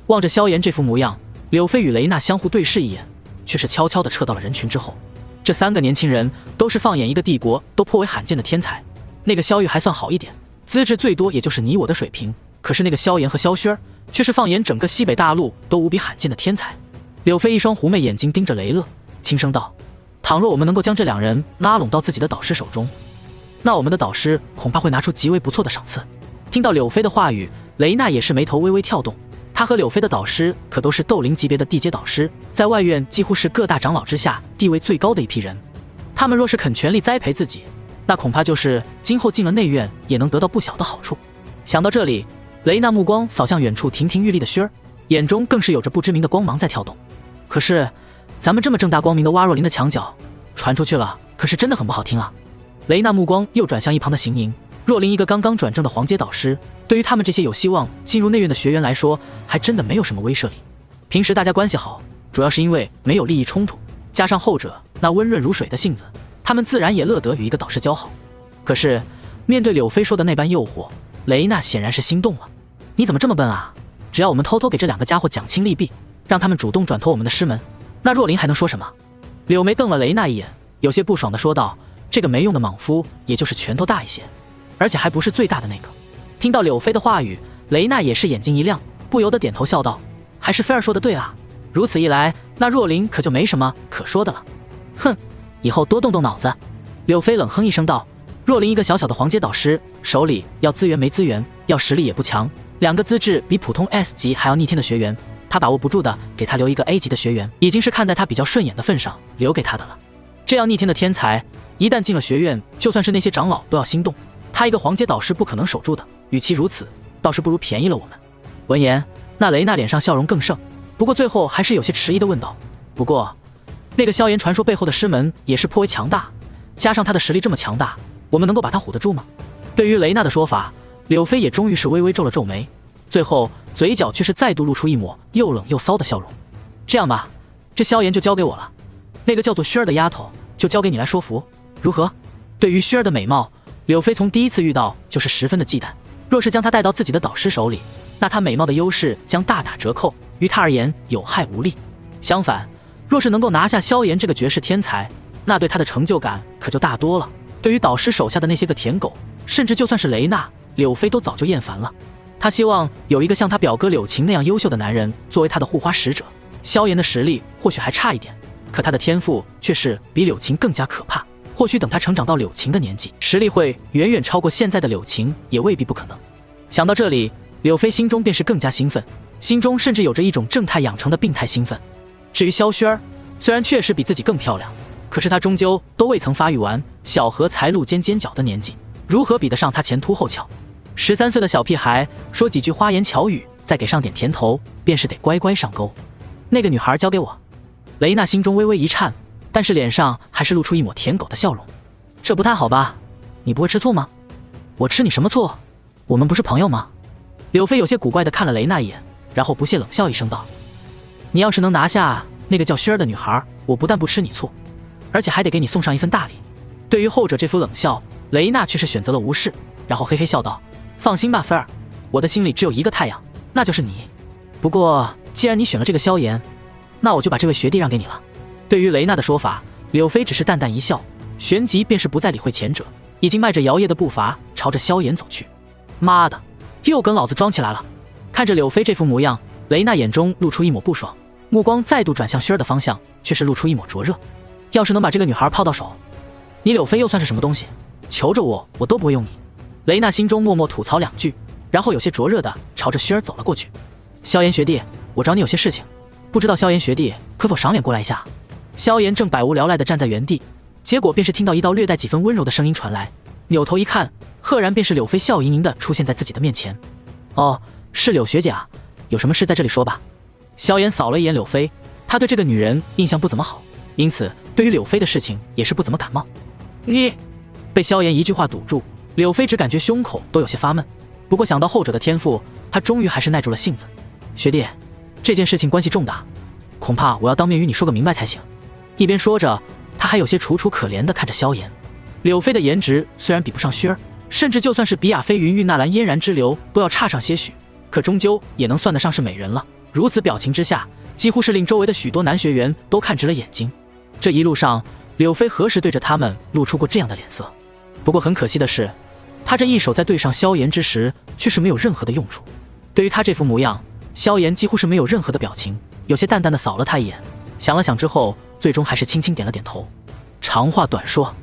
望着萧炎这副模样，柳飞与雷娜相互对视一眼，却是悄悄地撤到了人群之后。这3个年轻人都是放眼一个帝国都颇为罕见的天才，那个萧玉还算好一点，资质最多也就是你我的水平，可是那个萧炎和萧薰儿却是放眼整个西北大陆都无比罕见的天才。柳飞一双狐媚眼睛盯着雷乐，轻声道：“倘若我们能够将这2人拉拢到自己的导师手中，那我们的导师恐怕会拿出极为不错的赏赐。”听到柳飞的话语，雷娜也是眉头微微跳动。他和柳飞的导师可都是斗灵级别的地阶导师，在外院几乎是各大长老之下地位最高的一批人。他们若是肯全力栽培自己，那恐怕就是今后进了内院也能得到不小的好处。想到这里，雷娜目光扫向远处亭亭玉立的薰儿，眼中更是有着不知名的光芒在跳动。可是咱们这么正大光明的挖若琳的墙角传出去了，可是真的很不好听啊！雷娜目光又转向一旁的邢宁。若琳一个刚刚转正的黄阶导师，对于他们这些有希望进入内院的学员来说，还真的没有什么威慑力。平时大家关系好，主要是因为没有利益冲突，加上后者那温润如水的性子，他们自然也乐得与一个导师交好。可是面对柳飞说的那般诱惑，雷娜显然是心动了。你怎么这么笨啊？只要我们偷偷给这2个家伙奖金利弊，让他们主动转投我们的师门，那若琳还能说什么？柳眉瞪了雷娜一眼，有些不爽地说道：这个没用的莽夫，也就是拳头大一些，而且还不是最大的那个。听到柳飞的话语，雷娜也是眼睛一亮，不由得点头笑道：还是菲儿说的对啊，如此一来，那若琳可就没什么可说的了。哼，以后多动动脑子。柳飞冷哼一声道：若琳一个小小的黄阶导师，手里要资源没资源，要实力也不强，2个资质比普通 S 级还要逆天的学员，他把握不住的给他留一个 A 级的学员，已经是看在他比较顺眼的份上留给他的了。这样逆天的天才，一旦进了学院，就算是那些长老都要心动，他一个黄阶导师不可能守住的。与其如此，倒是不如便宜了我们。闻言，那雷娜脸上笑容更盛，不过最后还是有些迟疑的问道：不过那个萧炎传说背后的师门也是颇为强大，加上他的实力这么强大，我们能够把他唬得住吗？对于雷娜的说法，柳飞也终于是微微皱了皱眉，最后嘴角却是再度露出一抹又冷又骚的笑容。这样吧，这萧炎就交给我了，那个叫做薰儿的丫头就交给你来说服，如何？对于薰儿的美貌，柳飞从第一次遇到就是十分的忌惮，若是将她带到自己的导师手里，那她美貌的优势将大打折扣，于他而言有害无利。相反，若是能够拿下萧炎这个绝世天才，那对他的成就感可就大多了。对于导师手下的那些个舔狗，甚至就算是雷娜，柳飞都早就厌烦了。他希望有一个像他表哥柳晴那样优秀的男人作为他的护花使者。萧炎的实力或许还差一点，可他的天赋却是比柳晴更加可怕。或许等他成长到柳晴的年纪，实力会远远超过现在的柳晴，也未必不可能。想到这里，柳飞心中便是更加兴奋，心中甚至有着一种正太养成的病态兴奋。至于萧薰儿，虽然确实比自己更漂亮，可是她终究都未曾发育完，小荷才露尖尖角的年纪，如何比得上她前凸后翘？13岁的小屁孩，说几句花言巧语，再给上点甜头，便是得乖乖上钩。那个女孩交给我。雷娜心中微微一颤，但是脸上还是露出一抹舔狗的笑容。这不太好吧？你不会吃醋吗？我吃你什么醋？我们不是朋友吗？柳飞有些古怪地看了雷娜一眼，然后不屑冷笑一声道：你要是能拿下那个叫薰儿的女孩，我不但不吃你醋，而且还得给你送上一份大礼。对于后者这副冷笑，雷娜却是选择了无视，然后嘿嘿笑道：放心吧，菲儿，我的心里只有一个太阳，那就是你。不过既然你选了这个萧炎，那我就把这位学弟让给你了。对于雷娜的说法，柳飞只是淡淡一笑，旋即便是不再理会前者，已经迈着摇曳的步伐朝着萧炎走去。妈的，又跟老子装起来了！看着柳飞这副模样，雷娜眼中露出一抹不爽，目光再度转向薰儿的方向，却是露出一抹灼热。要是能把这个女孩泡到手，你柳飞又算是什么东西？求着我都不会用你。雷娜心中默默吐槽2句，然后有些灼热的朝着薰儿走了过去。萧炎学弟，我找你有些事情，不知道萧炎学弟可否赏脸过来一下？萧炎正百无聊赖地站在原地，结果便是听到一道略带几分温柔的声音传来，扭头一看，赫然便是柳飞笑盈盈地出现在自己的面前。哦，是柳学姐啊，有什么事在这里说吧。萧炎扫了一眼柳飞，他对这个女人印象不怎么好，因此对于柳飞的事情也是不怎么感冒。你被萧炎一句话堵住，柳飞只感觉胸口都有些发闷，不过想到后者的天赋，他终于还是耐住了性子。学弟，这件事情关系重大，恐怕我要当面与你说个明白才行。一边说着，他还有些楚楚可怜地看着萧炎。柳飞的颜值虽然比不上薰儿，甚至就算是比亚飞云玉纳兰嫣然之流都要差上些许，可终究也能算得上是美人了。如此表情之下，几乎是令周围的许多男学员都看直了眼睛。这一路上，柳飞何时对着他们露出过这样的脸色？不过很可惜的是，他这一手在对上萧炎之时，却是没有任何的用处。对于他这副模样，萧炎几乎是没有任何的表情，有些淡淡的扫了他一眼，想了想之后，最终还是轻轻点了点头。长话短说，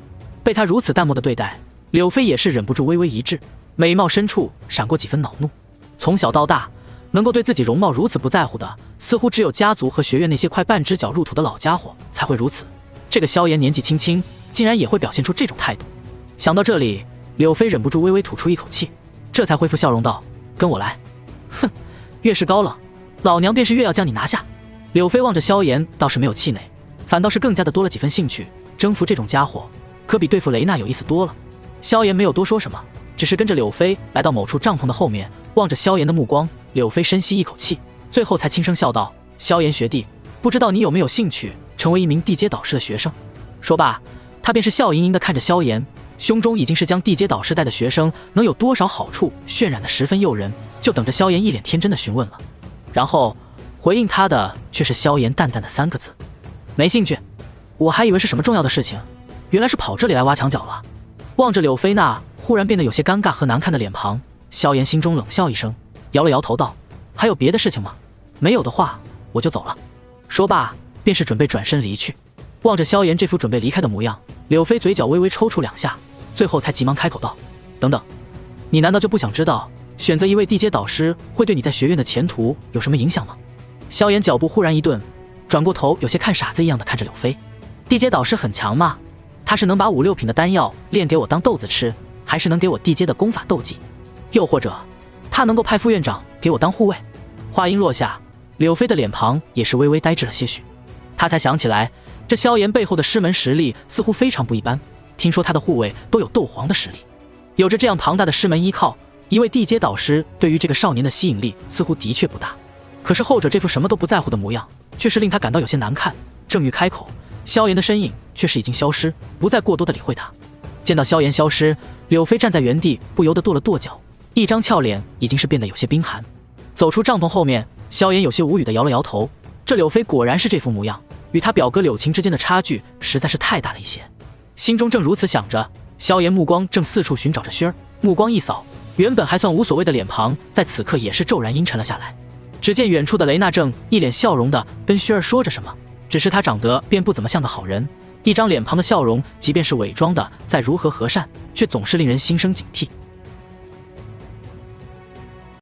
被他如此淡漠的对待，柳飞也是忍不住微微一滞，美貌深处闪过几分恼怒。从小到大，能够对自己容貌如此不在乎的，似乎只有家族和学院那些快半只脚入土的老家伙才会如此。这个萧炎年纪轻轻，竟然也会表现出这种态度。想到这里，柳飞忍不住微微吐出一口气，这才恢复笑容道：跟我来。哼，越是高冷，老娘便是越要将你拿下。柳飞望着萧炎，倒是没有气馁，反倒是更加的多了几分兴趣。征服这种家伙，可比对付雷娜有意思多了。萧炎没有多说什么，只是跟着柳飞来到某处帐篷的后面，望着萧炎的目光，柳飞深吸一口气，最后才轻声笑道：“萧炎学弟，不知道你有没有兴趣成为一名地阶导师的学生？”说罢，他便是笑盈盈地看着萧炎，胸中已经是将地阶导师带的学生能有多少好处渲染得十分诱人，就等着萧炎一脸天真的询问了。然后回应他的却是萧炎淡淡的3个字：“没兴趣。”我还以为是什么重要的事情，原来是跑这里来挖墙脚了。望着柳飞那忽然变得有些尴尬和难看的脸庞，萧炎心中冷笑一声，摇了摇头道：“还有别的事情吗？没有的话，我就走了。”说罢，便是准备转身离去。望着萧炎这副准备离开的模样，柳飞嘴角微微抽搐2下，最后才急忙开口道：“等等，你难道就不想知道选择一位地阶导师会对你在学院的前途有什么影响吗？”萧炎脚步忽然一顿，转过头，有些看傻子一样的看着柳飞：“地阶导师很强吗？他是能把5、6品的丹药炼给我当豆子吃，还是能给我地阶的功法斗技？又或者，他能够派副院长给我当护卫？”话音落下，柳飞的脸庞也是微微呆滞了些许。他才想起来，这萧炎背后的师门实力似乎非常不一般，听说他的护卫都有斗皇的实力。有着这样庞大的师门依靠，一位地阶导师对于这个少年的吸引力似乎的确不大。可是后者这副什么都不在乎的模样，却是令他感到有些难看。正欲开口，萧炎的身影却是已经消失，不再过多的理会他。见到萧炎消失，柳飞站在原地不由得跺了跺脚，一张俏脸已经是变得有些冰寒。走出帐篷后面，萧炎有些无语的摇了摇头，这柳飞果然是这副模样，与他表哥柳晴之间的差距实在是太大了一些。心中正如此想着，萧炎目光正四处寻找着薰儿，目光一扫，原本还算无所谓的脸庞在此刻也是骤然阴沉了下来。只见远处的雷娜正一脸笑容的跟薰儿说着什么，只是她长得便不怎么像个好人，一张脸庞的笑容即便是伪装的再如何和善，却总是令人心生警惕。